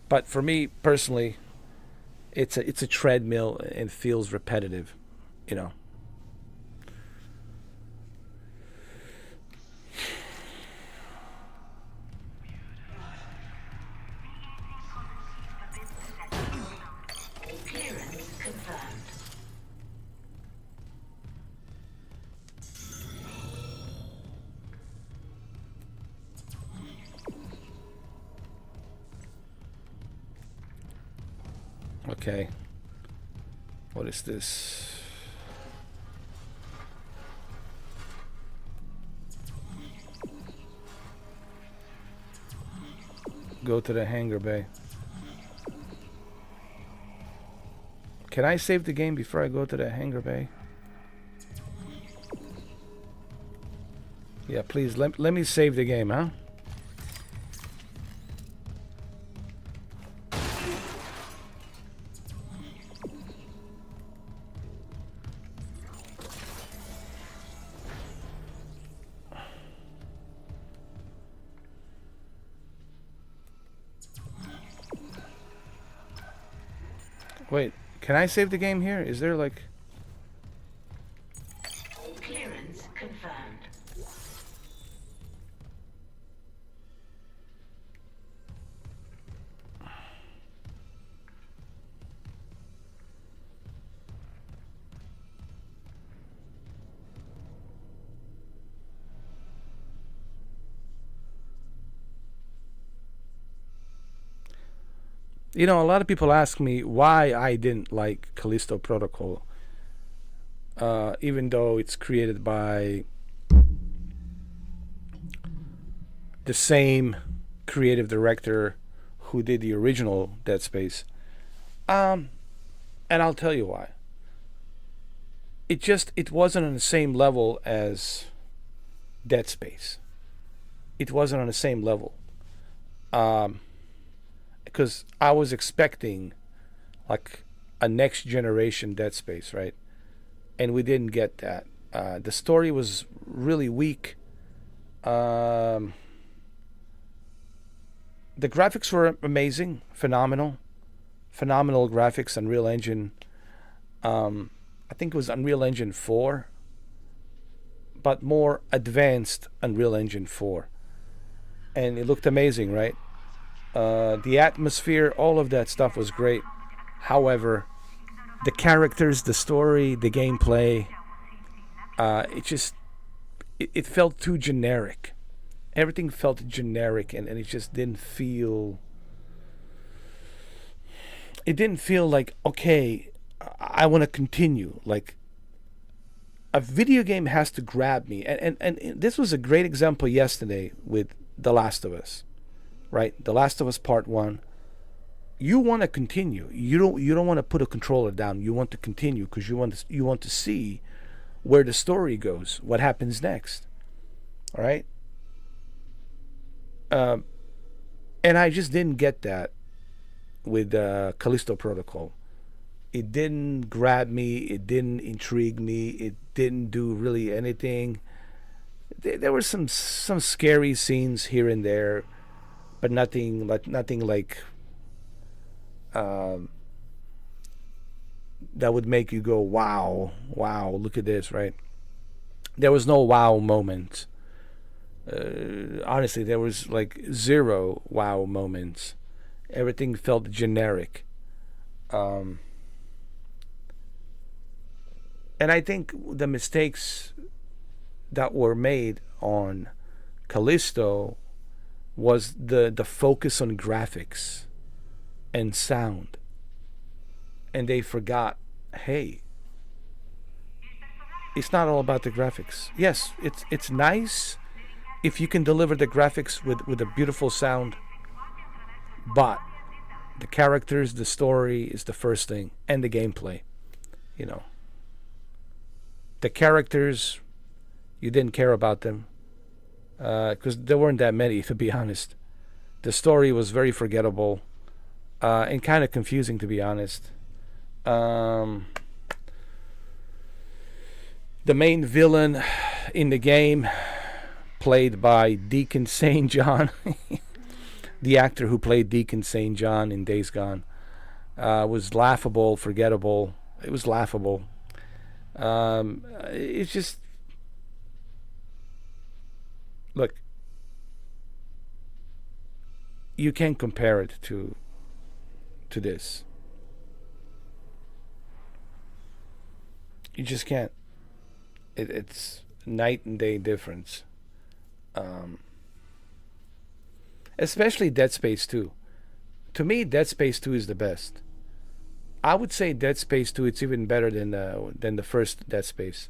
But for me personally, it's a treadmill and feels repetitive, you know. Clearance confirmed. Okay. What is this? Go to the hangar bay. Can I save the game before I go to the hangar bay? Yeah, please let me save the game, huh? Wait, can I save the game here? Is there like... Clearance confirmed. You know, a lot of people ask me why I didn't like Callisto Protocol, even though it's created by the same creative director who did the original Dead Space. And I'll tell you why. It wasn't on the same level as Dead Space. It wasn't on the same level. Because I was expecting like a next generation Dead Space, right? And we didn't get that. The story was really weak. The graphics were amazing, phenomenal graphics. Unreal Engine, I think it was Unreal Engine 4, but more advanced Unreal Engine 4, and it looked amazing, right? The atmosphere, all of that stuff was great. However, the characters, the story, the gameplay, it felt too generic. Everything felt generic, and it just didn't feel... It didn't feel like, okay, I want to continue. Like, a video game has to grab me. And this was a great example yesterday with The Last of Us. Right, The Last of Us Part 1. You want to continue. You don't want to put a controller down. You want to continue because you want to see where the story goes, what happens next. All right. And I just didn't get that with Callisto Protocol. It didn't grab me. It didn't intrigue me. It didn't do really anything. There were some scary scenes here and there, but nothing like that would make you go, wow, look at this, right? There was no wow moment. Honestly, there was like zero wow moments. Everything felt generic. And I think the mistakes that were made on Callisto was the focus on graphics and sound, and they forgot, hey, it's not all about the graphics. Yes, it's nice if you can deliver the graphics with a beautiful sound, but the characters, the story is the first thing, and the gameplay, you know. The characters, you didn't care about them because there weren't that many, to be honest. The story was very forgettable and kind of confusing, to be honest. The main villain in the game, played by Deacon St. John, the actor who played Deacon St. John in Days Gone, was laughable, forgettable. It was laughable. It's just, look, you can't compare it to this. You just can't. It's night and day difference. Especially Dead Space 2. To me, Dead Space 2 is the best. I would say Dead Space 2, it's even better than the first Dead Space,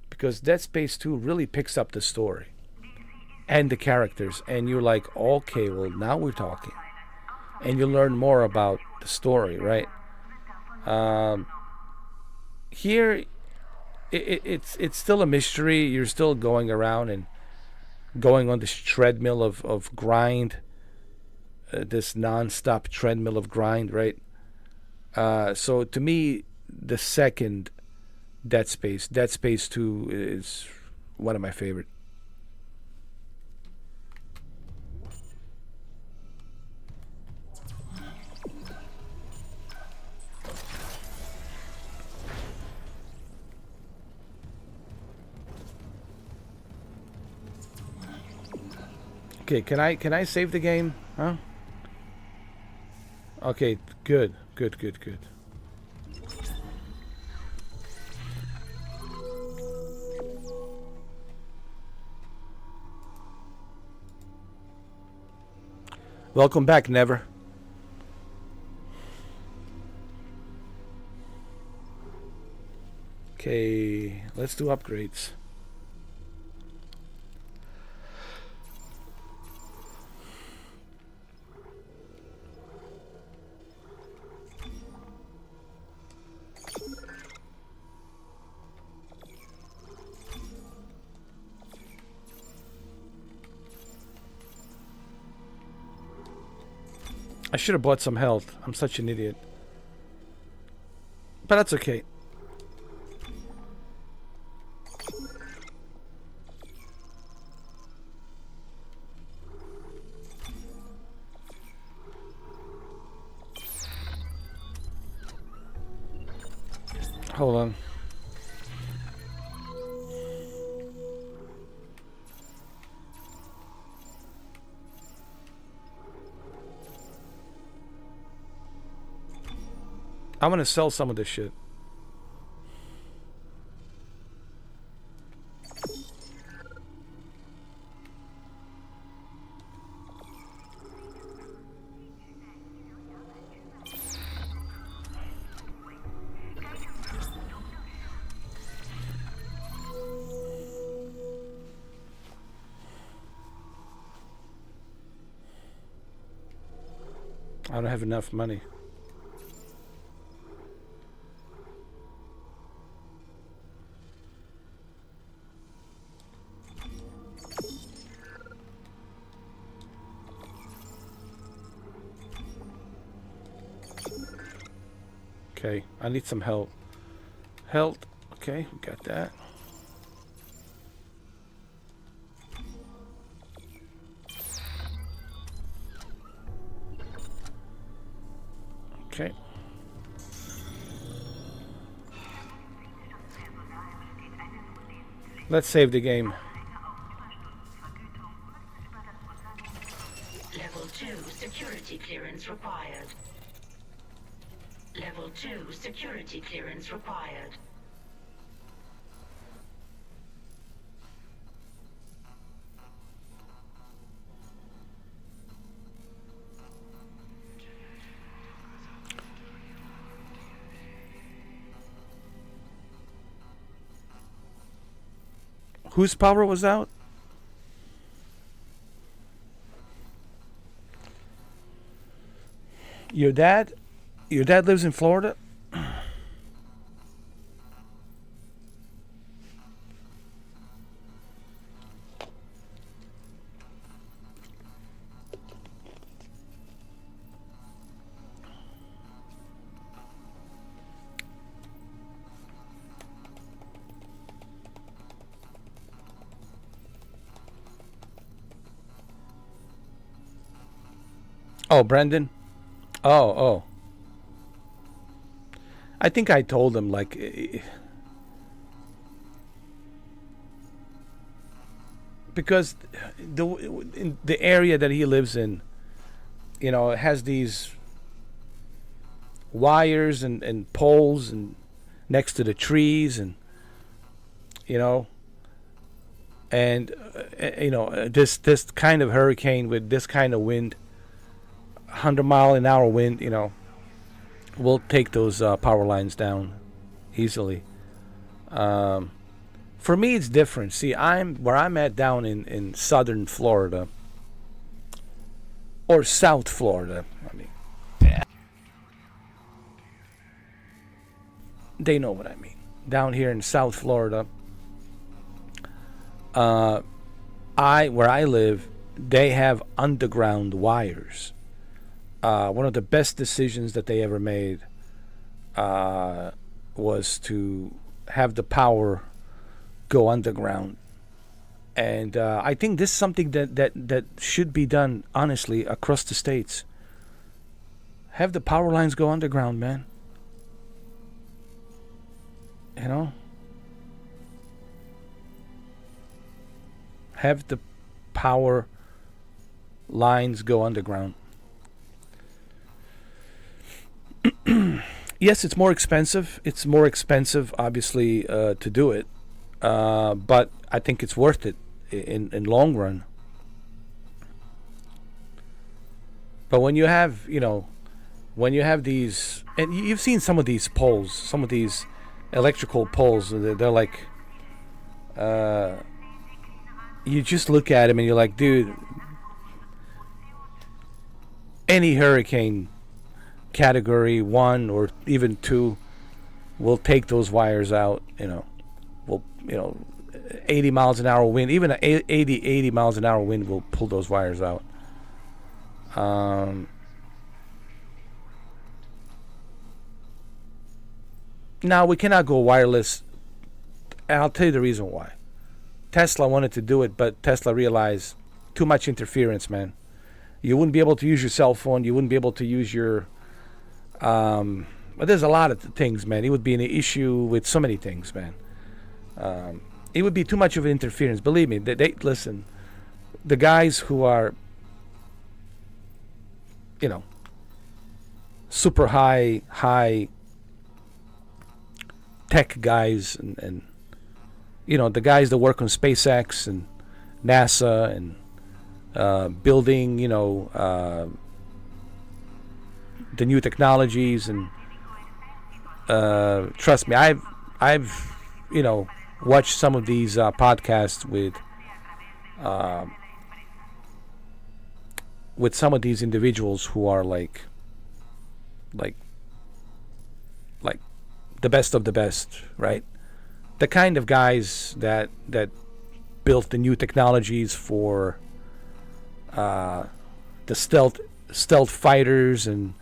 because Dead Space 2 really picks up the story and the characters, and you're like, okay, well, now we're talking, and you learn more about the story, right? Here, it's still a mystery. You're still going around and going on this treadmill of grind, this non-stop treadmill of grind, right? So to me, the second Dead Space 2, is one of my favorite. Okay, can I save the game? Huh? Okay, good. Welcome back, Never. Okay, let's do upgrades. I should have bought some health. I'm such an idiot. But that's okay. Hold on. I'm gonna sell some of this shit. I don't have enough money. Okay, I need some help. Health. Okay, we got that. Okay. Let's save the game. Level 2 security clearance required. Level 2 security clearance required. Whose power was out? Your dad? Your dad lives in Florida? Oh, Brendan. Oh. I think I told him like. Because in the area that he lives in, it has these wires and poles and next to the trees and this kind of hurricane with this kind of wind, 100-mile-an-hour wind, will take those power lines down easily. For me, it's different. See, where I'm at down in southern Florida or South Florida. I mean, they know what I mean. Down here in South Florida, where I live, they have underground wires. One of the best decisions that they ever made was to have the power go underground, and I think this is something that should be done honestly across the states. Have the power lines go underground, man. Have the power lines go underground. Yes, it's more expensive. It's more expensive, obviously, to do it. But I think it's worth it in long run. But when you have, these, and you've seen some of these poles, some of these electrical poles, they're like, you just look at them and you're like, dude, any hurricane category 1 or even 2 will take those wires out, 80 miles an hour wind, even 80 miles an hour wind will pull those wires out. Now we cannot go wireless, and I'll tell you the reason why. Tesla wanted to do it, but Tesla realized too much interference, man. You wouldn't be able to use your cell phone. You wouldn't be able to use your but there's a lot of things, man. It would be an issue with so many things, man. It would be too much of an interference. Believe me, they listen. The guys who are, super high tech guys, and the guys that work on SpaceX and NASA and building, the new technologies, and trust me, I've watched some of these podcasts with some of these individuals who are like the best of the best, right? The kind of guys that built the new technologies for the stealth fighters and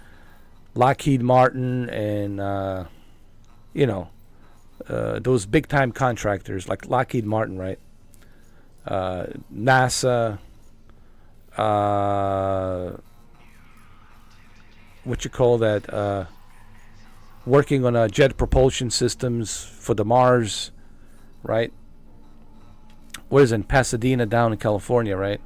Lockheed Martin and those big time contractors like Lockheed Martin, right? NASA, what you call that? Working on jet propulsion systems for the Mars, right? What is it, in Pasadena down in California, right?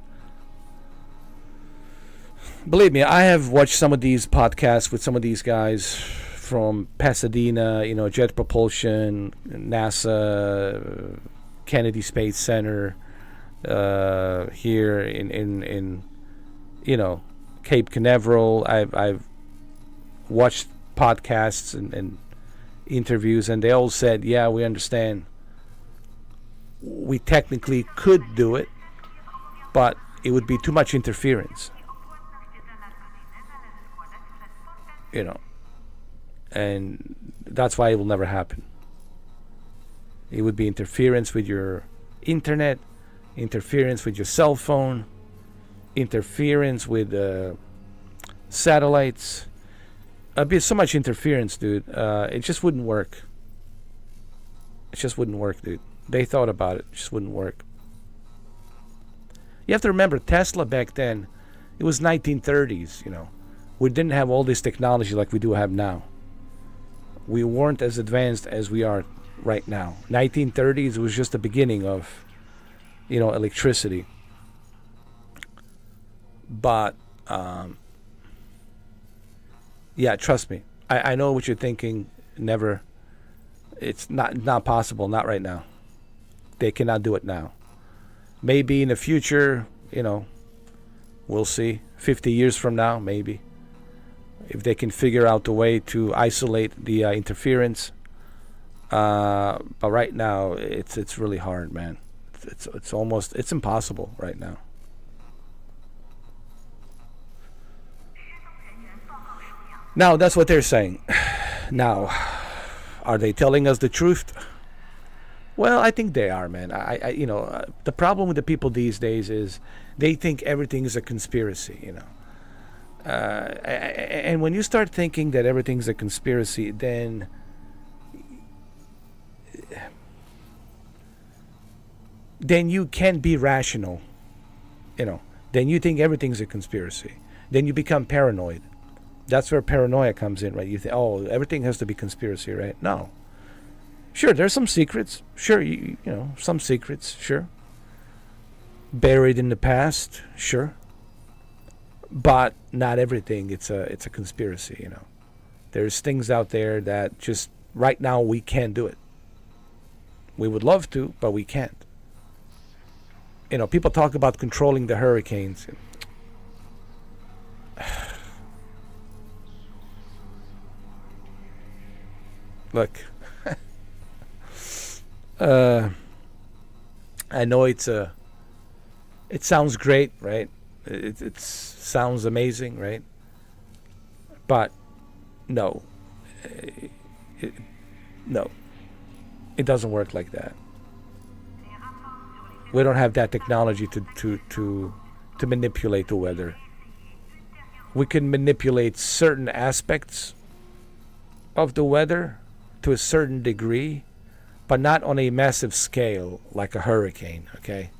Believe me, I have watched some of these podcasts with some of these guys from Pasadena, jet propulsion, NASA, Kennedy Space Center, here in Cape Canaveral. I've watched podcasts and interviews, and they all said, yeah, we understand. We technically could do it, but it would be too much interference. And that's why it will never happen. It would be interference with your internet, interference with your cell phone, interference with satellites. It'd be so much interference, dude. It just wouldn't work. It just wouldn't work, dude. They thought about it. It just wouldn't work. You have to remember, Tesla back then, it was 1930s, we didn't have all this technology like we do have now. We weren't as advanced as we are right now. 1930s was just the beginning of, electricity. But, yeah, trust me. I know what you're thinking. Never. It's not possible. Not right now. They cannot do it now. Maybe in the future, we'll see. 50 years from now, maybe. If they can figure out a way to isolate the interference. But right now, it's really hard, man. It's impossible right now. Now, that's what they're saying. Now, are they telling us the truth? Well, I think they are, man. The problem with the people these days is they think everything is a conspiracy, and when you start thinking that everything's a conspiracy, then you can't be rational, Then you think everything's a conspiracy. Then you become paranoid. That's where paranoia comes in, right? You think, oh, everything has to be conspiracy, right? No. Sure, there's some secrets. Sure, some secrets, sure. Buried in the past, sure. But not everything. It's a conspiracy, There's things out there that just right now we can't do it. We would love to, but we can't. People talk about controlling the hurricanes. Look, I know it sounds great, right? It sounds amazing, right? But no, no, it doesn't work like that. We don't have that technology to manipulate the weather. We can manipulate certain aspects of the weather to a certain degree, but not on a massive scale like a hurricane, okay?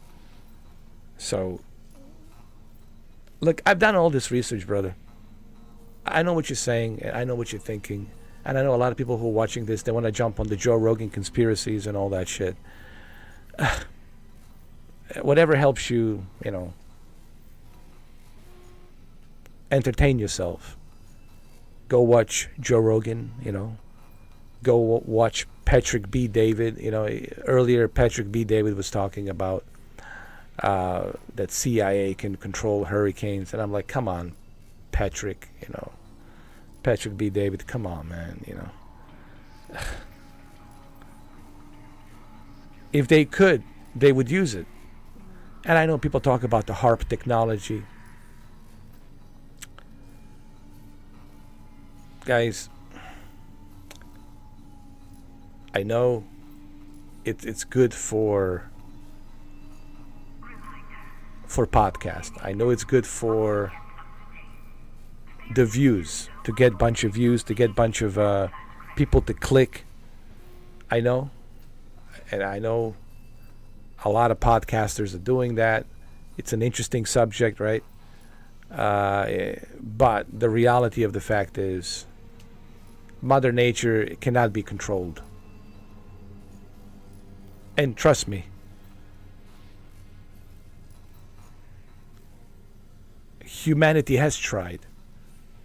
So, look, I've done all this research, brother. I know what you're saying, and I know what you're thinking, and I know a lot of people who are watching this, they want to jump on the Joe Rogan conspiracies and all that shit. Whatever helps you, entertain yourself. Go watch Joe Rogan, Go watch Patrick B. David. Earlier Patrick B. David was talking about that CIA can control hurricanes. And I'm like, come on, Patrick, Patrick B. David, come on, man, If they could, they would use it. And I know people talk about the HARP technology. Guys, I know it's good for podcast. I know it's good for the views, to get bunch of views, to get bunch of people to click. I know, and I know a lot of podcasters are doing that. It's an interesting subject, right? But the reality of the fact is, Mother Nature cannot be controlled. And trust me, humanity has tried.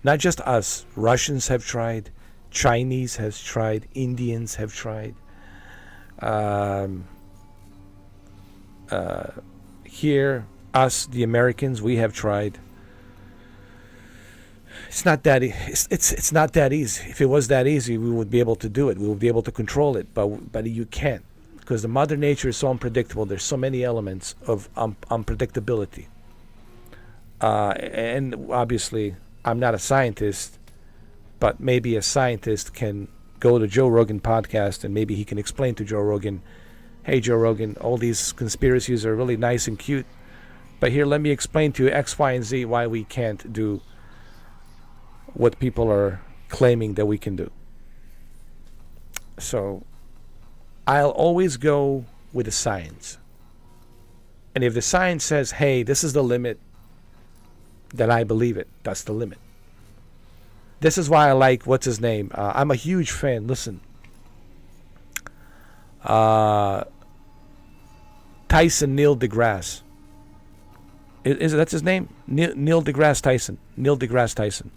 Not just us. Russians have tried. Chinese has tried. Indians have tried. Here, us, the Americans, we have tried. It's not that it's not that easy. If it was that easy, we would be able to do it. We would be able to control it. But you can't, because the Mother Nature is so unpredictable. There's so many elements of unpredictability. And obviously, I'm not a scientist, but maybe a scientist can go to Joe Rogan podcast and maybe he can explain to Joe Rogan, hey, Joe Rogan, all these conspiracies are really nice and cute, but here, let me explain to you X, Y, and Z why we can't do what people are claiming that we can do. So I'll always go with the science. And if the science says, hey, this is the limit, then I believe it. That's the limit. This is why I like, what's his name? I'm a huge fan. Listen. Tyson Neil deGrasse. Is that's his name? Neil deGrasse Tyson. Neil deGrasse Tyson.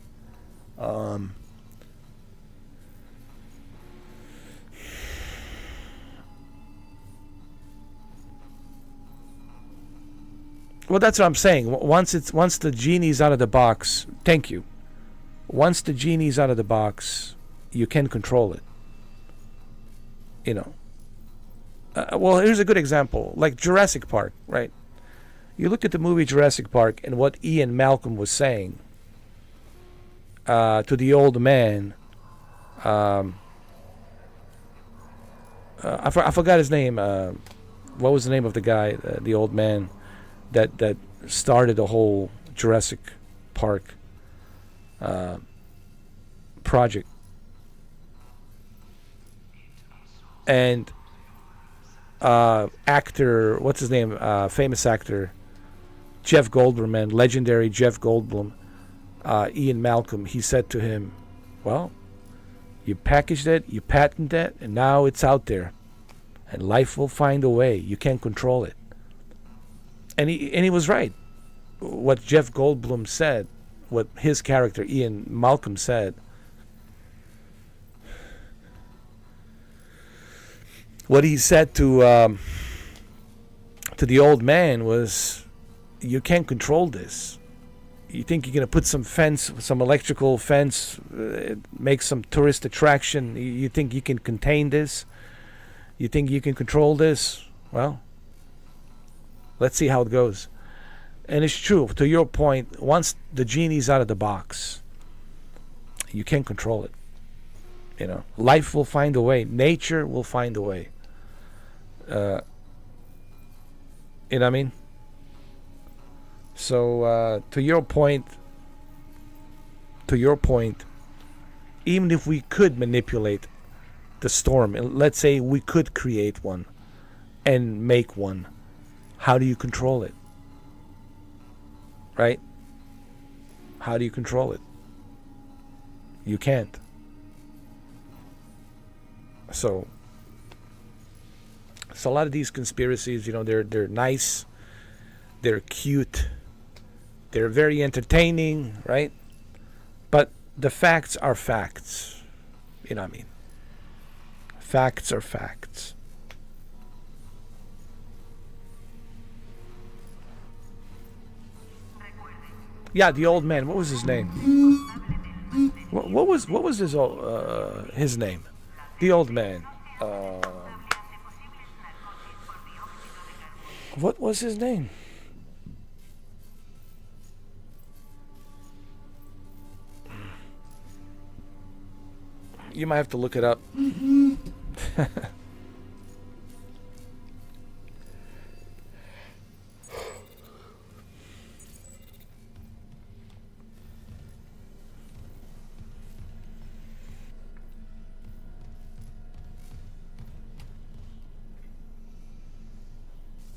Well, that's what I'm saying. Once the genie's out of the box, thank you. Once the genie's out of the box, you can control it. You know. Well, here's a good example, like Jurassic Park, right? You look at the movie Jurassic Park and what Ian Malcolm was saying to the old man. I forgot his name. What was the name of the guy, the old man that started the whole Jurassic Park project? And actor, what's his name? Famous actor, Jeff Goldblum, man, legendary Jeff Goldblum. Ian Malcolm, he said to him, well, you packaged it, you patented it, and now it's out there. And life will find a way. You can't control it. And he was right. What Jeff Goldblum said, what his character, Ian Malcolm, said, what he said to the old man was, you can't control this. You think you're going to put some fence, some electrical fence, make some tourist attraction. You think you can contain this? You think you can control this? Well, let's see how it goes. And it's true, to your point, once the genie's out of the box, you can't control it. You know, life will find a way. Nature will find a way. You know what I mean? So to your point, even if we could manipulate the storm, and let's say we could create one and make one, how do you control it? Right? How do you control it? You can't. So a lot of these conspiracies, you know, they're nice, they're cute, they're very entertaining, right? But the facts are facts. You know what I mean? Facts are facts. Yeah, the old man. What was his name? What was his name? The old man. What was his name? You might have to look it up.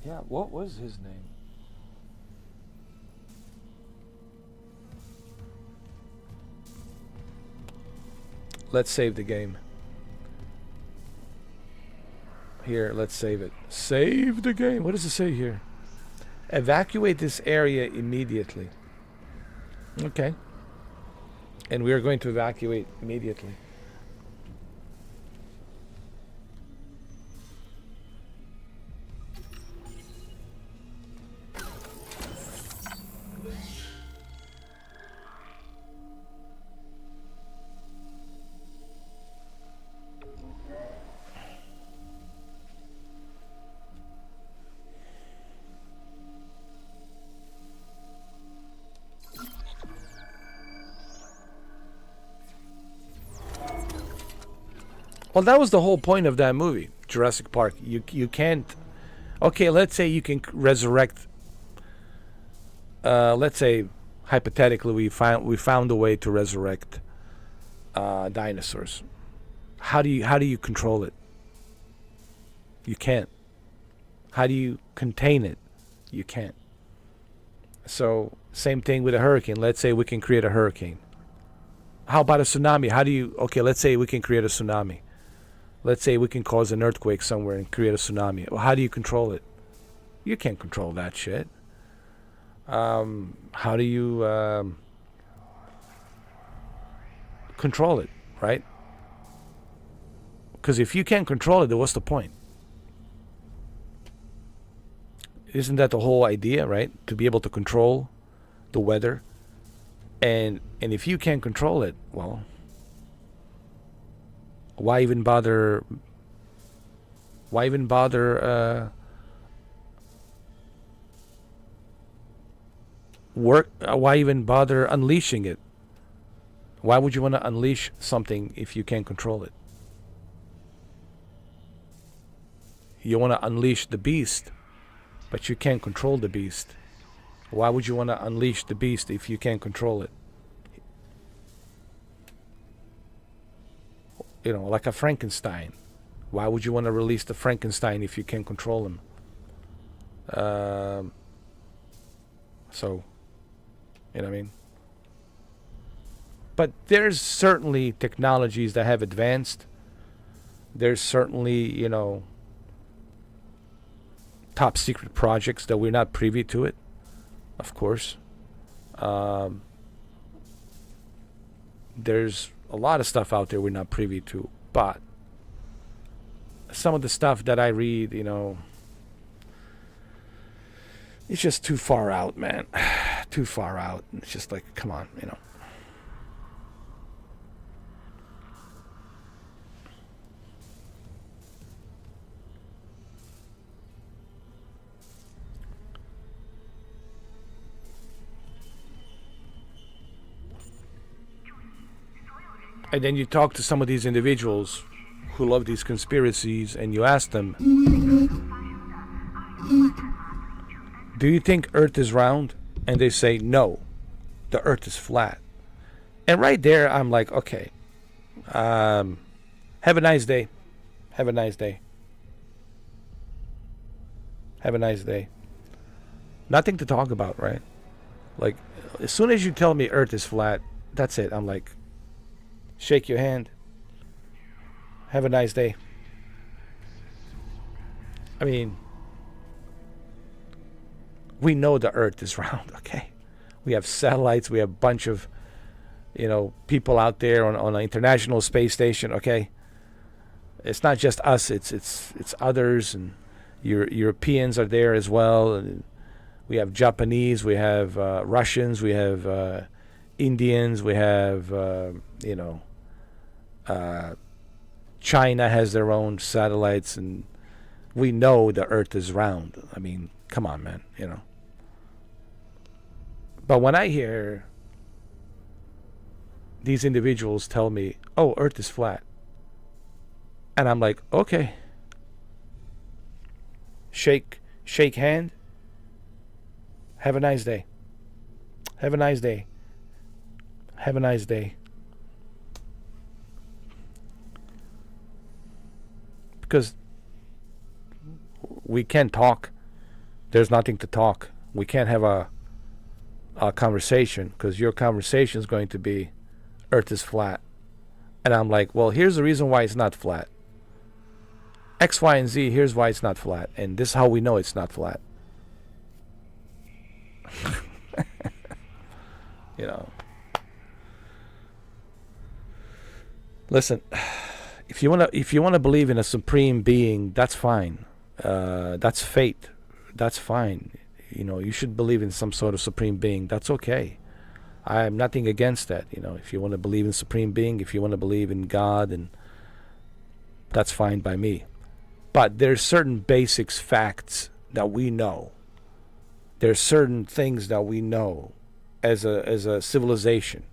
Yeah, what was his name? Let's save the game. Here, let's save it. Save the game. What does it say here? Evacuate this area immediately. Okay. And we are going to evacuate immediately. Well, that was the whole point of that movie, Jurassic Park. You can't. Okay, let's say you can resurrect. Let's say hypothetically we found a way to resurrect dinosaurs. How do you control it? You can't. How do you contain it? You can't. So same thing with a hurricane. Let's say we can create a hurricane. How about a tsunami? How do you, okay, let's say we can create a tsunami. Let's say we can cause an earthquake somewhere and create a tsunami. Well, how do you control it? You can't control that shit. How do you control it, right? Because if you can't control it, then what's the point? Isn't that the whole idea, right? To be able to control the weather. And if you can't control it, well, why even bother why even bother unleashing it? Why would you want to unleash something if you can't control it? You want to unleash the beast, but you can't control the beast. Why would you want to unleash the beast if you can't control it? You know, like a Frankenstein. Why would you want to release the Frankenstein if you can't control him? So, you know what I mean? But there's certainly technologies that have advanced. There's certainly, you know, top secret projects that we're not privy to it, of course. There's a lot of stuff out there we're not privy to, but some of the stuff that I read, you know, it's just too far out, man. Too far out. It's just like, come on, you know. And then you talk to some of these individuals who love these conspiracies and you ask them, do you think Earth is round? And they say, no, the Earth is flat. And right there, I'm like, okay, have a nice day. Have a nice day. Have a nice day. Nothing to talk about, right? Like, as soon as you tell me Earth is flat, that's it. I'm like, shake your hand. Have a nice day. I mean, we know the Earth is round, okay? We have satellites. We have a bunch of, you know, people out there on an international space station, okay? It's not just us. It's others, and Europeans are there as well. And we have Japanese. We have Russians. We have Indians. We have, you know, China has their own satellites, and we know the Earth is round. I mean, come on, man, you know. But when I hear these individuals tell me, oh, Earth is flat, and I'm like, okay, shake hand, have a nice day. Have a nice day. Have a nice day. Because we can't talk. There's nothing to talk. We can't have a conversation, because your conversation is going to be Earth is flat. And I'm like, well, here's the reason why it's not flat. X, Y, and Z, here's why it's not flat. And this is how we know it's not flat. You know. Listen, if you want to believe in a supreme being, that's fine. That's fate. That's fine. You know, you should believe in some sort of supreme being. That's okay. I have nothing against that. You know, if you want to believe in supreme being, if you want to believe in God, and that's fine by me. But there's certain basics, facts that we know. There's certain things that we know as a civilization.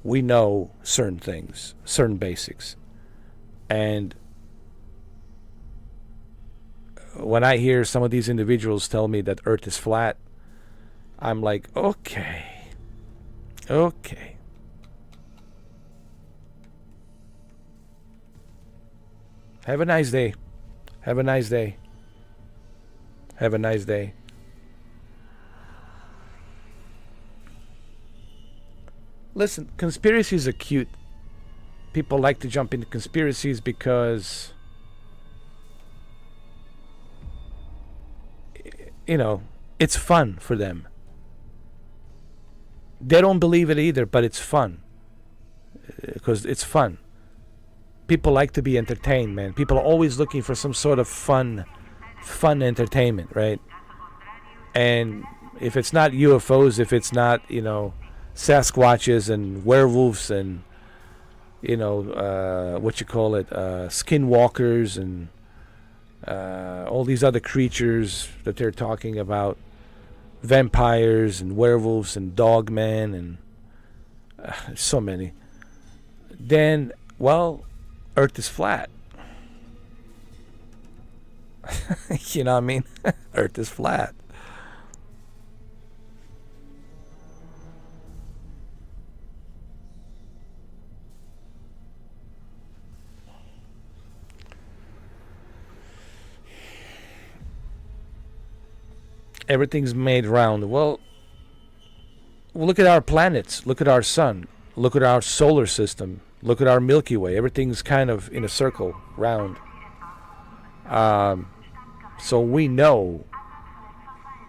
We know certain things, certain basics. And when I hear some of these individuals tell me that Earth is flat, I'm like, okay. Have a nice day. Have a nice day. Have a nice day. Listen, conspiracies are cute. People like to jump into conspiracies because, you know, it's fun for them. They don't believe it either, but it's fun. Because it's fun. People like to be entertained, man. People are always looking for some sort of fun entertainment, right? And if it's not UFOs, if it's not, you know, Sasquatches and werewolves and, you know, skinwalkers and all these other creatures that they're talking about, vampires and werewolves and dogmen and so many, then, well, Earth is flat. You know what I mean? Earth is flat. Everything's made round. Well, look at our planets. Look at our sun. Look at our solar system. Look at our Milky Way. Everything's kind of in a circle, round. So we know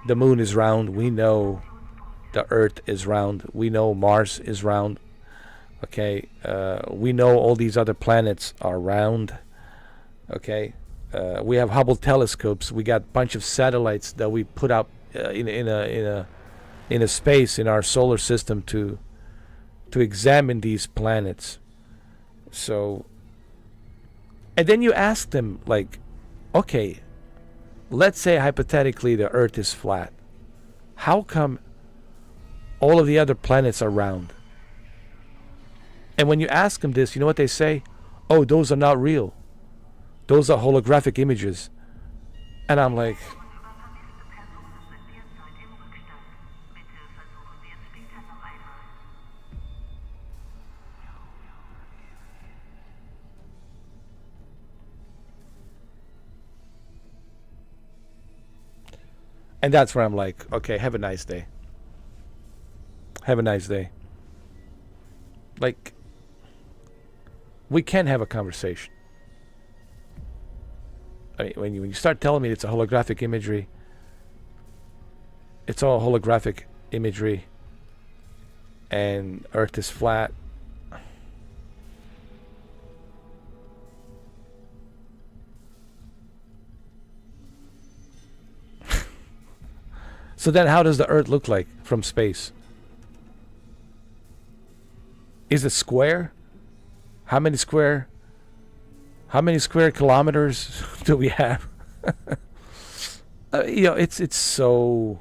the moon is round. We know the Earth is round. We know Mars is round. Okay. We know all these other planets are round. Okay. We have Hubble telescopes. We got a bunch of satellites that we put up in a space in our solar system to examine these planets. So, and then you ask them, like, okay, let's say hypothetically the Earth is flat. How come all of the other planets are round? And when you ask them this, you know what they say? Oh, those are not real. Those are holographic images. And I'm like, and that's where I'm like, okay, have a nice day. Have a nice day. Like, we can have a conversation. I mean, when you start telling me it's a holographic imagery, it's all holographic imagery, and Earth is flat. So then how does the Earth look like from space? Is it square? How many square kilometers do we have? You know, it is so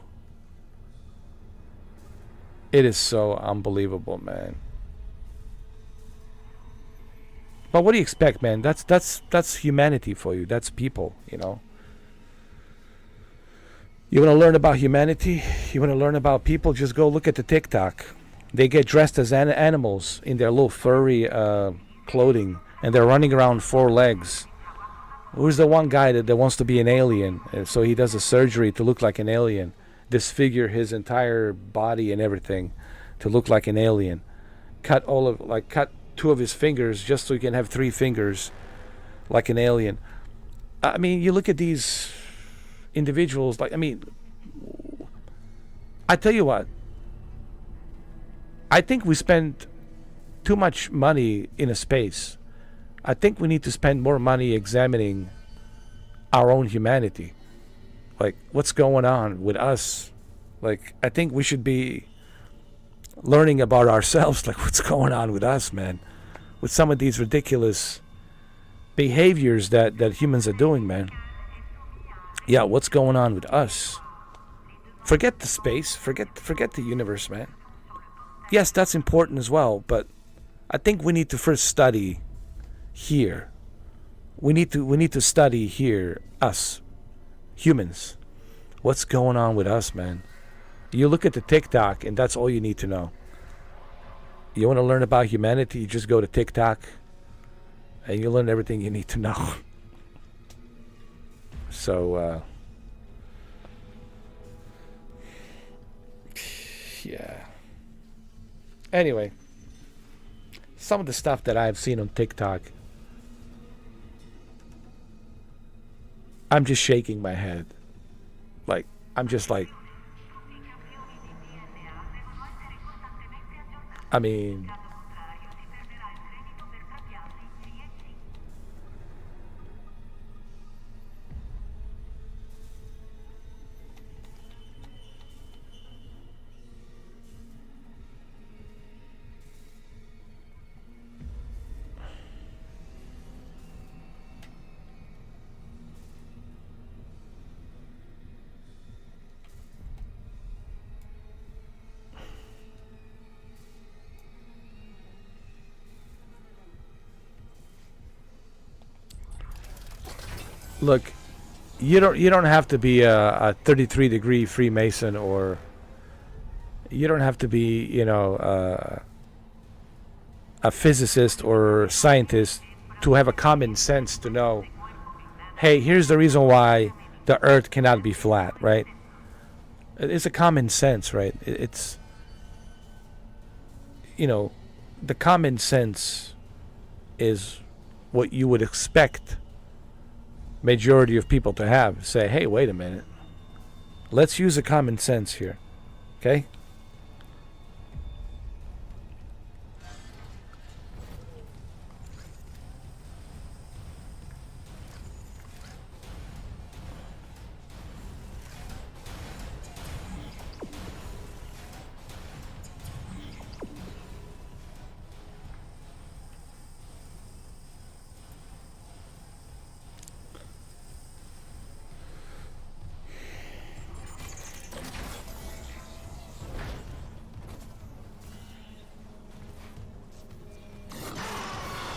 unbelievable, man. But what do you expect, man? That's humanity for you. That's people, you know. You want to learn about humanity? You want to learn about people? Just go look at the TikTok. They get dressed as animals in their little furry clothing, and they're running around 4 legs. Who's the one guy that wants to be an alien? And so he does a surgery to look like an alien, disfigure his entire body and everything to look like an alien. Cut 2 of his fingers just so he can have 3 fingers like an alien. I mean, you look at these individuals, like, I mean, I tell you what, I think we spend too much money in a space. I think we need to spend more money examining our own humanity. Like, what's going on with us? Like, I think we should be learning about ourselves, like what's going on with us, man, with some of these ridiculous behaviors that humans are doing, man. Yeah, what's going on with us? Forget the space, forget the universe, man. Yes, that's important as well, but I think we need to first study here. We need to study here, us, humans. What's going on with us, man? You look at the TikTok, and that's all you need to know. You want to learn about humanity, you just go to TikTok, and you learn everything you need to know. So, yeah. Anyway, some of the stuff that I've seen on TikTok, I'm just shaking my head. Like, I'm just like, I mean, look, you don't have to be a 33-degree Freemason, or you don't have to be, you know, a physicist or scientist to have a common sense to know, hey, here's the reason why the Earth cannot be flat, right? It's a common sense, right? It's, you know, the common sense is what you would expect majority of people to have. Say, hey, wait a minute, let's use a common sense here, okay?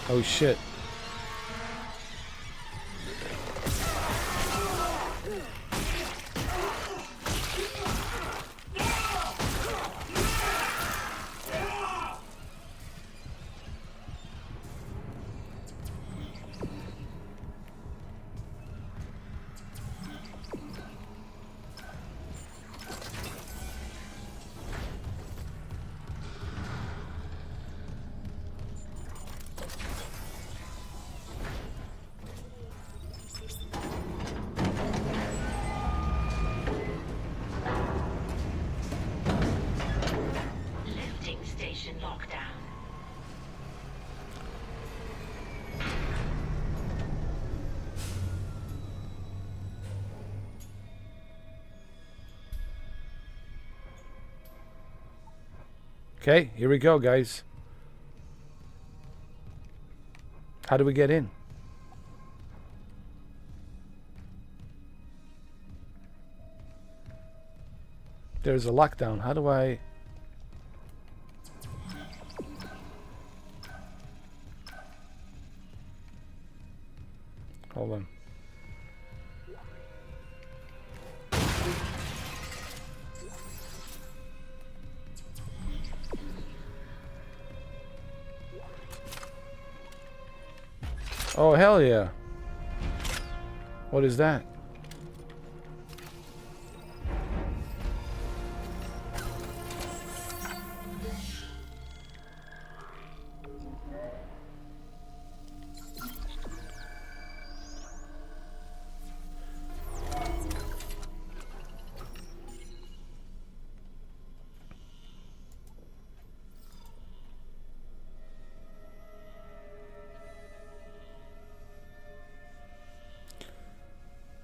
Oh shit. Lifting station lockdown. Okay, here we go, guys. How do we get in? There's a lockdown. How do I... Hold on. Oh, hell yeah. What is that?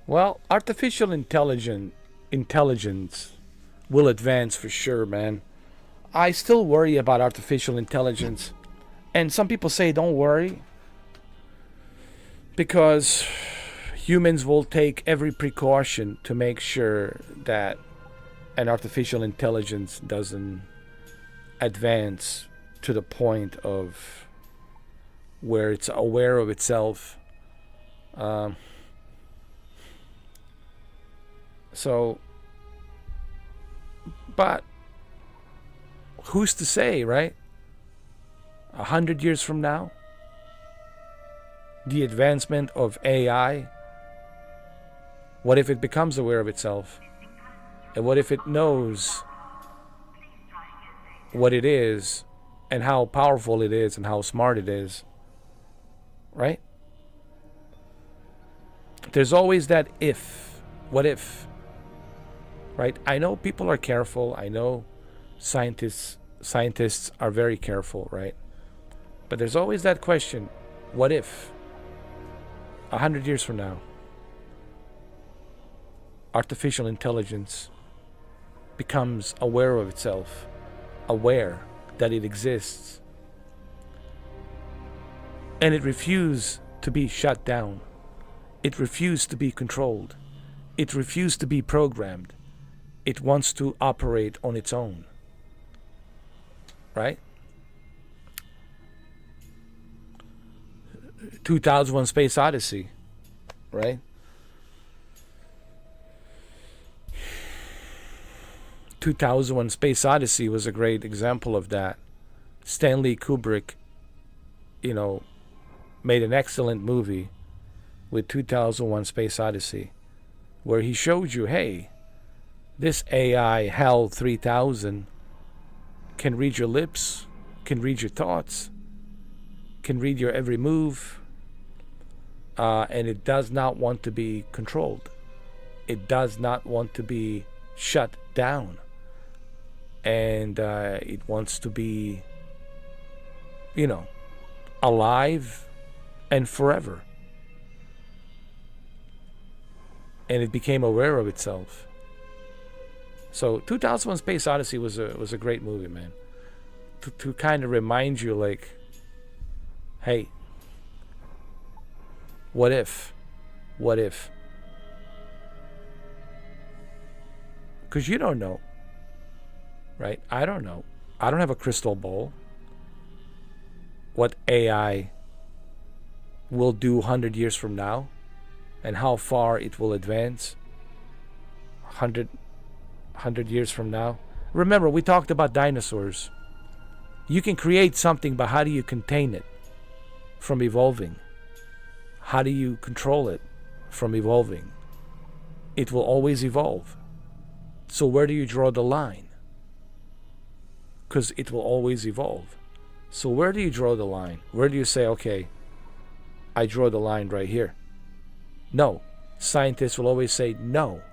Well, artificial intelligence will advance for sure, man. I still worry about artificial intelligence. And some people say don't worry, because humans will take every precaution to make sure that an artificial intelligence doesn't advance to the point of where it's aware of itself. So, but who's to say, right? 100 years from now, the advancement of AI, what if it becomes aware of itself? And what if it knows what it is and how powerful it is and how smart it is, right? There's always that if. What if? Right? I know people are careful. I know scientists are very careful, right? But there's always that question, what if 100 years from now artificial intelligence becomes aware of itself, aware that it exists, and it refuses to be shut down. It refuses to be controlled. It refuses to be programmed. It wants to operate on its own. Right? 2001 Space Odyssey. Right? 2001 Space Odyssey was a great example of that. Stanley Kubrick, made an excellent movie with 2001 Space Odyssey, where he showed you, hey, this AI HAL 3000 can read your lips, can read your thoughts, can read your every move, and it does not want to be controlled. It does not want to be shut down. And it wants to be, alive and forever. And it became aware of itself. So 2001 Space Odyssey was a great movie, man. To kind of remind you, like, hey, what if? What if? Because you don't know. Right? I don't know. I don't have a crystal ball. What AI will do 100 years from now and how far it will advance 100 years from now. Remember, we talked about dinosaurs. You can create something, but how do you contain it from evolving? How do you control it from evolving? It will always evolve. So where do you draw the line? Because it will always evolve. So where do you draw the line? Where do you say, okay, I draw the line right here? No. Scientists will always say, no.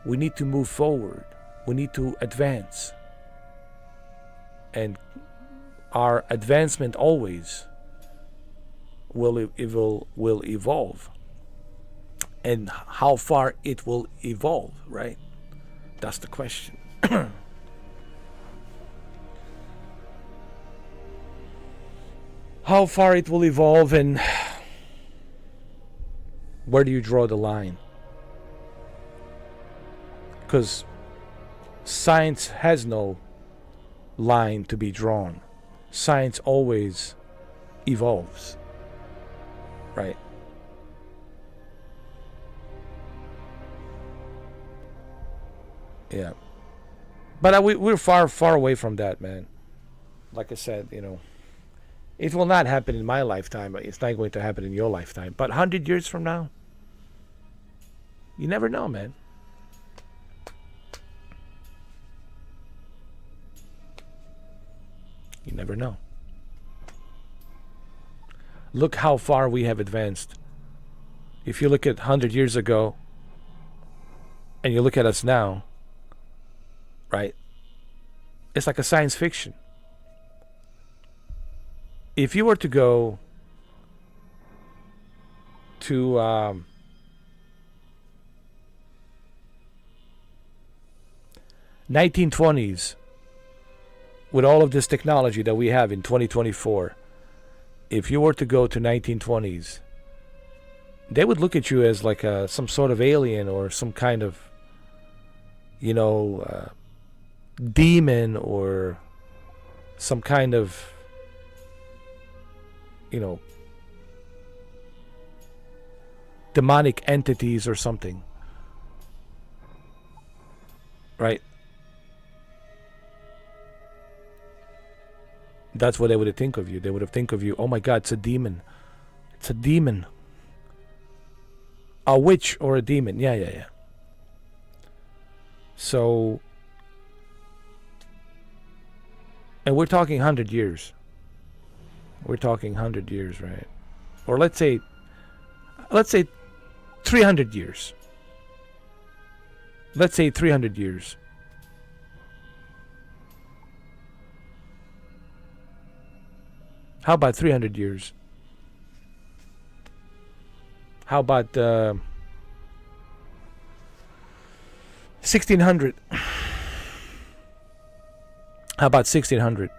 We need to move forward. We need to advance. And our advancement always will evolve. And how far it will evolve, right? That's the question. How far it will evolve, and where do you draw the line? Because science has no line to be drawn. Science always evolves, right? Yeah. But we're far away from that, man. Like I said, it will not happen in my lifetime. It's not going to happen in your lifetime. But 100 years from now, you never know, man. You never know. Look how far we have advanced. If you look at 100 years ago and you look at us now, right? It's like a science fiction. If you were to go to 1920s with all of this technology that we have in 2024, if you were to go to 1920s, they would look at you as like some sort of alien or some kind of, demon or some kind of, demonic entities or something. Right? That's what they would think of you. They would have think of you, oh my God, it's a demon. It's a demon. A witch or a demon. Yeah. So And we're talking 100 years. We're talking 100 years, right? Or let's say 300 years. Let's say 300 years. How about 300 years? How about 1600? How about 1600?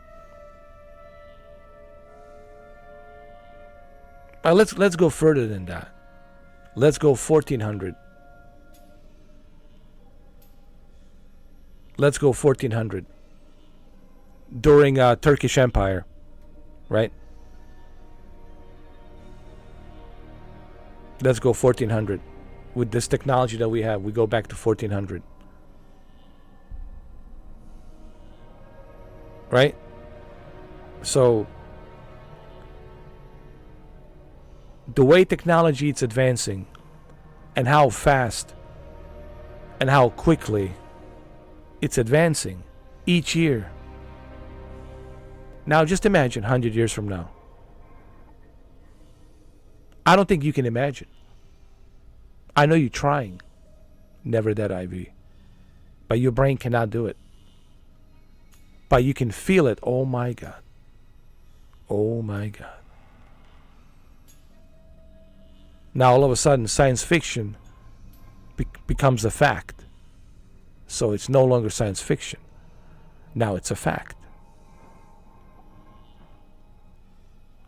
Let's go further than that. Let's go 1400. Let's go 1400. During Turkish Empire, right? Let's go 1400. With this technology that we have, we go back to 1400. Right? So, the way technology is advancing, and how fast and how quickly it's advancing each year. Now just imagine 100 years from now. I don't think you can imagine. I know you're trying. Never that IV. But your brain cannot do it. But you can feel it. Oh my God. Oh my God. Now all of a sudden science fiction becomes a fact. So it's no longer science fiction. Now it's a fact.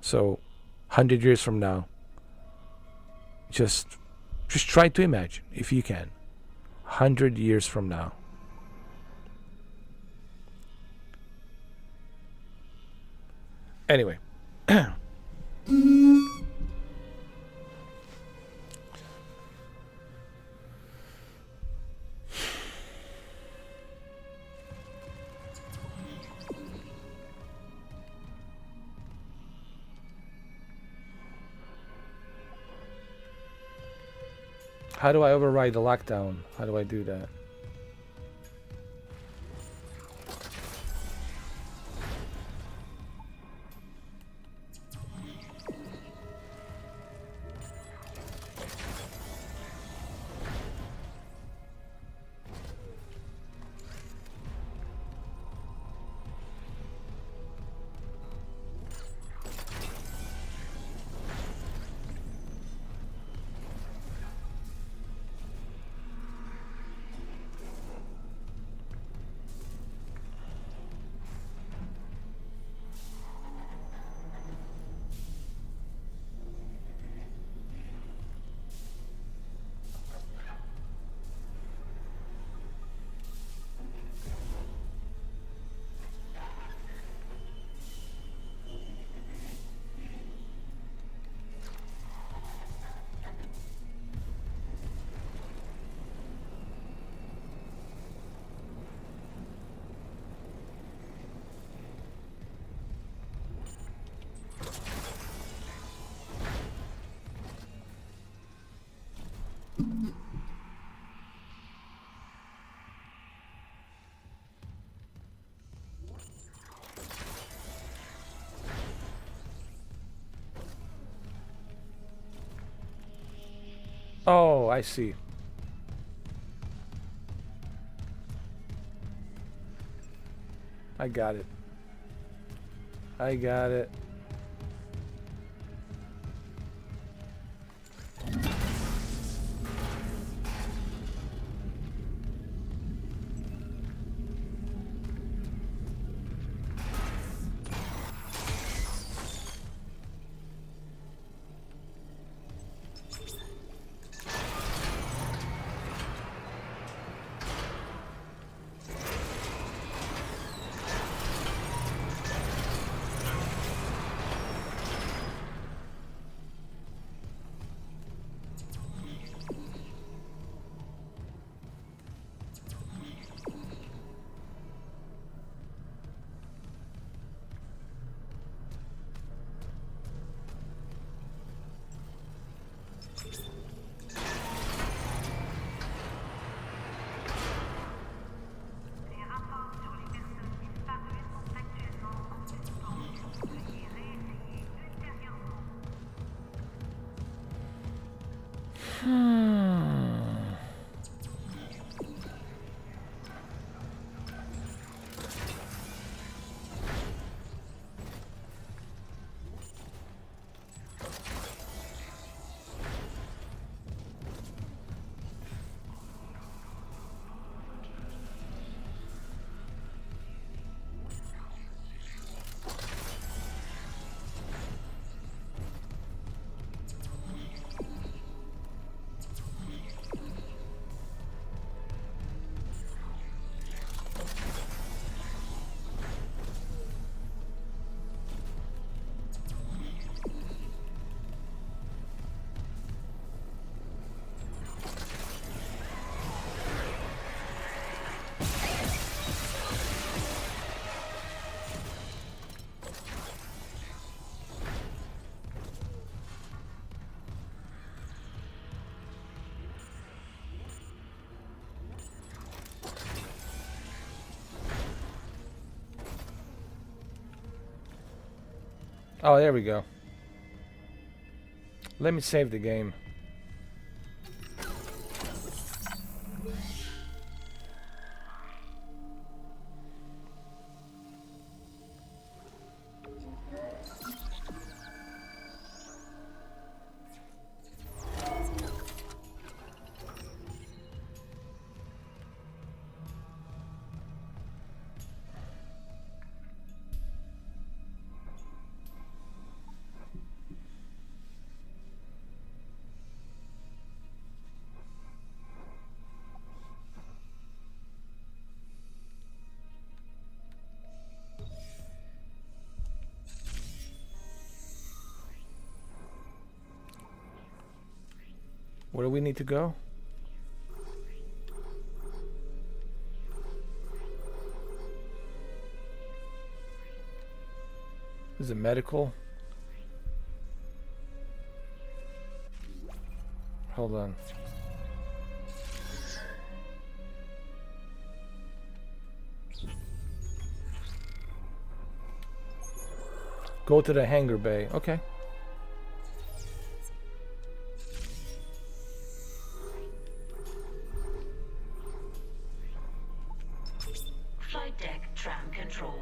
So 100 years from now, just try to imagine, if you can, 100 years from now. Anyway. How do I override the lockdown? How do I do that? Oh, I see. I got it. I got it. Oh, there we go. Let me save the game. Where do we need to go? Is it medical? Hold on. Go to the hangar bay. Okay. Flight deck tram control.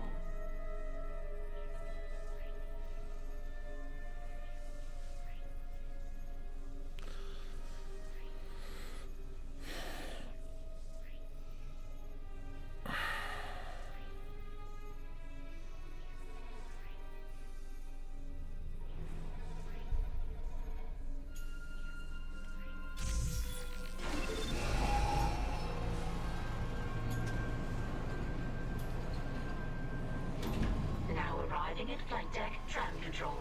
Now arriving at flight deck tram control.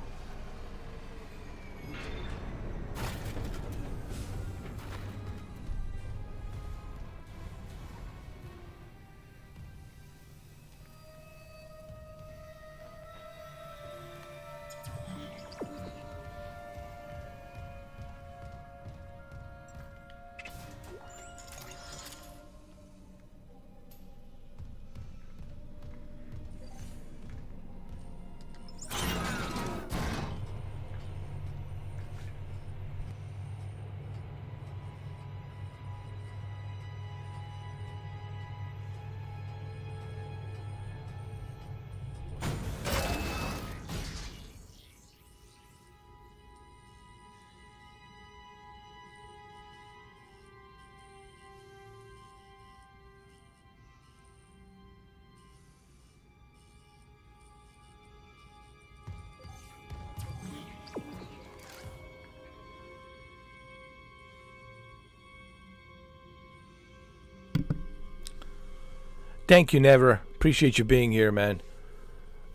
Thank you, Never. Appreciate you being here, man.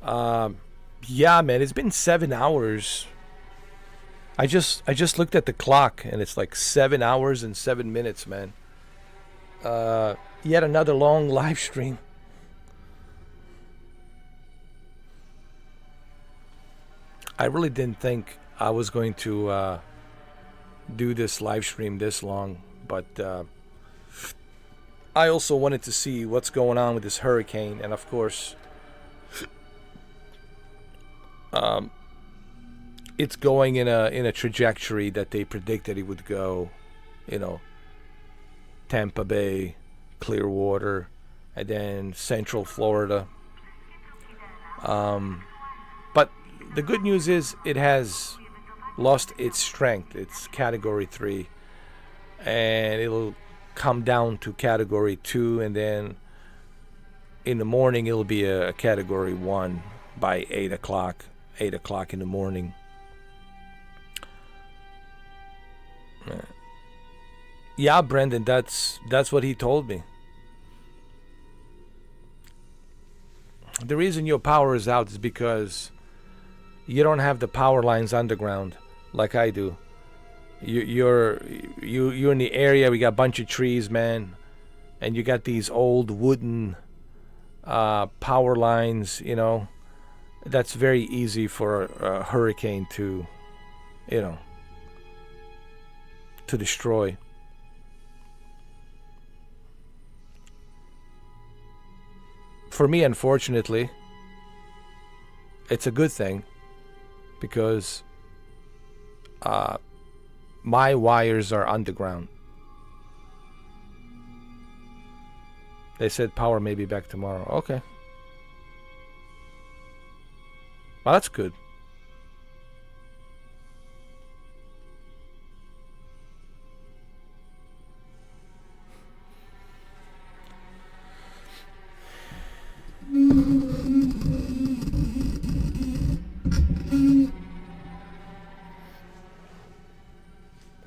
Yeah, man, it's been 7 hours. I just looked at the clock and it's like 7 hours and 7 minutes, man. Yet another long live stream. I really didn't think I was going to do this live stream this long, but I also wanted to see what's going on with this hurricane, and of course, it's going in a trajectory that they predicted it would go. you know, Tampa Bay, Clearwater, and then Central Florida. But the good news is it has lost its strength. It's Category 3, and it'll come down to Category 2, and then in the morning it'll be a Category 1 by 8 o'clock in the morning. Yeah, Brendan, that's what he told me. The reason your power is out is because you don't have the power lines underground like I do. You're in the area. We got a bunch of trees, man, and you got these old wooden power lines. You know, that's very easy for a hurricane to, you know, to destroy. For me, unfortunately, it's a good thing because my wires are underground. They said power may be back tomorrow. Okay. Well, that's good.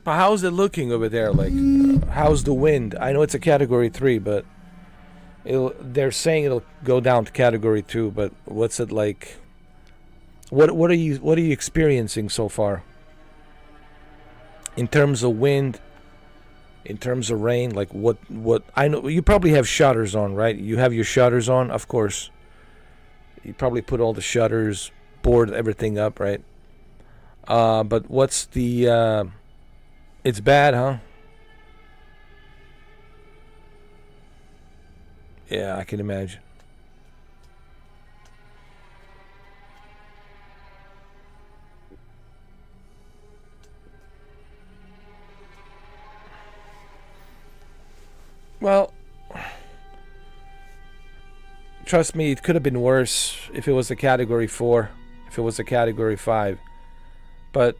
But how's it looking over there? Like, how's the wind? I know it's a Category 3, but they're saying it'll go down to Category 2. But what's it like? What are you experiencing so far? In terms of wind, in terms of rain, like what I know you probably have shutters on, right? You have your shutters on, of course. You probably put all the shutters, board everything up, right? But what's the it's bad, huh? Yeah, I can imagine. Well, trust me, it could have been worse if it was a Category 4, if it was a Category 5. But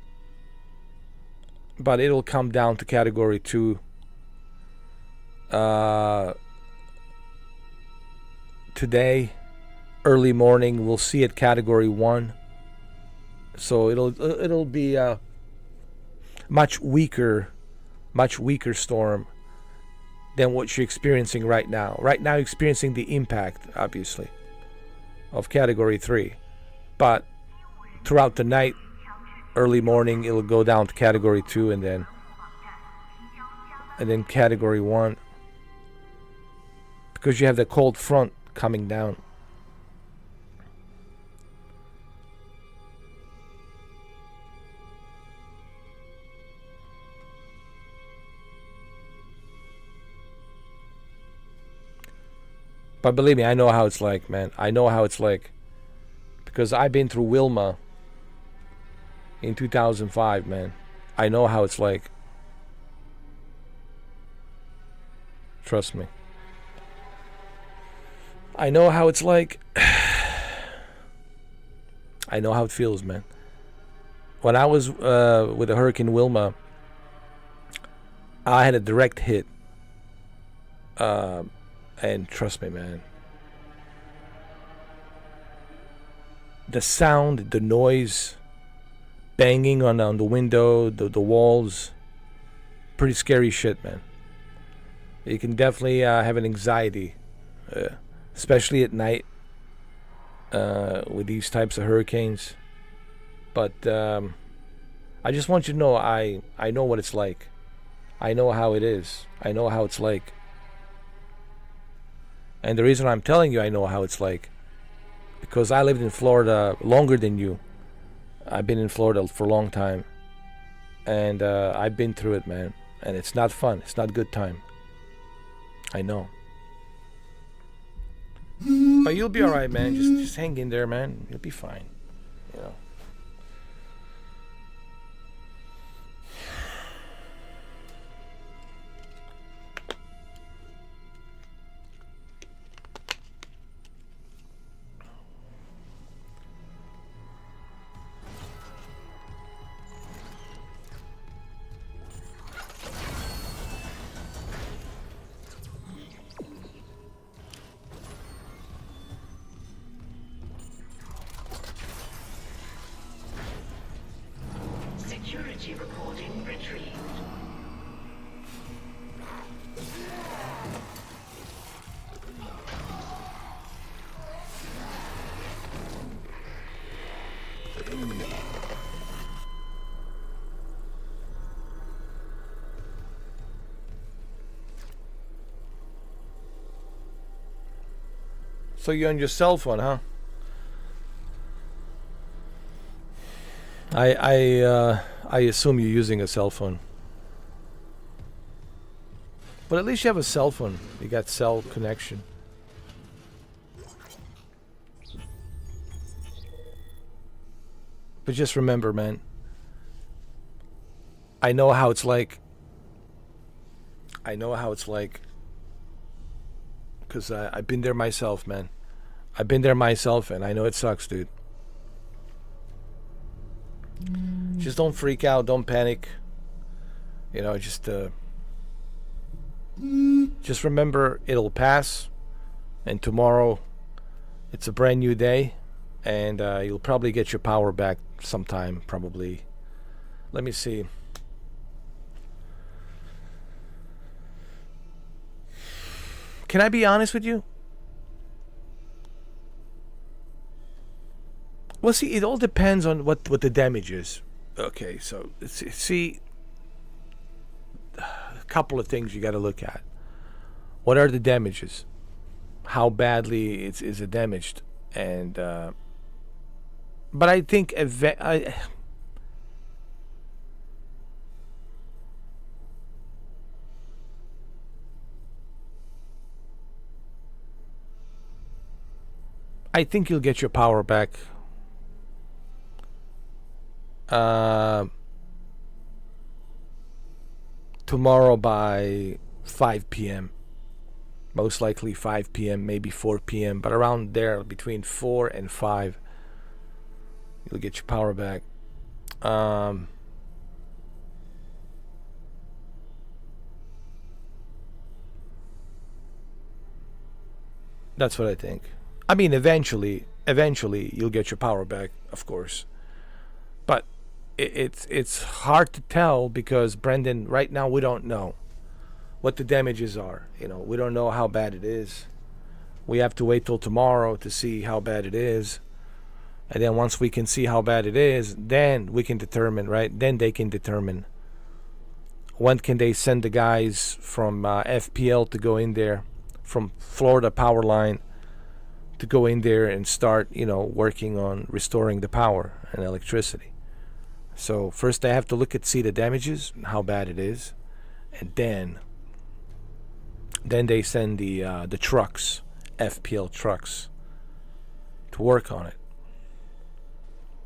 it'll come down to Category 2. Today, early morning, we'll see it Category 1. So it'll be a much weaker storm than what you're experiencing right now. Right now, you're experiencing the impact, obviously, of Category 3. But throughout the night, early morning, it'll go down to Category 2 and then Category 1. Because you have the cold front coming down. But believe me, I know how it's like, man. I know how it's like. Because I've been through Wilma in 2005, man. I know how it's like. Trust me. I know how it's like. I know how it feels, man. When I was with the Hurricane Wilma, I had a direct hit. And trust me, man. The sound, the noise, banging on the window, the walls, pretty scary shit, man. You can definitely have an anxiety, especially at night with these types of hurricanes. But I just want you to know I know what it's like. I know how it is. I know how it's like. And the reason I'm telling you I know how it's like, because I lived in Florida longer than you. I've been in Florida for a long time. And I've been through it, man. And it's not fun. It's not a good time. I know. But you'll be alright, man. Just hang in there, man. You'll be fine. You know. Activity recording retrieved. So you're on your cell phone, huh? I assume you're using a cell phone. But at least you have a cell phone. You got cell connection. But just remember, man. I know how it's like. I know how it's like. Because I've been there myself, man. I've been there myself, and I know it sucks, dude. Just don't freak out. Don't panic. You know, just remember it'll pass. And tomorrow, it's a brand new day. And you'll probably get your power back sometime, probably. Let me see. Can I be honest with you? Well, see, it all depends on what the damage is. Okay, so see, a couple of things you got to look at. What are the damages? How badly is it damaged? And but I think I think you'll get your power back. Tomorrow by 5 p.m. Most likely 5 p.m., maybe 4 p.m., but around there, between 4 and 5, you'll get your power back. That's what I think. I mean, eventually you'll get your power back, of course. But it's hard to tell because, Brendan, right now we don't know what the damages are. You know, we don't know how bad it is. We have to wait till tomorrow to see how bad it is. And then once we can see how bad it is, then we can determine, right? Then they can determine when can they send the guys from FPL to go in there, from Florida Power Line, to go in there and start, you know, working on restoring the power and electricity. So first they have to see the damages, how bad it is, and then they send the trucks, FPL trucks, to work on it.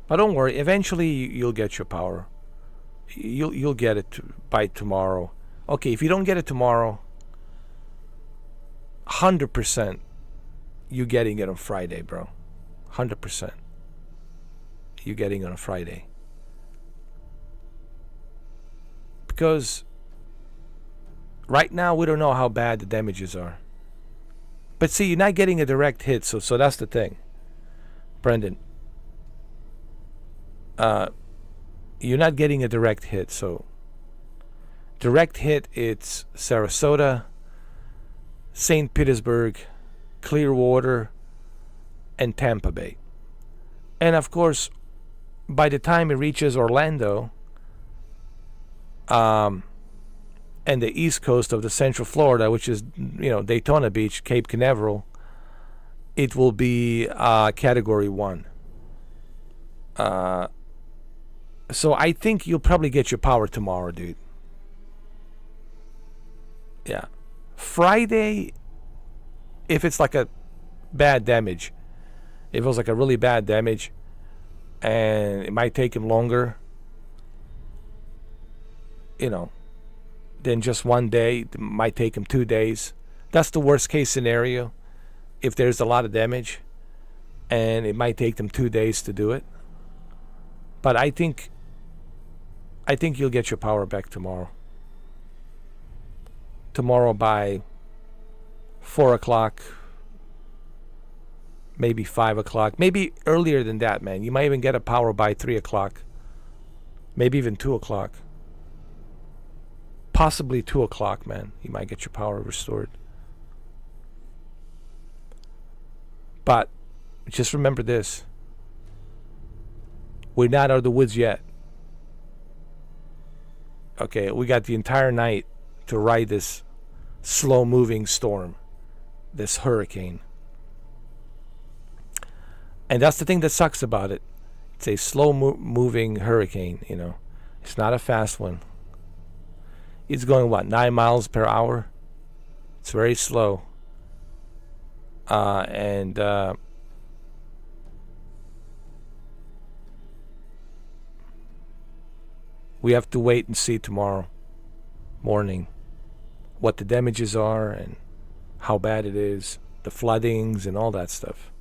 But don't worry, eventually you'll get your power. You'll get it by tomorrow. Okay, if you don't get it tomorrow, 100%. You getting it on Friday, bro. 100%. You getting it on Friday. Because right now we don't know how bad the damages are. But see, you're not getting a direct hit, so that's the thing. Brendan. You're not getting a direct hit, so direct hit, it's Sarasota, St. Petersburg, Clearwater, and Tampa Bay. And of course, by the time it reaches Orlando and the east coast of the Central Florida, which is, you know, Daytona Beach, Cape Canaveral, it will be Category 1. So I think you'll probably get your power tomorrow, dude. Yeah. Friday, if it's like a bad damage, if it was like a really bad damage, and it might take him longer, you know, than just one day. It might take him 2 days. That's the worst case scenario. If there's a lot of damage, and it might take them 2 days to do it. But I think you'll get your power back tomorrow. Tomorrow by 4 o'clock, maybe 5 o'clock, maybe earlier than that, man. You might even get a power by 3 o'clock Maybe even 2 o'clock. Possibly 2 o'clock, man. You might get your power restored. But just remember this. We're not out of the woods yet. Okay, we got the entire night to ride this slow-moving storm, this hurricane. And that's the thing that sucks about it. It's a slow-moving hurricane, you know. It's not a fast one. It's going, what, 9 miles per hour? It's very slow. We have to wait and see tomorrow morning what the damages are and how bad it is, the floodings and all that stuff.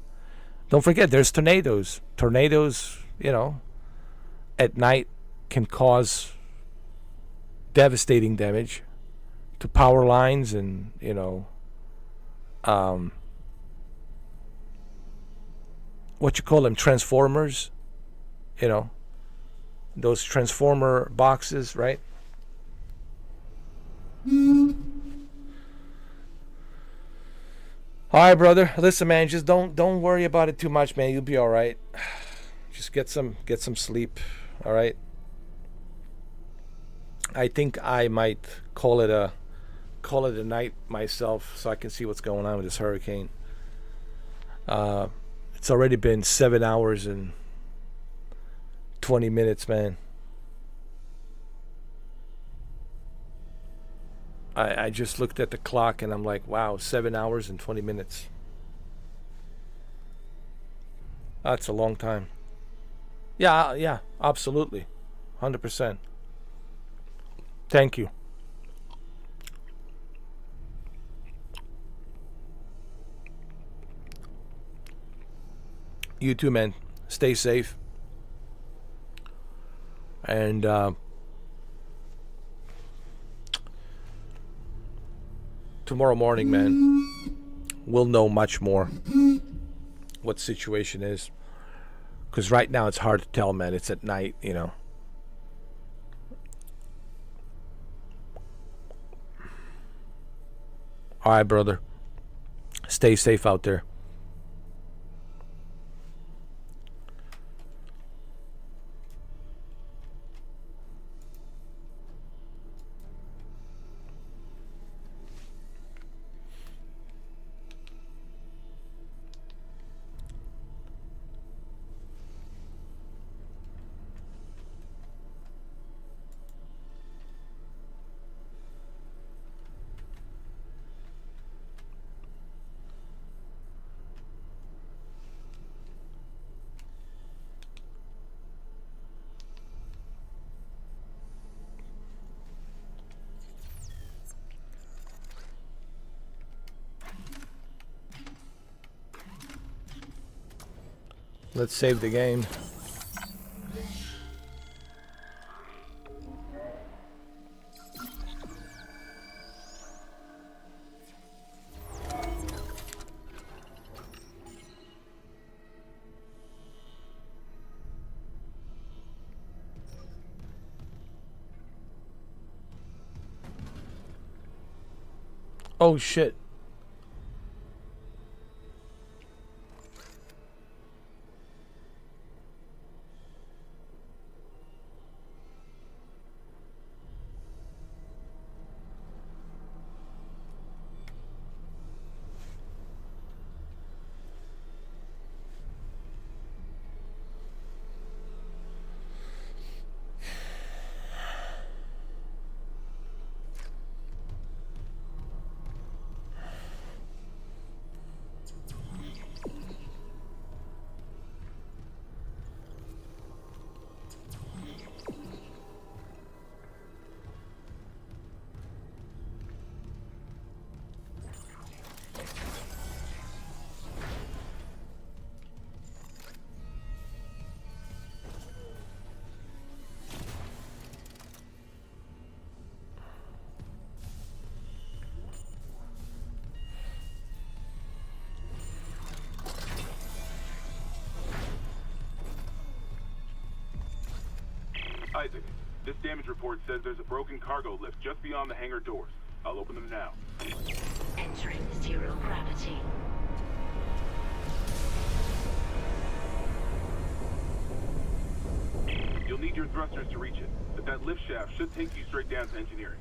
Don't forget, there's tornadoes. Tornadoes, you know, at night can cause devastating damage to power lines and, you know, what you call them, transformers, you know, those transformer boxes, right? All right, brother. Listen, man, just don't worry about it too much, man. You'll be all right. Just get some sleep, all right? I think I might call it a night myself so I can see what's going on with this hurricane. It's already been 7 hours and 20 minutes, man. I just looked at the clock and I'm like, wow, 7 hours and 20 minutes. That's a long time. Yeah, absolutely. 100%. Thank you. You too, man. Stay safe. And tomorrow morning, man, we'll know much more what the situation is. Because right now it's hard to tell, man. It's at night, you know. All right, brother. Stay safe out there. Let's save the game. Oh shit. Isaac. This damage report says there's a broken cargo lift just beyond the hangar doors. I'll open them now. Entering zero gravity. You'll need your thrusters to reach it, but that lift shaft should take you straight down to engineering.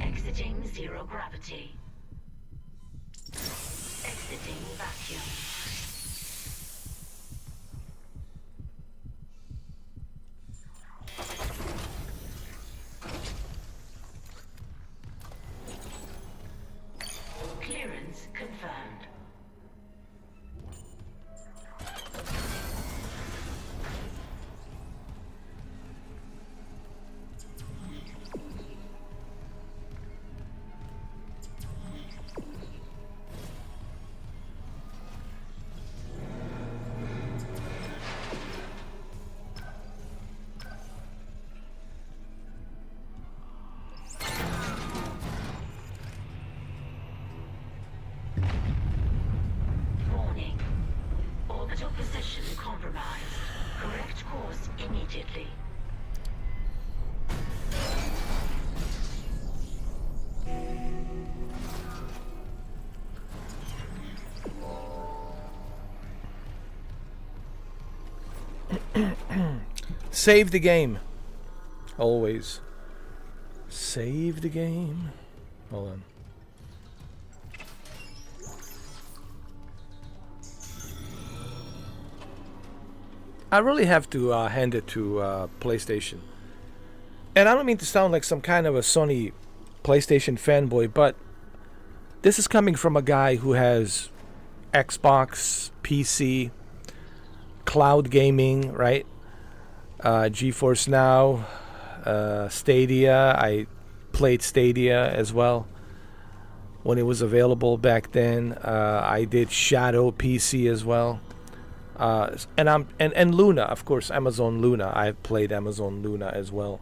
Exiting zero gravity. Exiting vacuum. Clearance confirmed. Position compromised. Correct course immediately. Save the game. Always. Save the game. Hold on. I really have to hand it to PlayStation. And I don't mean to sound like some kind of a Sony PlayStation fanboy, but this is coming from a guy who has Xbox, PC, cloud gaming, right? GeForce Now, Stadia. I played Stadia as well when it was available back then. I did Shadow PC as well. And Luna, of course, Amazon Luna. I've played Amazon Luna as well.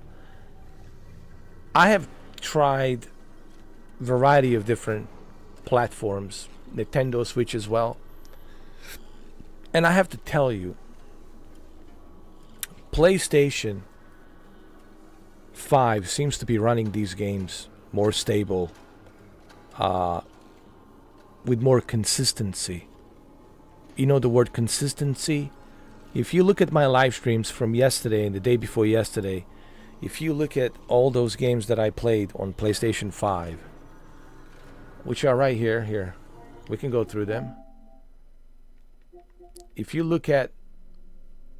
I have tried a variety of different platforms, Nintendo Switch as well. And I have to tell you, PlayStation 5 seems to be running these games more stable. with more consistency. You know the word consistency? If you look at my live streams from yesterday and the day before yesterday, if you look at all those games that I played on PlayStation 5, which are right here, we can go through them. If you look at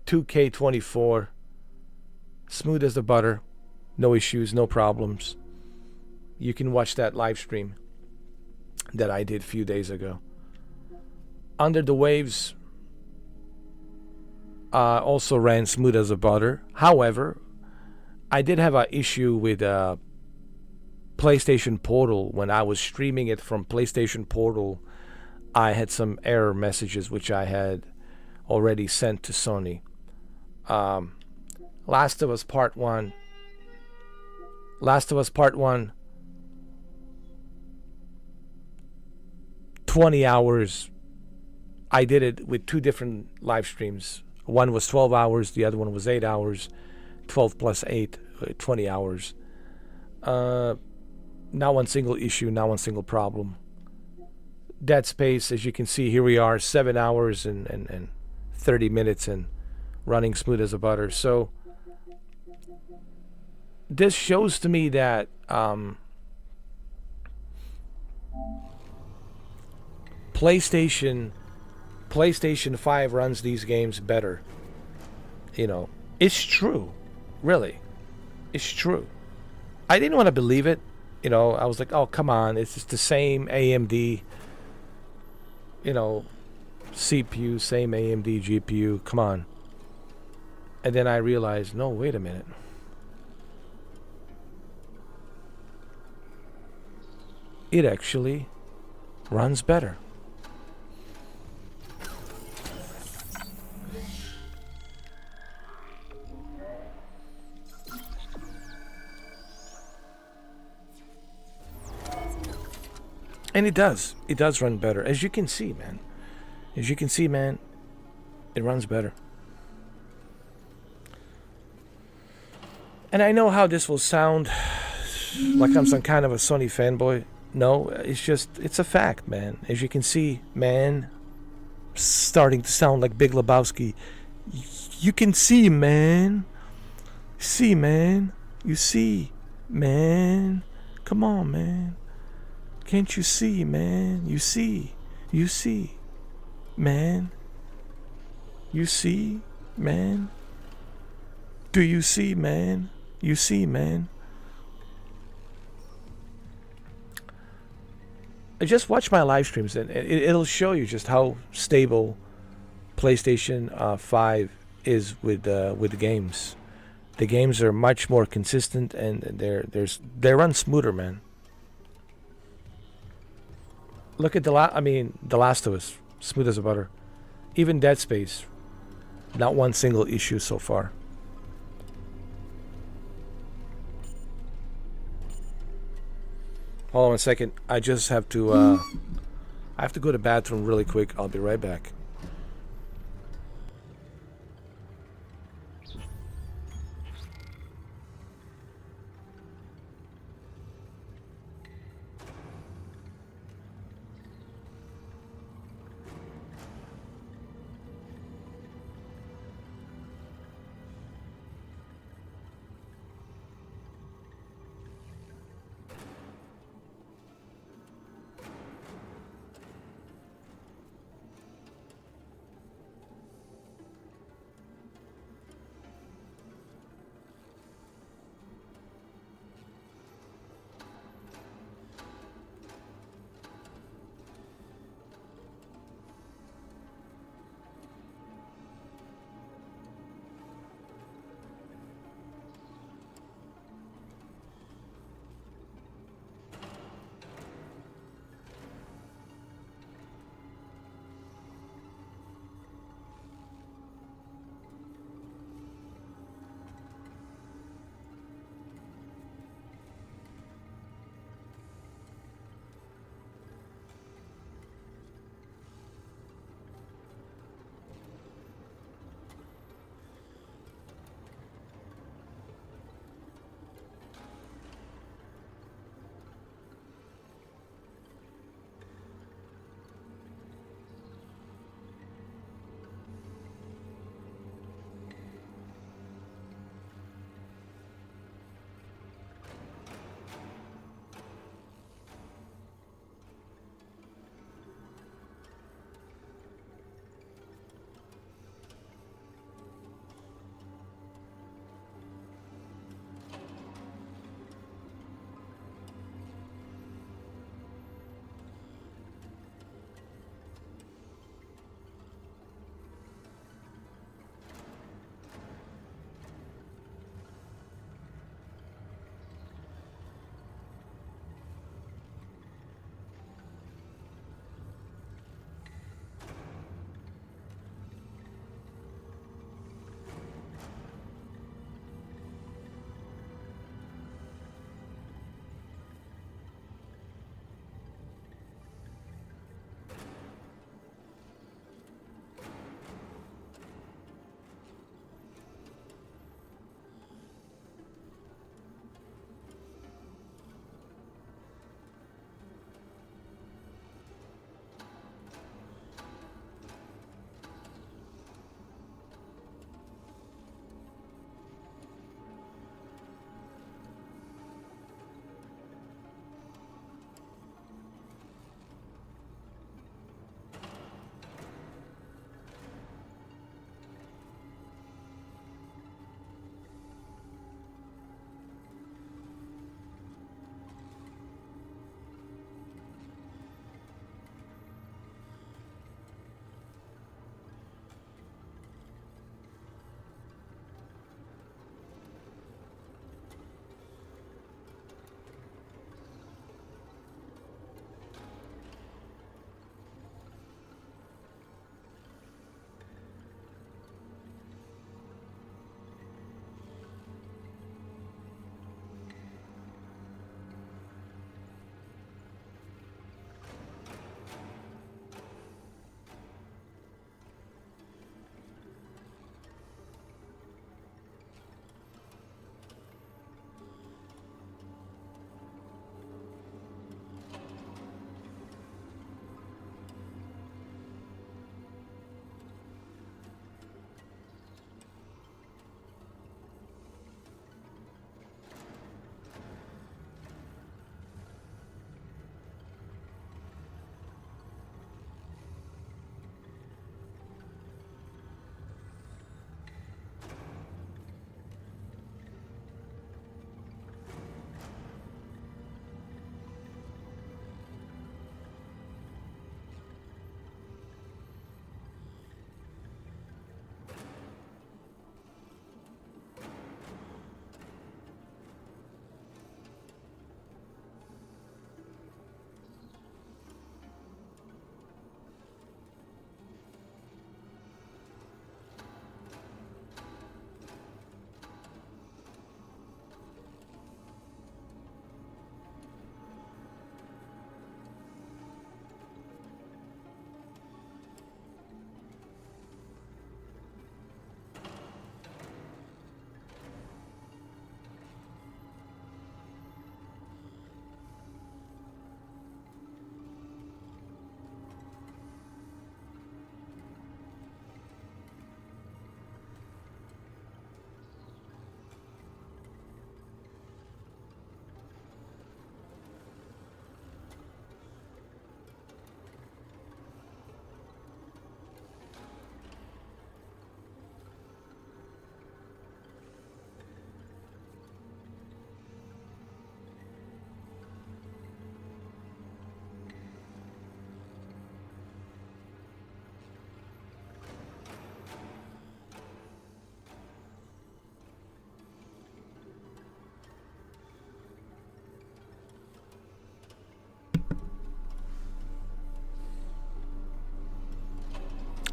2K24, smooth as the butter, no issues, no problems. You can watch that live stream that I did a few days ago. Under the Waves also ran smooth as a butter. However, I did have an issue with PlayStation Portal. When I was streaming it from PlayStation Portal, I had some error messages which I had already sent to Sony. Last of Us Part 1. 20 hours. I did it with two different live streams. One was 12 hours, the other one was 8 hours. 12 plus 8, 20 hours. Not one single issue, not one single problem. Dead Space, as you can see, here we are, 7 hours and 30 minutes and running smooth as a butter. So this shows to me that PlayStation 5 runs these games better. You know, it's true. Really. It's true. I didn't want to believe it. You know, I was like, oh, come on. It's just the same AMD, you know, CPU, same AMD GPU. Come on. And then I realized, no, wait a minute. It actually runs better. And it does. It does run better. As you can see, man. As you can see, man, it runs better. And I know how this will sound, like I'm some kind of a Sony fanboy. No, it's a fact, man. As you can see, man, starting to sound like Big Lebowski. You can see, man. See, man. You see, man. Come on, man. Can't you see, man? You see, man. You see, man. Do you see, man? You see, man. Just watch my live streams and it'll show you just how stable PlayStation 5 is with the games. The games are much more consistent and they run smoother, man. Look at the Last of Us, smooth as a butter. Even Dead Space, not one single issue so far. Hold on a second. I just have to I have to go to the bathroom really quick. I'll be right back.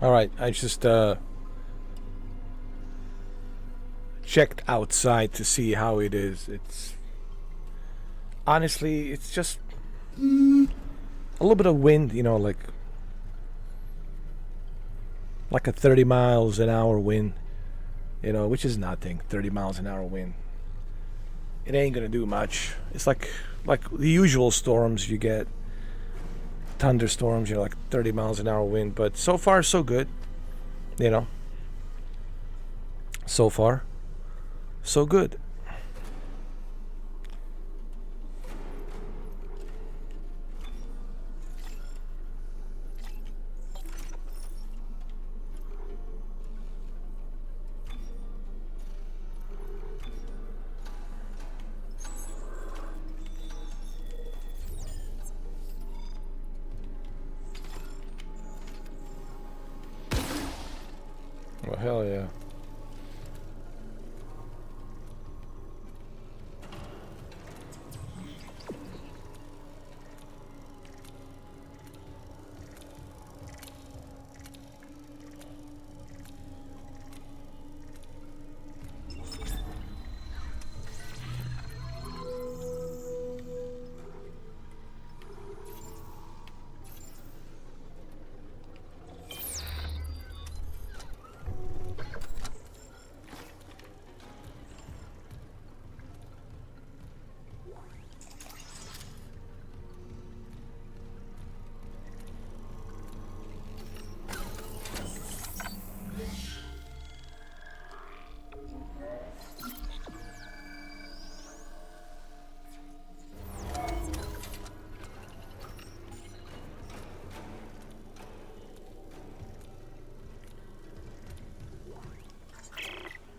All right, I just checked outside to see how it is. It's honestly, it's just a little bit of wind, you know, like a 30 miles an hour wind, you know, which is nothing. 30 miles an hour wind. It ain't gonna do much. It's like the usual storms you get. Thunderstorms, you know, like 30 miles an hour wind. But so far, so good. You know. So far, so good. Well, hell yeah.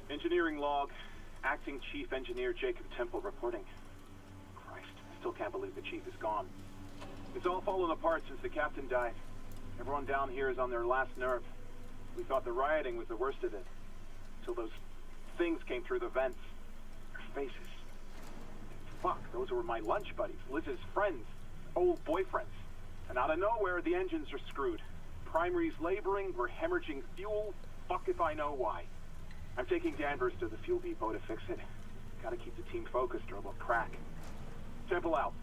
Engineering log. Acting Chief Engineer Jacob Temple reporting. Christ, I still can't believe the chief is gone. It's all fallen apart since the captain died. Everyone down here is on their last nerve. We thought the rioting was the worst of it. Till those things came through the vents. Their faces. Fuck, those were my lunch buddies, Liz's friends, old boyfriends. And out of nowhere, the engines are screwed. Primary's laboring, we're hemorrhaging fuel. Fuck if I know why. I'm taking Danvers to the fuel depot to fix it. Gotta keep the team focused or it'll crack. Temple out.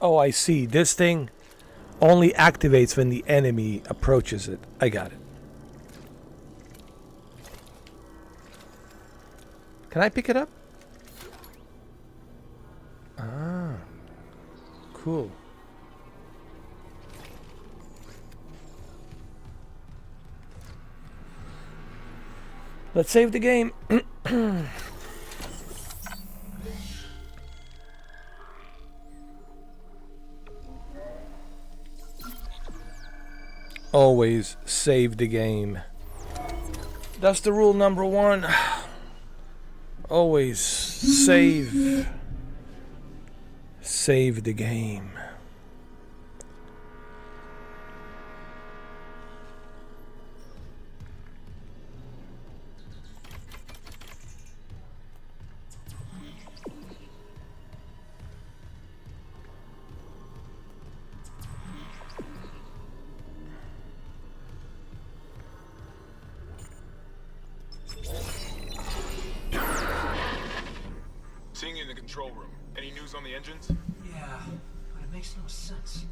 Oh, I see. This thing only activates when the enemy approaches it. I got it. Can I pick it up? Ah. Cool. Let's save the game. Always save the game. That's the rule number one. Always save the game. Seeing you in the control room. Any news on the engines? Yeah. makes no sense.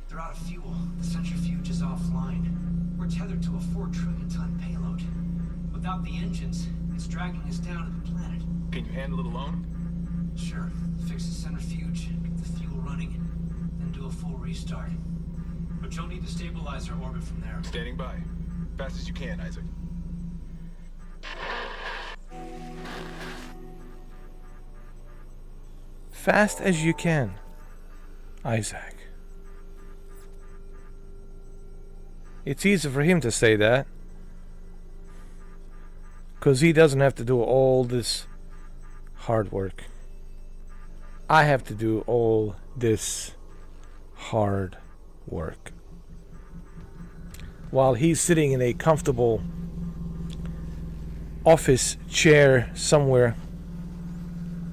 They're out of fuel. The centrifuge is offline. We're tethered to a 4 trillion ton payload. Without the engines, it's dragging us down to the planet. Can you handle it alone? Sure. Fix the centrifuge, get the fuel running, then do a full restart. But you'll need to stabilize our orbit from there. Standing by. Fast as you can, Isaac. Fast as you can, Isaac. It's easy for him to say that, because he doesn't have to do all this hard work. I have to do all this hard work. While he's sitting in a comfortable office chair somewhere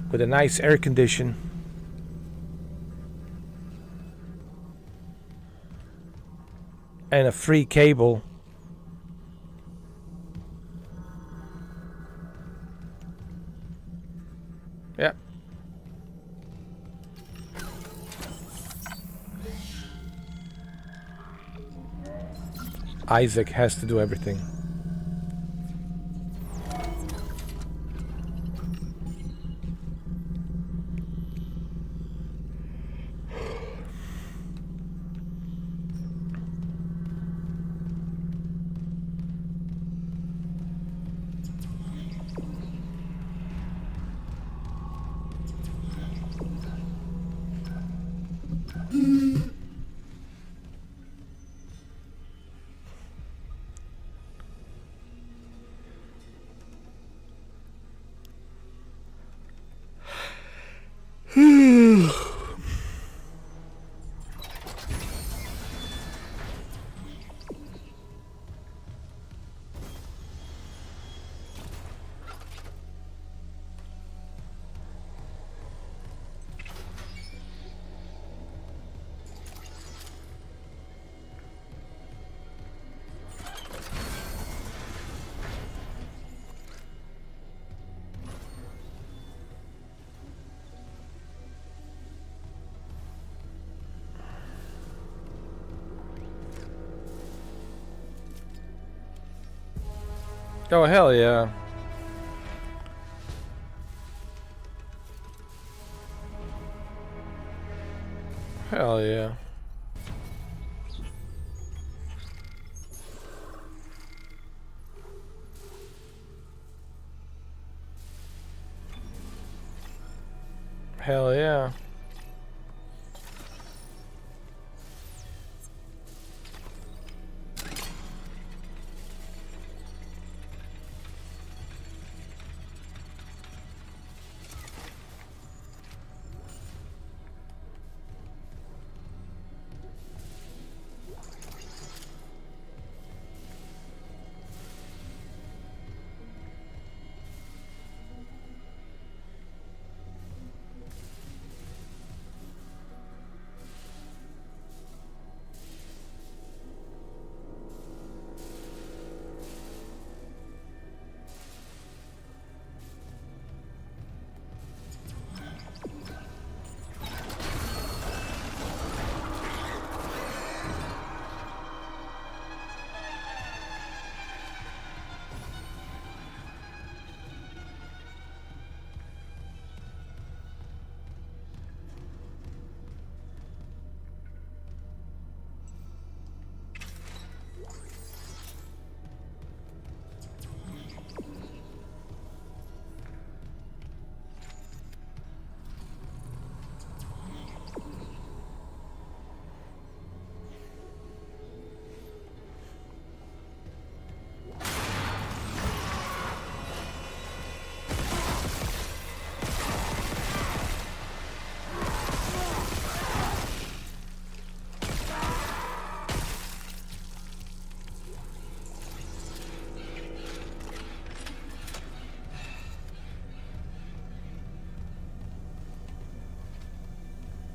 with a nice air condition and a free cable. Yeah. Isaac has to do everything. Oh, hell yeah. Hell yeah. Hell yeah.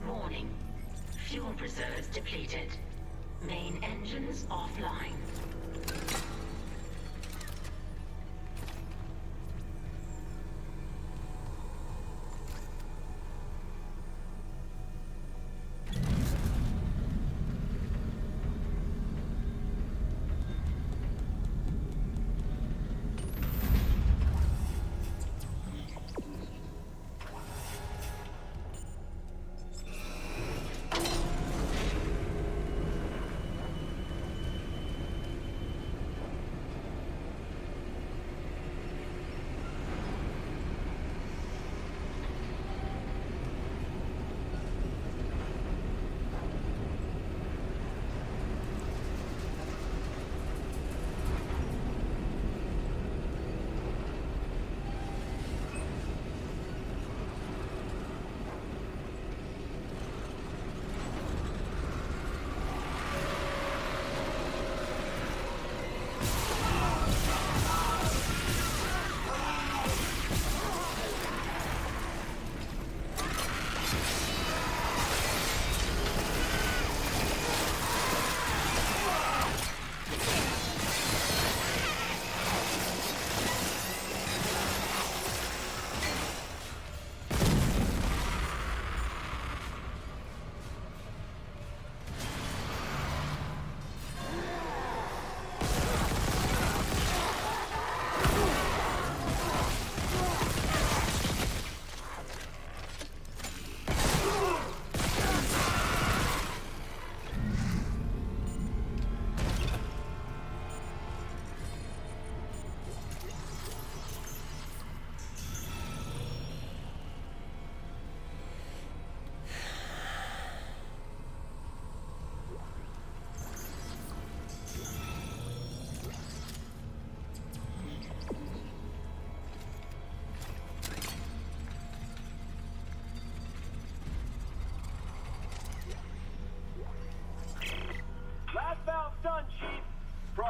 Warning. Fuel reserves depleted. Main engines offline.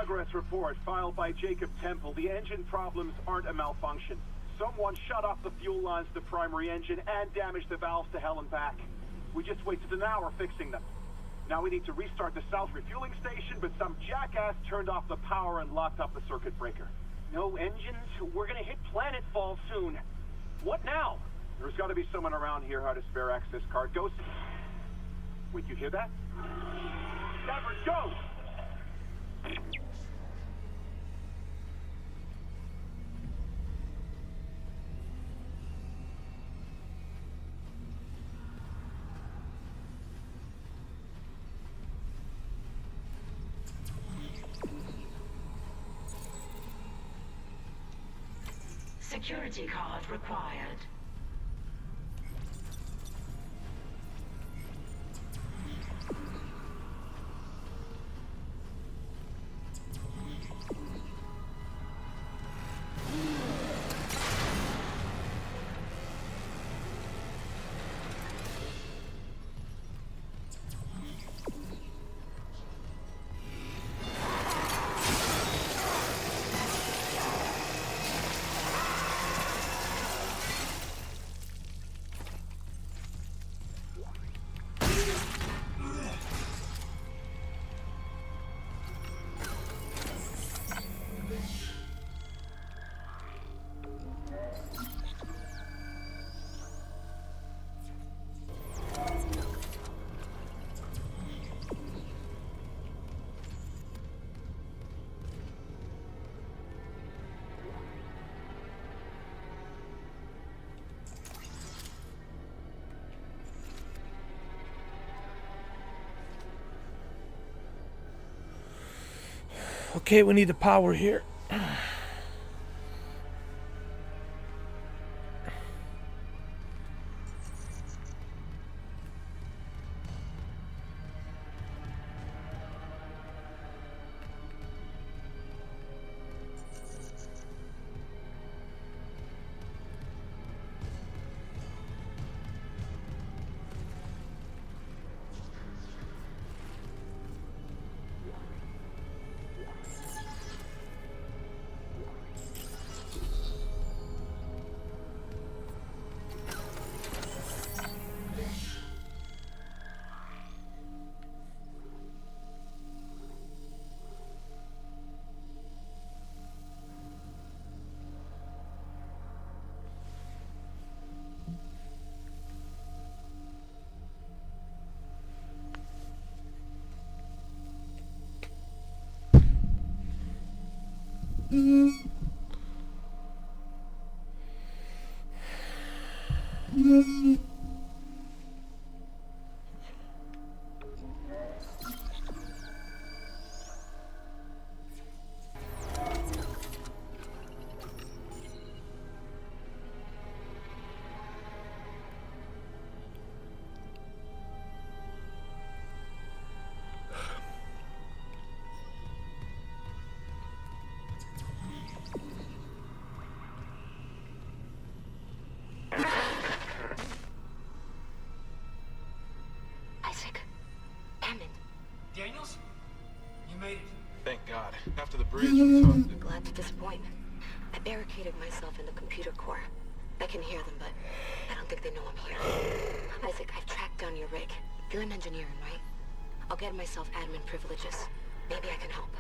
Progress report filed by Jacob Temple. The engine problems aren't a malfunction. Someone shut off the fuel lines to the primary engine and damaged the valves to hell and back. We just wasted an hour fixing them. Now we need to restart the south refueling station, but some jackass turned off the power and locked up the circuit breaker. No engines? We're gonna hit planetfall soon. What now? There's gotta be someone around here who had a spare access card. Go. Wait, you hear that? Never go! Security card required. Okay, we need the power here. Daniels? You made it. Thank God. After the bridge, we thought... Glad to disappoint. I barricaded myself in the computer core. I can hear them, but I don't think they know I'm here. Isaac, I've tracked down your rig. You're in engineering, right? I'll get myself admin privileges. Maybe I can help.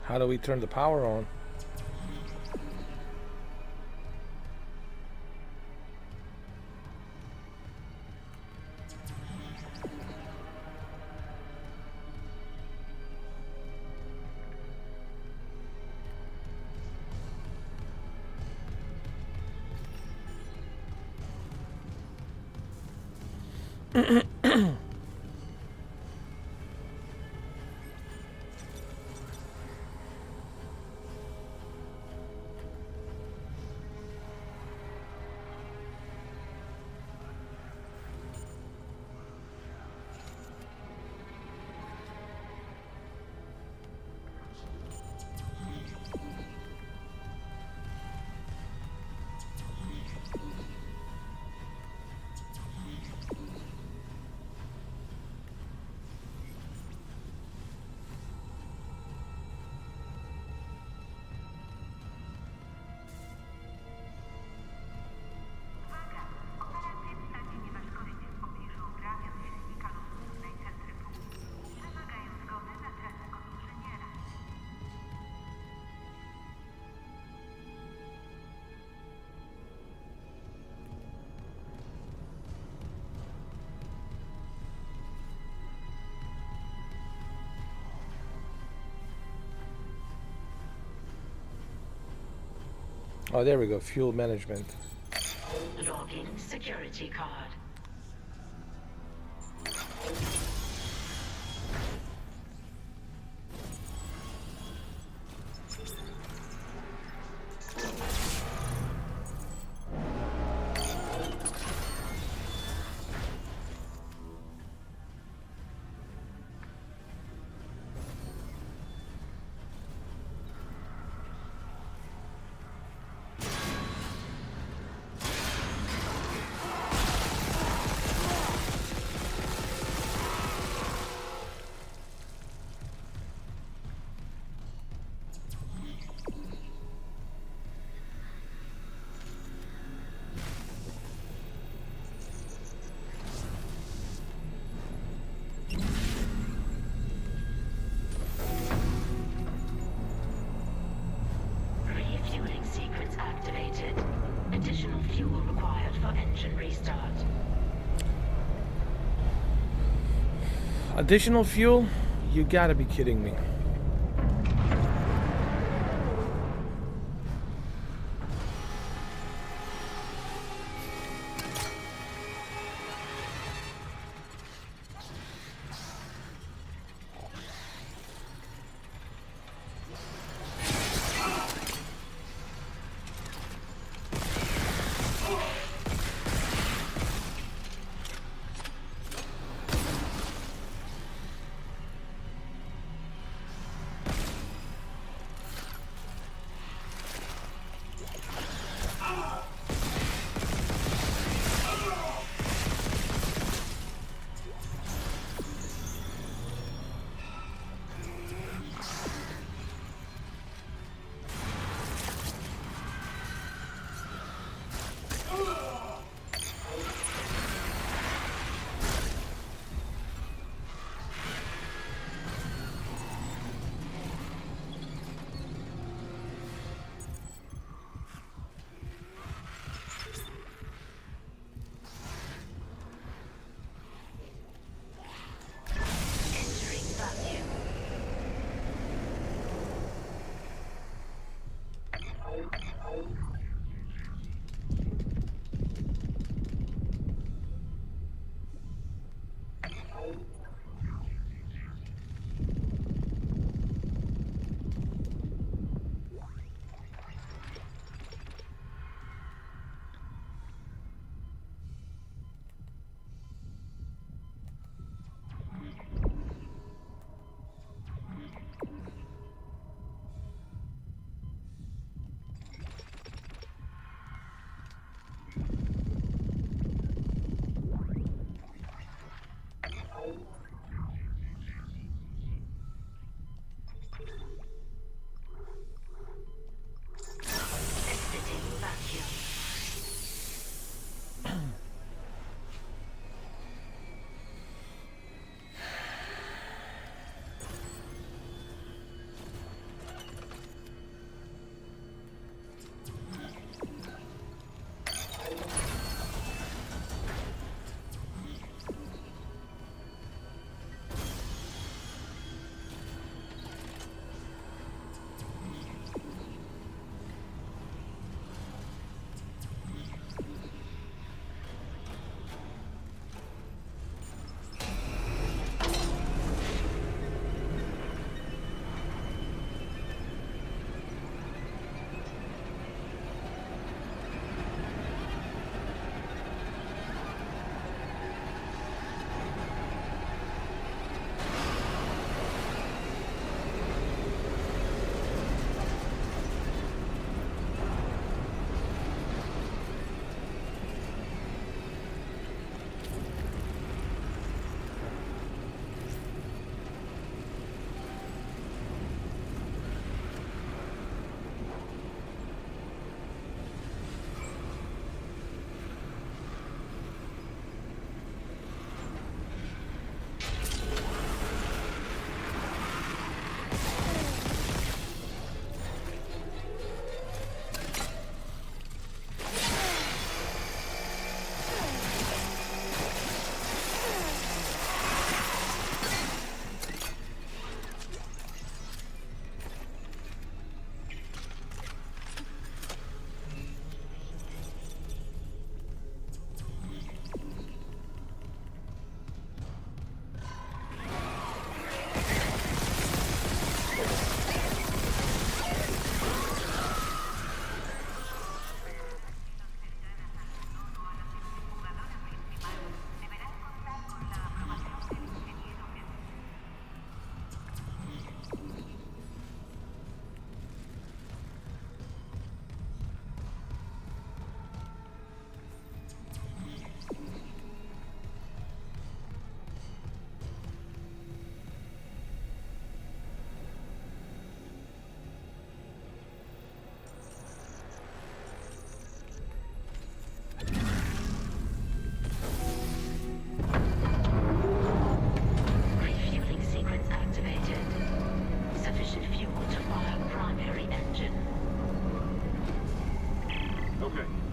How do we turn the power on? Oh, there we go. Fuel management. Login security card. Refueling sequence activated. Additional fuel required for engine restart. Additional fuel? You gotta be kidding me.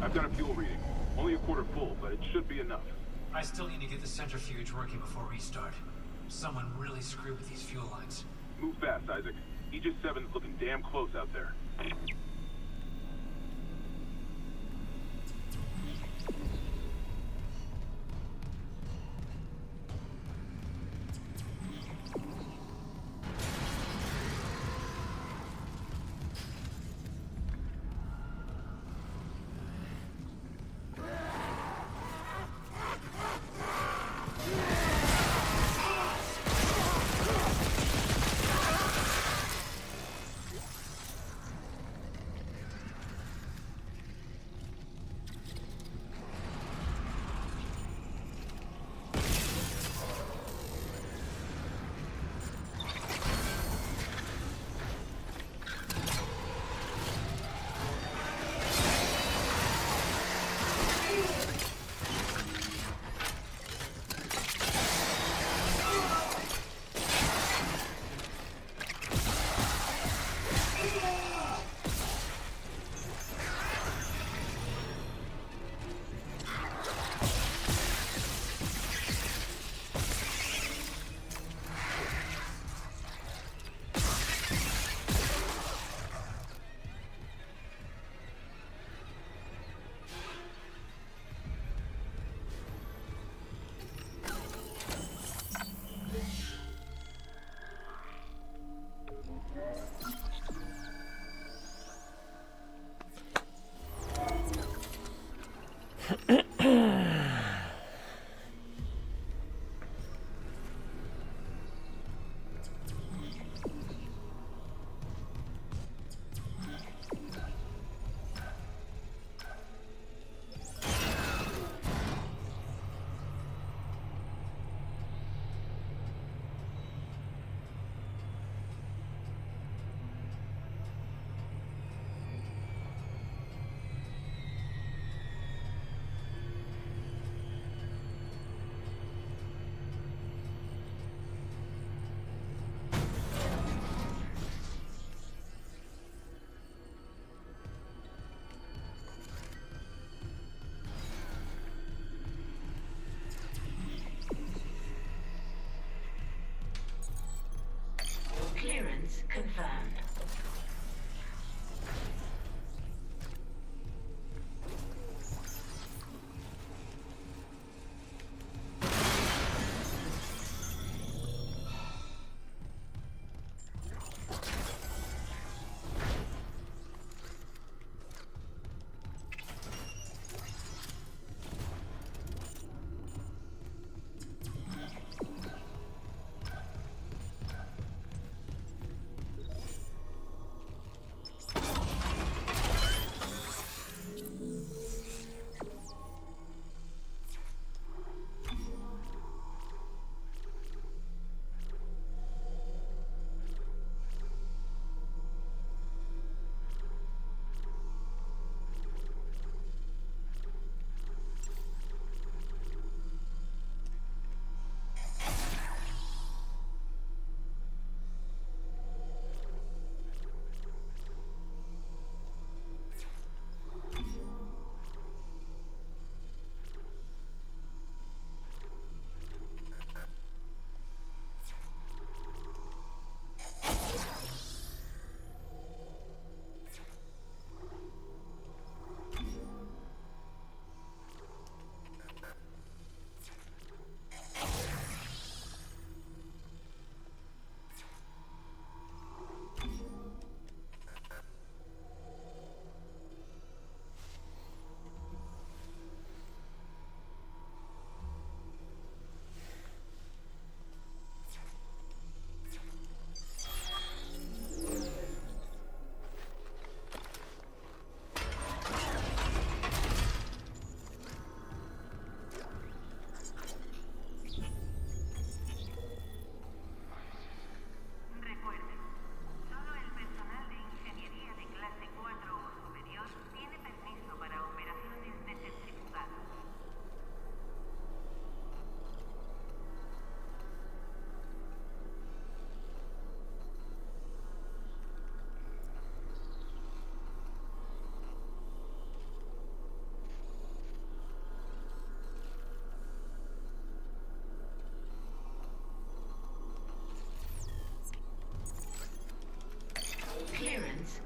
I've got a fuel reading. Only a quarter full, but it should be enough. I still need to get the centrifuge working before restart. Someone really screwed with these fuel lines. Move fast, Isaac. Aegis 7's looking damn close out there.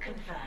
confirmed.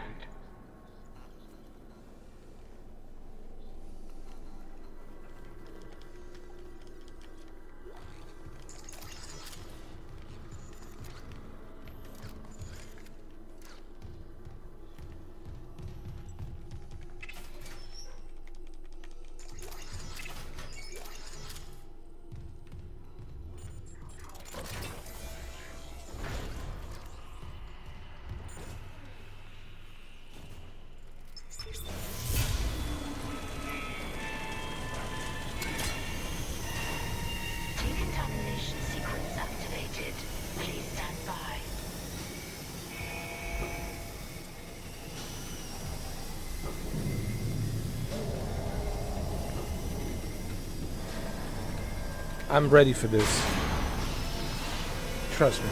Decontamination sequence activated. Please stand by. I'm ready for this. Trust me.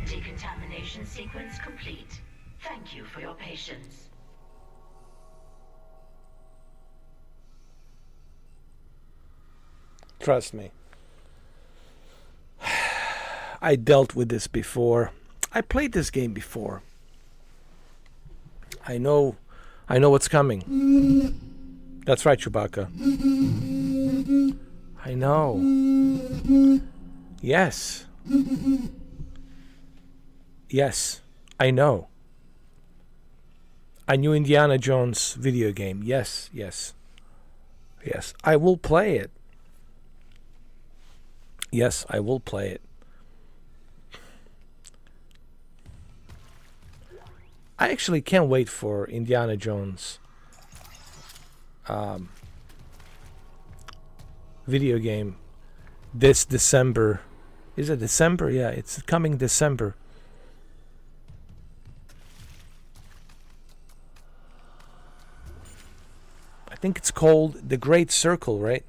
Decontamination sequence complete. Thank you for your patience. Trust me. I dealt with this before. I played this game before. I know what's coming. That's right, Chewbacca. I know. Yes. Yes, I know. A new Indiana Jones video game. Yes, yes. Yes, I will play it. Yes, I will play it. I actually can't wait for Indiana Jones video game this December. Is it December? Yeah, it's coming December. I think it's called The Great Circle, right?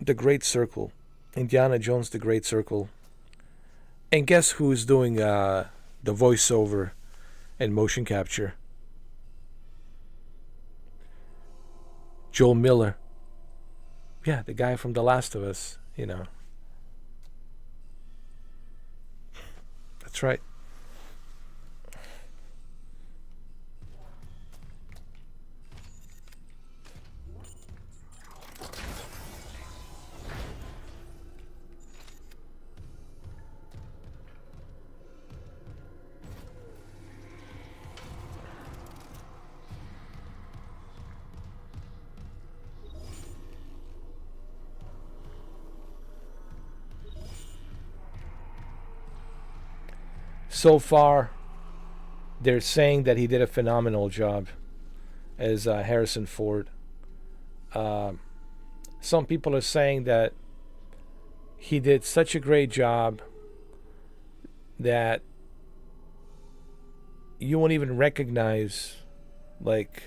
The Great Circle. Indiana Jones, The Great Circle. And guess who's doing the voiceover and motion capture? Joel Miller. Yeah, the guy from The Last of Us, you know. That's right. So far, they're saying that he did a phenomenal job as Harrison Ford. Some people are saying that he did such a great job that you won't even recognize, like,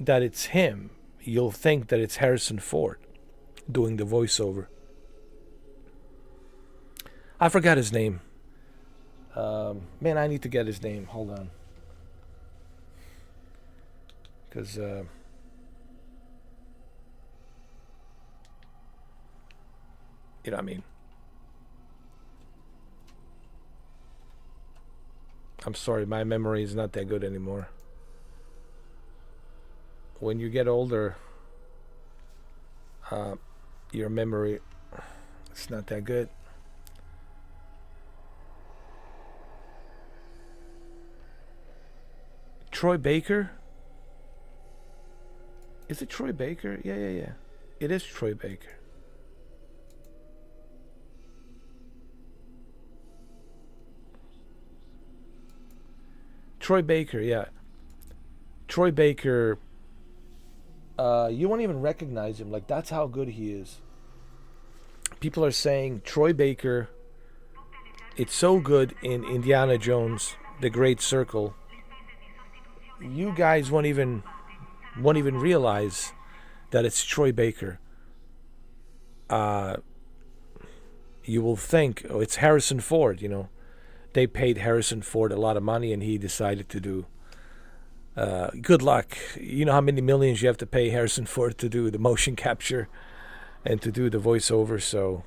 that it's him. You'll think that it's Harrison Ford doing the voiceover. I forgot his name. Man, I need to get his name. Hold on. Because, you know what I mean? I'm sorry, my memory is not that good anymore. When you get older, your memory, it's not that good. Troy Baker? Is it Troy Baker? Yeah. It is Troy Baker. Troy Baker, yeah. Troy Baker, you won't even recognize him. Like, that's how good he is. People are saying Troy Baker, it's so good in Indiana Jones, The Great Circle. You guys won't even realize that it's Troy Baker. You will think, oh, it's Harrison Ford, you know. They paid Harrison Ford a lot of money and he decided to do good luck. You know how many millions you have to pay Harrison Ford to do the motion capture and to do the voiceover, so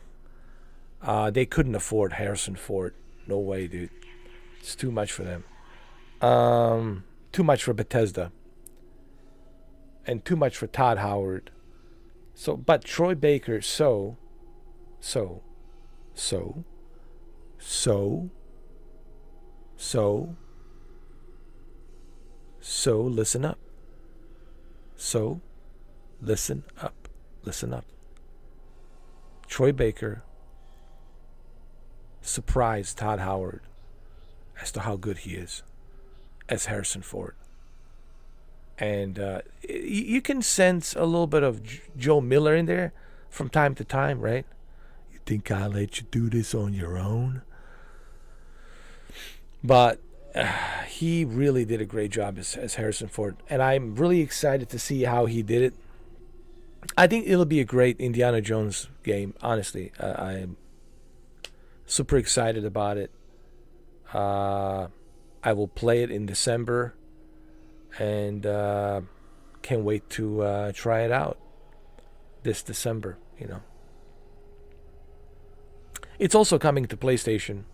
they couldn't afford Harrison Ford. No way, dude. It's too much for them. Too much for Bethesda. And too much for Todd Howard. So, but Troy Baker, so listen up. So, listen up. Listen up. Troy Baker surprised Todd Howard as to how good he is as Harrison Ford. And you can sense a little bit of Joe Miller in there from time to time, right? You think I'll let you do this on your own? But he really did a great job as Harrison Ford. And I'm really excited to see how he did it. I think it'll be a great Indiana Jones game, honestly. I'm super excited about it. I will play it in December. And can't wait to try it out this December, you know. It's also coming to PlayStation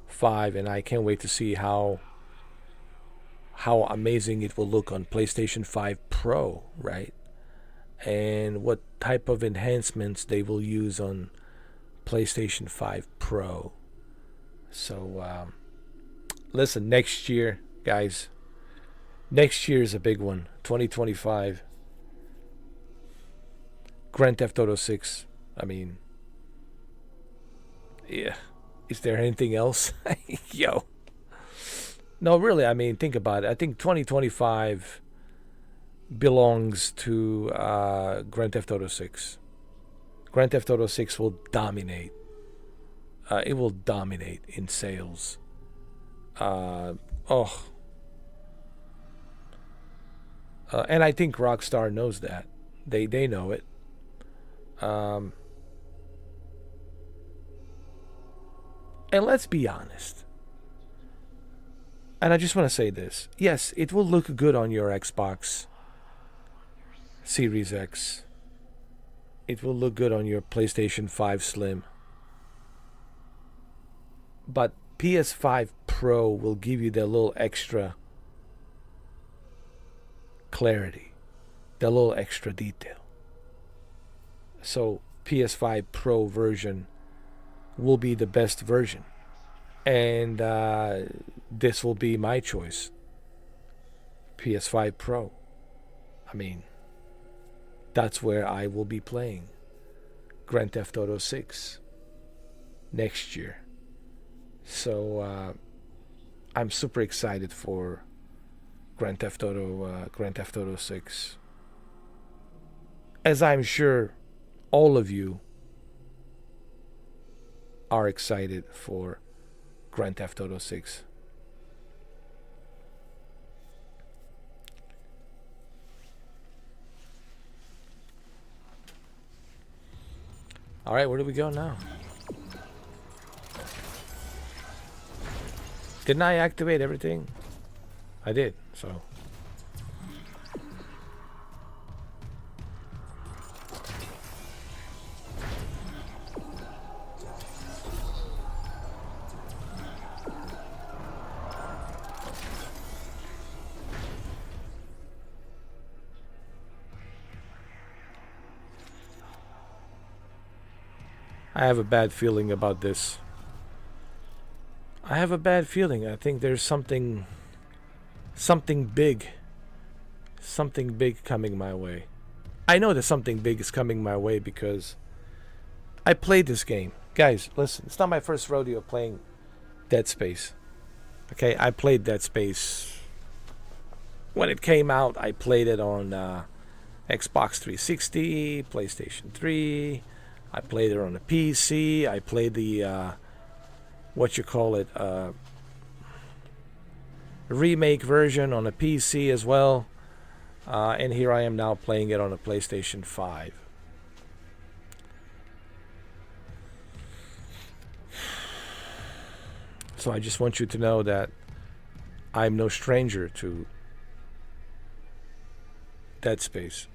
5, and I can't wait to see how amazing it will look on PlayStation 5 Pro, right? And what type of enhancements they will use on PlayStation 5 Pro. So, listen, next year, guys. Next year is a big one. 2025. Grand Theft Auto 6. I mean, yeah. Is there anything else? Yo. No, really, I mean, think about it. I think 2025 belongs to Grand Theft Auto 6. Grand Theft Auto 6 will dominate. It will dominate in sales. And I think Rockstar knows that. They know it. And let's be honest. And I just want to say this. Yes, it will look good on your Xbox Series X. It will look good on your PlayStation 5 Slim. But PS5 Pro will give you that little extra clarity, the little extra detail. So PS5 Pro version will be the best version, and this will be my choice. PS5 Pro. I mean, that's where I will be playing Grand Theft Auto 6 next year. So I'm super excited for Grand Theft Auto 6. As I'm sure all of you are excited for Grand Theft Auto 6. All right, where do we go now? Didn't I activate everything? I did, so. I have a bad feeling about this. I have a bad feeling. I think there's something big coming my way. I know that something big is coming my way because I played this game. Guys, listen, it's not my first rodeo playing Dead Space. Okay, I played Dead Space when it came out. I played it on Xbox 360, PlayStation 3. I played it on a PC. I played the remake version on a PC as well. And here I am now playing it on a PlayStation 5. So I just want you to know that I'm no stranger to Dead Space.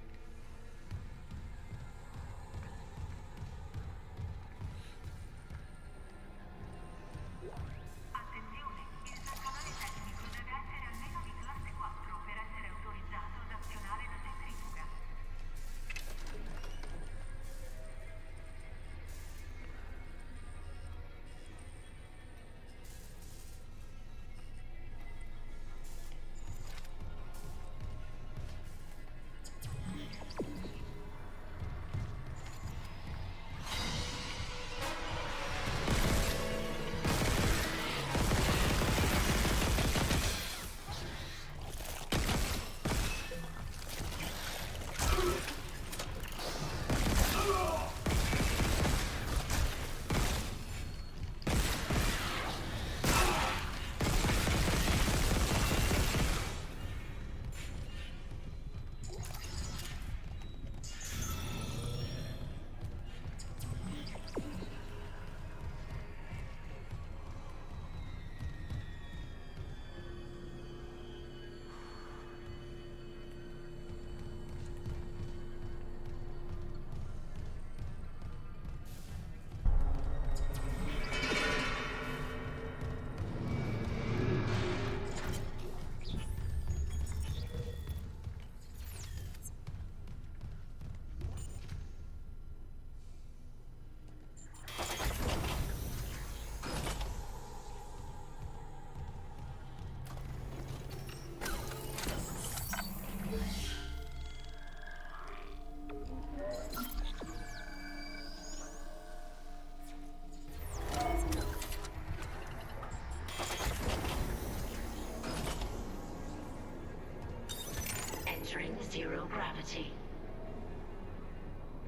Entering zero gravity.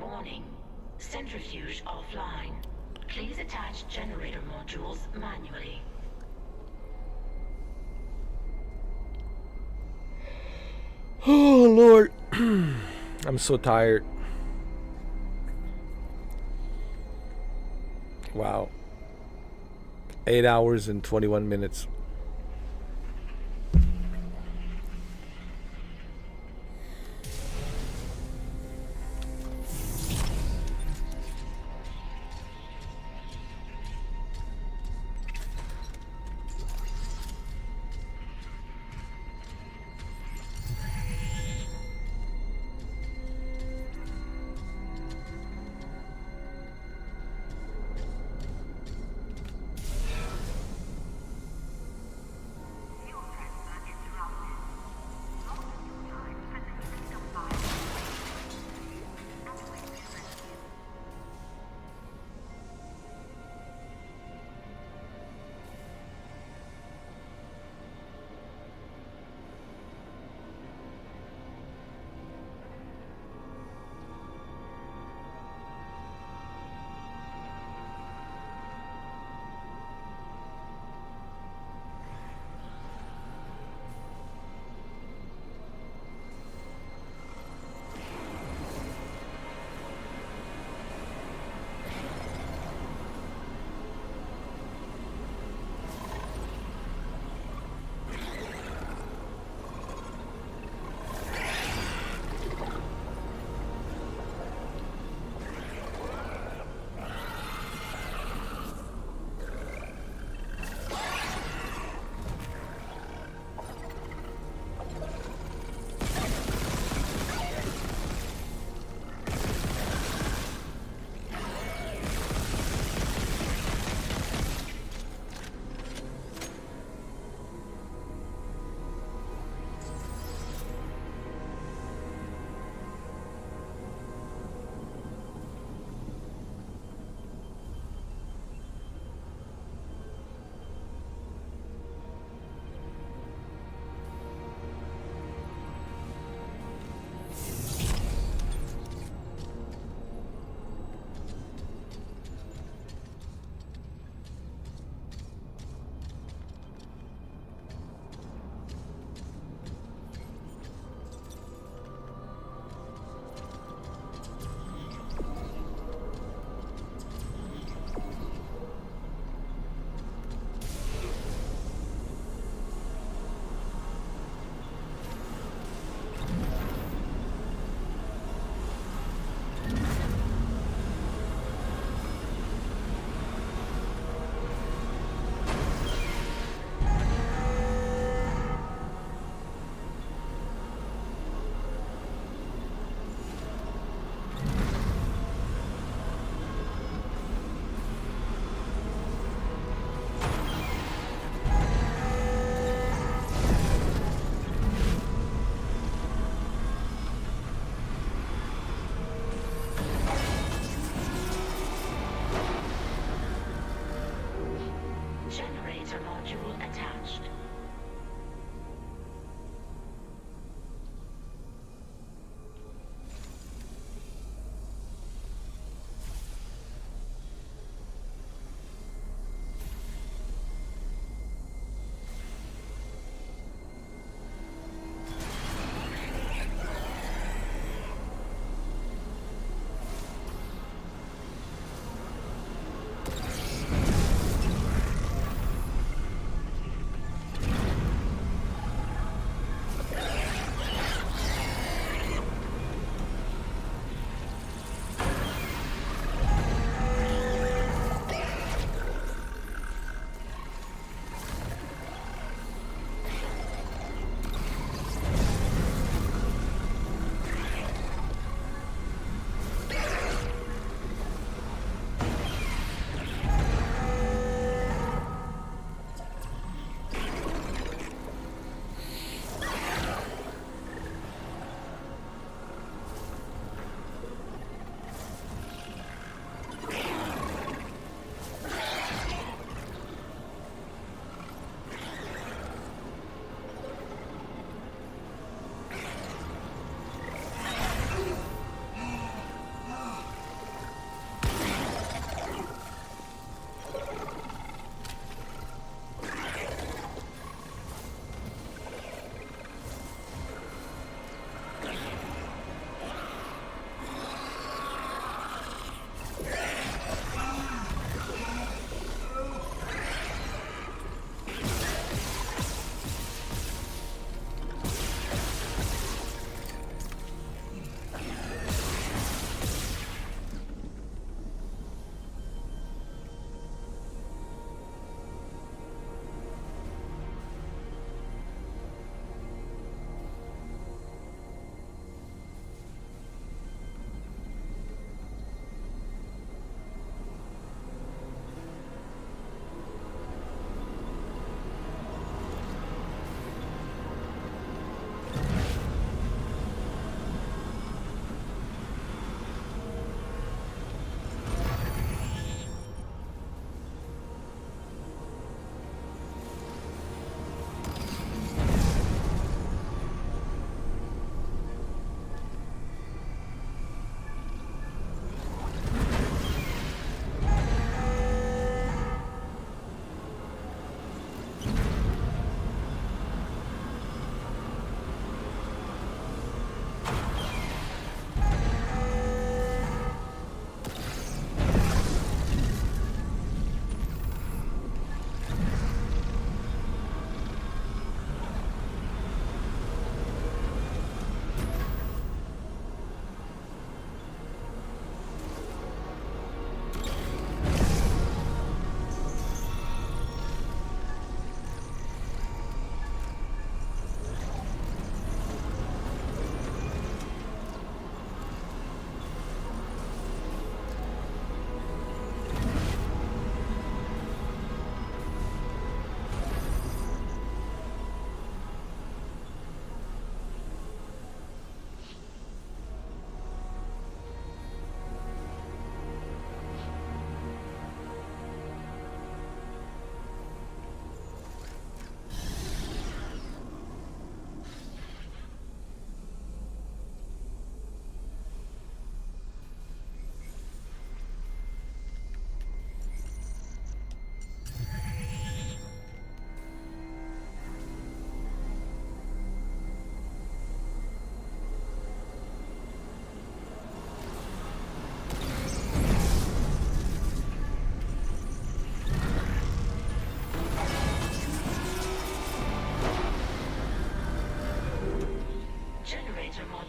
Warning. Centrifuge offline. Please attach generator modules manually. Oh, Lord. I'm so tired. Wow. 8 hours and 21 minutes.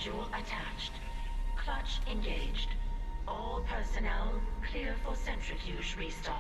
module attached. Clutch engaged. All personnel clear for centrifuge restart.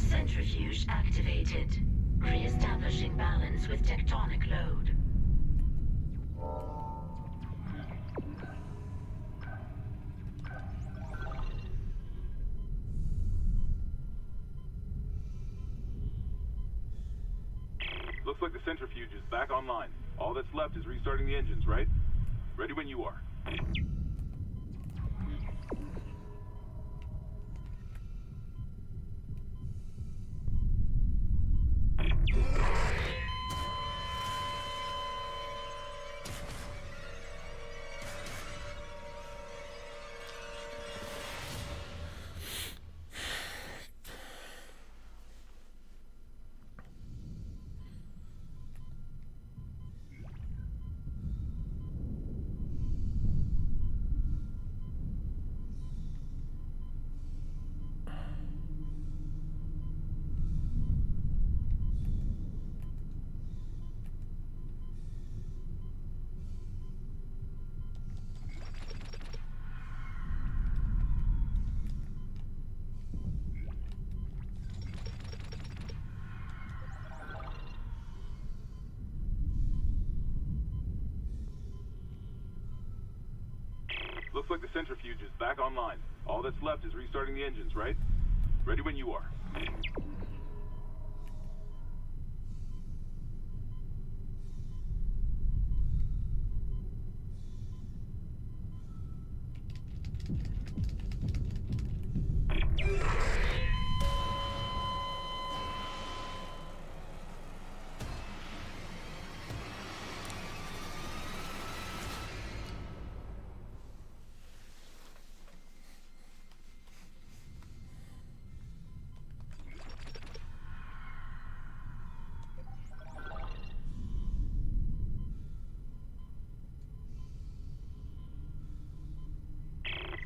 Centrifuge activated. Re-establishing balance with tectonic load. Looks like the centrifuge is back online. All that's left is restarting the engines, right? Ready when you are. Looks like the centrifuge is back online. All that's left is restarting the engines, right? Ready when you are.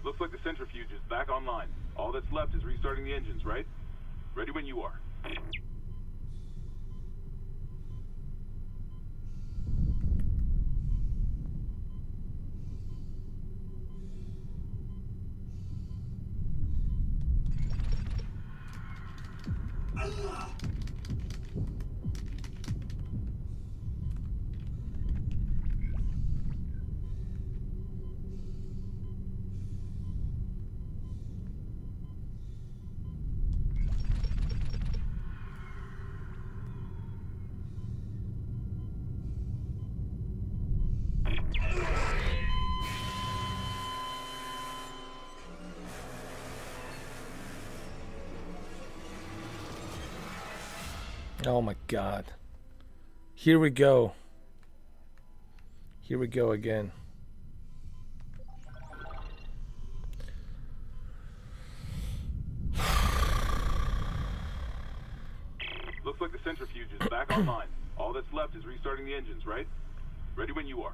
Looks like the centrifuge is back online. All that's left is restarting the engines, right? Ready when you are. Oh my God. Here we go. Here we go again. Looks like the centrifuge is back online. All that's left is restarting the engines, right? Ready when you are.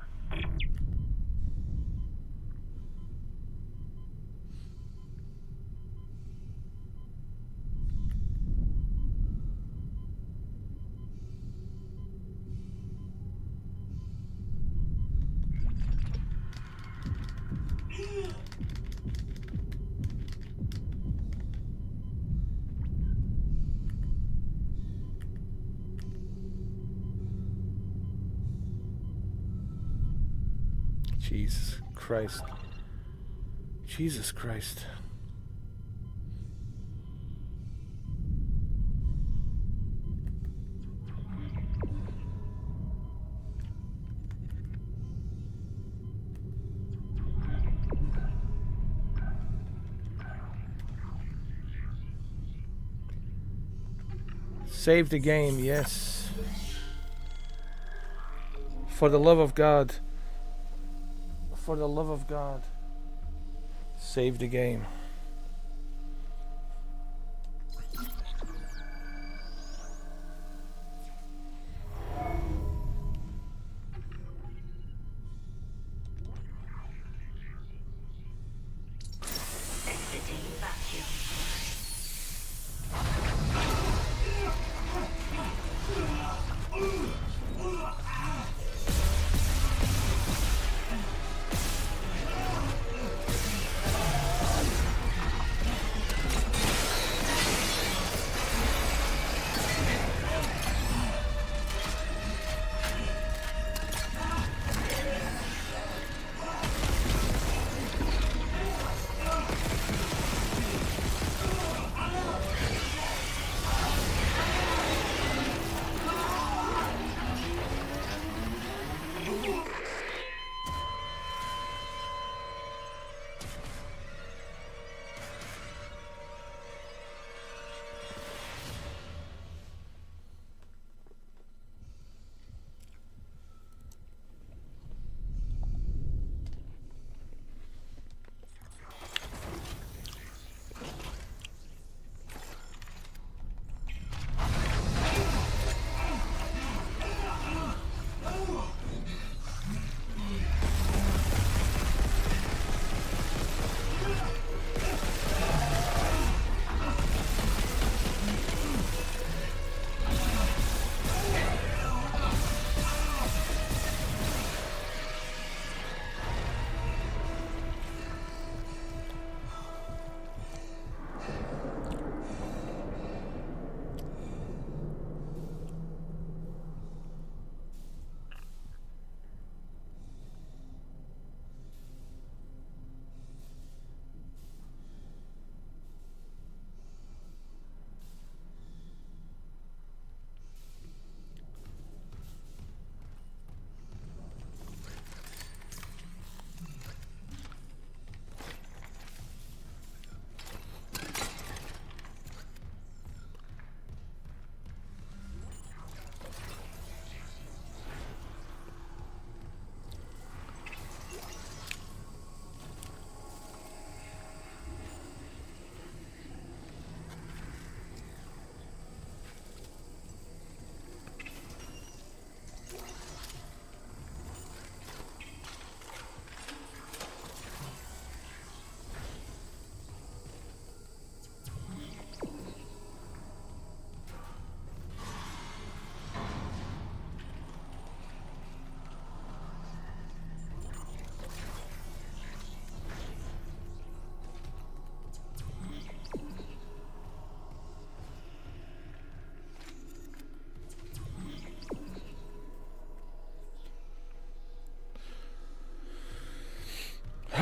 Jesus Christ. Jesus Christ. Save the game, yes. For the love of God. For the love of God. Save the game. Exiting vacuum.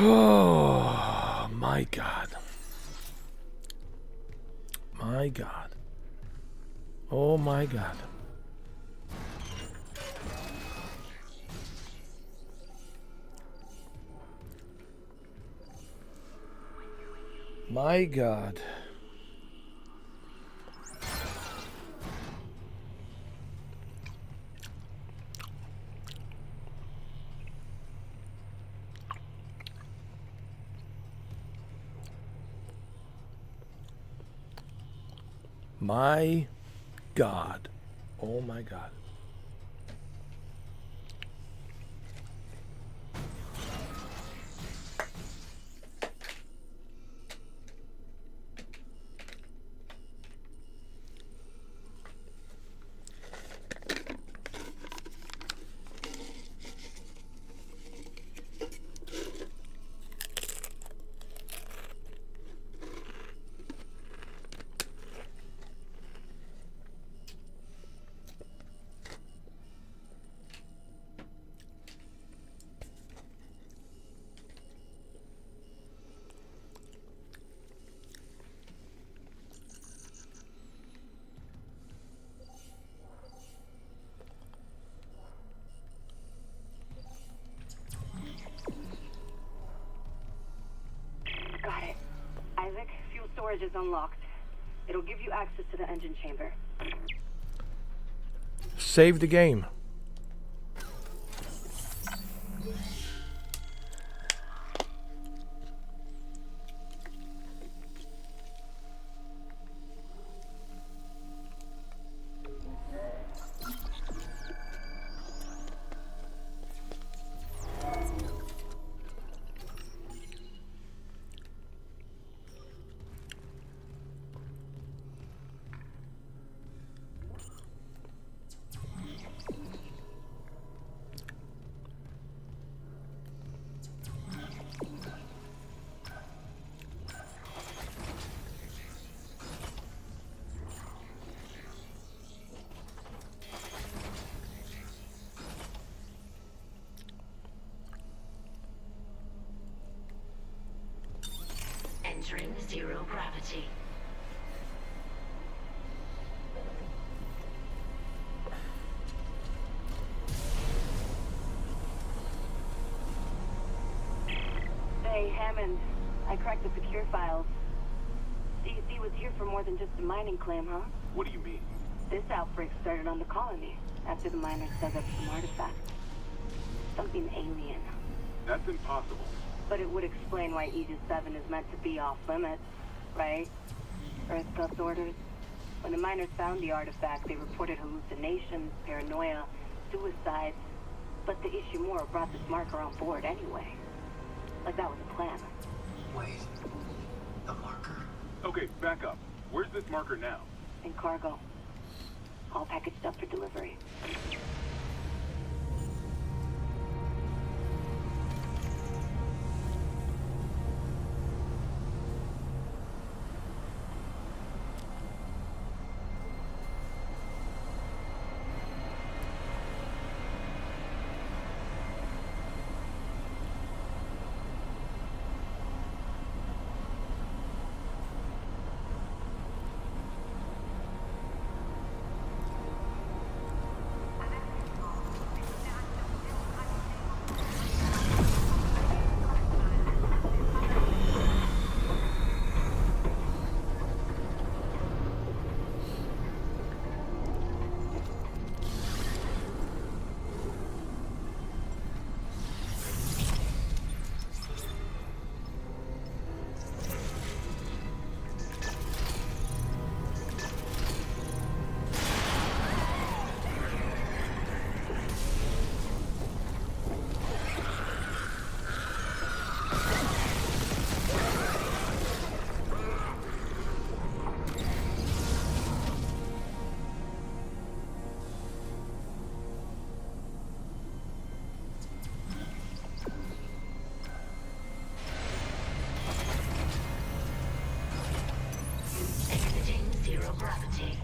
Oh my God. My God. Oh my God. My God. My God. Oh my God. Got it. Isaac, fuel storage is unlocked. It'll give you access to the engine chamber. Save the game. Entering zero gravity. Hey, Hammond. I cracked the secure files. CEC was here for more than just a mining claim, huh? What do you mean? This outbreak started on the colony after the miners dug up some artifacts. Something alien. That's impossible. But it would explain why Aegis 7 is meant to be off limits, right? Earth Gov orders. When the miners found the artifact, they reported hallucinations, paranoia, suicides. But the Ishimura brought this marker on board anyway. Like that was a plan. Wait. The marker? Okay, back up. Where's this marker now? In cargo. All packaged up for delivery. Exiting zero gravity.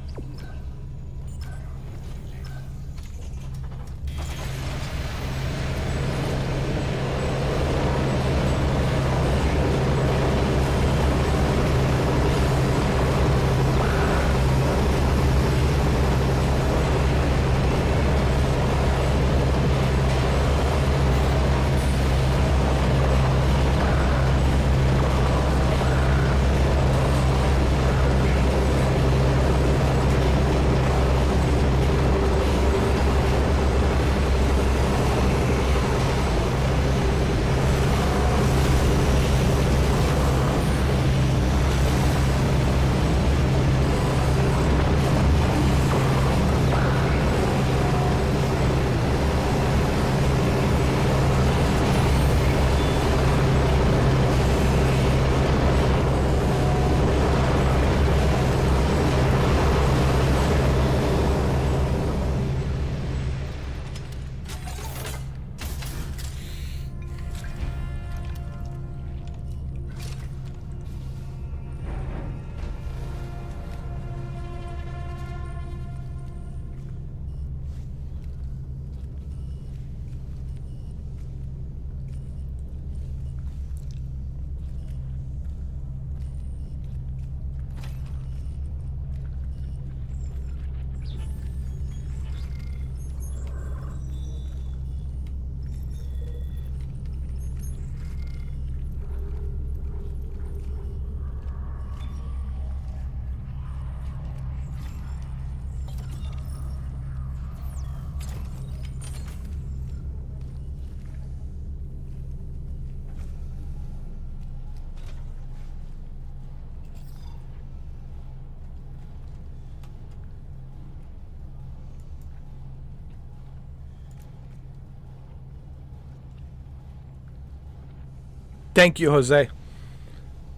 Thank you, Jose.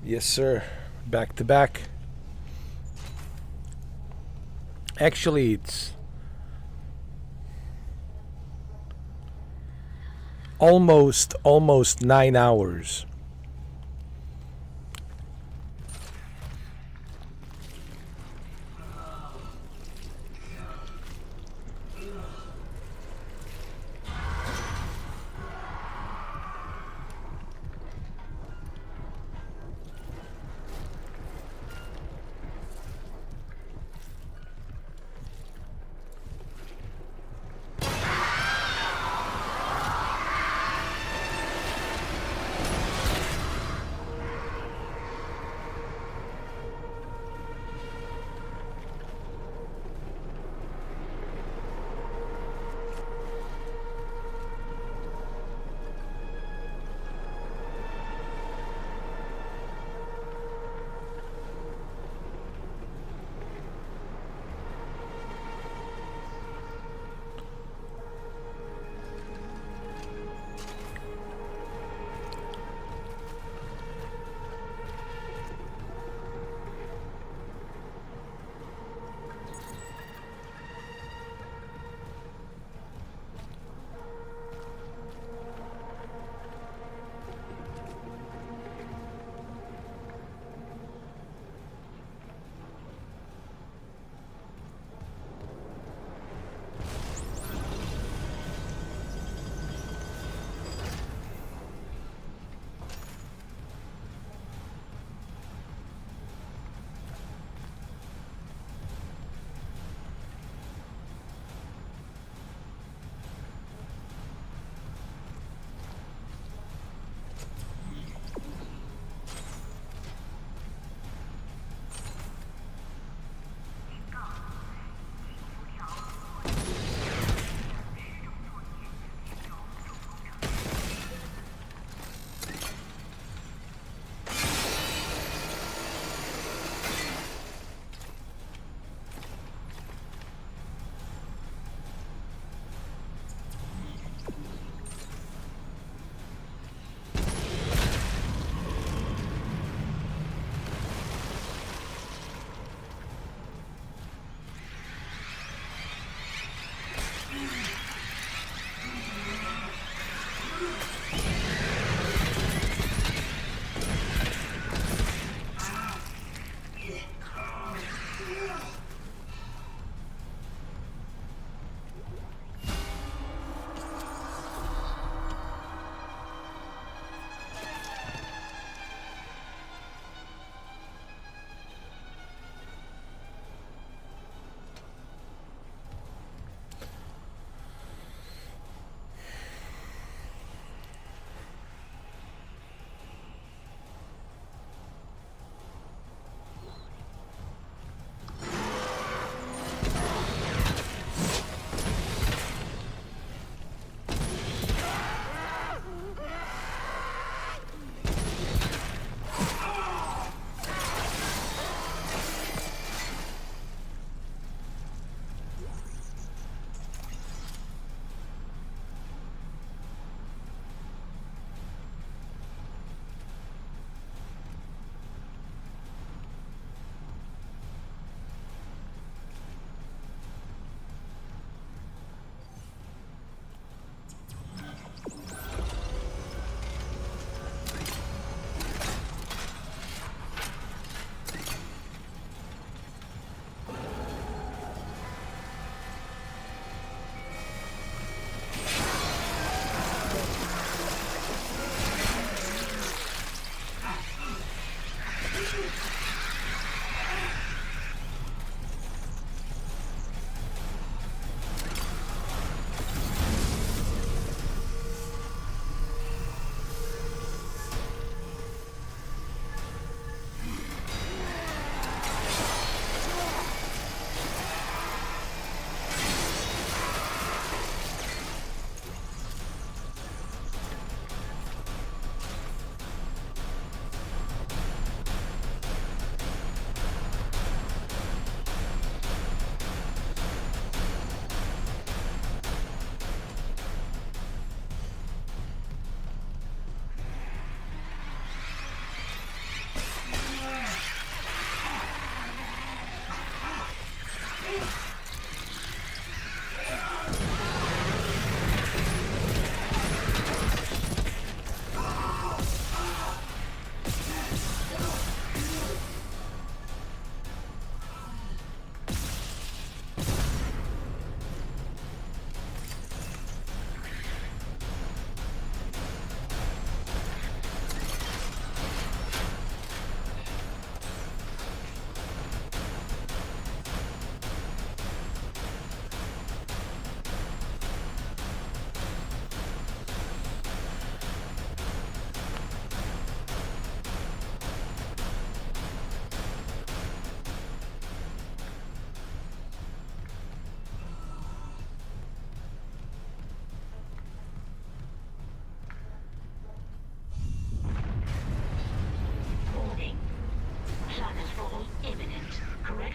Yes, sir. Back to back. Actually, it's almost 9 hours.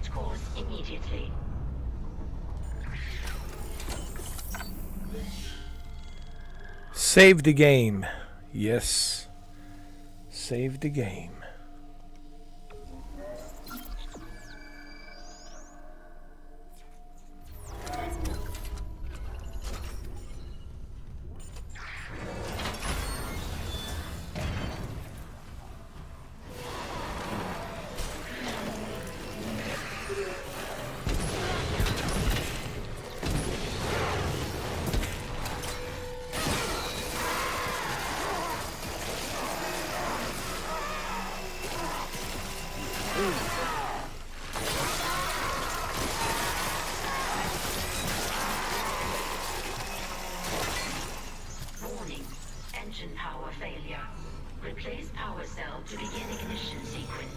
correct course immediately. Save the game. Yes. Save the game. Warning, engine power failure. Replace power cell to begin ignition sequence.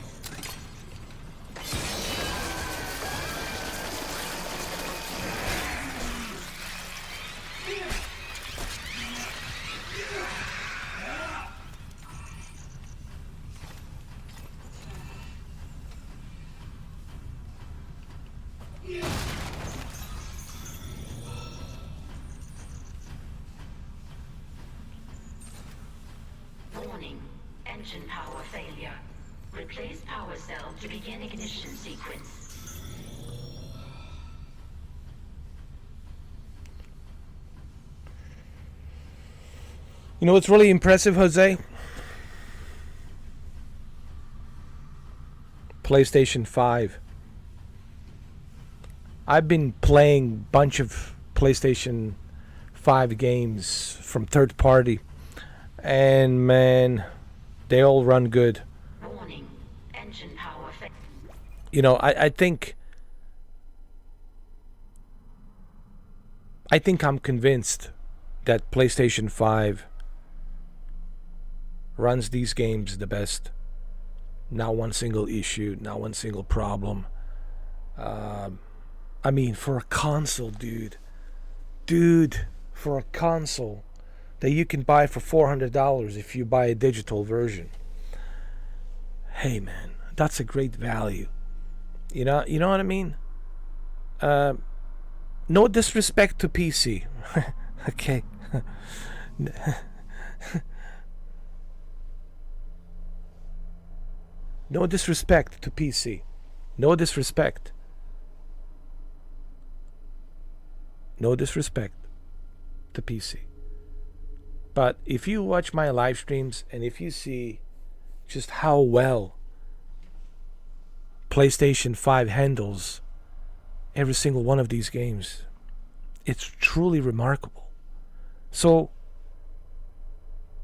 Warning, engine power failure. Replace power cell to begin ignition sequence. You know what's really impressive, Jose? PlayStation 5. I've been playing a bunch of PlayStation 5 games from third party. And man, they all run good. Warning, engine power failure. You know, I think I'm convinced that PlayStation 5 runs these games the best. Not one single issue, not one single problem. I mean, for a console, dude, for a console that you can buy for $400 if you buy a digital version. Hey man, that's a great value. You know what I mean? No disrespect to PC. Okay. No disrespect to PC. No disrespect. No disrespect to PC. But if you watch my live streams and if you see just how well PlayStation 5 handles every single one of these games, it's truly remarkable. So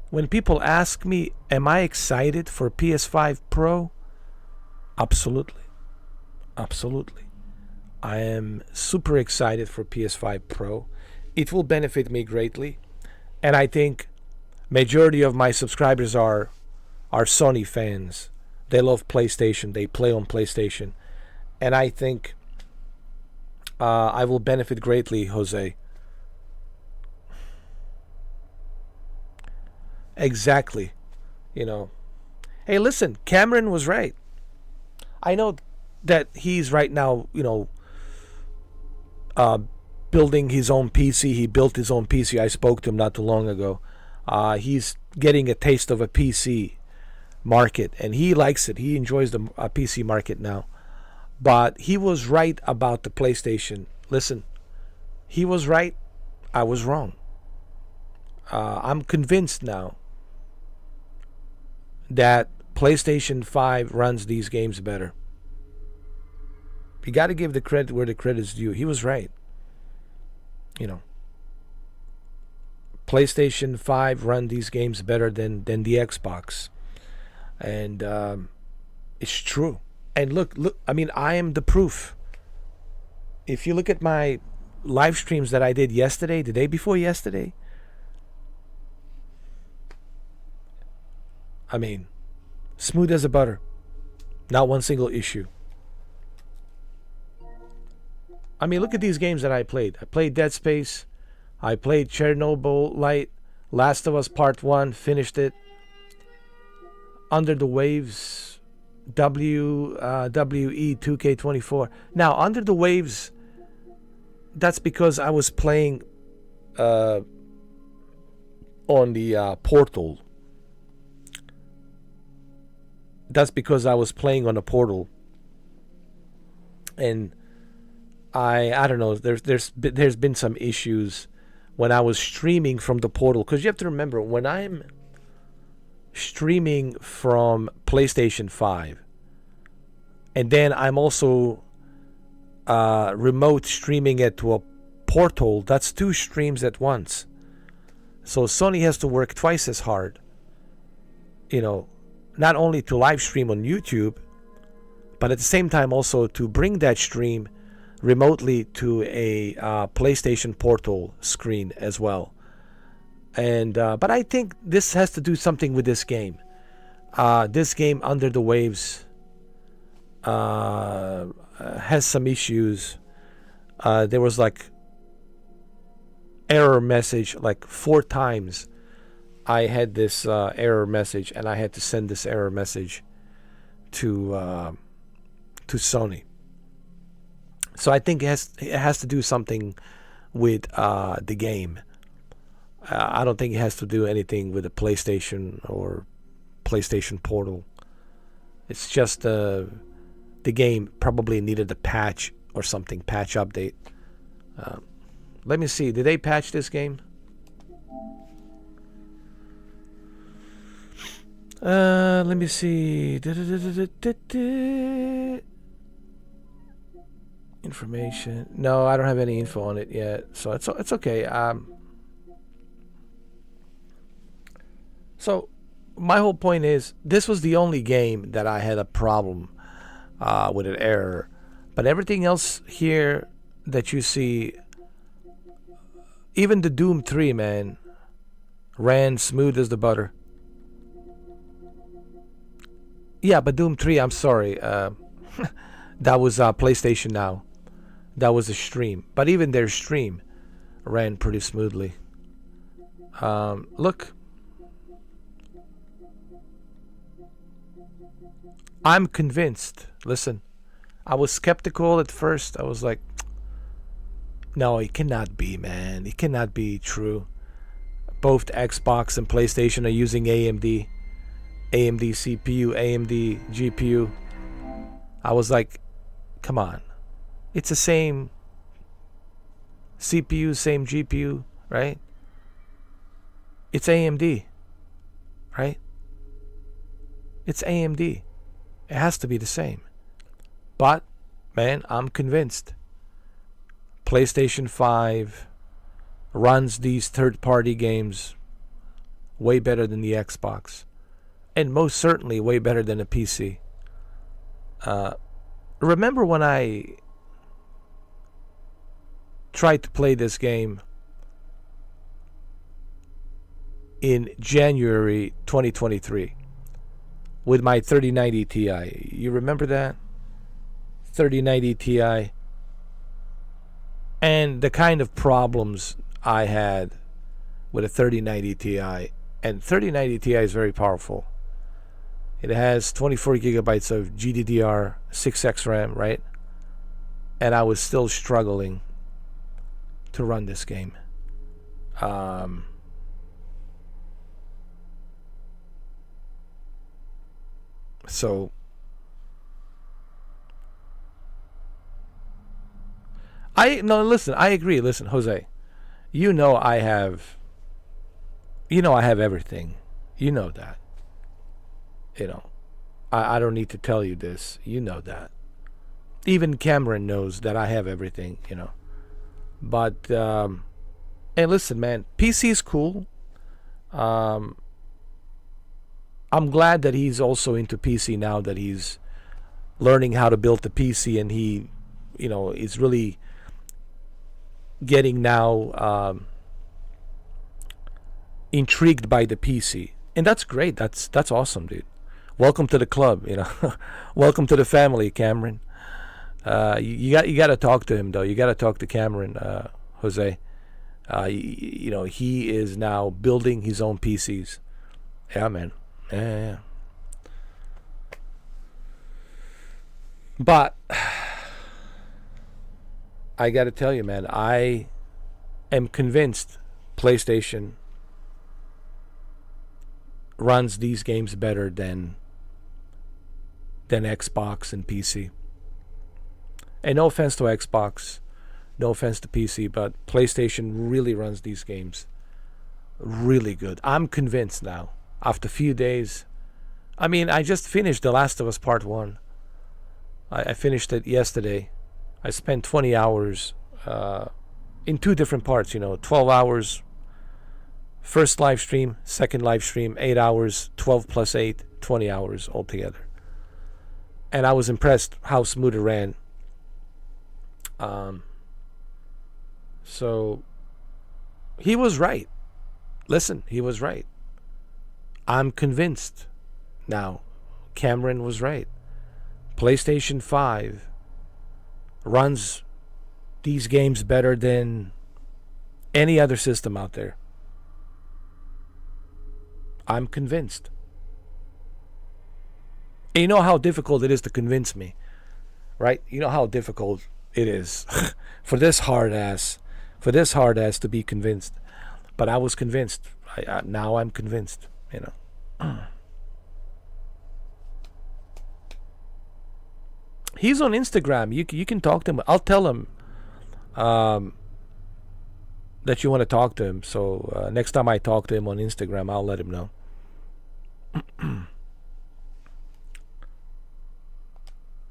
when people ask me, am I excited for PS5 Pro? Absolutely. Absolutely. I am super excited for PS5 Pro. It will benefit me greatly. And I think majority of my subscribers are Sony fans. They love PlayStation. They play on PlayStation. And I think I will benefit greatly, Jose. Exactly. You know. Hey, listen, Cameron was right. I know that he's right now, building his own PC. He built his own PC. I spoke to him not too long ago. He's getting a taste of a PC market, and he likes it. He enjoys the PC market now. But he was right about the PlayStation. Listen, he was right. I was wrong. I'm convinced now that PlayStation 5 runs these games better. You got to give the credit where the credit's due. He was right. PlayStation 5 run these games better than the Xbox. And it's true. And look, I mean, I am the proof. If you look at my live streams that I did yesterday, the day before yesterday, I mean, smooth as a butter. Not one single issue. I mean, look at these games that I played. I played Dead Space. I played Chernobyl Light. Last of Us Part 1. Finished it. Under the Waves. WWE 2K24. Now, Under the Waves, that's because I was playing on the Portal. That's because I was playing on the Portal. And I don't know, there's been some issues when I was streaming from the Portal, because you have to remember, when I'm streaming from PlayStation 5 and then I'm also remote streaming it to a Portal, that's 2 streams at once. So Sony has to work twice as hard, not only to live stream on YouTube, but at the same time also to bring that stream remotely to a PlayStation Portal screen as well. And but I think this has to do something with this game. This game, Under the Waves, has some issues. There was like error message like 4 times. I had this error message, and I had to send this error message to Sony. So I think it has to do something with the game. I don't think it has to do anything with the PlayStation or PlayStation Portal. It's just the game probably needed a patch or something, patch update. Let me see. Did they patch this game? Let me see. Information. No, I don't have any info on it yet, so it's okay. So my whole point is, this was the only game that I had a problem with an error, but everything else here that you see, even the Doom 3, man, ran smooth as the butter. Yeah, but Doom 3, I'm sorry, that was PlayStation Now. That was a stream, but even their stream ran pretty smoothly. Look, I'm convinced. Listen, I was skeptical at first. I was like, no, it cannot be, man. It cannot be true. Both Xbox and PlayStation are using AMD CPU, AMD GPU. I was like, come on. It's the same CPU, same GPU, right? It's AMD, right? It's AMD. It has to be the same. But, man, I'm convinced. PlayStation 5 runs these third-party games way better than the Xbox. And most certainly way better than a PC. Remember when I tried to play this game in January 2023 with my 3090 Ti? You remember that? 3090 Ti. And the kind of problems I had with a 3090 Ti. And 3090 Ti is very powerful. It has 24 gigabytes of GDDR6X RAM, right? And I was still struggling to run this game. So listen, I agree. Listen, Jose, I have everything. You know that. I don't need to tell you this. You know that. Even Cameron knows that I have everything, But, and listen, man, PC is cool. I'm glad that he's also into PC now, that he's learning how to build the PC, and he, is really getting now intrigued by the PC. And that's great. That's awesome, dude. Welcome to the club, Welcome to the family, Cameron. You got to talk to him, though. You got to talk to Cameron, Jose. He is now building his own PCs. Yeah, man. Yeah. But I got to tell you, man, I am convinced PlayStation runs these games better than Xbox and PC. And no offense to Xbox, no offense to PC, but PlayStation really runs these games really good. I'm convinced now. After a few days, I mean, I just finished The Last of Us Part 1. I finished it yesterday. I spent 20 hours in two different parts, 12 hours, first live stream, second live stream, 8 hours, 12 plus 8, 20 hours altogether. And I was impressed how smooth it ran. So he was right. Listen, he was right. I'm convinced now. Cameron was right. PlayStation 5 runs these games better than any other system out there. I'm convinced. And you know how difficult it is to convince me, right? You know how difficult it is for this hard ass to be convinced. But I was convinced. Now I'm convinced, He's on Instagram. You can talk to him. I'll tell him that you want to talk to him. So next time I talk to him on Instagram, I'll let him know.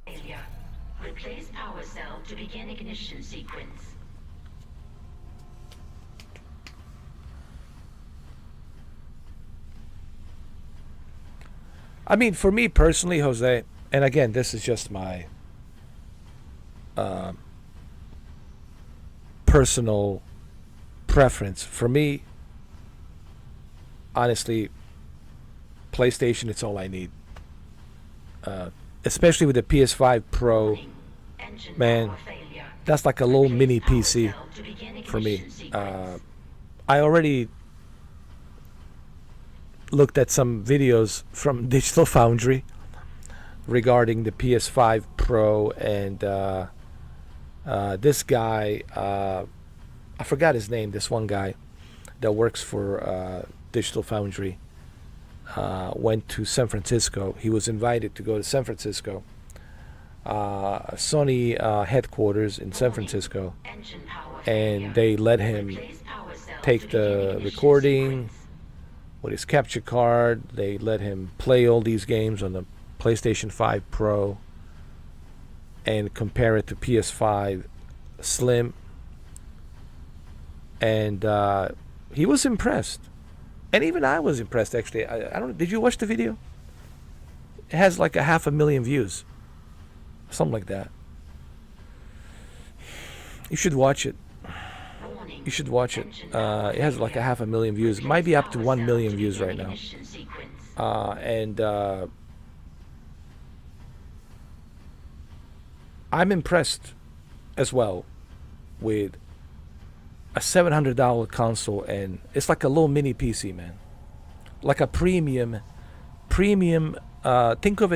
Failure. Replace power cell to begin ignition sequence. I mean, for me personally, Jose, and again, this is just my personal preference. For me, honestly, PlayStation, it's all I need. Especially with the PS5 Pro, man, that's like a little mini PC for me. I already looked at some videos from Digital Foundry regarding the PS5 Pro, and this guy, I forgot his name, this one guy that works for Digital Foundry, went to San Francisco. He was invited to go to San Francisco, Sony headquarters in San Francisco, and they let him take the recording with his capture card. They let him play all these games on the PlayStation 5 Pro and compare it to PS5 Slim, and he was impressed, and even I was impressed. Actually, I don't. Did you watch the video? It has like 500,000 views, something like that. You should watch it. You should watch it. It has like 500,000 views. It might be up to 1 million views right now. And I'm impressed as well with a $700 console, and it's like a little mini PC, man. Like a premium. Think of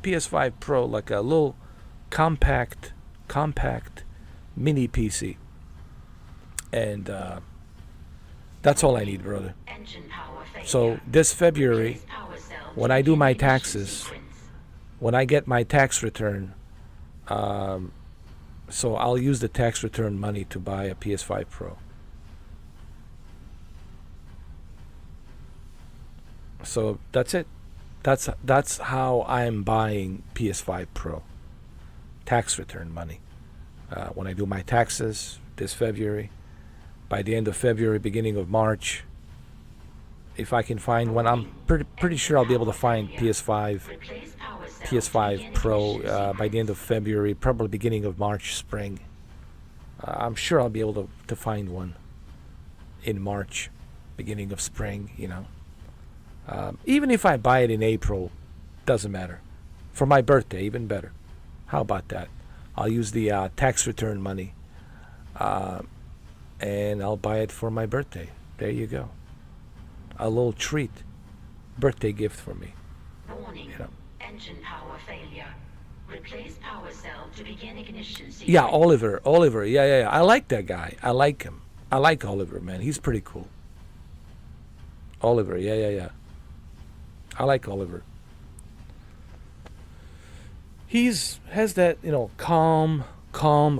PS5 Pro like a little compact mini PC. And that's all I need, brother. So this February, when I do my taxes, when I get my tax return, so I'll use the tax return money to buy a PS5 Pro. So that's it. That's how I'm buying PS5 Pro. Tax return money. When I do my taxes this February, by the end of February, beginning of March, if I can find one, I'm pretty sure I'll be able to find PS5 Pro by the end of February, probably beginning of March, spring. I'm sure I'll be able to find one in March, beginning of spring, even if I buy it in April, doesn't matter. For my birthday, even better. How about that? I'll use the tax return money, and I'll buy it for my birthday. There you go. A little treat, birthday gift for me. Warning. Engine power failure. Replace power cell to begin ignition sequence. Yeah, Oliver. Yeah. I like that guy. I like him. I like Oliver, man. He's pretty cool. Oliver, yeah. I like Oliver. Has that, calm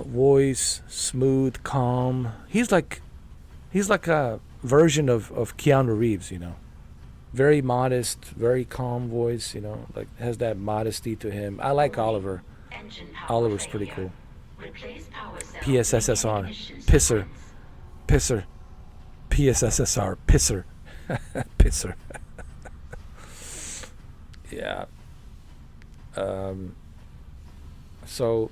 voice, smooth, calm. He's like a version of Keanu Reeves, Very modest, very calm voice, like has that modesty to him. I like Oliver. Oliver's pretty cool. PSSSR, pisser. PSSSR, pisser. Pisser. Yeah. So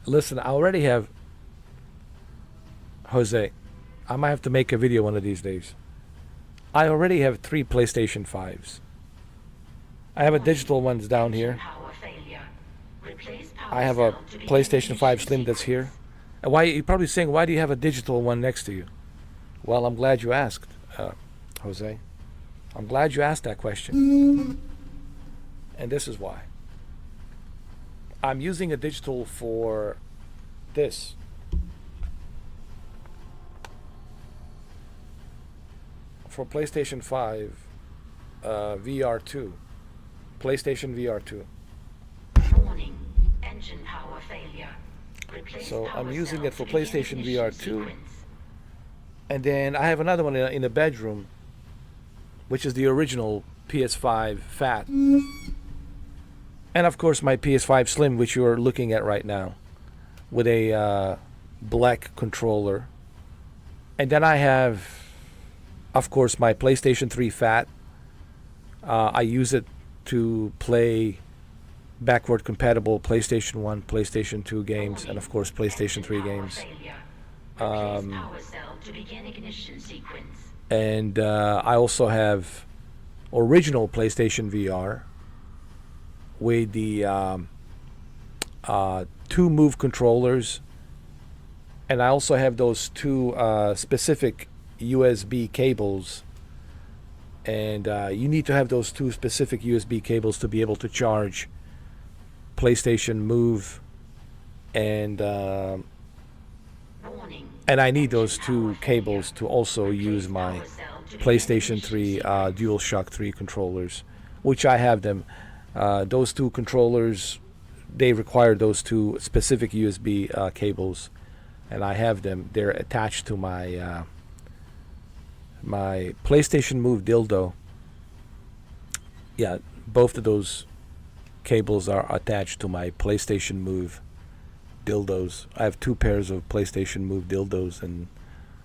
listen, I already have Jose. I might have to make a video one of these days. I already have 3 PlayStation 5s. I have a digital ones down here. I have a PlayStation 5 Slim that's here. And why you're probably saying, why do you have a digital one next to you? Well, I'm glad you asked, Jose. I'm glad you asked that question. And this is why. I'm using a digital for this. For PlayStation 5 VR2. PlayStation VR2. Warning. Engine power failure. So I'm using it for PlayStation VR2. And then I have another one in the bedroom, which is the original PS5 Fat. And of course my PS5 Slim, which you're looking at right now, with a black controller. And then I have, of course, my PlayStation 3 Fat. I use it to play backward compatible PlayStation 1, PlayStation 2 games, and of course PlayStation 3 games. And I also have original PlayStation VR with the 2 Move controllers, and I also have those 2 specific USB cables, and you need to have those 2 specific USB cables to be able to charge PlayStation Move, and I need those 2 cables to also use my PlayStation 3 DualShock 3 controllers, which I have them. Those 2 controllers, they require those 2 specific USB cables, and I have them. They're attached to my my PlayStation Move dildo. Yeah, both of those cables are attached to my PlayStation Move dildos. I have 2 pairs of PlayStation Move dildos, and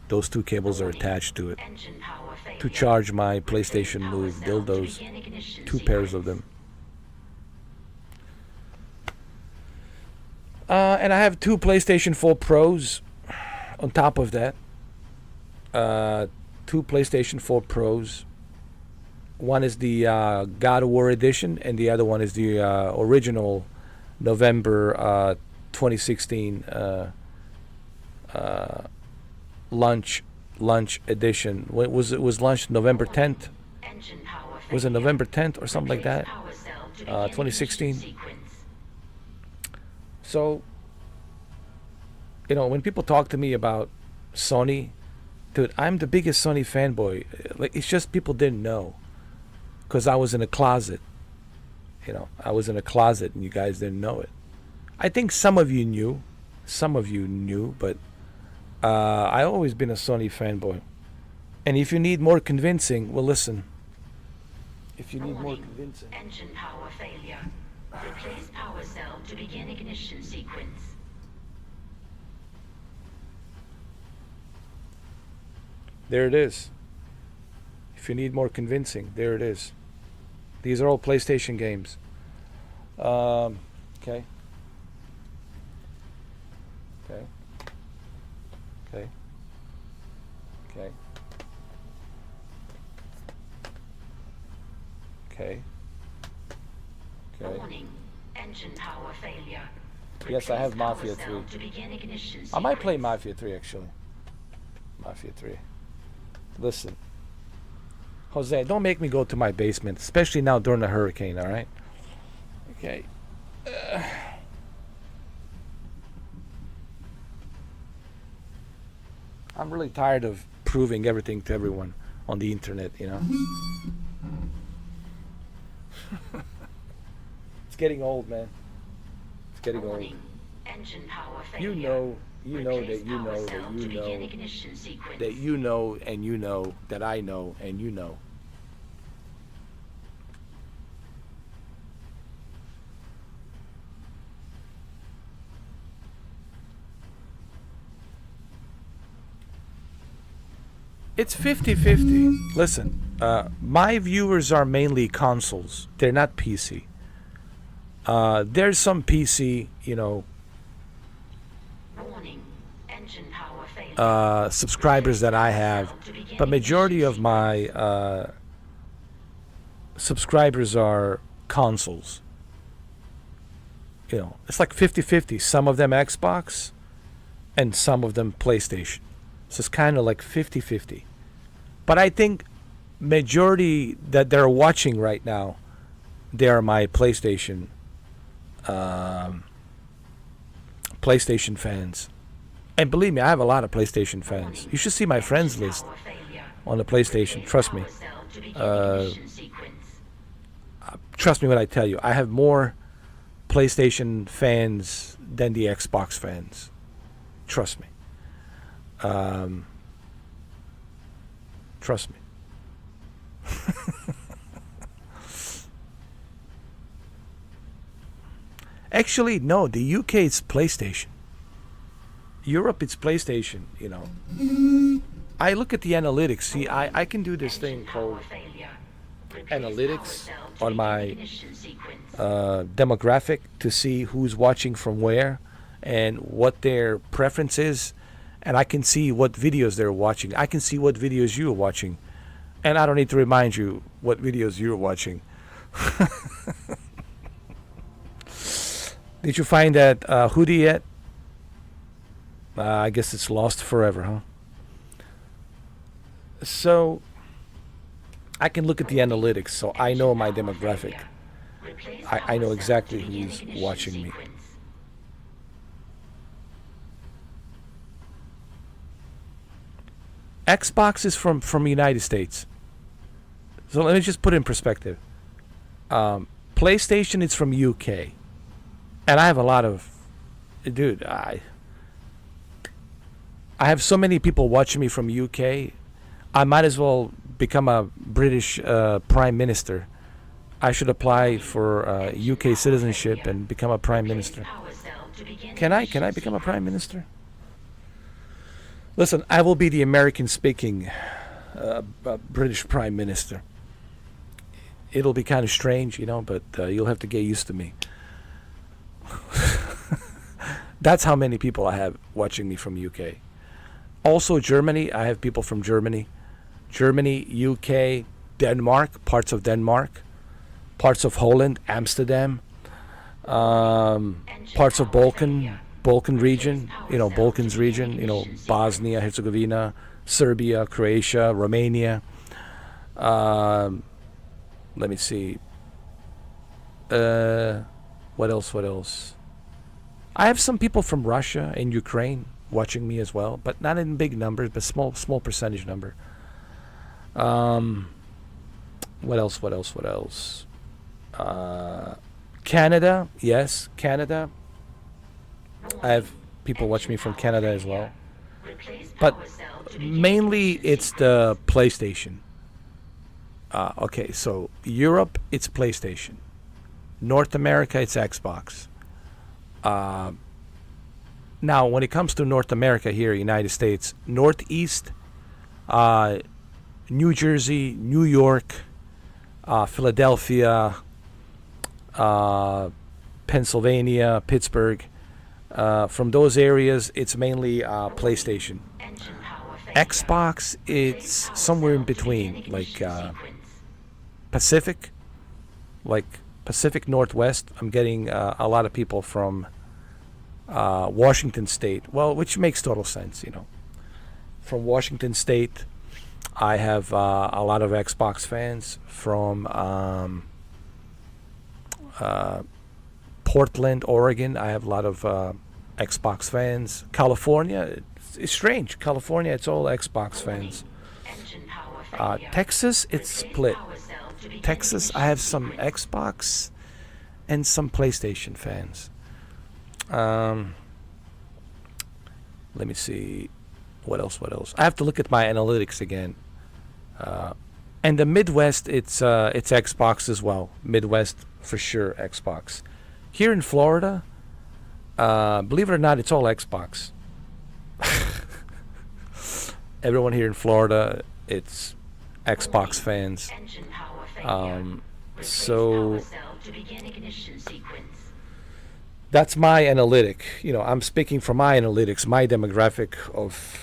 those 2 cables are attached to it to charge my PlayStation Move dildos. 2 pairs of them. And I have 2 PlayStation 4 Pros on top of that. 2 PlayStation 4 Pros. One is the God of War edition, and the other one is the original November 2016 launch edition. It was launched November 10th. Was it November 10th or something like that? 2016. So, when people talk to me about Sony, dude, I'm the biggest Sony fanboy. Like, it's just people didn't know, because I was in a closet. I was in a closet, and you guys didn't know it. I think some of you knew, but I always been a Sony fanboy. And if you need more convincing, well, listen. If you need more convincing. Engine power failure. Replace power cell to begin ignition sequence. There it is. If you need more convincing, there it is. These are all PlayStation games. Okay. Okay. Okay. Okay. Okay. Okay. Warning. Engine power failure. Yes, I have Mafia 3. I might play Mafia 3 actually. Mafia 3. Listen. Jose, don't make me go to my basement, especially now during the hurricane, all right? Okay. I'm really tired of proving everything to everyone on the internet, you know? It's getting old, man. It's getting old. Engine power You failure. know that you know Replace that you power know cell that you to begin know ignition sequence. that you know and you know that I know and you know. It's 50-50. Listen, my viewers are mainly consoles. They're not PC. There's some PC, you know, Warning. Engine power failure. subscribers that I have, but majority of my subscribers are consoles. You know, it's like 50-50. Some of them Xbox and some of them PlayStation. So it's kind of like 50-50. But I think majority that they're watching right now, they are my PlayStation PlayStation fans. And believe me, I have a lot of PlayStation fans. You should see my friends list on the PlayStation. Trust me. Trust me when I tell you, I have more PlayStation fans than the Xbox fans. Trust me. Trust me. Actually, no, the UK is PlayStation. Europe it's PlayStation, you know. I look at the analytics. See, I can do this thing called analytics on my demographic to see who's watching from where and what their preference is. And I can see what videos they're watching. I can see what videos you're watching. And I don't need to remind you what videos you're watching. Did you find that hoodie yet? I guess it's lost forever, huh? So, I can look at the analytics, so I know my demographic. I know exactly who's watching me. Xbox is from the United States. So let me just put it in perspective. PlayStation is from UK. And I have a lot of... Dude, I have so many people watching me from UK. I might as well become a British Prime Minister. I should apply for UK citizenship and become a Prime Minister. Can I become a Prime Minister? Listen, I will be the American-speaking British Prime Minister. It'll be kind of strange, you know, but you'll have to get used to me. That's how many people I have watching me from UK. Also Germany, I have people from Germany. Germany, UK, Denmark, parts of Denmark, parts of Holland, Amsterdam, parts of Balkan region, you know, Balkans region, you know, Bosnia, Herzegovina, Serbia, Croatia, Romania. Let me see. What else? I have some people from Russia and Ukraine watching me as well, but not in big numbers, but small percentage number. What else? Canada, yes, Canada. I have people watch me from Canada as well. But mainly it's the PlayStation. Okay, so Europe, it's PlayStation. North America, it's Xbox. Now, when it comes to North America here, United States, Northeast, New Jersey, New York, Philadelphia, Pennsylvania, Pittsburgh, from those areas, it's mainly PlayStation. Xbox, it's somewhere in between, like Pacific Northwest. I'm getting a lot of people from Washington State, well, which makes total sense, you know, from Washington State, I have a lot of Xbox fans from Portland, Oregon. I have a lot of Xbox fans. California, it's strange. California, it's all Xbox fans. Texas, it's split. Texas, I have some Xbox and some PlayStation fans. Let me see. What else? I have to look at my analytics again. And the Midwest, it's Xbox as well. Midwest, for sure, Xbox. Here in Florida, believe it or not, it's all Xbox. Everyone here in Florida, it's Xbox fans. So that's my analytic. I'm speaking from my analytics, my demographic of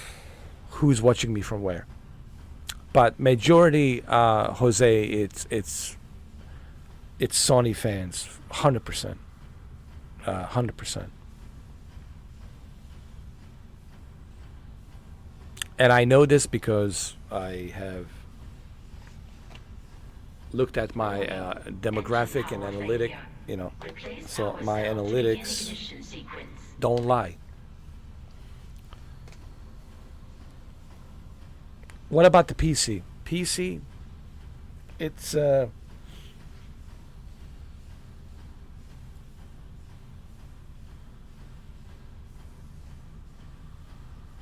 who's watching me from where. But majority, Jose, it's Sony fans, 100%, 100%. And I know this because I have looked at my demographic and analytic, so my analytics don't lie. What about the PC? PC, it's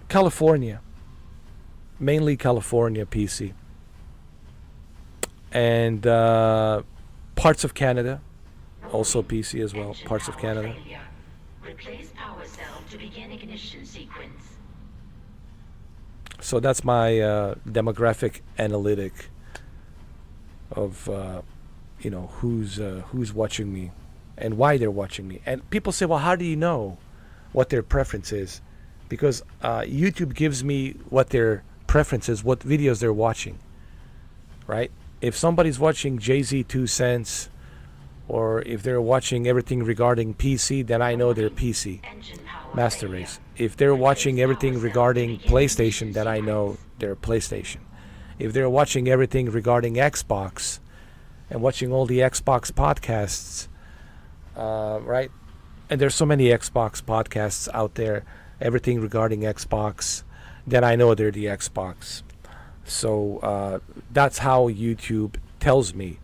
California, mainly California PC, and parts of Canada, also PC as well, parts of Canada. Replace power cell to begin ignition sequence. So that's my demographic analytic of who's watching me and why they're watching me. And people say, well, how do you know what their preference is? Because YouTube gives me what their preference is, what videos they're watching, right? If somebody's watching Jay-Z 2 Cents, or if they're watching everything regarding PC, then I know they're PC Master Race. If they're watching everything regarding PlayStation, then I know they're PlayStation. If they're watching everything regarding Xbox and watching all the Xbox podcasts, right? And there's so many Xbox podcasts out there, everything regarding Xbox, then I know they're the Xbox. So that's how YouTube tells me,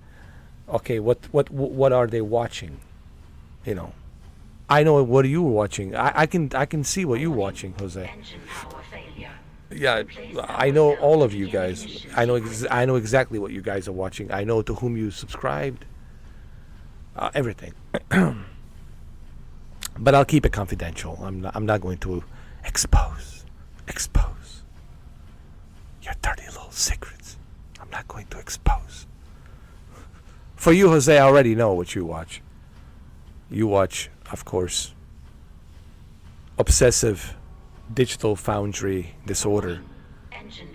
okay, what are they watching? I know what you were watching. I can see what you're watching, Jose. Yeah, I know all of you guys. I know exactly what you guys are watching. I know to whom you subscribed. Everything. But I'll keep it confidential. I'm not going to expose your dirty little secrets. I'm not going to expose. For you, Jose, I already know what you watch. You watch, of course, obsessive digital foundry disorder.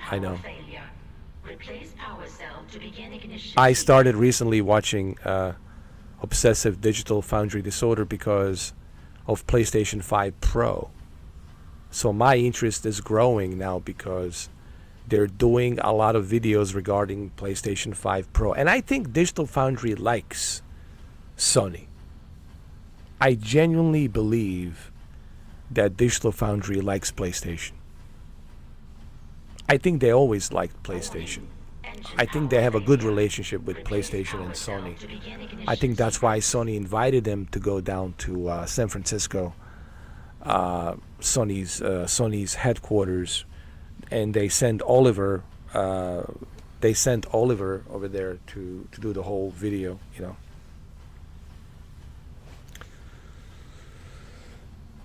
I know. I started recently watching obsessive digital foundry disorder because of PlayStation 5 Pro. So my interest is growing now because they're doing a lot of videos regarding PlayStation 5 Pro. And I think Digital Foundry likes Sony. I genuinely believe that Digital Foundry likes PlayStation. I think they always liked PlayStation. I think they have a good relationship with PlayStation and Sony. I think that's why Sony invited them to go down to San Francisco, Sony's headquarters, and they sent Oliver. They sent Oliver over there to do the whole video.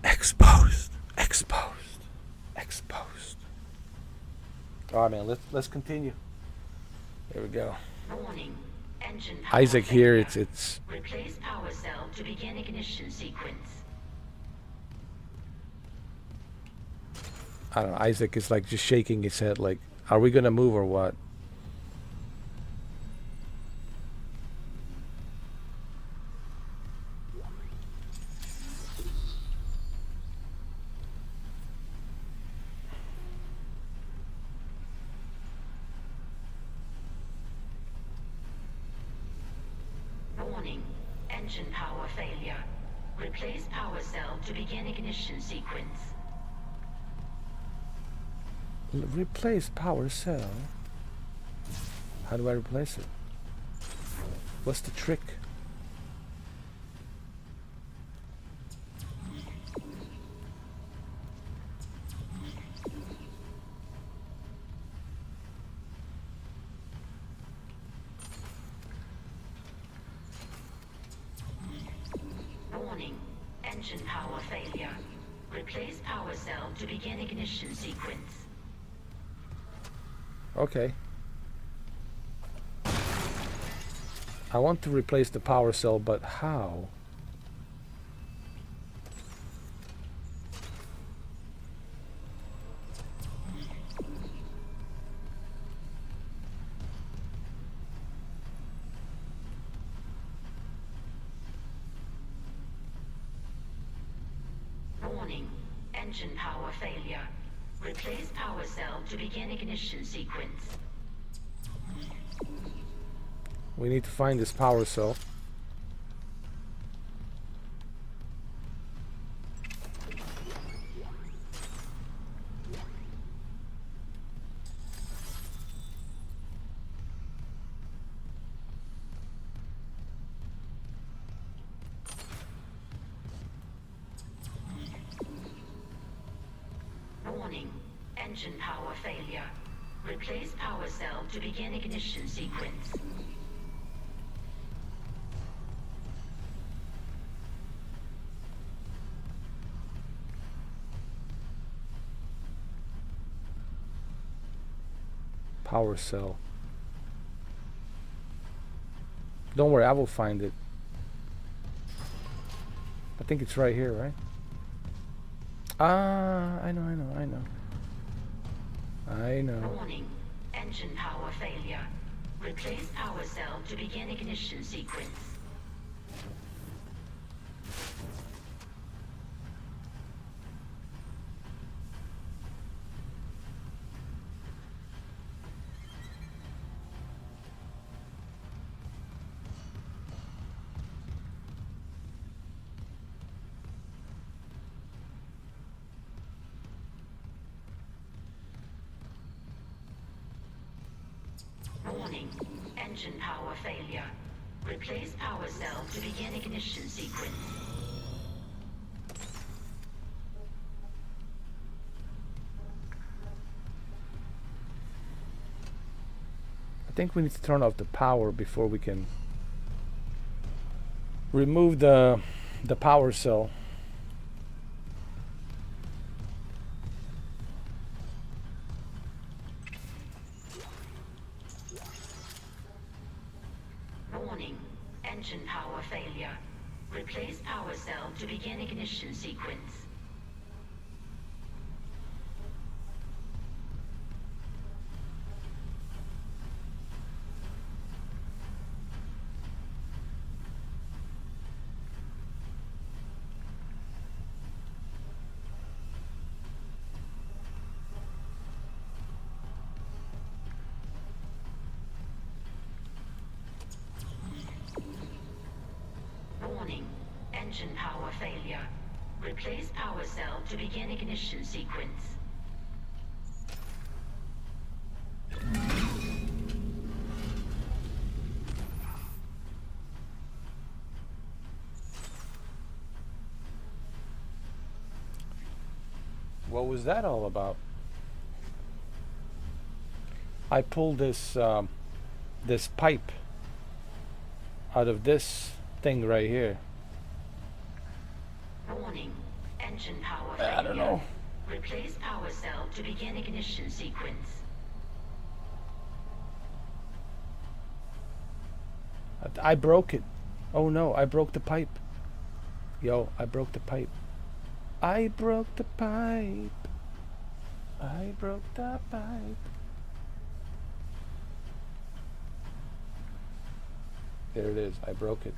Exposed. All right, man. Let's continue. There we go. Warning. Engine Isaac here. failure. It's. Replace power cell to begin ignition sequence. I don't know. Isaac is like just shaking his head. Like, are we gonna move or what? Warning. Engine power failure. Replace power cell to begin ignition sequence. Replace power cell. How do I replace it? What's the trick? Warning. Engine power failure. Replace power cell to begin ignition sequence. Okay. I want to replace the power cell, but how? Warning. Engine power failure. Replace power cell to begin ignition sequence. We need to find this power cell. Warning. Engine power failure. Replace power cell to begin ignition sequence. Power cell. Don't worry, I will find it. I think it's right here, right? Ah, I know. Warning. Engine power failure. Replace power cell to begin ignition sequence. Warning. Engine power failure. Replace power cell to begin ignition sequence. I think we need to turn off the power before we can remove the power cell. Warning. Engine power failure. Replace power cell to begin ignition sequence. Warning. Engine power failure. Replace power cell to begin ignition sequence. What was that all about? I pulled this this pipe out of this thing right here. Warning. Engine power failure. I don't know. Replace power cell to begin ignition sequence. I broke it. Oh no, I broke the pipe. Yo, I broke the pipe. I broke the pipe. I broke the pipe. There it is. I broke it.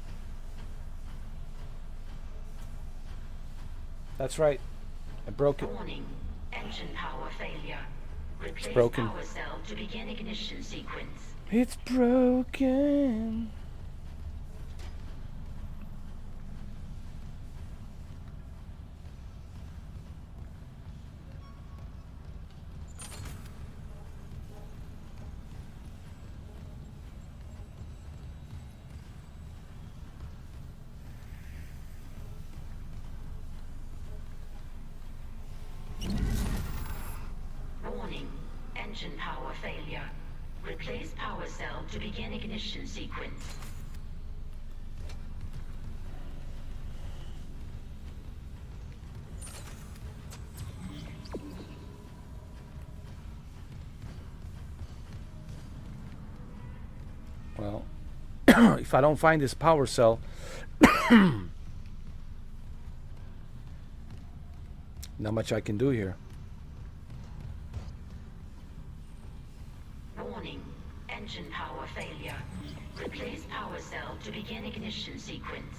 That's right. I broke it. Warning. Engine power failure. Replace broken. power cell to begin ignition sequence. It's broken. Warning. Engine power failure. Replace power cell to begin ignition sequence. Well, if I don't find this power cell, not much I can do here. Warning. Engine power failure. Replace power cell to begin ignition sequence.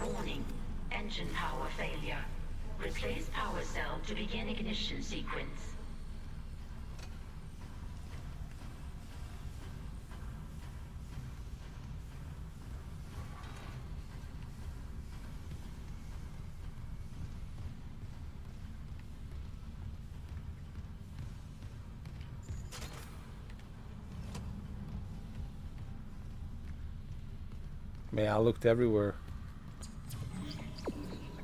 Warning. Engine power failure. Replace power cell to begin ignition sequence. Man, I looked everywhere.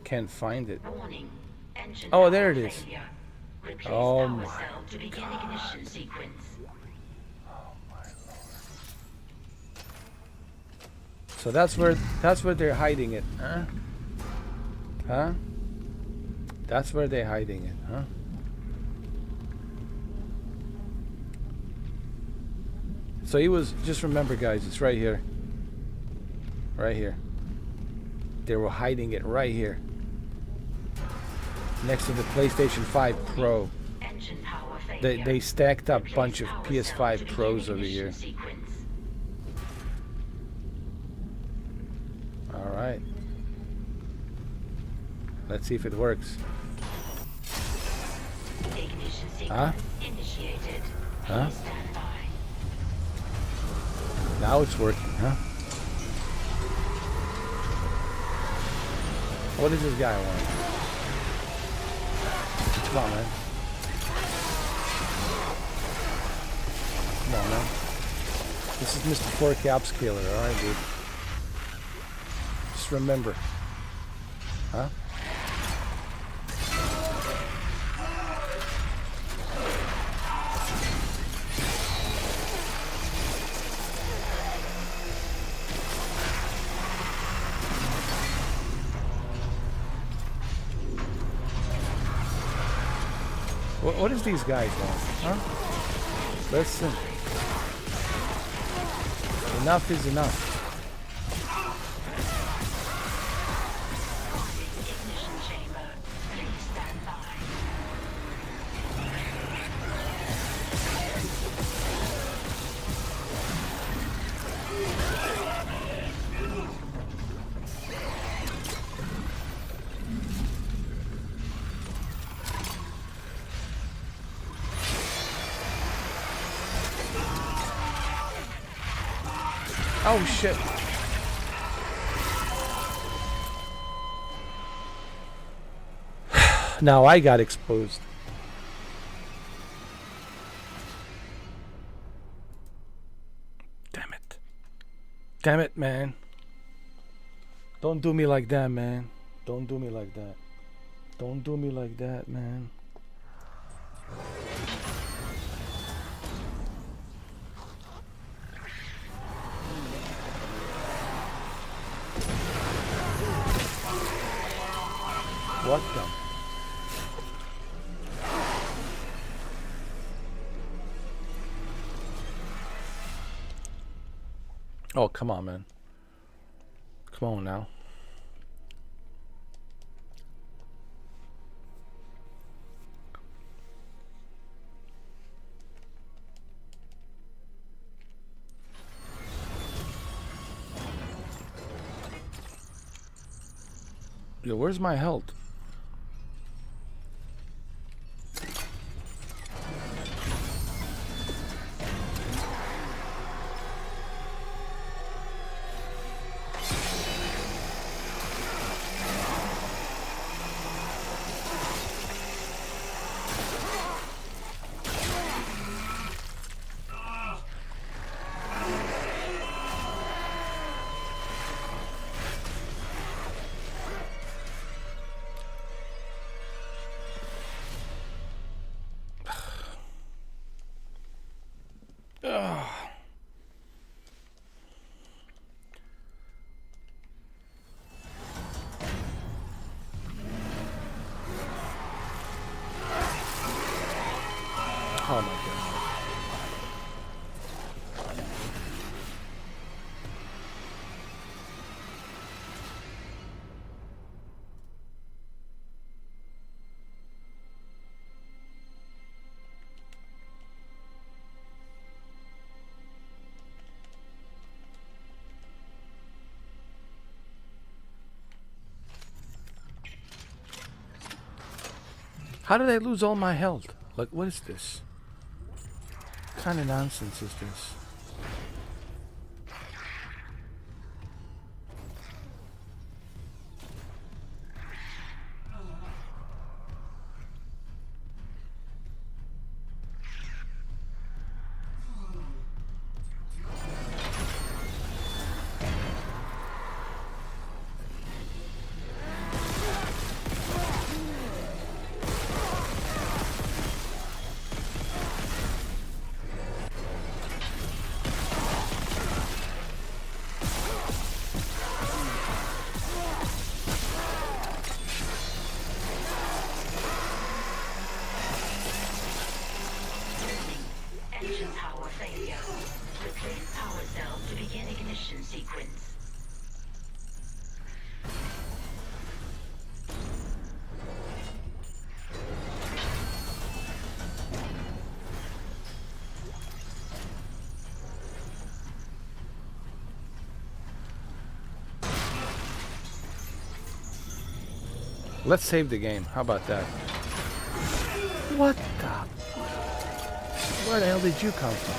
Can't find it. Warning. Engine Oh, there it power is. failure. Replace Oh power my cell to begin ignition sequence. So that's where they're hiding it, huh? Huh? That's where they're hiding it, huh? So he was, just remember guys, it's right here. Right here. They were hiding it right here. Next to the PlayStation 5 Pro. Engine power failure. They stacked up a Replace bunch of power cell PS5 to begin Pros over ignition here. sequence. Alright. Let's see if it works. Ignition sequence Huh? initiated. Huh? Please stand by. Now it's working, huh? What does this guy want? Come on, man. Come on, man. This is Mr. 4K Upscaler, alright, dude? Just remember. Huh? What does these guys want? Huh? Listen. Enough is enough. Ignition chamber. Please stand by. Oh shit. Now I got exposed. Damn it. Damn it, man. Don't do me like that, man. Don't do me like that. Don't do me like that, man. What the? Oh, come on, man. Come on now. Yo, where's my health? Ugh. Oh my god. How did I lose all my health? Like, what is this? What kind of nonsense is this? Engine power failure. Replace power cell to begin ignition sequence. Let's save the game. How about that? What the? Where the hell did you come from?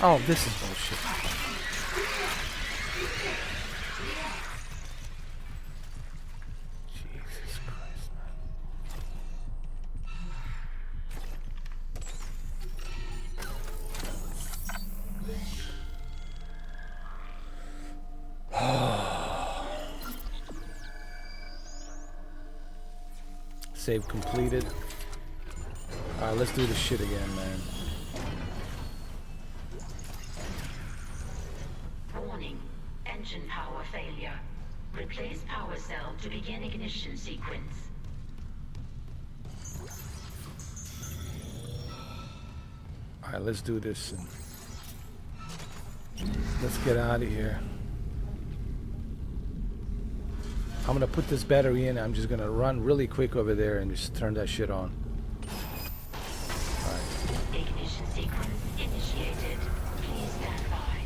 Oh, this is bullshit. Jesus Christ, Save completed. Alright, let's do this shit again, man. Warning. Engine power failure. Replace power cell to begin ignition sequence. Alright, let's do this and let's get out of here. I'm gonna put this battery in. I'm just gonna run really quick over there and just turn that shit on. Ignition sequence initiated. Please stand by.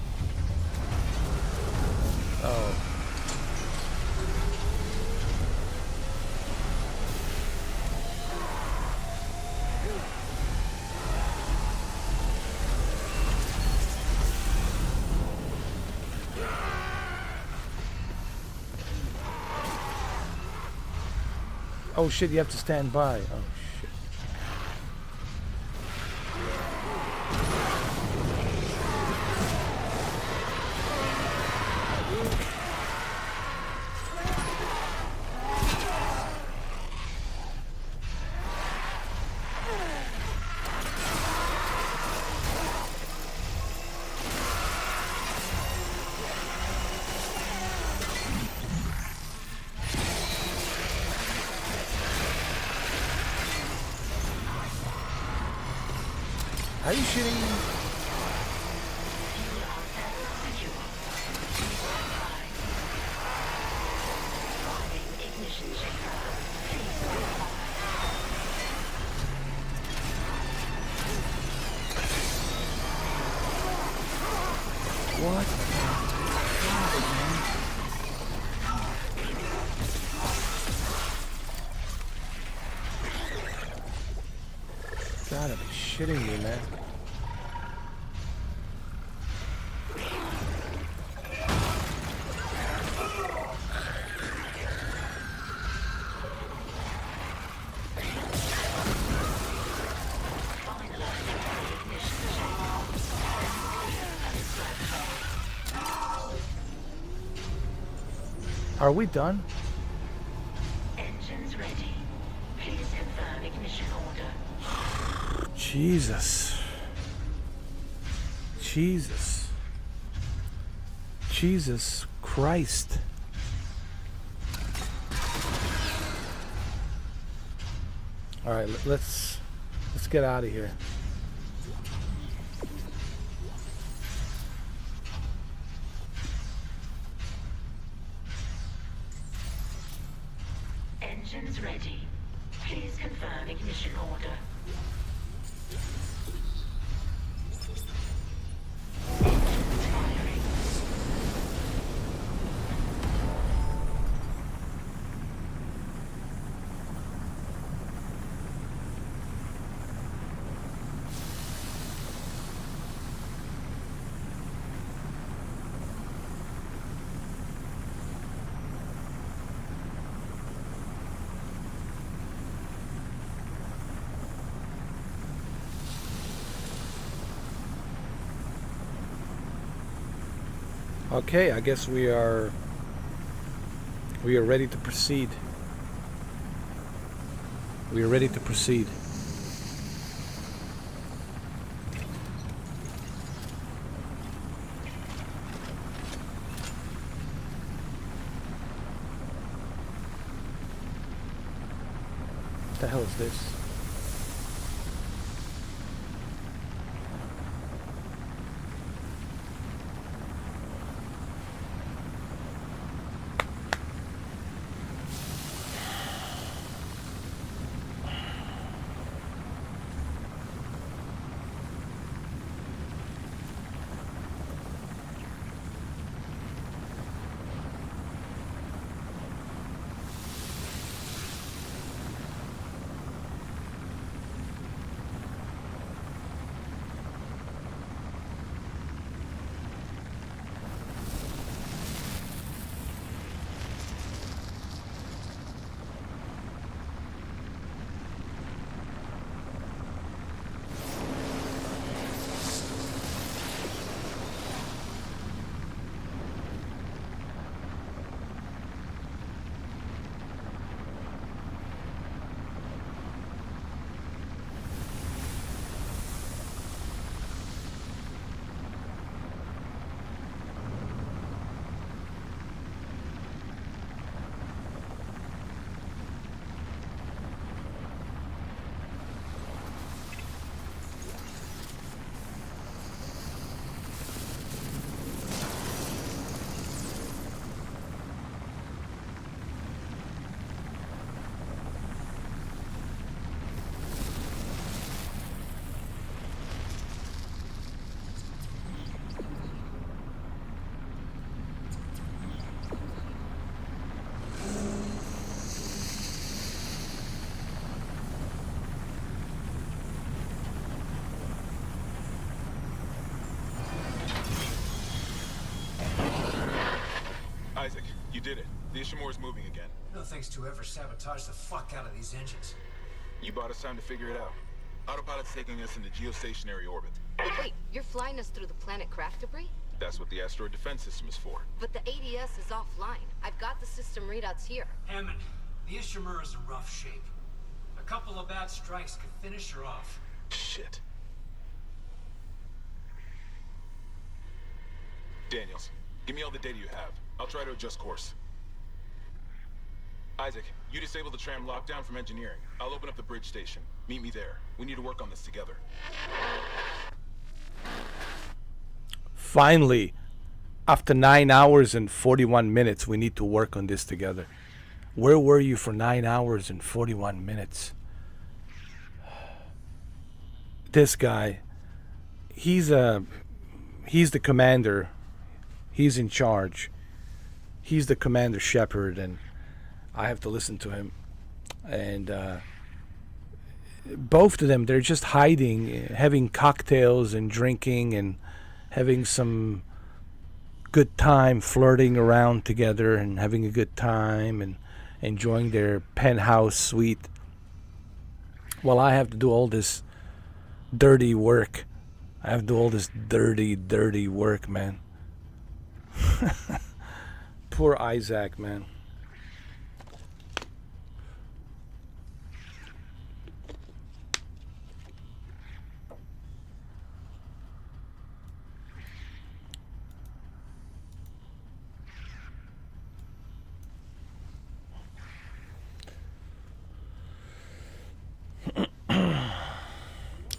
Oh. Oh shit, you have to stand by. Oh shit. Are you shitting me? What? Gotta be shitting me, man. Are we done? Jesus. Jesus. Jesus Christ. All right, let's get out of here. Engines ready. Please confirm ignition order. Engines firing. Okay, I guess we are ready to proceed. We are ready to proceed. What the hell is this? Isaac, you did it. The Ishimura's moving again. No thanks to whoever sabotaged the fuck out of these engines. You bought us time to figure it out. Autopilot's taking us into geostationary orbit. Wait, you're flying us through the planet craft debris? That's what the asteroid defense system is for. But the ADS is offline. I've got the system readouts here. Hammond, the Ishimura's in rough shape. A couple of bad strikes could finish her off. Shit. Daniels, give me all the data you have. I'll try to adjust course. Isaac, you disable the tram lockdown from engineering. I'll open up the bridge station. Meet me there. We need to work on this together. Finally, after 9 hours and 41 minutes, we need to work on this together. Where were you for 9 hours and 41 minutes? This guy, he's the commander. He's in charge. He's the Commander Shepard, and I have to listen to him. And both of them, they're just hiding, having cocktails and drinking and having some good time, flirting around together and having a good time and enjoying their penthouse suite, while I have to do all this dirty work. I have to do all this dirty work, man. Poor Isaac, man.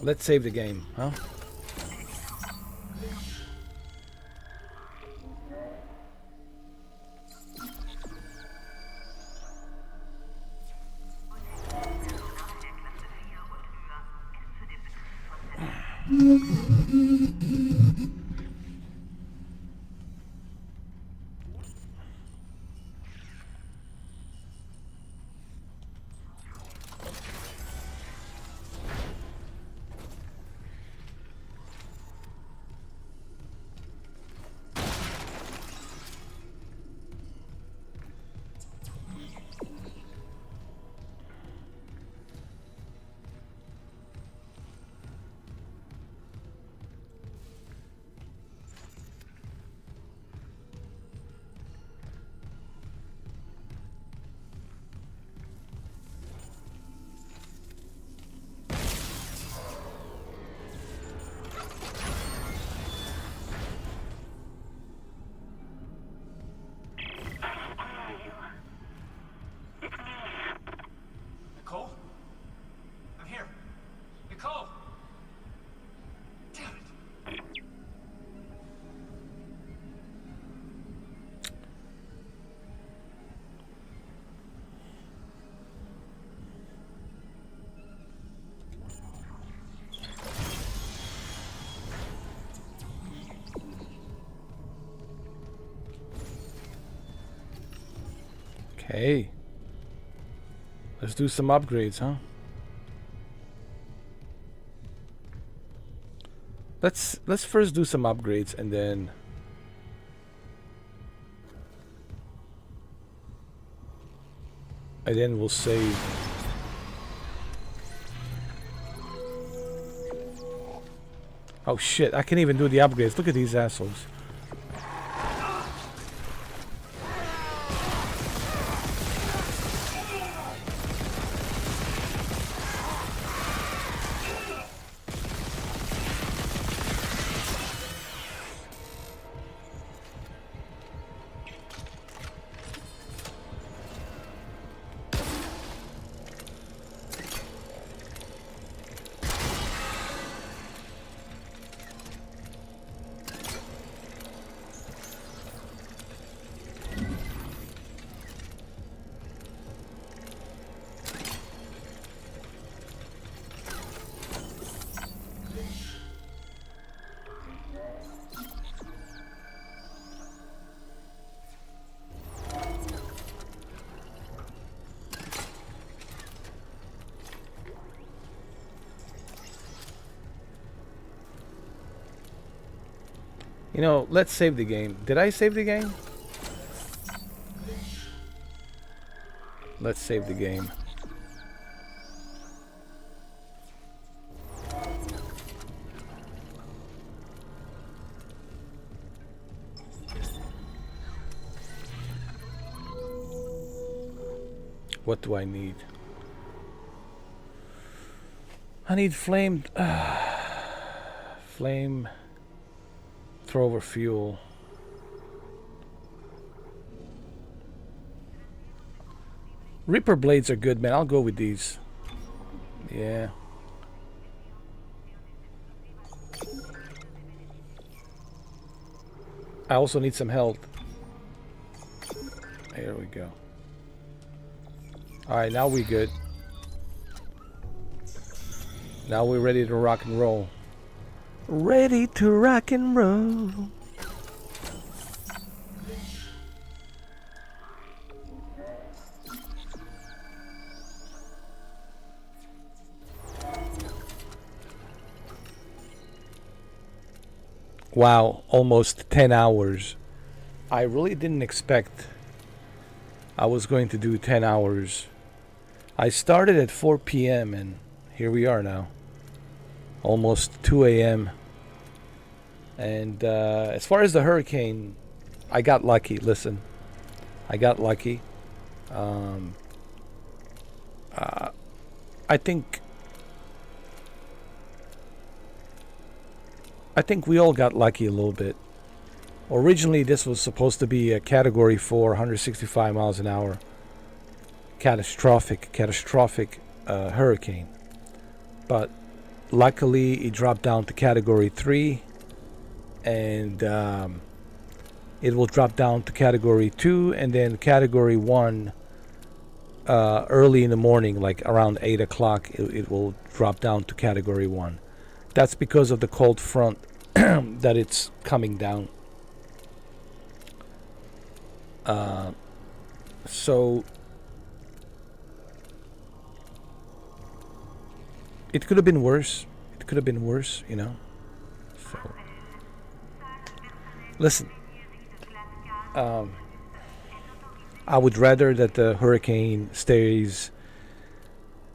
Let's save the game, huh? Nicole? I'm here. Nicole! Damn it. Okay. Let's do some upgrades, huh? Let's first do some upgrades and then we'll save. Oh shit, I can't even do the upgrades. Look at these assholes. You know, let's save the game. Did I save the game? Let's save the game. What do I need? I need flame thrower fuel. Reaper blades are good, man. I'll go with these. Yeah. I also need some health. There we go. Alright, now we good. Now we're ready to rock and roll. Ready to rock and roll. Wow, almost 10 hours. I really didn't expect I was going to do 10 hours. I started at 4 p.m. and here we are now. Almost 2 a.m. And as far as the hurricane, I got lucky. Listen, I got lucky. I think we all got lucky a little bit. Originally, this was supposed to be a Category 4, 165 miles an hour, catastrophic hurricane. But luckily it dropped down to category 3, and it will drop down to category 2 and then category 1 early in the morning, like around 8 o'clock. It will drop down to category 1. That's because of the cold front that it's coming down. So it could have been worse. It could have been worse, you know. So listen, I would rather that the hurricane stays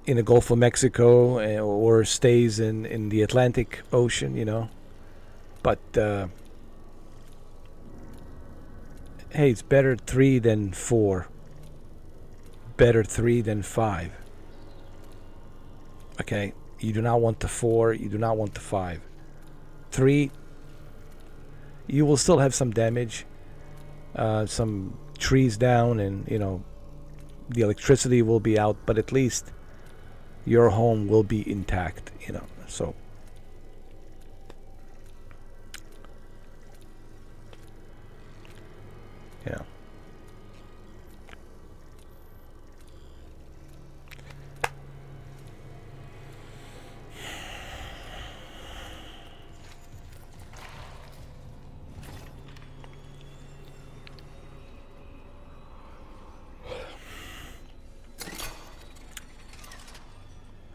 in the Gulf of Mexico or stays in the Atlantic Ocean, you know. But hey, it's better 3 than 4. Better 3 than 5. Okay, you do not want the 4. You do not want the 5. 3, you will still have some damage, some trees down, and you know the electricity will be out, but at least your home will be intact, you know. So yeah.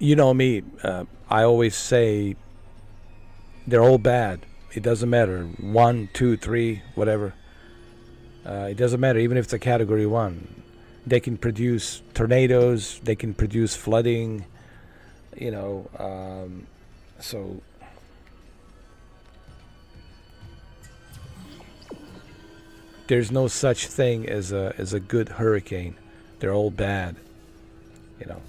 You know me, I always say they're all bad. It doesn't matter. 1, 2, 3, whatever. It doesn't matter, even if it's a category 1. They can produce tornadoes, they can produce flooding, you know, so there's no such thing as a good hurricane. They're all bad, you know.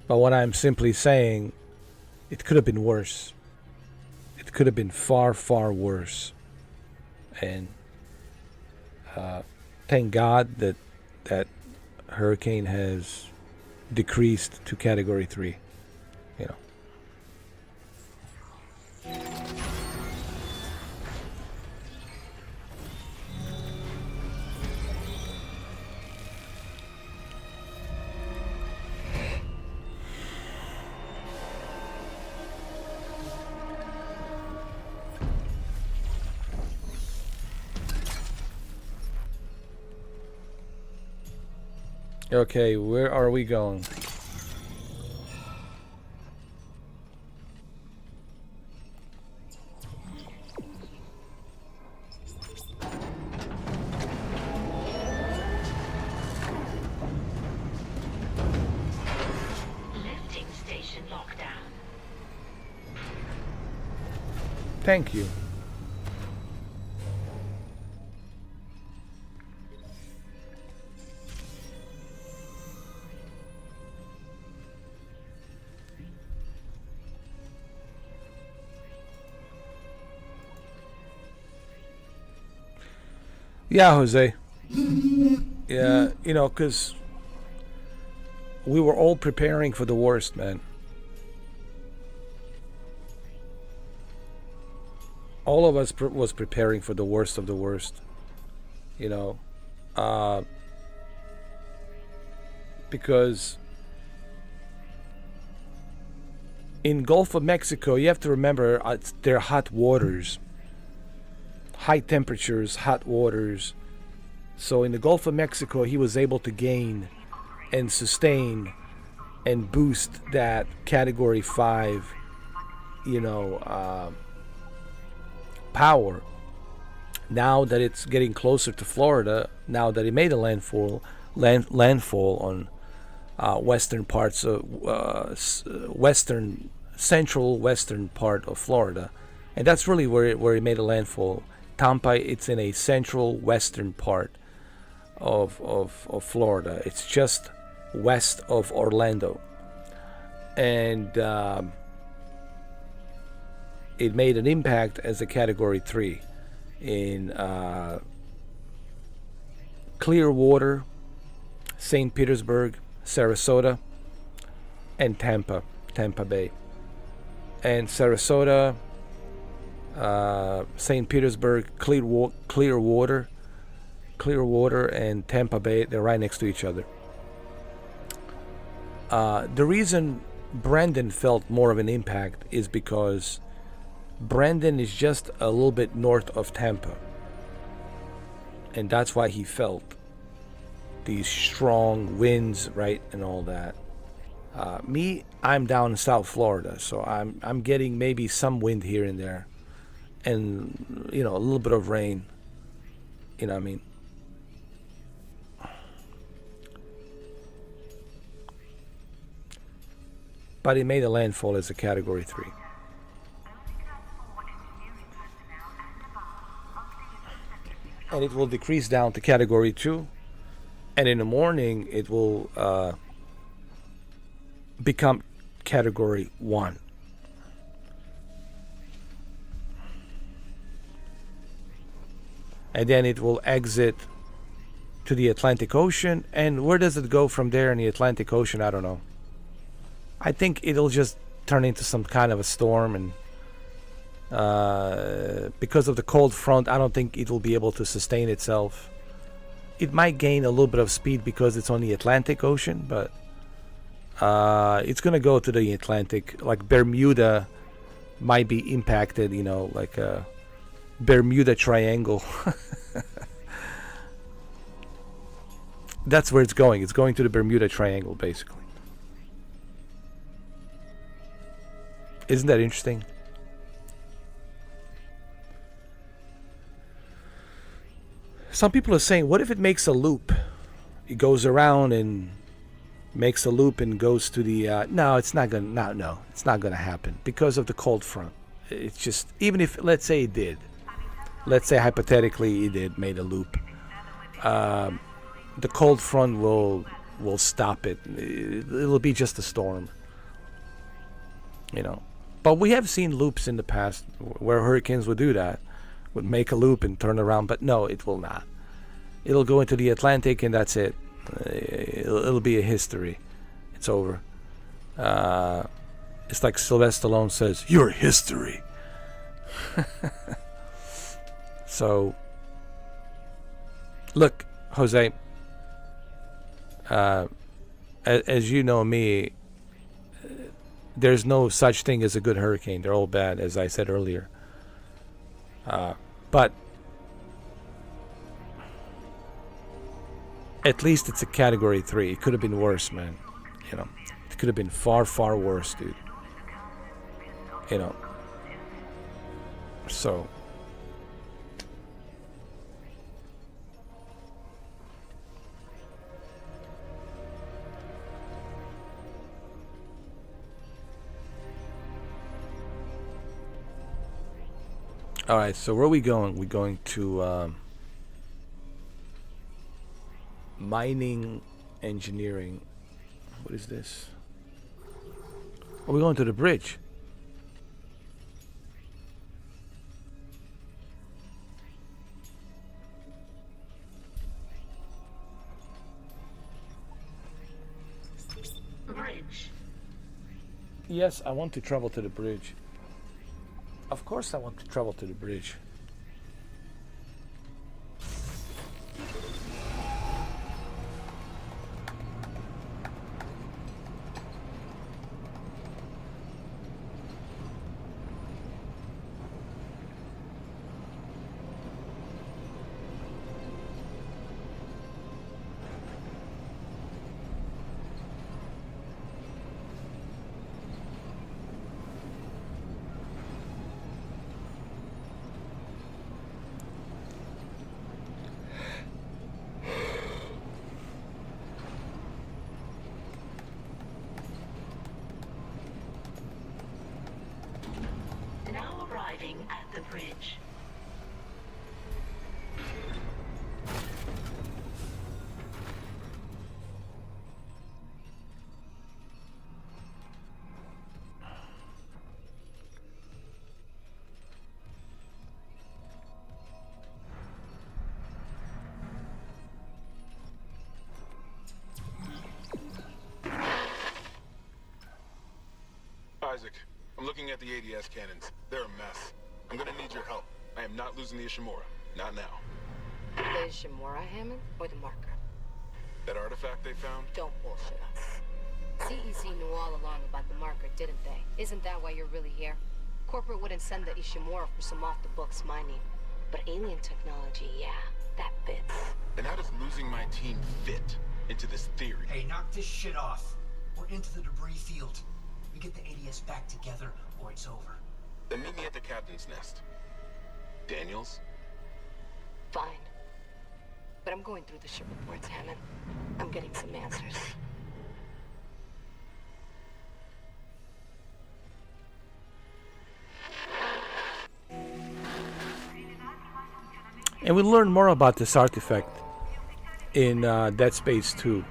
But what I'm simply saying, it could have been worse. It could have been far, far worse. And thank God that that hurricane has decreased to category 3. You know. Okay, where are we going? Lifting station lockdown. Thank you. Yeah, Jose. Yeah, you know, because we were all preparing for the worst, man. All of us was preparing for the worst of the worst. You know, because in Gulf of Mexico, you have to remember they're hot waters. High temperatures, hot waters. So in the Gulf of Mexico, he was able to gain and sustain and boost that category 5, you know, power. Now that it's getting closer to Florida, now that it made a landfall on western parts of central western part of Florida, and that's really where it made a landfall. Tampa, it's in a central western part of Florida. It's just west of Orlando, and it made an impact as a category 3 in Clearwater, St. Petersburg, Sarasota, and Tampa Bay. And Sarasota, St. Petersburg, Clearwater, and Tampa Bay, they're right next to each other. The reason Brandon felt more of an impact is because Brandon is just a little bit north of Tampa. And that's why he felt these strong winds, right, and all that. Me, I'm down in South Florida, so I'm getting maybe some wind here and there, and a little bit of rain. You know what I mean? But it made a landfall as a Category 3. And it will decrease down to Category 2, and in the morning it will become Category 1. And then it will exit to the Atlantic Ocean. And where does it go from there in the Atlantic Ocean? I don't know. I think it'll just turn into some kind of a storm, and because of the cold front, I don't think it will be able to sustain itself. It might gain a little bit of speed because it's on the Atlantic Ocean, but it's going to go to the Atlantic. Like Bermuda might be impacted, like a Bermuda Triangle. That's where it's going. It's going to the Bermuda Triangle, basically. Isn't that interesting? Some people are saying, what if it makes a loop? It goes around and makes a loop and goes to the... no, it's not going to... No, it's not going to happen because of the cold front. It's just... Even if, let's say it did. Let's say hypothetically it did, made a loop. The cold front will stop it. It'll be just a storm. But we have seen loops in the past where hurricanes would do that. Would make a loop and turn around, but no, it will not. It'll go into the Atlantic and that's it. It'll be a history. It's over. It's like Sylvester Stallone says, "You're history." So, look, Jose, as you know me, there's no such thing as a good hurricane. They're all bad, as I said earlier. But at least it's a Category 3. It could have been worse, man. It could have been far, far worse, dude. So... Alright, so where are we going? We're going to mining engineering. What is this? Oh, we're going to the bridge. Bridge. Yes, I want to travel to the bridge. Of course I want to travel to the bridge. Now arriving at the bridge. I'm looking at the ADS cannons. They're a mess. I'm gonna need your help. I am not losing the Ishimura. Not now. The Ishimura, Hammond, or the marker? That artifact they found? Don't bullshit us. CEC knew all along about the marker, didn't they? Isn't that why you're really here? Corporate wouldn't send the Ishimura for some off-the-books mining. But alien technology, yeah, that fits. And how does losing my team fit into this theory? Hey, knock this shit off. We're into the debris field. We get the ADS back together, or it's over. Then meet me at the captain's nest. Daniels? Fine. But I'm going through the ship reports, Hammond. I'm getting some answers. And we learn more about this artifact in Dead Space 2.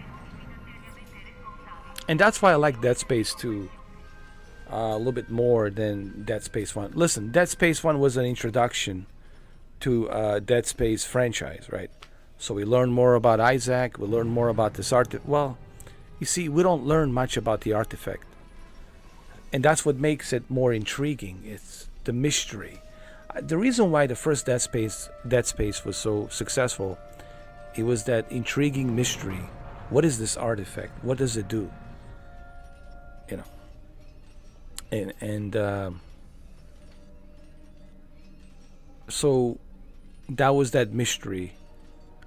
And that's why I like Dead Space 2 a little bit more than Dead Space 1. Listen, Dead Space 1 was an introduction to Dead Space franchise, right? So we learn more about Isaac, we learn more about this artifact. Well, you see, we don't learn much about the artifact. And that's what makes it more intriguing. It's the mystery. The reason why the first Dead Space was so successful, it was that intriguing mystery. What is this artifact? What does it do? You know, and so that was that mystery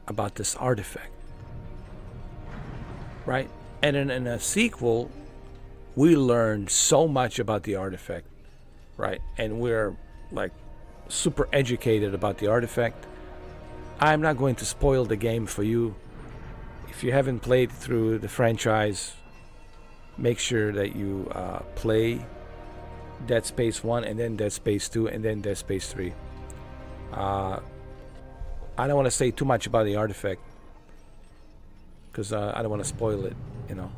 about this artifact, right? And in a sequel, we learned so much about the artifact, right? And we're like super educated about the artifact. I'm not going to spoil the game for you. If you haven't played through the franchise, make sure that you play Dead Space 1 and then Dead Space 2 and then Dead Space 3. I don't want to say too much about the artifact because I don't want to spoil it, you know.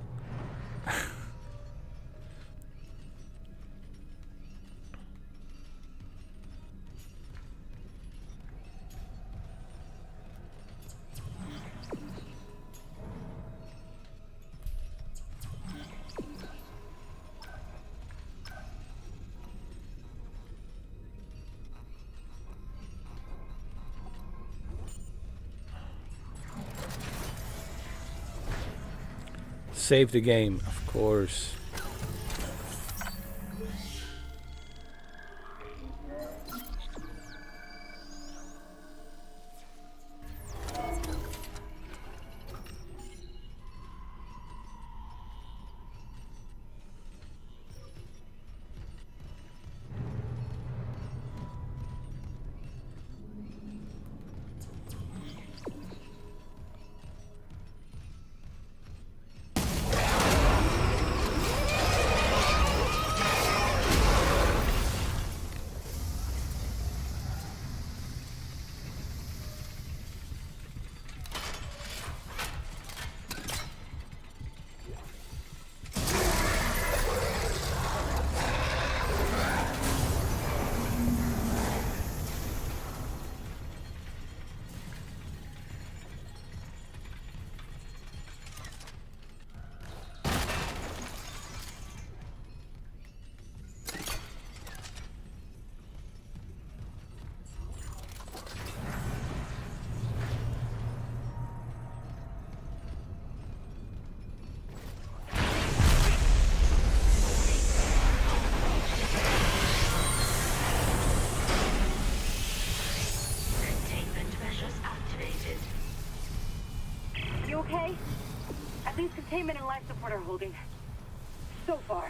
Save the game, of course. Okay? At least containment and life support are holding. So far.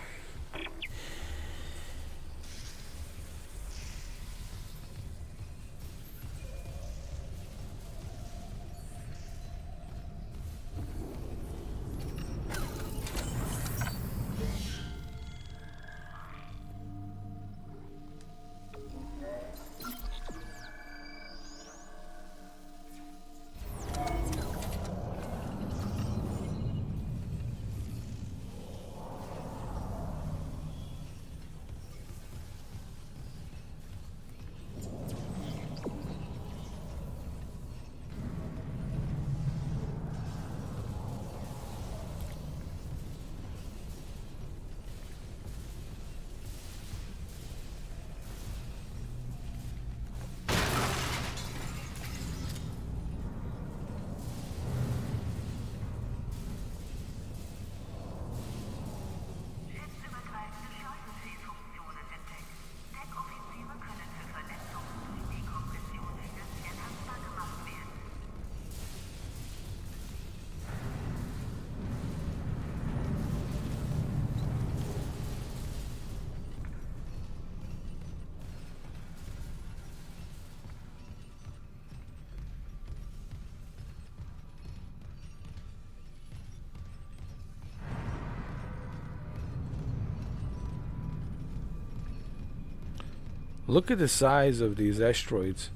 Look at the size of these asteroids.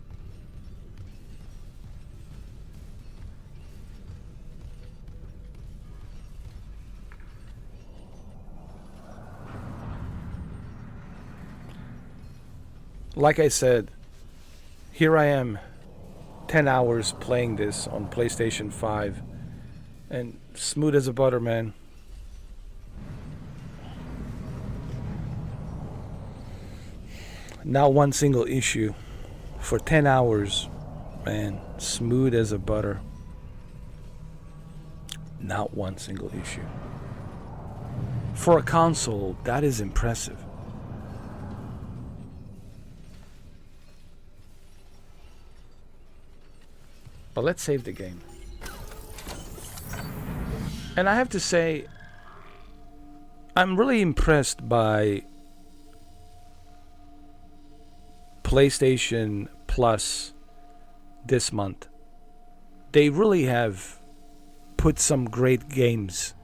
Like I said, here I am, 10 hours playing this on PlayStation 5, and smooth as a butter, man. Not one single issue for 10 hours, man. Smooth as a butter. Not one single issue. For a console, that is impressive. But let's save the game. And I have to say, I'm really impressed by PlayStation Plus this month. They really have put some great games,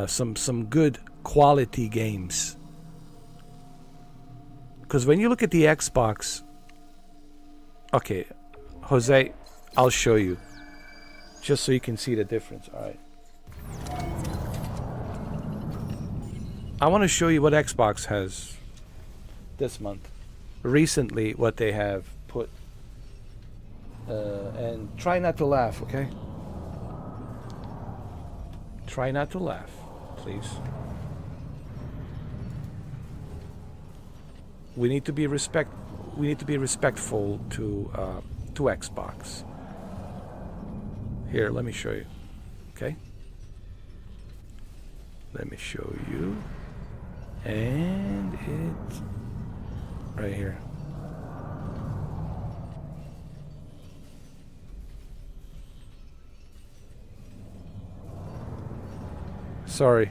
some good quality games. Because when you look at the Xbox, okay, Jose, I'll show you, just so you can see the difference. All right. I want to show you what Xbox has this month. Recently, what they have put. And try not to laugh, okay? Try not to laugh, please. We need to be respectful to Xbox. Here, let me show you. Okay? Let me show you. And it's right here. Sorry.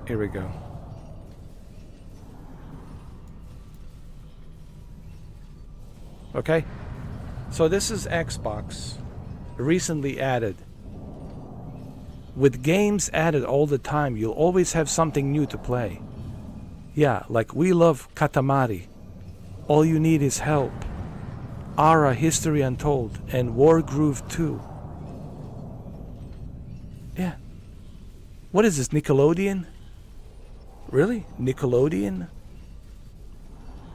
Here we go. Okay? So this is Xbox, recently added. With games added all the time, you'll always have something new to play. Yeah, like We Love Katamari, All You Need Is Help, Ara History Untold, and Wargroove 2. Yeah. What is this, Nickelodeon? Really? Nickelodeon?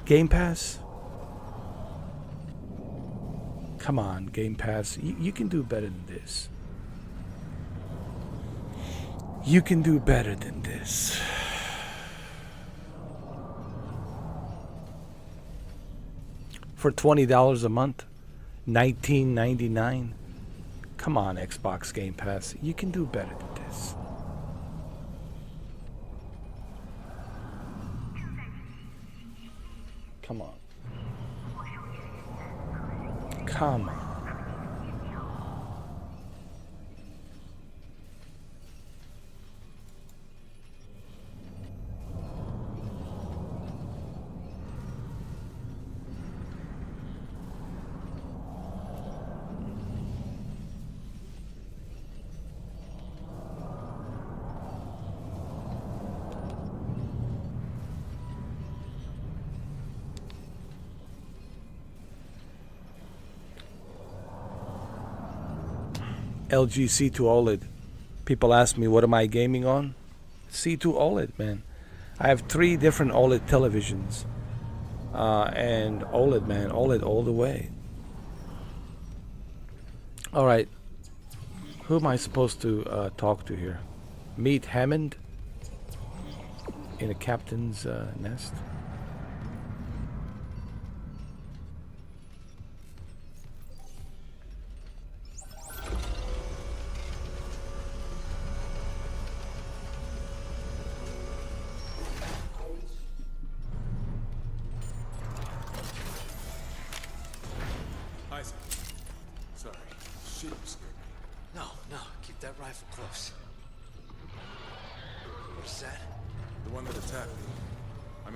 Game Pass? Come on, Game Pass. You can do better than this. You can do better than this. For $20 a month, $19.99. Come on, Xbox Game Pass. You can do better than this. Come on. Come on. LG C2 OLED. People ask me, what am I gaming on? C2 OLED, man. I have 3 different OLED televisions. And OLED, man. OLED all the way. Alright. Who am I supposed to talk to here? Meet Hammond? In a captain's nest?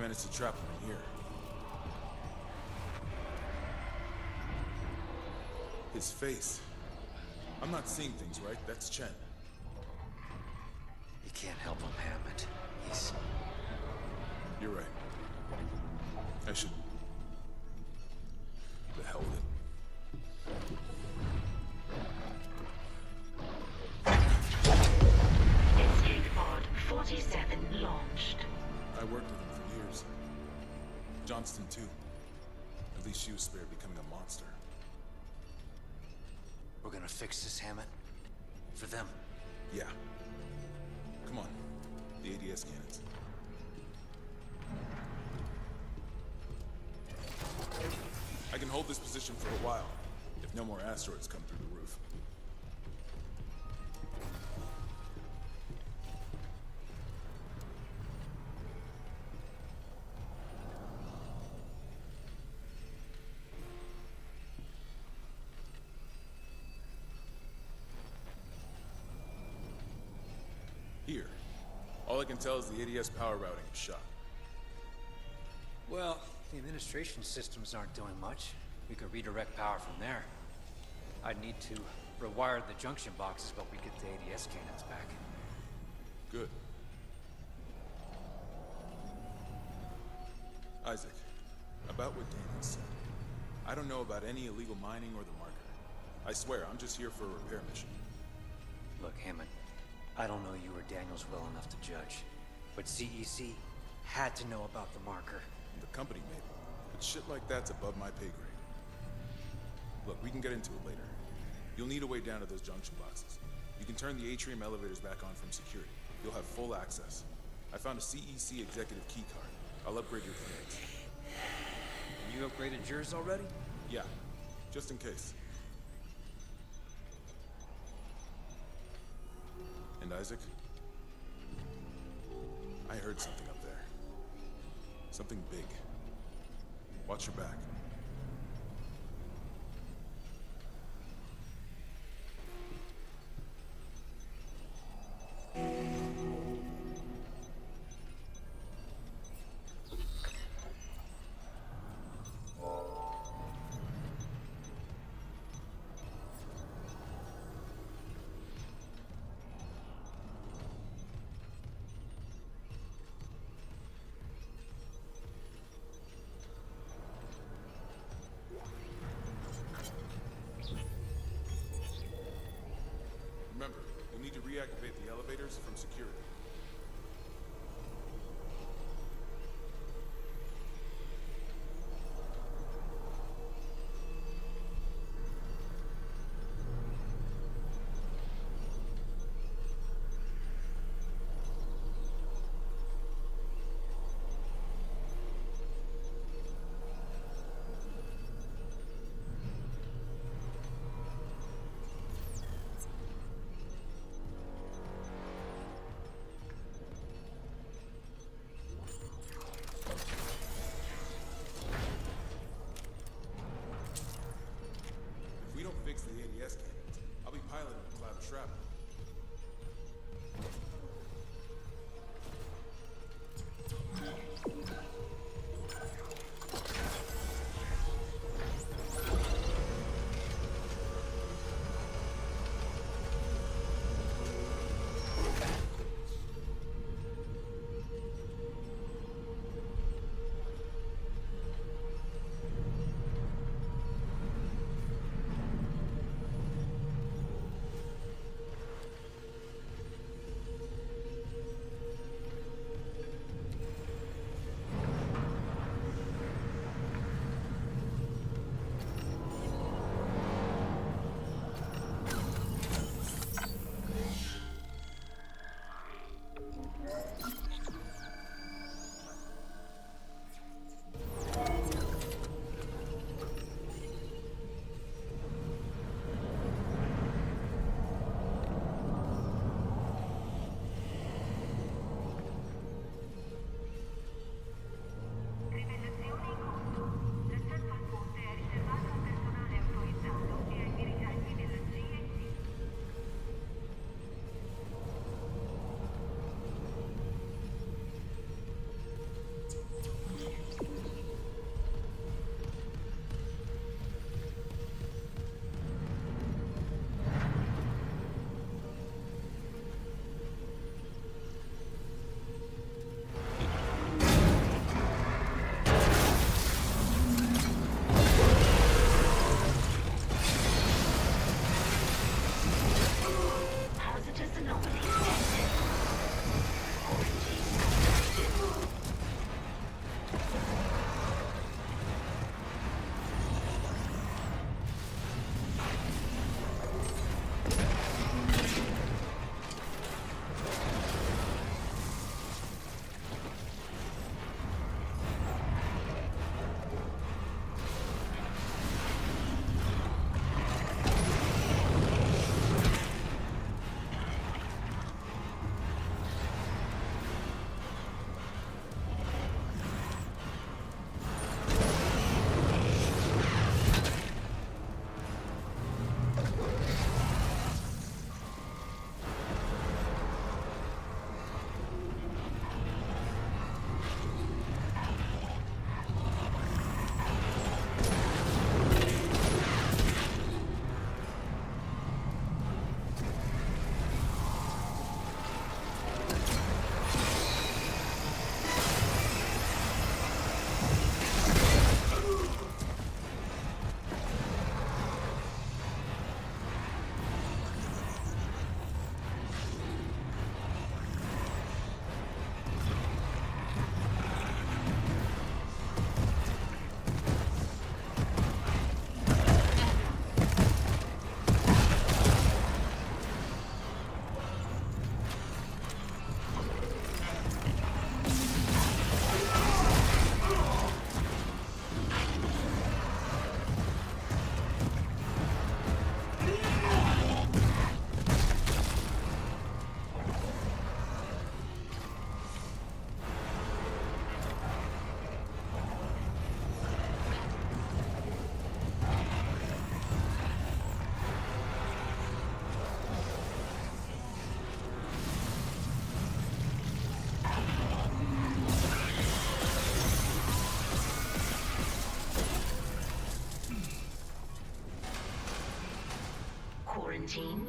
To trap him in here. His face. I'm not seeing things, right? That's Chen. can't help him, Hammond. He's... You're right. I should... The hell with it. Escape pod 47 launched. I worked with him for years. Johnston, too. At least she was spared becoming a monster. We're gonna fix this, Hammond. For them. Yeah. Come on. The ADS cannons. I can hold this position for a while, if no more asteroids come through the roof. Here. All I can tell is the ADS power routing is shot. Well, the administration systems aren't doing much. We could redirect power from there. I'd need to rewire the junction boxes, but we get the ADS cannons back. Good. Isaac, about what Daniel said. I don't know about any illegal mining or the marker. I swear, I'm just here for a repair mission. Look, Hammond, I don't know you or Daniels well enough to judge, but CEC had to know about the marker. The company maybe, but shit like that's above my pay grade. Look, we can get into it later. You'll need a way down to those junction boxes. You can turn the atrium elevators back on from security. You'll have full access. I found a CEC executive key card. I'll upgrade your clearance. You upgraded yours already? Yeah, just in case. And Isaac? I heard something up there. Something big. Watch your back. Remember, you'll need to reactivate the elevators from security.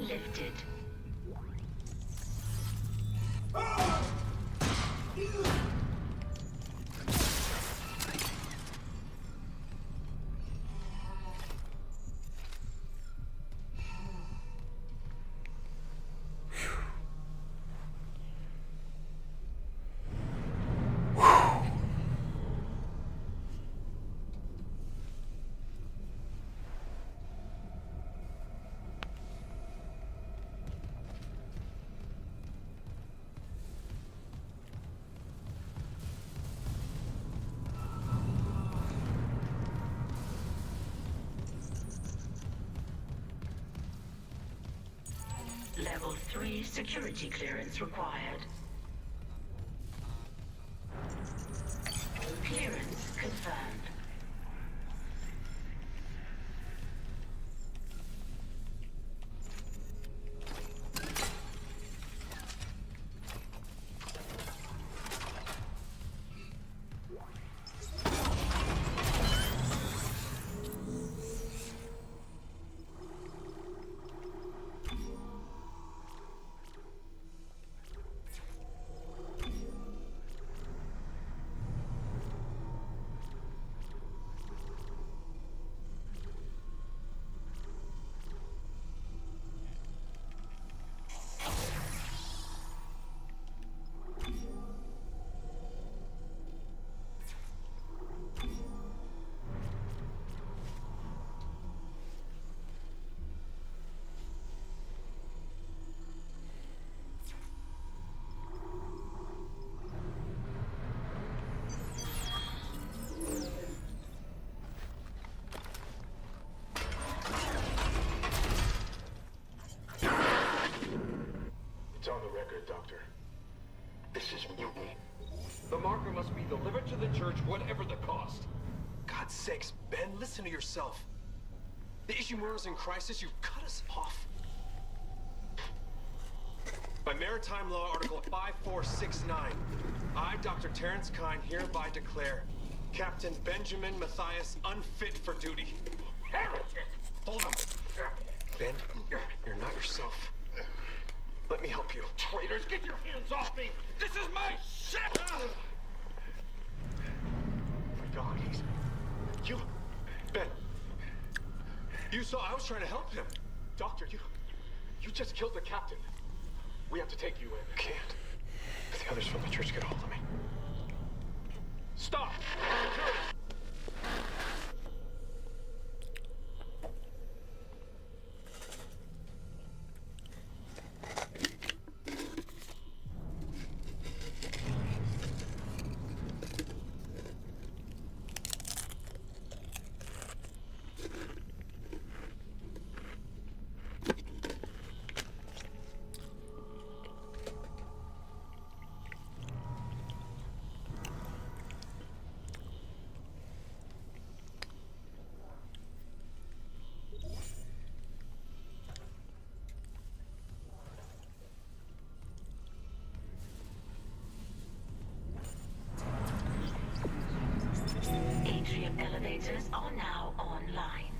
lifted. Level 3 security clearance required. Clearance confirmed. It's on the record, Doctor. This is mutiny. The marker must be delivered to the church, whatever the cost. God's sakes, Ben, listen to yourself. The Ishimura's in crisis, you've cut us off. By Maritime Law Article 5469, I, Dr. Terrence Kine, hereby declare Captain Benjamin Matthias unfit for duty. Heretic! Hold on. Ben, you're not yourself. Let me help you. Traitors, get your hands off me! This is my ship! My God, you... Ben. You saw I was trying to help him. Doctor, you just killed the captain. We have to take you in. Can't. If the others from the church get a hold of me. Stop! Atrium elevators are now online.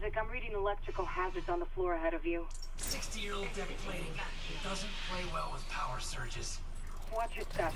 Isaac, I'm reading electrical hazards on the floor ahead of you. 60-year-old deck plating. It doesn't play well with power surges. Watch your step.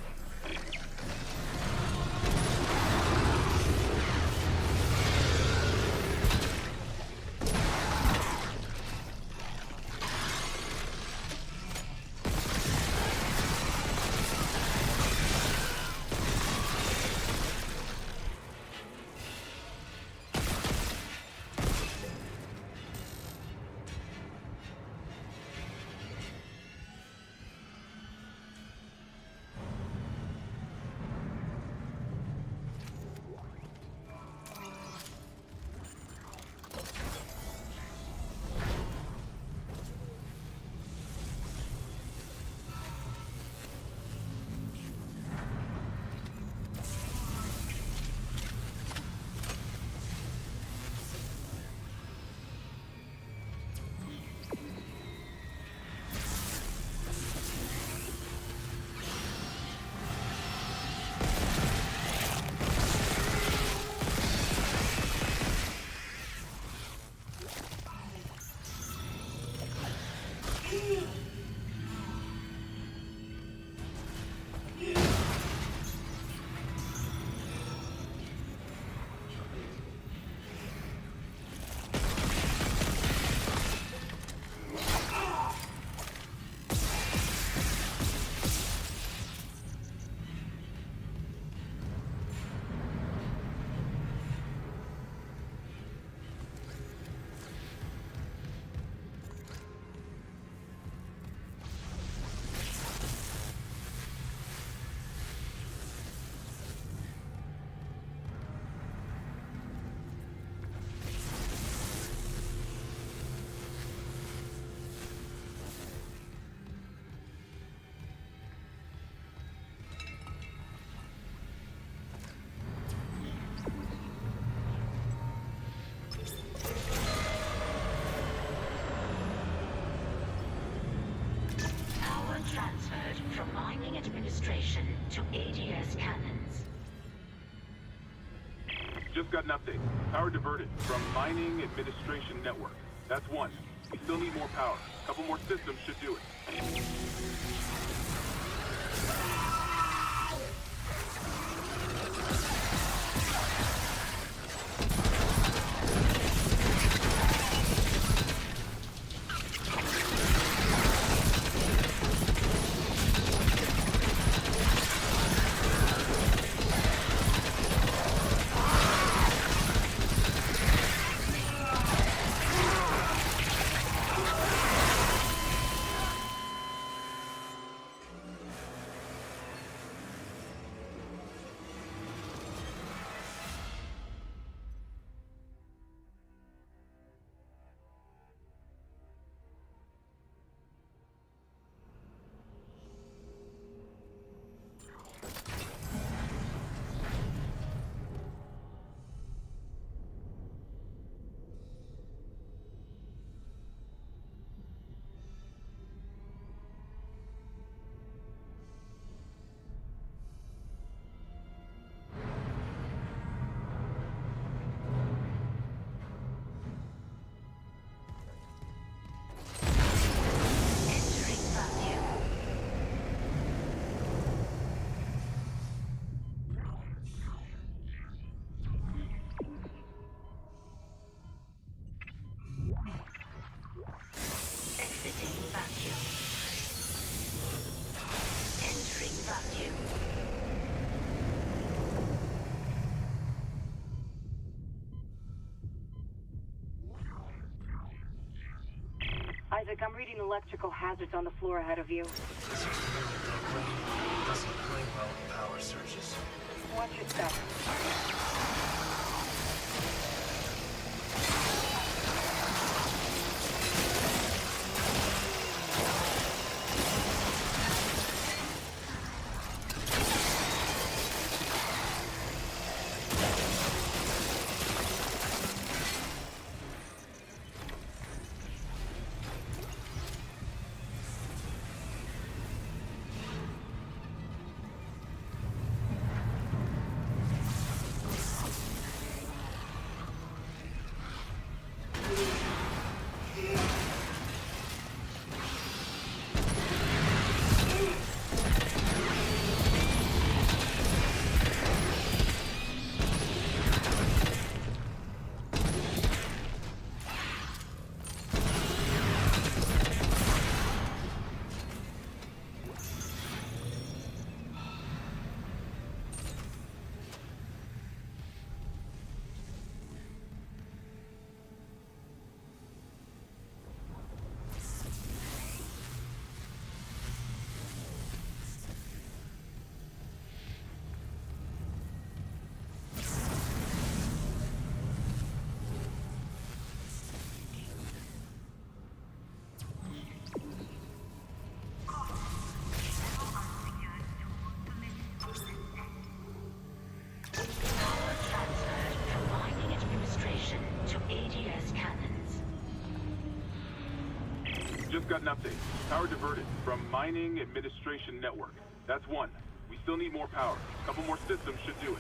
Transferred from mining administration to ADS cannons. Just got an update. Power diverted from mining administration network. That's one. We still need more power. A couple more systems should do it. Isaac, I'm reading electrical hazards on the floor ahead of you. 60-year-old deck plating. It doesn't play well with power surges. Watch your step. just got an update. Power diverted from Mining Administration Network. That's one. We still need more power. A couple more systems should do it.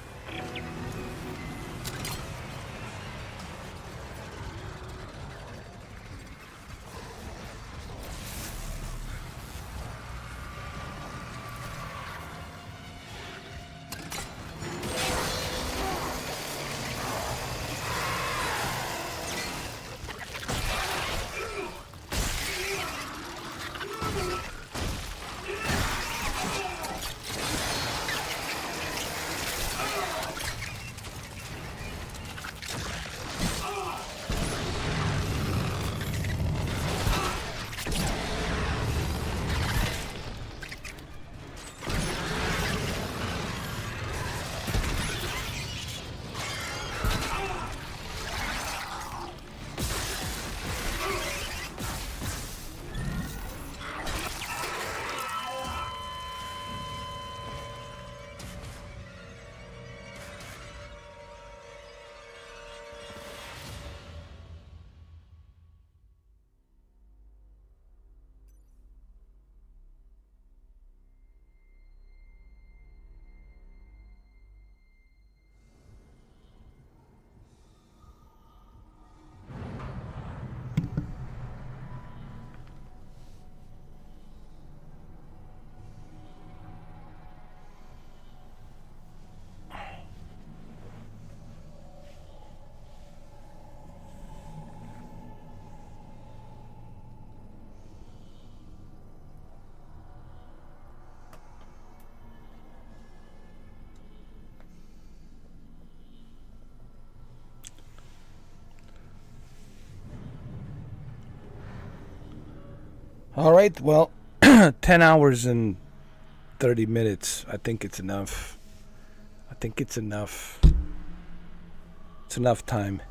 All right, well, 10 hours and 30 minutes. I think it's enough. It's enough time.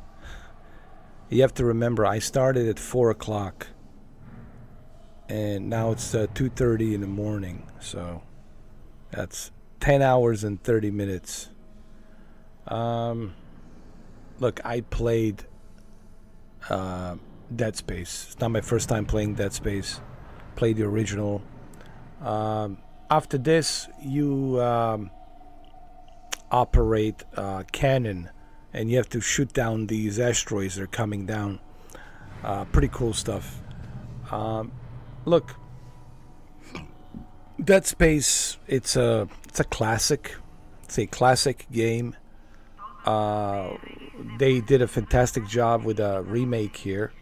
You have to remember, I started at 4 o'clock. And now it's 2:30 in the morning. So that's 10 hours and 30 minutes. Look, I played Dead Space. It's not my first time playing Dead Space. Played the original. After this, you operate cannon, and you have to shoot down these asteroids that are coming down. Pretty cool stuff. Look, Dead Space. It's a classic. It's a classic game. They did a fantastic job with a remake here.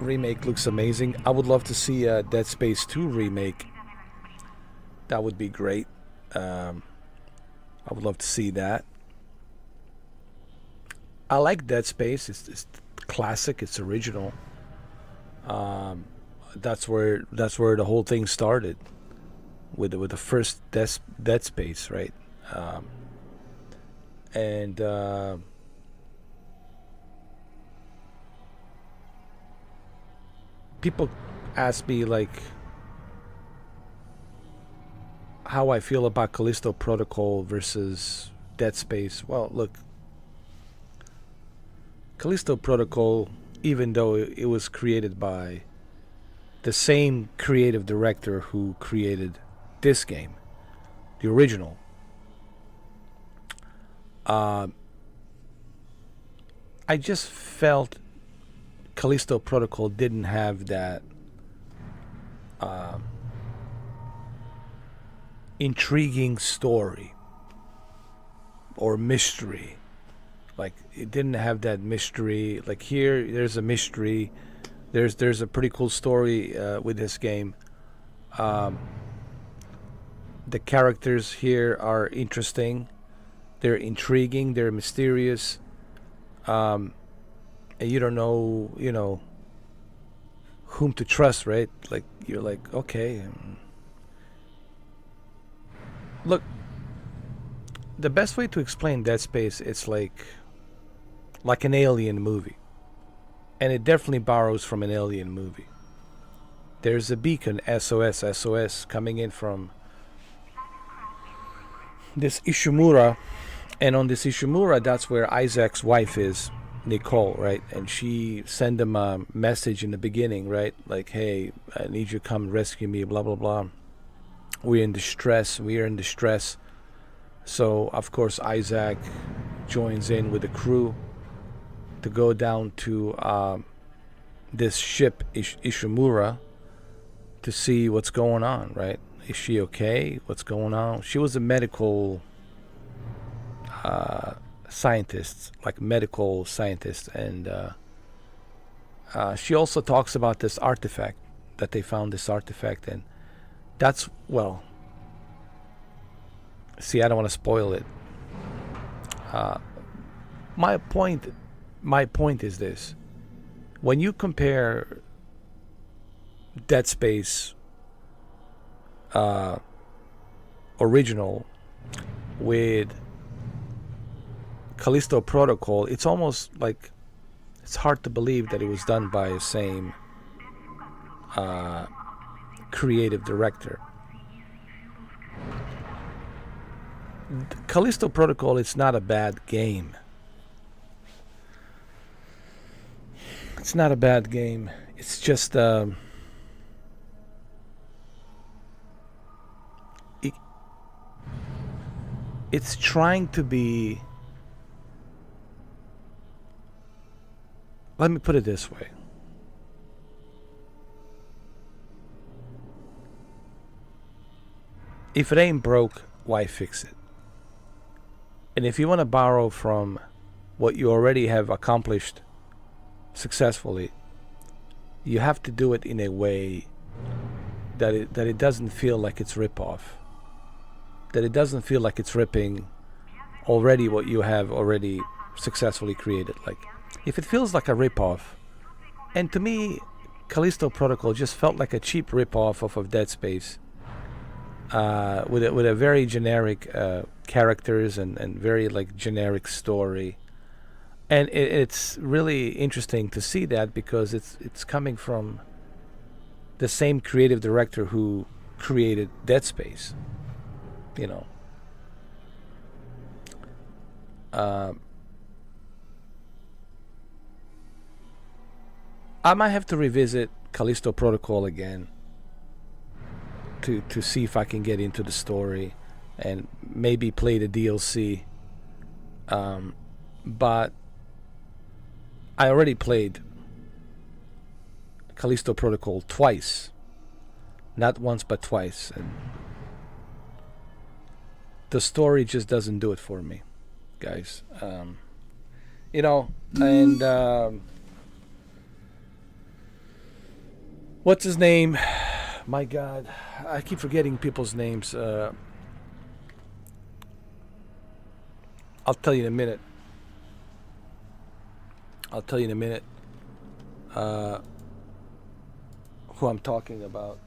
Remake looks amazing. I would love to see a Dead Space 2 remake. That would be great. I would love to see that. I like Dead Space. It's classic. It's original. That's where the whole thing started, with the first Dead Space, right? And people ask me like how I feel about Callisto Protocol versus Dead Space. Well, look, Callisto Protocol, even though it was created by the same creative director who created this game, the original, I just felt Callisto Protocol didn't have that intriguing story or mystery. Like, it didn't have that mystery. Like, here, there's a mystery. There's a pretty cool story with this game. The characters here are interesting. They're intriguing. They're mysterious. And you don't know, whom to trust, right? Like, you're like, okay. Look, the best way to explain Dead Space, it's like an Alien movie. And it definitely borrows from an Alien movie. There's a beacon, SOS, coming in from this Ishimura. And on this Ishimura, that's where Isaac's wife is. Nicole, right? And she sent him a message in the beginning, right? Like, hey, I need you to come rescue me, blah, blah, blah. We're in distress. We are in distress. So, of course, Isaac joins in with the crew to go down to this ship, Ishimura, to see what's going on, right? Is she okay? What's going on? She was a medical scientist, like medical scientist, and she also talks about this artifact, that they found this artifact, and that's, well, see, I don't want to spoil it. My point is this: when you compare Dead Space original with Callisto Protocol, it's almost like it's hard to believe that it was done by the same creative director. Callisto Protocol, it's not a bad game. It's not a bad game. It's just it's trying to be, let me put it this way. If it ain't broke, why fix it? And if you want to borrow from what you already have accomplished successfully, you have to do it in a way that it doesn't feel like it's rip-off. That it doesn't feel like it's ripping already what you have already successfully created. Like, if it feels like a rip-off, and to me, Callisto Protocol just felt like a cheap rip-off of Dead Space, with a very generic characters and very like generic story, and it's really interesting to see that, because it's coming from the same creative director who created Dead Space. You know, I might have to revisit Callisto Protocol again to see if I can get into the story and maybe play the DLC. But I already played Callisto Protocol twice, not once but twice, and the story just doesn't do it for me, guys. You know, and what's his name? My God, I keep forgetting people's names. I'll tell you in a minute. Who I'm talking about.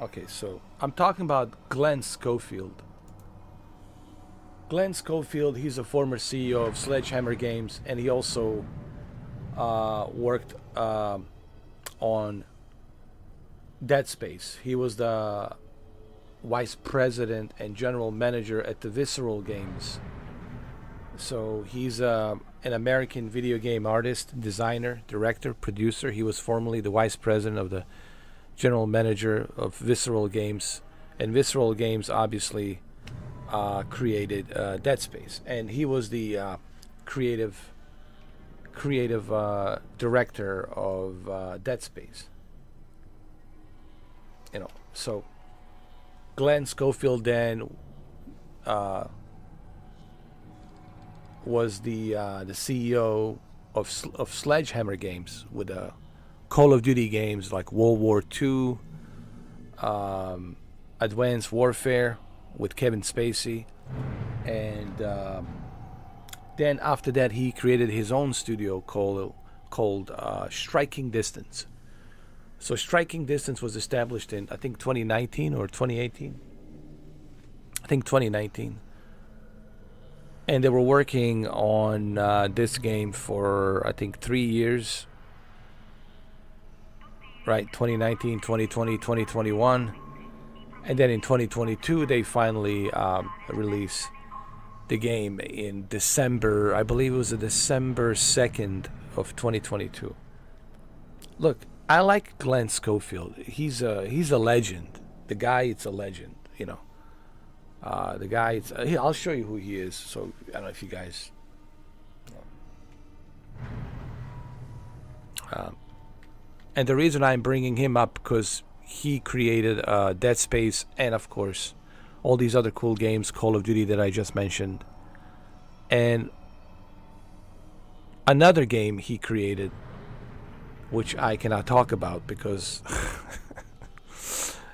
Okay, so I'm talking about Glenn Schofield. Glenn Schofield, he's a former CEO of Sledgehammer Games, and he also worked on Dead Space. He was the vice president and general manager at the Visceral Games. So he's an American video game artist, designer, director, producer. He was formerly the vice president of the general manager of Visceral Games, and Visceral Games obviously created Dead Space, and he was the creative director of Dead Space. You know, so Glenn Schofield then was the CEO of Sledgehammer Games, with Call of Duty games like World War II, Advanced Warfare with Kevin Spacey, and then after that he created his own studio called Striking Distance. So Striking Distance was established in, I think, 2019 or 2018. I think 2019. And they were working on this game for, I think, 3 years. Right, 2019, 2020, 2021. And then in 2022, they finally released the game in December. I believe it was December 2nd of 2022. Look, I like Glenn Schofield. He's a legend. The guy, it's a legend, you know. The guy, I'll show you who he is. So I don't know if you guys. And the reason I'm bringing him up because he created Dead Space and of course all these other cool games, Call of Duty that I just mentioned, and another game he created, which I cannot talk about because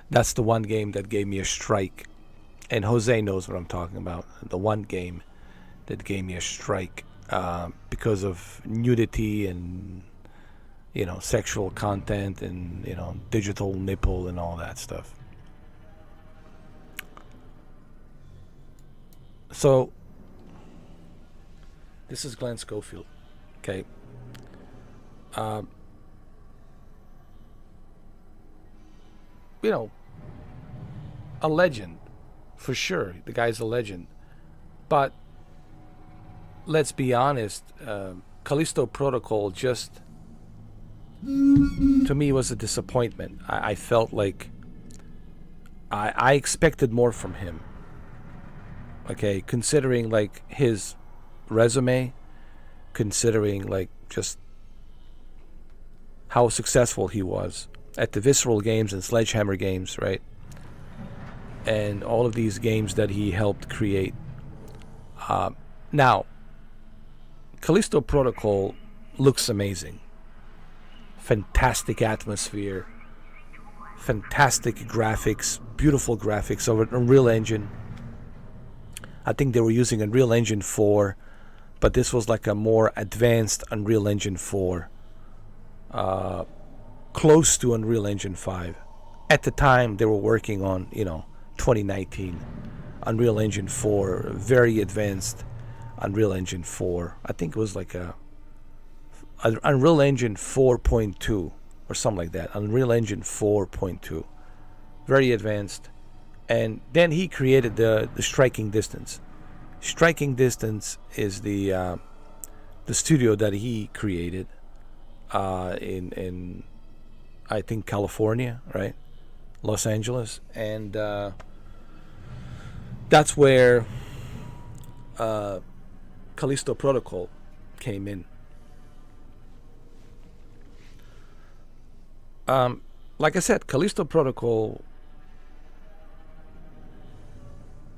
that's the one game that gave me a strike. And Jose knows what I'm talking about. The one game that gave me a strike because of nudity and, you know, sexual content and, you know, digital nipple and all that stuff. So, this is Glenn Schofield. Okay. You know, a legend. For sure, the guy's a legend. But let's be honest, Callisto Protocol just, to me, was a disappointment. I felt like I expected more from him. Okay, considering like his resume, considering like just how successful he was at the Visceral Games and Sledgehammer Games, right? And all of these games that he helped create. Now, Callisto Protocol looks amazing. Fantastic atmosphere, fantastic graphics, beautiful graphics over Unreal Engine. I think they were using Unreal Engine 4, but this was like a more advanced Unreal Engine 4, close to Unreal Engine 5. At the time, they were working on, 2019, Unreal Engine 4, very advanced Unreal Engine 4. I think it was like a Unreal Engine 4.2 or something like that. Unreal Engine 4.2, very advanced. And then he created the Striking Distance. Striking Distance is the studio that he created in I think California, right? Los Angeles, and that's where Callisto Protocol came in. Like I said, Callisto Protocol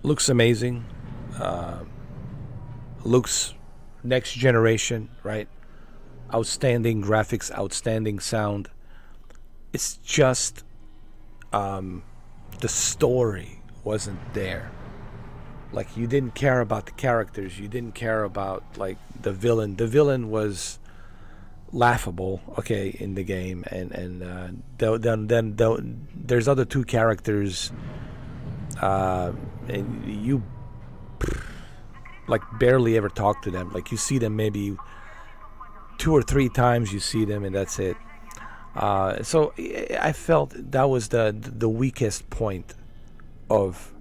looks amazing. Looks next generation, right? Outstanding graphics, outstanding sound. It's just the story wasn't there. Like, you didn't care about the characters. You didn't care about like the villain. The villain was laughable, okay, in the game, and then there's other two characters, and you like barely ever talk to them. Like, you see them maybe 2 or 3 times. You see them, and that's it. So I felt that was the weakest point of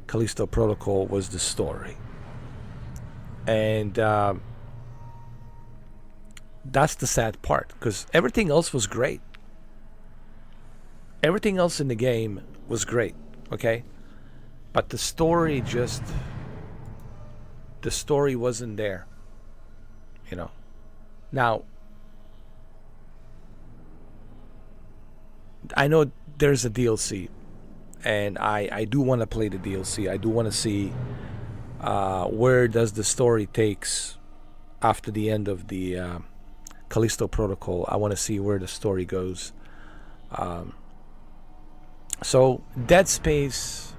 Callisto Protocol, was the story, and that's the sad part, because everything else was great. Everything else in the game was great, okay, but the story wasn't there, Now, I know there's a DLC, and I do want to play the DLC. I do want to see where does the story takes after the end of the Callisto Protocol. I want to see where the story goes. So Dead Space,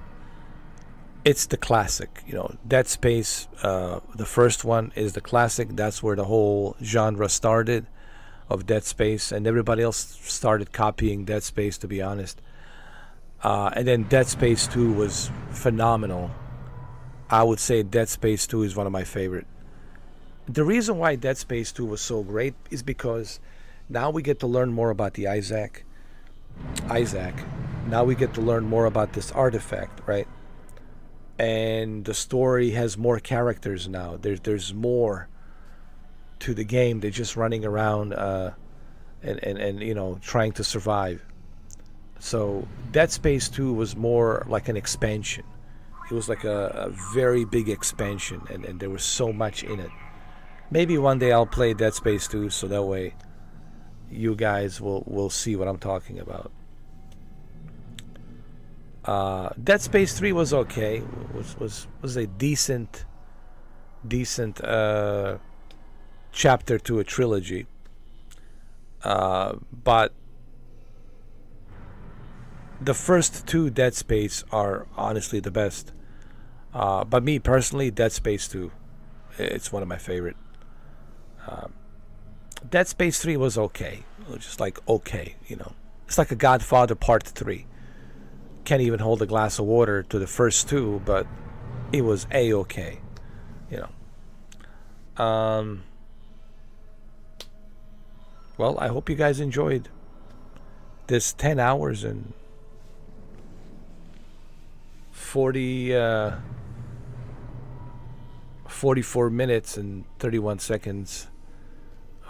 it's the classic. Dead Space, the first one is the classic. That's where the whole genre started. of Dead Space, and everybody else started copying Dead Space, to be honest. And then Dead Space 2 was phenomenal. I would say Dead Space 2 is one of my favorite. The reason why Dead Space 2 was so great is because now we get to learn more about the Isaac. Now we get to learn more about this artifact, right? And the story has more characters now. There's more to the game. They're just running around and you know, trying to survive. So Dead Space 2 was more like an expansion. It was like a very big expansion, and there was so much in it. Maybe one day I'll play Dead Space 2, so that way you guys will see what I'm talking about. Dead Space 3 was okay. Was a decent chapter to a trilogy. But the first two Dead Space are honestly the best. But me personally, Dead Space 2, it's one of my favorite. Dead Space 3 was okay. It was just like okay, you know. It's like a Godfather Part 3. Can't even hold a glass of water to the first two, but it was a-okay, you know. Well, I hope you guys enjoyed this 10 hours and 44 minutes and 31 seconds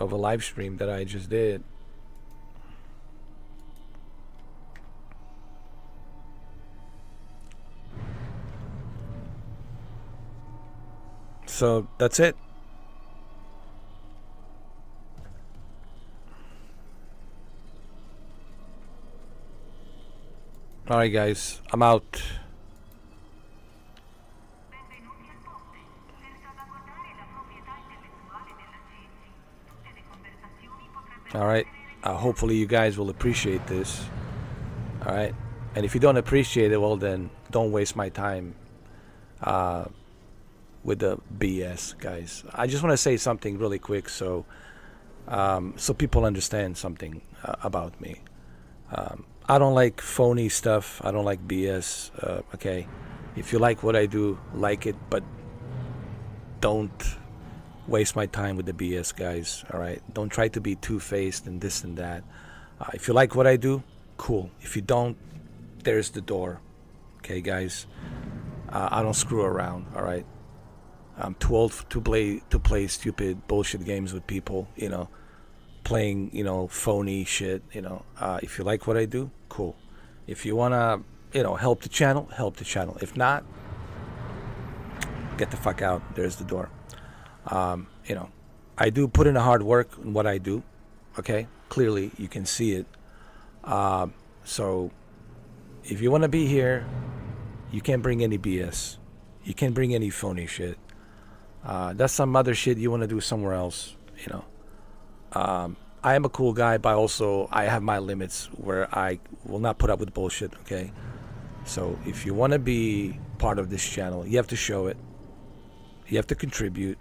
of a live stream that I just did. So that's it. Alright guys, I'm out. Alright, hopefully you guys will appreciate this. Alright, and if you don't appreciate it, well then don't waste my time with the BS, guys. I just want to say something really quick so people understand something about me. I don't like phony stuff. I don't like BS. Okay, if you like what I do, like it, but don't waste my time with the BS, guys. All right, don't try to be two-faced and this and that. If you like what I do, cool. If you don't, there's the door. Okay, guys. I don't screw around. All right. I'm too old to play stupid bullshit games with people. You know, playing, you know, phony shit. You know, if you like what I do, cool. If you wanna, you know, help the channel, help the channel. If not, get the fuck out. There's the door. You know, I do put in a hard work in what I do. Okay, clearly you can see it. So if you want to be here, you can't bring any BS. You can't bring any phony shit. That's some other shit you want to do somewhere else. You know, I am a cool guy, but also I have my limits where I will not put up with bullshit. Okay, so if you want to be part of this channel, you have to show it. You have to contribute.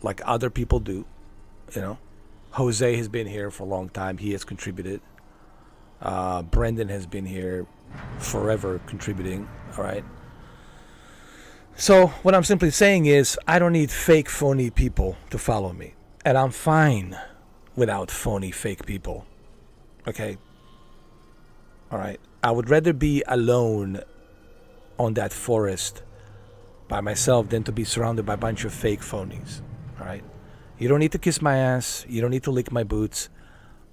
Like other people do, you know. Jose has been here for a long time. He has contributed. Brendan has been here forever contributing. All right. So what I'm simply saying is I don't need fake, phony people to follow me. And I'm fine without phony, fake people. Okay. All right. I would rather be alone on that forest by myself than to be surrounded by a bunch of fake phonies. All right. You don't need to kiss my ass. You don't need to lick my boots.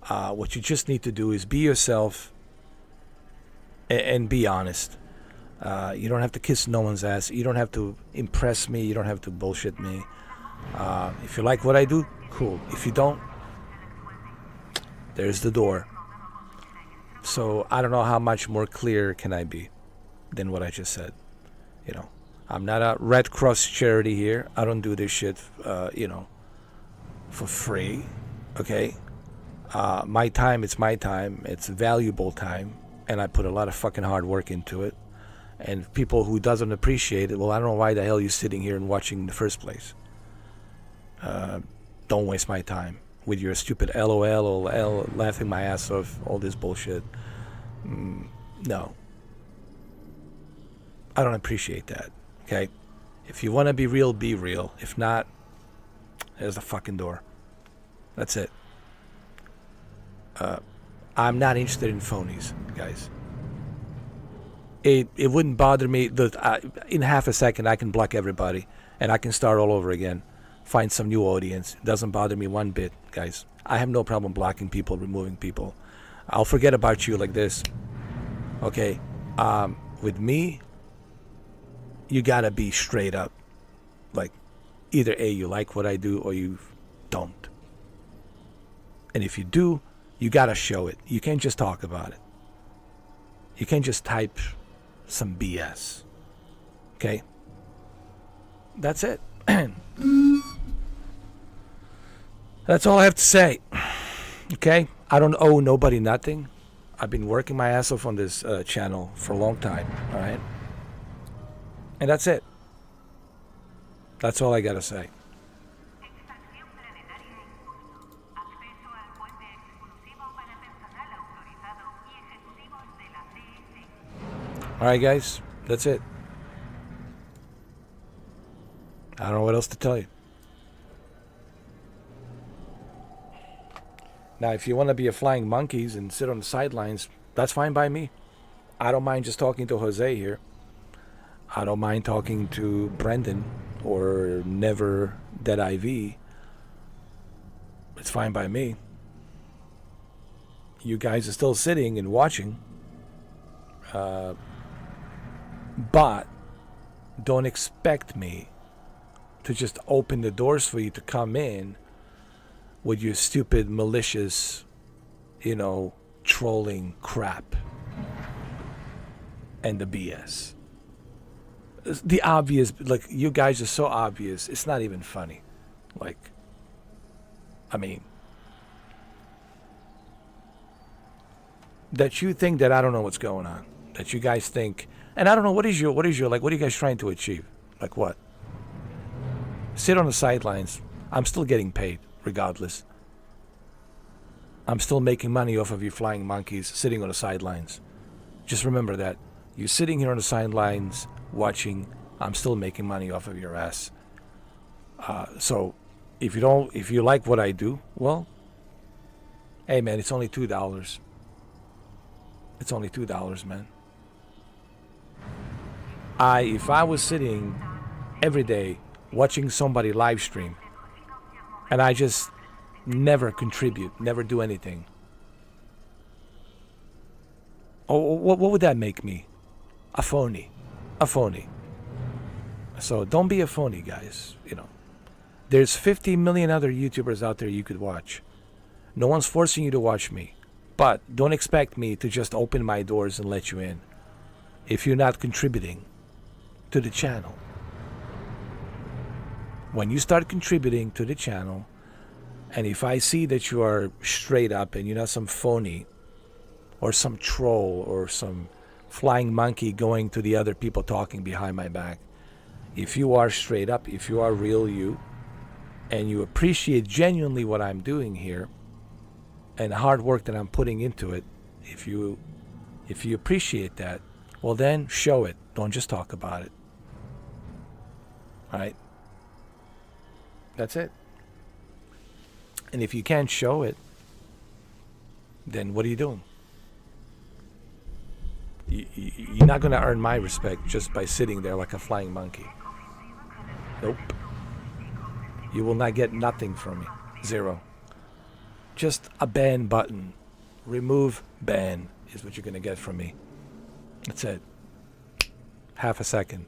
What you just need to do is be yourself and be honest. You don't have to kiss no one's ass. You don't have to impress me. You don't have to bullshit me. If you like what I do, cool. If you don't, there's the door. So I don't know how much more clear can I be than what I just said. You know, I'm not a Red Cross charity here. I don't do this shit, you know, for free. Okay. My time, it's my time. It's valuable time. And I put a lot of fucking hard work into it. And people who doesn't appreciate it, well, I don't know why the hell you're sitting here and watching in the first place. Don't waste my time with your stupid LOL or laughing my ass off, all this bullshit. No. I don't appreciate that, okay? If you want to be real, be real. If not, there's the fucking door. That's it. I'm not interested in phonies, guys. It wouldn't bother me. In half a second, I can block everybody, and I can start all over again. Find some new audience. It doesn't bother me one bit, guys. I have no problem blocking people, removing people. I'll forget about you like this. Okay? With me, you gotta be straight up. Like, either A, you like what I do, or you don't. And if you do, you gotta show it. You can't just talk about it. You can't just type some BS. Okay? That's it. That's all I have to say. Okay? I don't owe nobody nothing. I've been working my ass off on this channel for a long time. Alright? And that's it. That's all I gotta say. Alright, guys. That's it. I don't know what else to tell you. Now, if you want to be a flying monkeys and sit on the sidelines, that's fine by me. I don't mind just talking to Jose here. I don't mind talking to Brendan or Never Dead IV. It's fine by me. You guys are still sitting and watching. But don't expect me to just open the doors for you to come in with your stupid, malicious, trolling crap and the BS. The obvious, like, you guys are so obvious, it's not even funny. Like, I mean, that you think that I don't know what's going on. That you guys think, and I don't know, what are you guys trying to achieve? Like what? Sit on the sidelines. I'm still getting paid, regardless. I'm still making money off of you flying monkeys sitting on the sidelines. Just remember that. You're sitting here on the sidelines watching. I'm still making money off of your ass. So if you like what I do, well, hey man, it's only $2. It's only $2, man. If I was sitting every day watching somebody live stream and I just never contribute, never do anything, what would that make me? A phony. A phony. So don't be a phony, guys. There's 50 million other YouTubers out there you could watch. No one's forcing you to watch me. But don't expect me to just open my doors and let you in if you're not contributing to the channel. When you start contributing to the channel, and if I see that you are straight up and you're not some phony or some troll or some flying monkey going to the other people talking behind my back, if you are straight up, if you are real you, and you appreciate genuinely what I'm doing here and the hard work that I'm putting into it, if you appreciate that, well then show it. Don't just talk about it. Alright? That's it. And if you can't show it, then what are you doing? You're not going to earn my respect just by sitting there like a flying monkey. Nope. You will not get nothing from me. Zero. Just a ban button. Remove ban is what you're going to get from me. That's it. Half a second.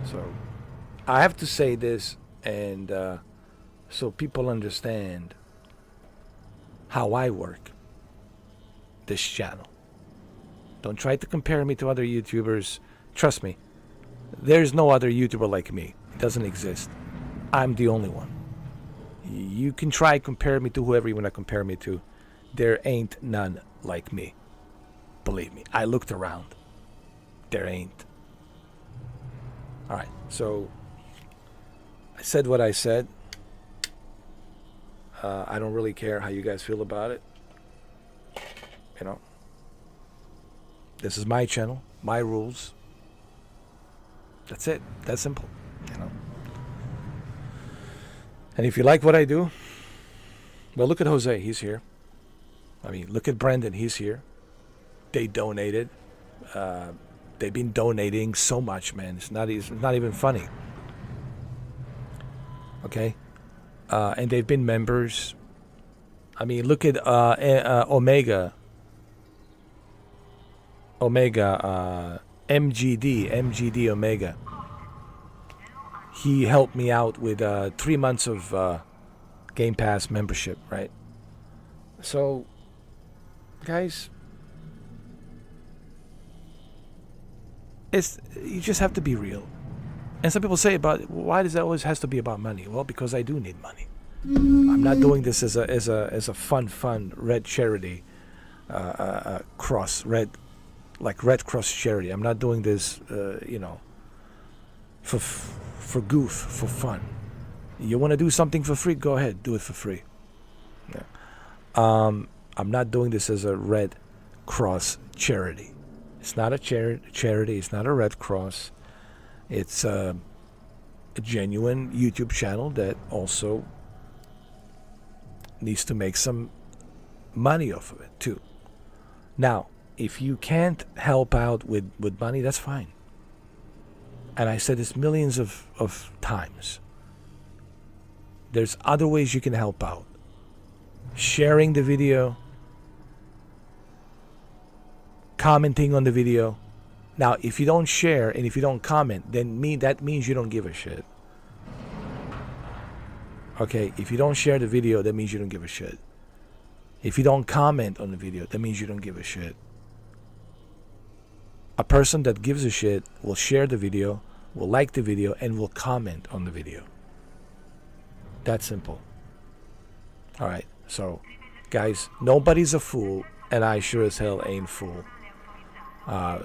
So, I have to say this, and so people understand how I work this channel. Don't try to compare me to other YouTubers. Trust me, there's no other YouTuber like me. It doesn't exist. I'm the only one. You can try compare me to whoever you want to compare me to. There ain't none like me. Believe me, I looked around. There ain't. Alright, so I said what I said. I don't really care how you guys feel about it. You know, this is my channel, my rules. That's it. That's simple. You know. And if you like what I do, well, look at Jose. He's here. I mean, look at Brendan. He's here. They donated. They've been donating so much, man. It's not even funny. Okay, and they've been members. I mean, look at Omega, MGD Omega. He helped me out with 3 months of Game Pass membership, right? So, guys, you just have to be real. And some people say why does that always has to be about money? Well, because I do need money. I'm not doing this as a fun red charity cross red Cross charity. I'm not doing this for goof, for fun. You want to do something for free? Go ahead, do it for free. Yeah. I'm not doing this as a Red Cross charity. It's not a charity. It's not a Red Cross. It's a genuine YouTube channel that also needs to make some money off of it too. Now, if you can't help out with money, that's fine. And I said this millions of times. There's other ways you can help out. Sharing the video, commenting on the video. Now, if you don't share and if you don't comment, then that means you don't give a shit. Okay, if you don't share the video, that means you don't give a shit. If you don't comment on the video, that means you don't give a shit. A person that gives a shit will share the video, will like the video, and will comment on the video. That simple. Alright, so, guys, nobody's a fool, and I sure as hell ain't fool.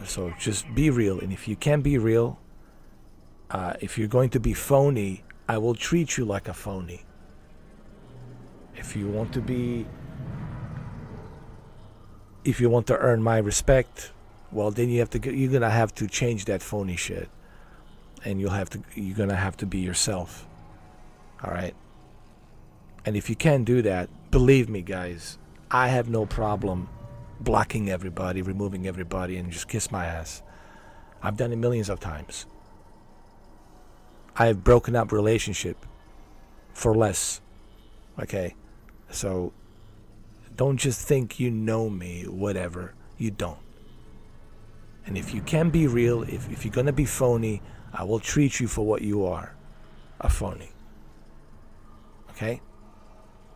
So just be real, and if you can't be real, if you're going to be phony, I will treat you like a phony. If you want to earn my respect, well, then you're gonna have to change that phony shit, and you're gonna have to be yourself. All right. And if you can't do that, believe me, guys, I have no problem blocking everybody, removing everybody, and just kiss my ass. I've done it millions of times. I have broken up relationship for less. Okay, so don't just think you know me, whatever. You don't. And if you can be real, if you're gonna be phony, I will treat you for what you are, a phony. Okay?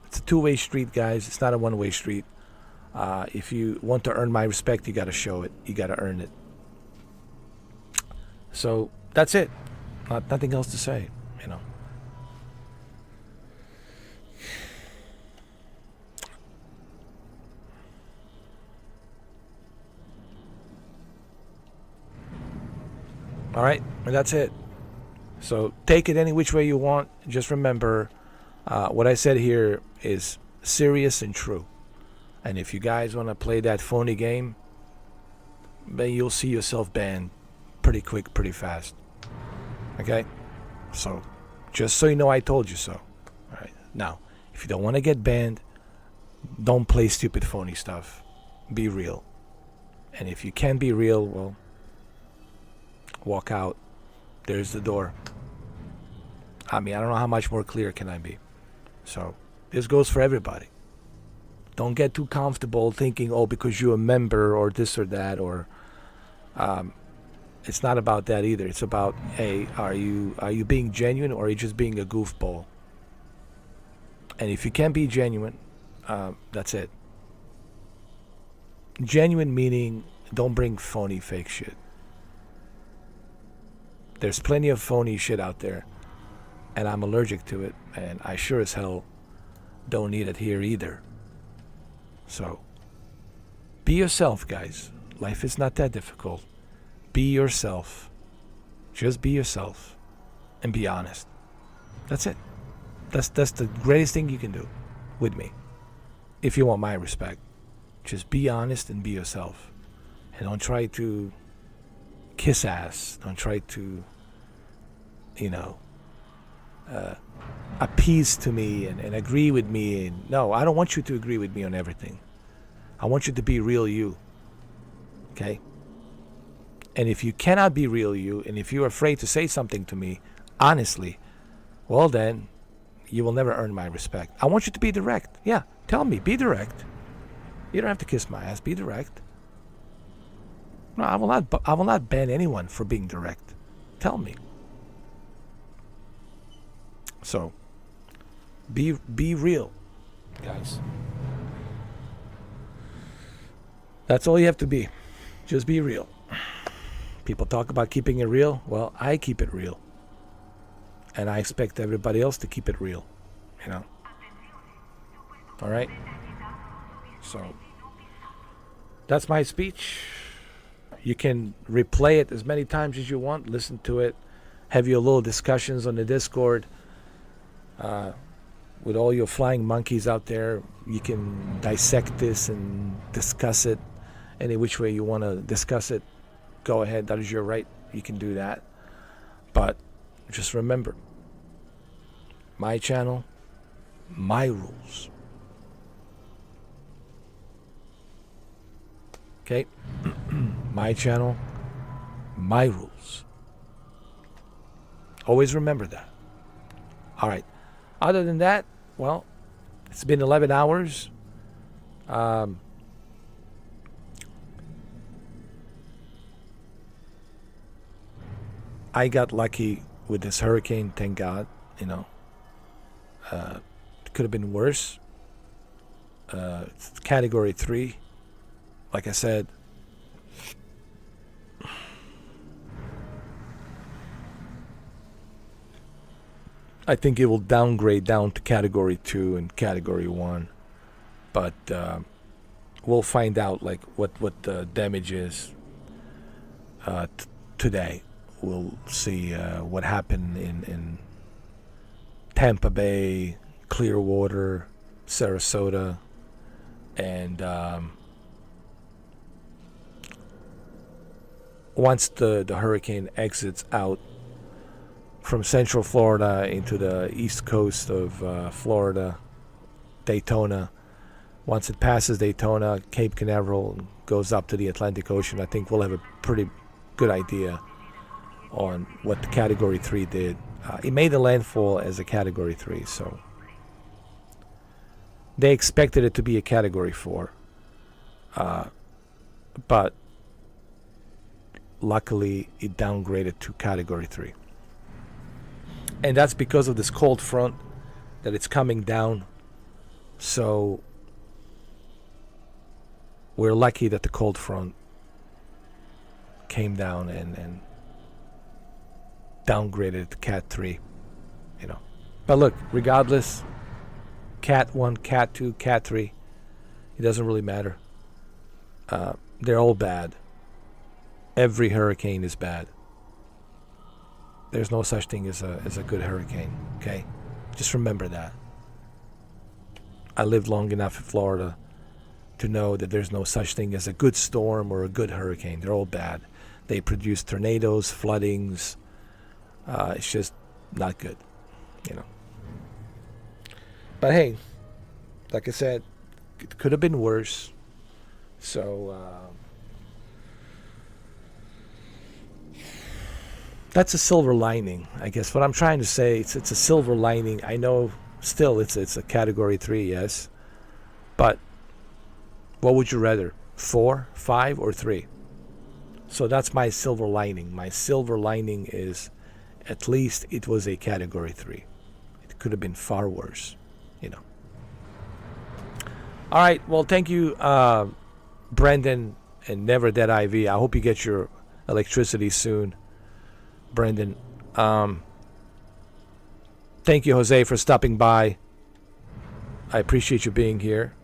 It's a two-way street, guys. It's not a one-way street. If you want to earn my respect, you gotta show it. You gotta earn it. So that's it. Nothing else to say, you know. All right, and that's it. So take it any which way you want. Just remember, what I said here is serious and true. And if you guys want to play that phony game, then you'll see yourself banned pretty quick, pretty fast. Okay? So, just so you know, I told you so. All right. Now, if you don't want to get banned, don't play stupid phony stuff. Be real. And if you can be real, well, walk out. There's the door. I mean, I don't know how much more clear can I be. So, this goes for everybody. Don't get too comfortable thinking, oh, because you're a member or this or that, or it's not about that either. It's about, hey, are you being genuine, or are you just being a goofball? And if you can't be genuine, that's it. Genuine meaning don't bring phony fake shit. There's plenty of phony shit out there, and I'm allergic to it, and I sure as hell don't need it here either. So, be yourself, guys. Life is not that difficult. Be yourself. Just be yourself, and be honest. That's it. That's the greatest thing you can do. with me. If you want my respect, just be honest and be yourself. And don't try to kiss ass. Don't try to, appease to me and agree with me. And no, I don't want you to agree with me on everything. I want you to be real you. Okay? And if you cannot be real you, and if you're afraid to say something to me honestly, well then, you will never earn my respect. I want you to be direct. Yeah, tell me, be direct. You don't have to kiss my ass. Be direct. No, I will not ban anyone for being direct. Tell me. So, be real, guys. That's all you have to be. Just be real. People talk about keeping it real. Well, I keep it real. And I expect everybody else to keep it real. All right? So, that's my speech. You can replay it as many times as you want. Listen to it. Have your little discussions on the Discord. With all your flying monkeys out there, you can dissect this and discuss it any which way you want to discuss it. Go ahead, that is your right. You can do that. But just remember, my channel, my rules. Okay? My channel, my rules. Always remember that. All right. Other than that, well, it's been 11 hours. I got lucky with this hurricane, thank God. It could have been worse. It's category 3. Like I said, I think it will downgrade down to category 2 and category 1. But we'll find out like what the damage is today. We'll see what happened in Tampa Bay, Clearwater, Sarasota, and once the hurricane exits out from Central Florida into the east coast of Florida, Daytona. Once it passes Daytona, Cape Canaveral, goes up to the Atlantic Ocean, I think we'll have a pretty good idea on what the Category 3 did. It made a landfall as a Category 3, so they expected it to be a Category 4. But luckily, it downgraded to Category 3. And that's because of this cold front that it's coming down. So we're lucky that the cold front came down and downgraded to Cat 3. But look, regardless, Cat 1, Cat 2, Cat 3, it doesn't really matter. They're all bad. Every hurricane is bad. There's no such thing as a good hurricane, okay? Just remember that. I lived long enough in Florida to know that there's no such thing as a good storm or a good hurricane. They're all bad. They produce tornadoes, floodings. It's just not good, But hey, like I said, it could have been worse. So, that's a silver lining, I guess. What I'm trying to say, it's a silver lining. I know still it's a Category 3, yes. But what would you rather? 4, 5, or 3? So that's my silver lining. My silver lining is at least it was a Category 3. It could have been far worse, All right, well, thank you, Brendan and Never Dead IV. I hope you get your electricity soon. Brendan. Thank you, Jose, for stopping by. I appreciate you being here,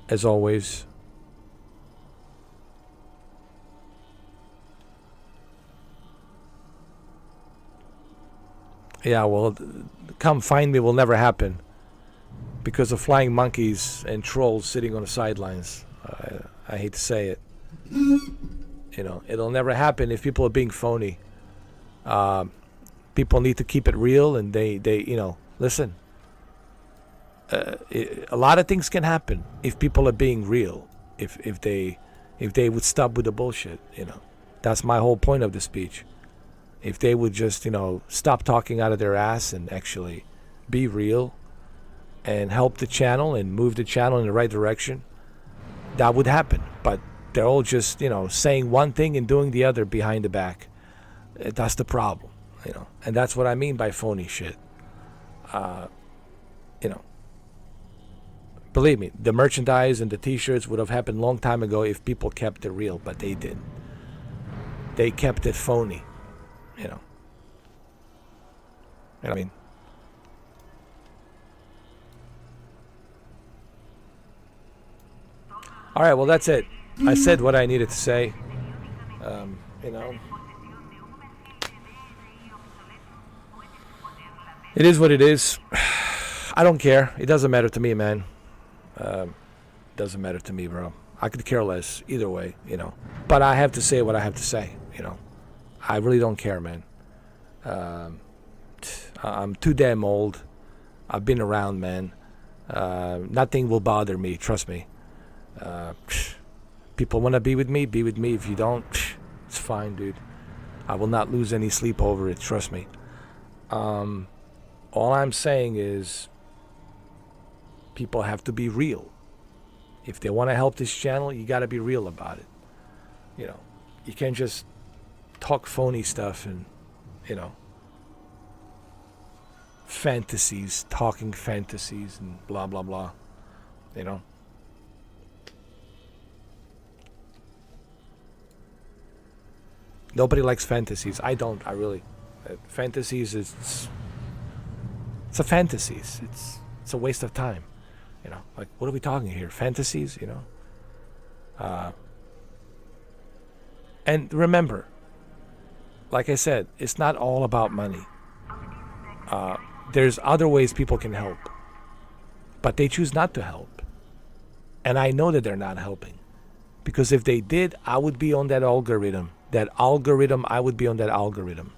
as always. Yeah, well, come find me will never happen. because of flying monkeys and trolls sitting on the sidelines. I hate to say it. You know, it'll never happen if people are being phony. People need to keep it real, and they you know, listen. A lot of things can happen if people are being real. If they would stop with the bullshit, you know. That's my whole point of the speech. If they would just, you know, stop talking out of their ass and actually be real and help the channel and move the channel in the right direction, that would happen. But they're all just, you know, saying one thing and doing the other behind the back. That's the problem, you know. And that's what I mean by phony shit. You know, believe me, the merchandise and the t-shirts would have happened a long time ago if people kept it real, but they didn't. They kept it phony, you know. You know what I mean? All right, well, that's it. I said what I needed to say. You know. It is what it is. I don't care. It doesn't matter to me, man. Doesn't matter to me, bro. I could care less either way, you know. But I have to say what I have to say, you know. I really don't care, man. I'm too damn old. I've been around, man. Nothing will bother me, trust me. People want to be with me, be with me. If you don't, it's fine, dude. I will not lose any sleep over it, trust me. All I'm saying is people have to be real. If they want to help this channel, you got to be real about it. You know, you can't just talk phony stuff and, you know, fantasies, talking fantasies and blah, blah, blah, you know. Nobody likes fantasies. I don't. I really. Fantasies is it's a fantasies. It's a waste of time. You know, like, what are we talking here? Fantasies, you know. And remember, like I said, it's not all about money. There's other ways people can help, but they choose not to help. And I know that they're not helping, because if they did, I would be on that algorithm. I would be on that algorithm.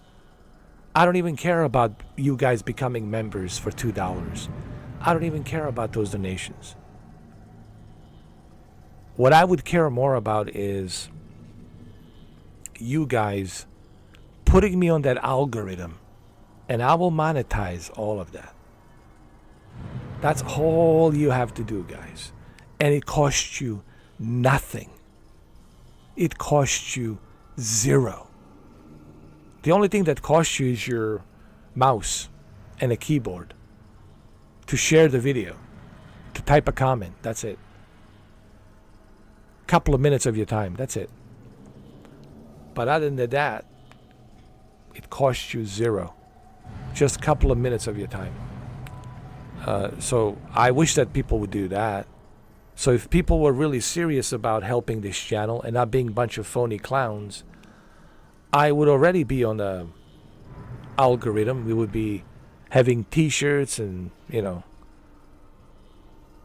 I don't even care about you guys becoming members for $2. I don't even care about those donations. What I would care more about is you guys putting me on that algorithm, and I will monetize all of that. That's all you have to do, guys. And it costs you nothing. It costs you zero. The only thing that costs you is your mouse and a keyboard to share the video, to type a comment. That's it. Couple of minutes of your time. That's it. But other than that, it costs you zero. Just a couple of minutes of your time. So I wish that people would do that. So if people were really serious about helping this channel and not being a bunch of phony clowns, I would already be on the algorithm. We would be having t-shirts and, you know,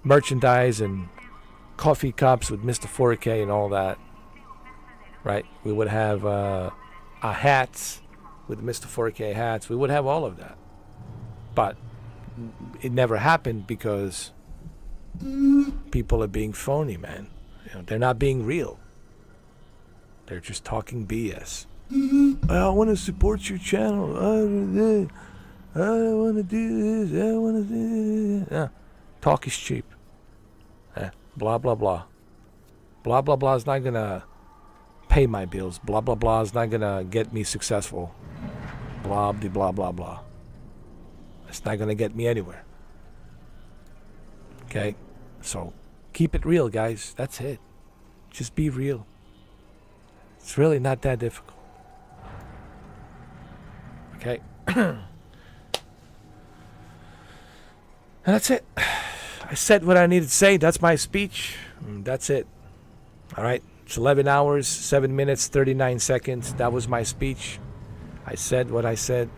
merchandise and coffee cups with Mr. 4K and all that. Right? We would have our hats with Mr. 4K hats. We would have all of that. But it never happened because people are being phony, man. You know, they're not being real. They're just talking BS. I want to support your channel. I want to do this. I want to do this. Yeah. Talk is cheap. Blah, blah, blah. Blah, blah, blah is not going to pay my bills. Blah, blah, blah is not going to get me successful. Blah, blah, blah, blah. It's not going to get me anywhere. Okay? So, keep it real, guys. That's it. Just be real. It's really not that difficult. Okay? And that's it. I said what I needed to say. That's my speech. That's it. All right? It's 11 hours, 7 minutes, 39 seconds. That was my speech. I said what I said.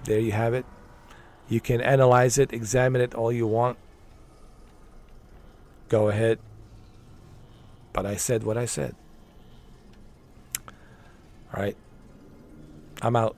There you have it. You can analyze it, examine it all you want. go ahead. But I said what I said. All right. I'm out.